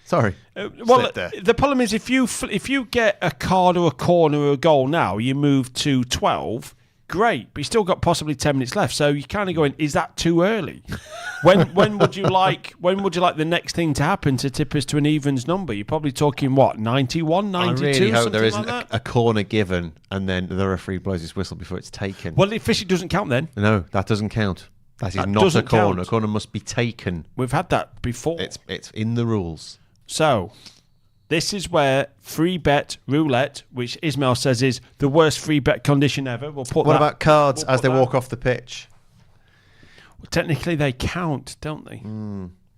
Sorry. The problem is if you get a card or a corner or a goal now, you move to 12. Great, but you still got possibly 10 minutes left. So you kind of going, is that too early? When would you like the next thing to happen to tip us to an evens number? You're probably talking what, 91, 92? I really hope there isn't like a corner given and then the referee blows his whistle before it's taken. Well, the official doesn't count then. No, that doesn't count. That is not a corner. Count. A corner must be taken. We've had that before. It's in the rules. So, this is where free bet roulette, which Ismail says is the worst free bet condition ever. What about cards as they walk off the pitch? Well, technically, they count, don't they?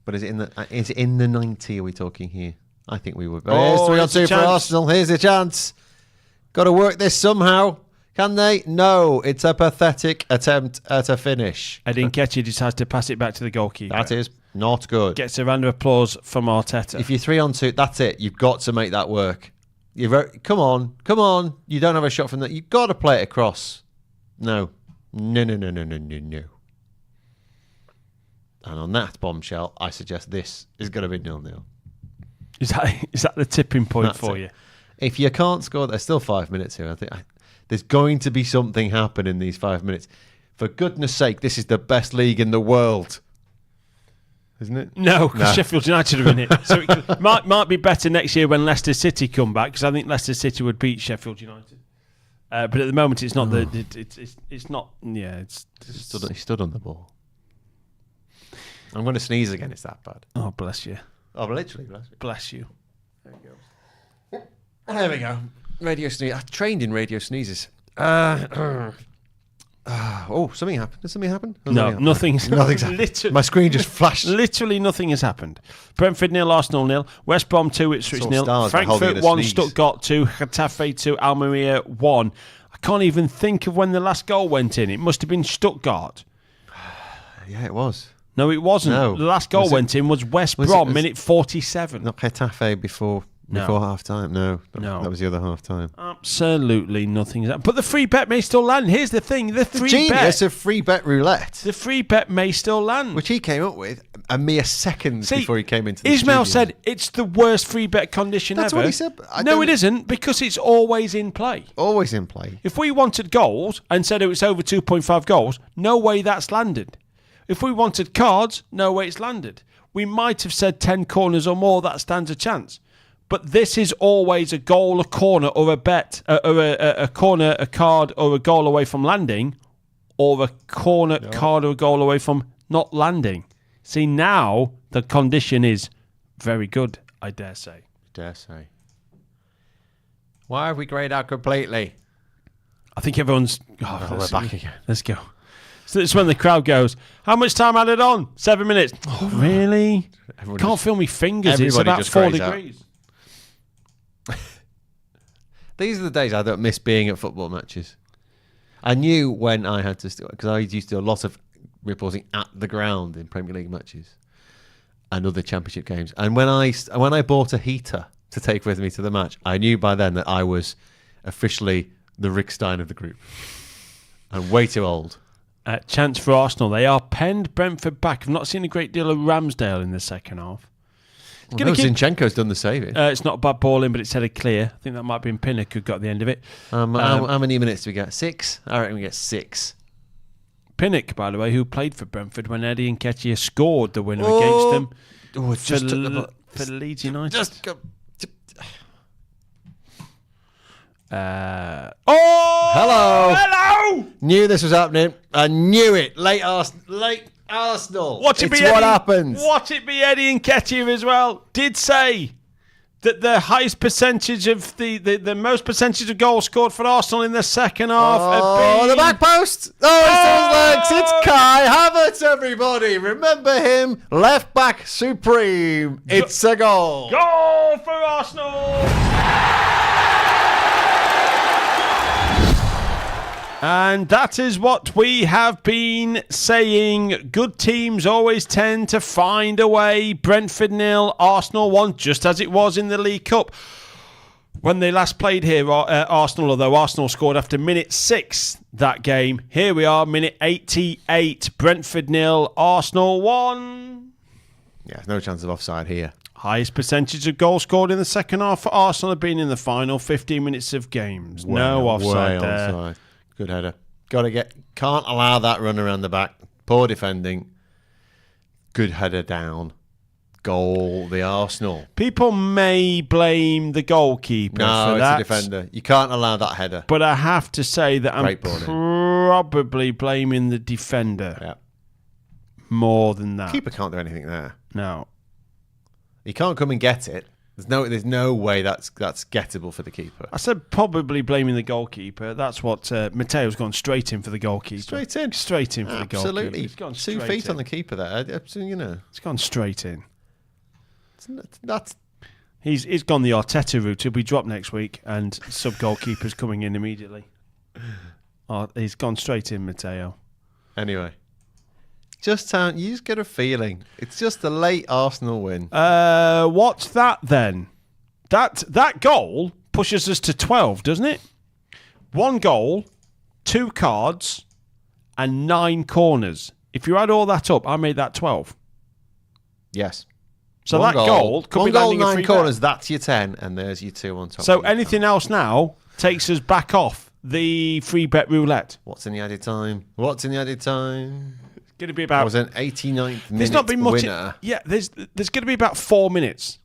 But is it in the 90? Are we talking here? I think we would. Oh, here's 3-2 for Arsenal. Here's a chance. Got to work this somehow. Can they? No. It's a pathetic attempt at a finish. Edin Nketiah decides to pass it back to the goalkeeper. That is not good. Gets a round of applause from Arteta. If you're 3-on-2, that's it. You've got to make that work. Come on. You don't have a shot from that. You've got to play it across. No. And on that bombshell, I suggest this is going to be 0-0. Is that the tipping point for you? If you can't score, there's still 5 minutes here. I think there's going to be something happen in these 5 minutes. For goodness sake, this is the best league in the world. Isn't it? No, because Sheffield United are in it. So it might be better next year when Leicester City come back, because I think Leicester City would beat Sheffield United. But at the moment, it's not it's not. Yeah, it's he stood on the ball. I'm going to sneeze again. It's that bad. Oh, bless you. Oh, literally, bless you. There you go. There we go. Radio sneeze. I trained in radio sneezes. Something happened. Did something happen? Nothing's happened. My screen just flashed. Literally nothing has happened. Brentford 0, Arsenal 0, West Brom 2, Ipswich 0, Frankfurt 1, Stuttgart 2, Getafe 2, Almeria 1. I can't even think of when the last goal went in. It must have been Stuttgart. Yeah, it was. No, it wasn't. No. The last goal went in was West Brom, minute 47. Not Getafe before half time. No, that was the other half time. Absolutely nothing. But the free bet may still land. Here's the thing: the genius of free bet roulette. The free bet may still land, which he came up with a mere seconds before he came into the Ismail studio. Said it's the worst free bet condition That's ever. What he said. No, it isn't, because it's always in play. Always in play. If we wanted goals and said it was over 2.5 goals, no way that's landed. If we wanted cards, no way it's landed. We might have said 10 corners or more, that stands a chance. But this is always a goal, a corner, or a bet, or a corner, a card, or a goal away from landing, or a corner, card, or a goal away from not landing. See, now the condition is very good, I dare say. Dare say. Why have we greyed out completely? I think everyone's... we're back again. Let's go. So it's when the crowd goes, how much time added on? 7 minutes. Oh, really? Can't feel me fingers. It's about 4 degrees. These are the days I don't miss being at football matches. I knew when I had to... Because I used to do a lot of reporting at the ground in Premier League matches and other championship games. And when I bought a heater to take with me to the match, I knew by then that I was officially the Rick Stein of the group. I'm way too old. Chance for Arsenal. They are penned Brentford back. I've not seen a great deal of Ramsdale in the second half. Zinchenko's done the saving. It's not a bad ball in, but it's headed clear. I think that might have been Pinnock who got the end of it. How many minutes do we get? 6? I reckon we get 6. Pinnock, by the way, who played for Brentford when Eddie Nketiah scored the winner against them. Oh, it's just for Leeds United. Just go. Hello! Knew this was happening. I knew it. Late Arsenal. Watch it be Eddie. What happens? Watch it be Eddie Nketiah as well. Did say that the highest percentage of the most percentage of goals scored for Arsenal in the second half. Oh, the back post. Oh, it's those legs. It's Kai Havertz, everybody. Remember him. Left back supreme. It's a goal. Goal for Arsenal. And that is what we have been saying. Good teams always tend to find a way. Brentford 0, Arsenal 1, just as it was in the League Cup. When they last played here, Arsenal, although Arsenal scored after minute 6 that game. Here we are, minute 88. Brentford 0, Arsenal 1. Yeah, no chance of offside here. Highest percentage of goals scored in the second half for Arsenal have been in the final 15 minutes of games. No offside there. Offside. Good header. Can't allow that run around the back. Poor defending. Good header down. Goal, the Arsenal. People may blame the goalkeeper for that. It's the defender. You can't allow that header. But I have to say that I'm probably blaming the defender. Yeah. More than that. Keeper can't do anything there. No. He can't come and get it. There's no way that's gettable for the keeper. I said probably blaming the goalkeeper. That's what Mateo's gone straight in for the goalkeeper. Straight in for the goalkeeper. Absolutely. He's gone 2 feet on the keeper there. It's gone straight in. He's gone the Arteta route. He'll be dropped next week, and sub goalkeeper's coming in immediately. He's gone straight in, Mateo. Anyway. You just get a feeling. It's just a late Arsenal win. What's that then? That goal pushes us to 12, doesn't it? 1 goal, 2 cards, and 9 corners. If you add all that up, I made that 12. Yes. So that goal could be landing 9 corners. That's your 10, and there's your 2 on top. So anything else now takes us back off the free bet roulette. What's in the added time? Going to be about. It was an 89th minute there's not been much. Winner. There's going to be about 4 minutes.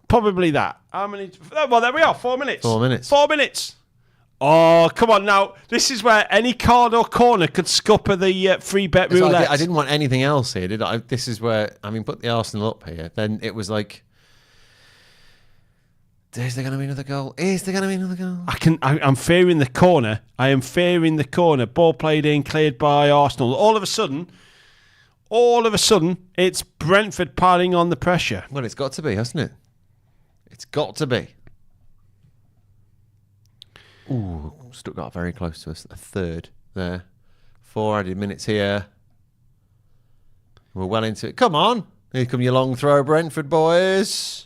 Probably that. How many? Well, there we are. 4 minutes. 4 minutes. 4 minutes. Oh, come on now. This is where any card or corner could scupper the free bet roulette. I didn't want anything else here, did I? This is where, put the Arsenal up here. Then it was like, is there going to be another goal? I'm fearing the corner. I am fearing the corner. Ball played in, cleared by Arsenal. All of a sudden, it's Brentford piling on the pressure. Well, it's got to be, hasn't it? It's got to be. Ooh, Stuttgart very close to us. A third there. 4 added minutes here. We're well into it. Come on. Here come your long throw, Brentford boys.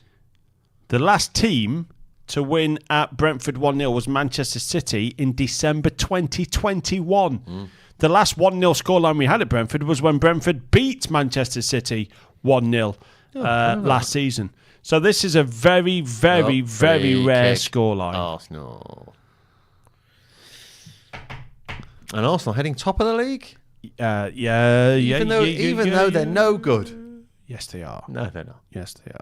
The last team to win at Brentford 1-0 was Manchester City in December 2021. The last 1-0 scoreline we had at Brentford was when Brentford beat Manchester City 1-0 last season. So this is a very, very, very rare scoreline. Arsenal. And Arsenal heading top of the league? Even though they're no good. Yes, they are. No, they're not. Yes, they are.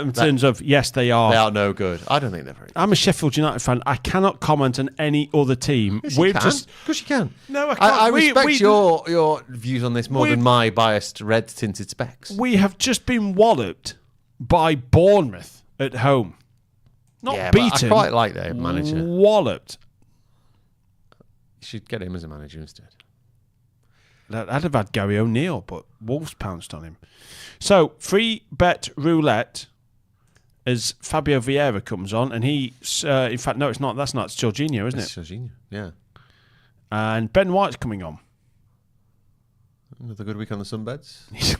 In terms of, yes, they are. They are no good. I don't think they're very good. I'm a Sheffield United fan. I cannot comment on any other team. Yes, you can. Of course you can. No, I can't. I respect your views on this more than my biased red-tinted specs. We have just been walloped by Bournemouth. at home. Not yeah, beaten. But I quite like their manager. Walloped. You should get him as a manager instead. I'd have had Gary O'Neill, but Wolves pounced on him. So, free bet roulette as Fabio Vieira comes on, and he, in fact, no, it's not. That's not. It's Jorginho, isn't it? It's Jorginho, yeah. And Ben White's coming on. Another good week on the sunbeds.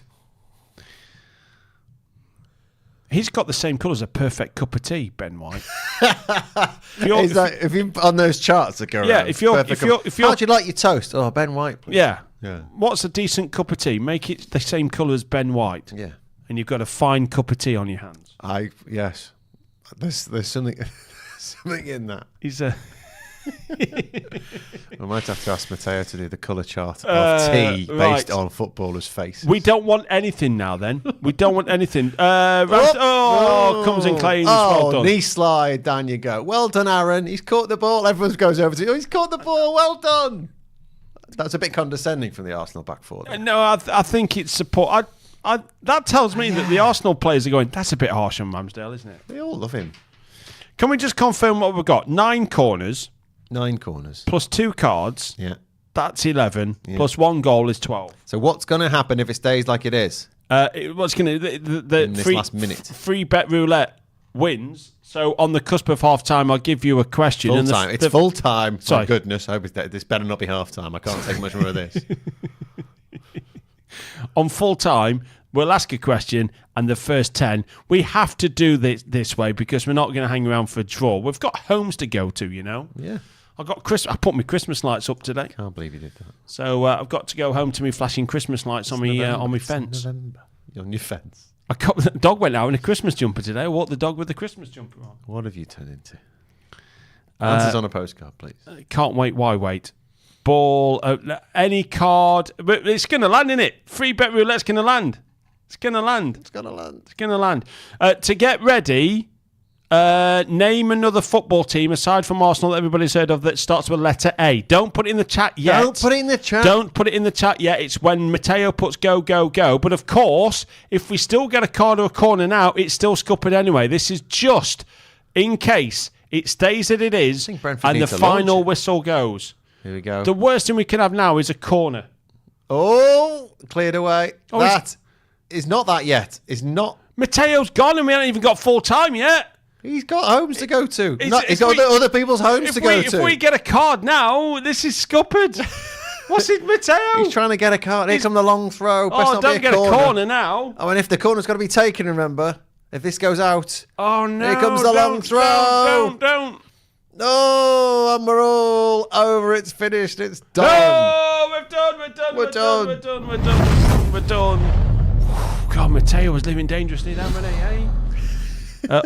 He's got the same colour as a perfect cup of tea, Ben White. If you on those charts that go around. Yeah, if you're, how'd you like your toast? Oh, Ben White, please. Yeah. Yeah. What's a decent cup of tea? Make it the same colour as Ben White. Yeah. And you've got a fine cup of tea on your hands. Yes. There's something in that. He's a. I might have to ask Matteo to do the colour chart of tea based on footballers' faces. We don't want anything now. Then we don't want anything. Comes in clean. Well done. Knee slide, down you go. Well done, Aaron. He's caught the ball. Everyone goes over to. He's caught the ball. Well done. That's a bit condescending from the Arsenal back four. No, I think it's support. That tells me that the Arsenal players are going, that's a bit harsh on Ramsdale, isn't it? They all love him. Can we just confirm what we've got? 9 corners. 9 corners. Plus 2 cards. Yeah. That's 11. Yeah. Plus 1 goal is 12. So what's going to happen if it stays like it is? What's going to... The in this last minute. Free bet roulette wins. So on the cusp of half-time, I'll give you a question. Full time. It's full time. Sorry. My goodness. I hope this better not be half-time. I can't take much more of this. On full time, we'll ask a question, and the first 10, we have to do this way because we're not going to hang around for a draw. We've got homes to go to, you know. Yeah. I put my Christmas lights up today. Can't believe you did that. So I've got to go home to me flashing Christmas lights on my fence. November. On your fence. The dog went out in a Christmas jumper today. I walked the dog with the Christmas jumper on. What have you turned into? Answers on a postcard, please. Can't wait. Why wait? Ball, any card. But it's going to land, isn't it? Free bet roulette's going to land. It's going to land. It's going to land. It's going to land. To get ready, name another football team aside from Arsenal that everybody's heard of that starts with letter A. Don't put it in the chat yet. Don't put it in the chat. Don't put it in the chat yet. It's when Matteo puts go, go, go. But of course, if we still get a card or a corner now, it's still scuppered anyway. This is just in case it stays as it is and the final whistle goes. Here we go. The worst thing we can have now is a corner. Oh, cleared away. Oh, that is not that yet. It's not. Matteo's gone and we haven't even got full time yet. He's got homes to go to. He's got other people's homes to go to. If we get a card now, this is scuppered. What's it, Matteo? He's trying to get a card. Here comes the long throw. Don't get a corner now. Oh, and if the corner's got to be taken, remember, if this goes out. Oh, no. Here comes the long throw. Don't. No, and we're all over. It's finished. It's done. No, we're done. God, Matteo was living dangerously then, wasn't he?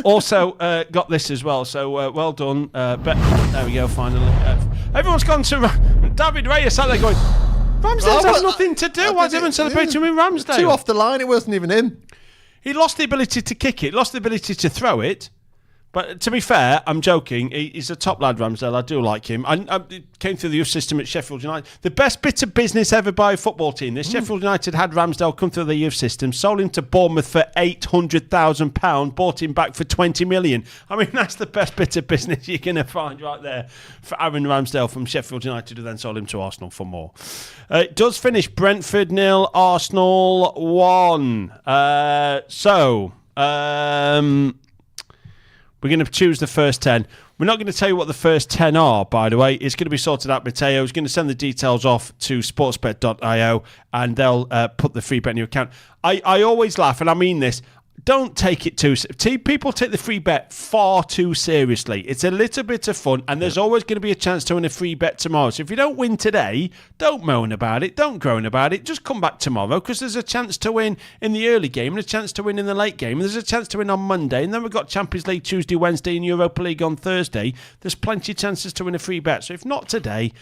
Also, got this as well. So well done. There we go. Finally, everyone's gone to David Reyes. Sat there going, Ramsdale's had nothing to do. Why is everyone celebrating with Ramsdale? 2 off the line. It wasn't even in. He lost the ability to kick it. Lost the ability to throw it. But to be fair, I'm joking. He's a top lad, Ramsdale. I do like him. I came through the youth system at Sheffield United. The best bit of business ever by a football team. Sheffield United had Ramsdale come through the youth system, sold him to Bournemouth for £800,000, bought him back for $20 million. I mean, that's the best bit of business you're going to find right there for Aaron Ramsdale from Sheffield United, who then sold him to Arsenal for more. It does finish Brentford 0, Arsenal 1. We're going to choose the first 10. We're not going to tell you what the first 10 are, by the way. It's going to be sorted out. Matteo is going to send the details off to sportsbet.io and they'll put the free bet in your account. I always laugh, and I mean this. Don't take it too... People take the free bet far too seriously. It's a little bit of fun, and there's always going to be a chance to win a free bet tomorrow. So if you don't win today, don't moan about it. Don't groan about it. Just come back tomorrow, because there's a chance to win in the early game and a chance to win in the late game. And there's a chance to win on Monday. And then we've got Champions League Tuesday, Wednesday, and Europa League on Thursday. There's plenty of chances to win a free bet. So if not today,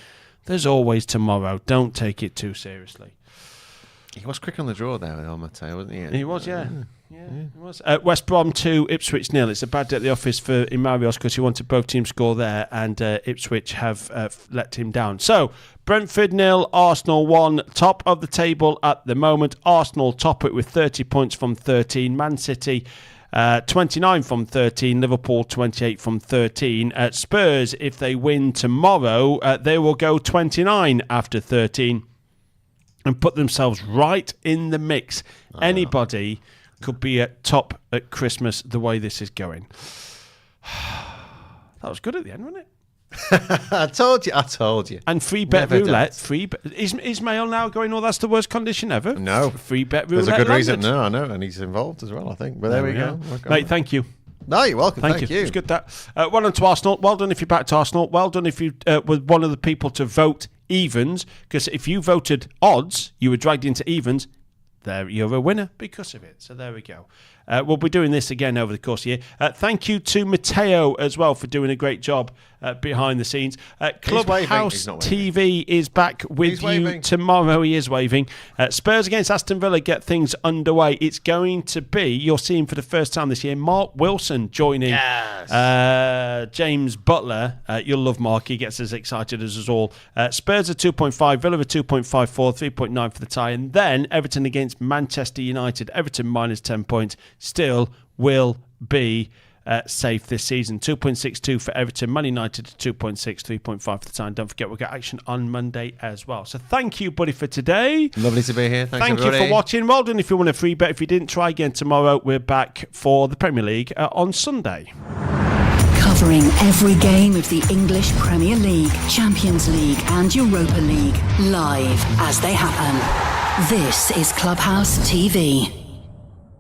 there's always tomorrow. Don't take it too seriously. He was quick on the draw there with Matteo, wasn't he? He was, yeah. Yeah, it was. West Brom 2, Ipswich 0. It's a bad day at the office for Imarios because he wanted both teams score there, and Ipswich have let him down. So, Brentford 0, Arsenal 1. Top of the table at the moment. Arsenal top it with 30 points from 13. Man City 29 from 13. Liverpool 28 from 13. Spurs, if they win tomorrow, they will go 29 after 13 and put themselves right in the mix. Anybody could be at top at Christmas the way this is going. That was good at the end, wasn't it? I told you. And free bet roulette. Is Mail now going, oh, that's the worst condition ever? No. Free bet roulette. There's a good reason. landed. No, I know. And he's involved as well, I think. But there we go. Mate, thank you. No, you're welcome. Thank you. It's good that. Well done to Arsenal. Well done if you backed Arsenal. Well done if you were one of the people to vote evens. Because if you voted odds, you were dragged into evens. There, you're a winner because of it. So there we go. We'll be doing this again over the course of the year. Thank you to Matteo as well for doing a great job behind the scenes. Clubhouse TV is back with you tomorrow. He is waving. Spurs against Aston Villa get things underway. It's going to be, you're seeing for the first time this year, Mark Wilson joining James Butler. You'll love Mark. He gets as excited as us all. Spurs are 2.5, Villa are 2.54, 3.9 for the tie. And then Everton against Manchester United. Everton minus 10 points. Still will be safe this season. 2.62 for Everton, Man United 2.6, 3.5 for the time. Don't forget, we'll get action on Monday as well. So thank you, buddy, for today. Lovely to be here. Thank you for watching. Well done if you want a free bet. If you didn't, try again tomorrow. We're back for the Premier League on Sunday. Covering every game of the English Premier League, Champions League and Europa League, live as they happen. This is Clubhouse TV.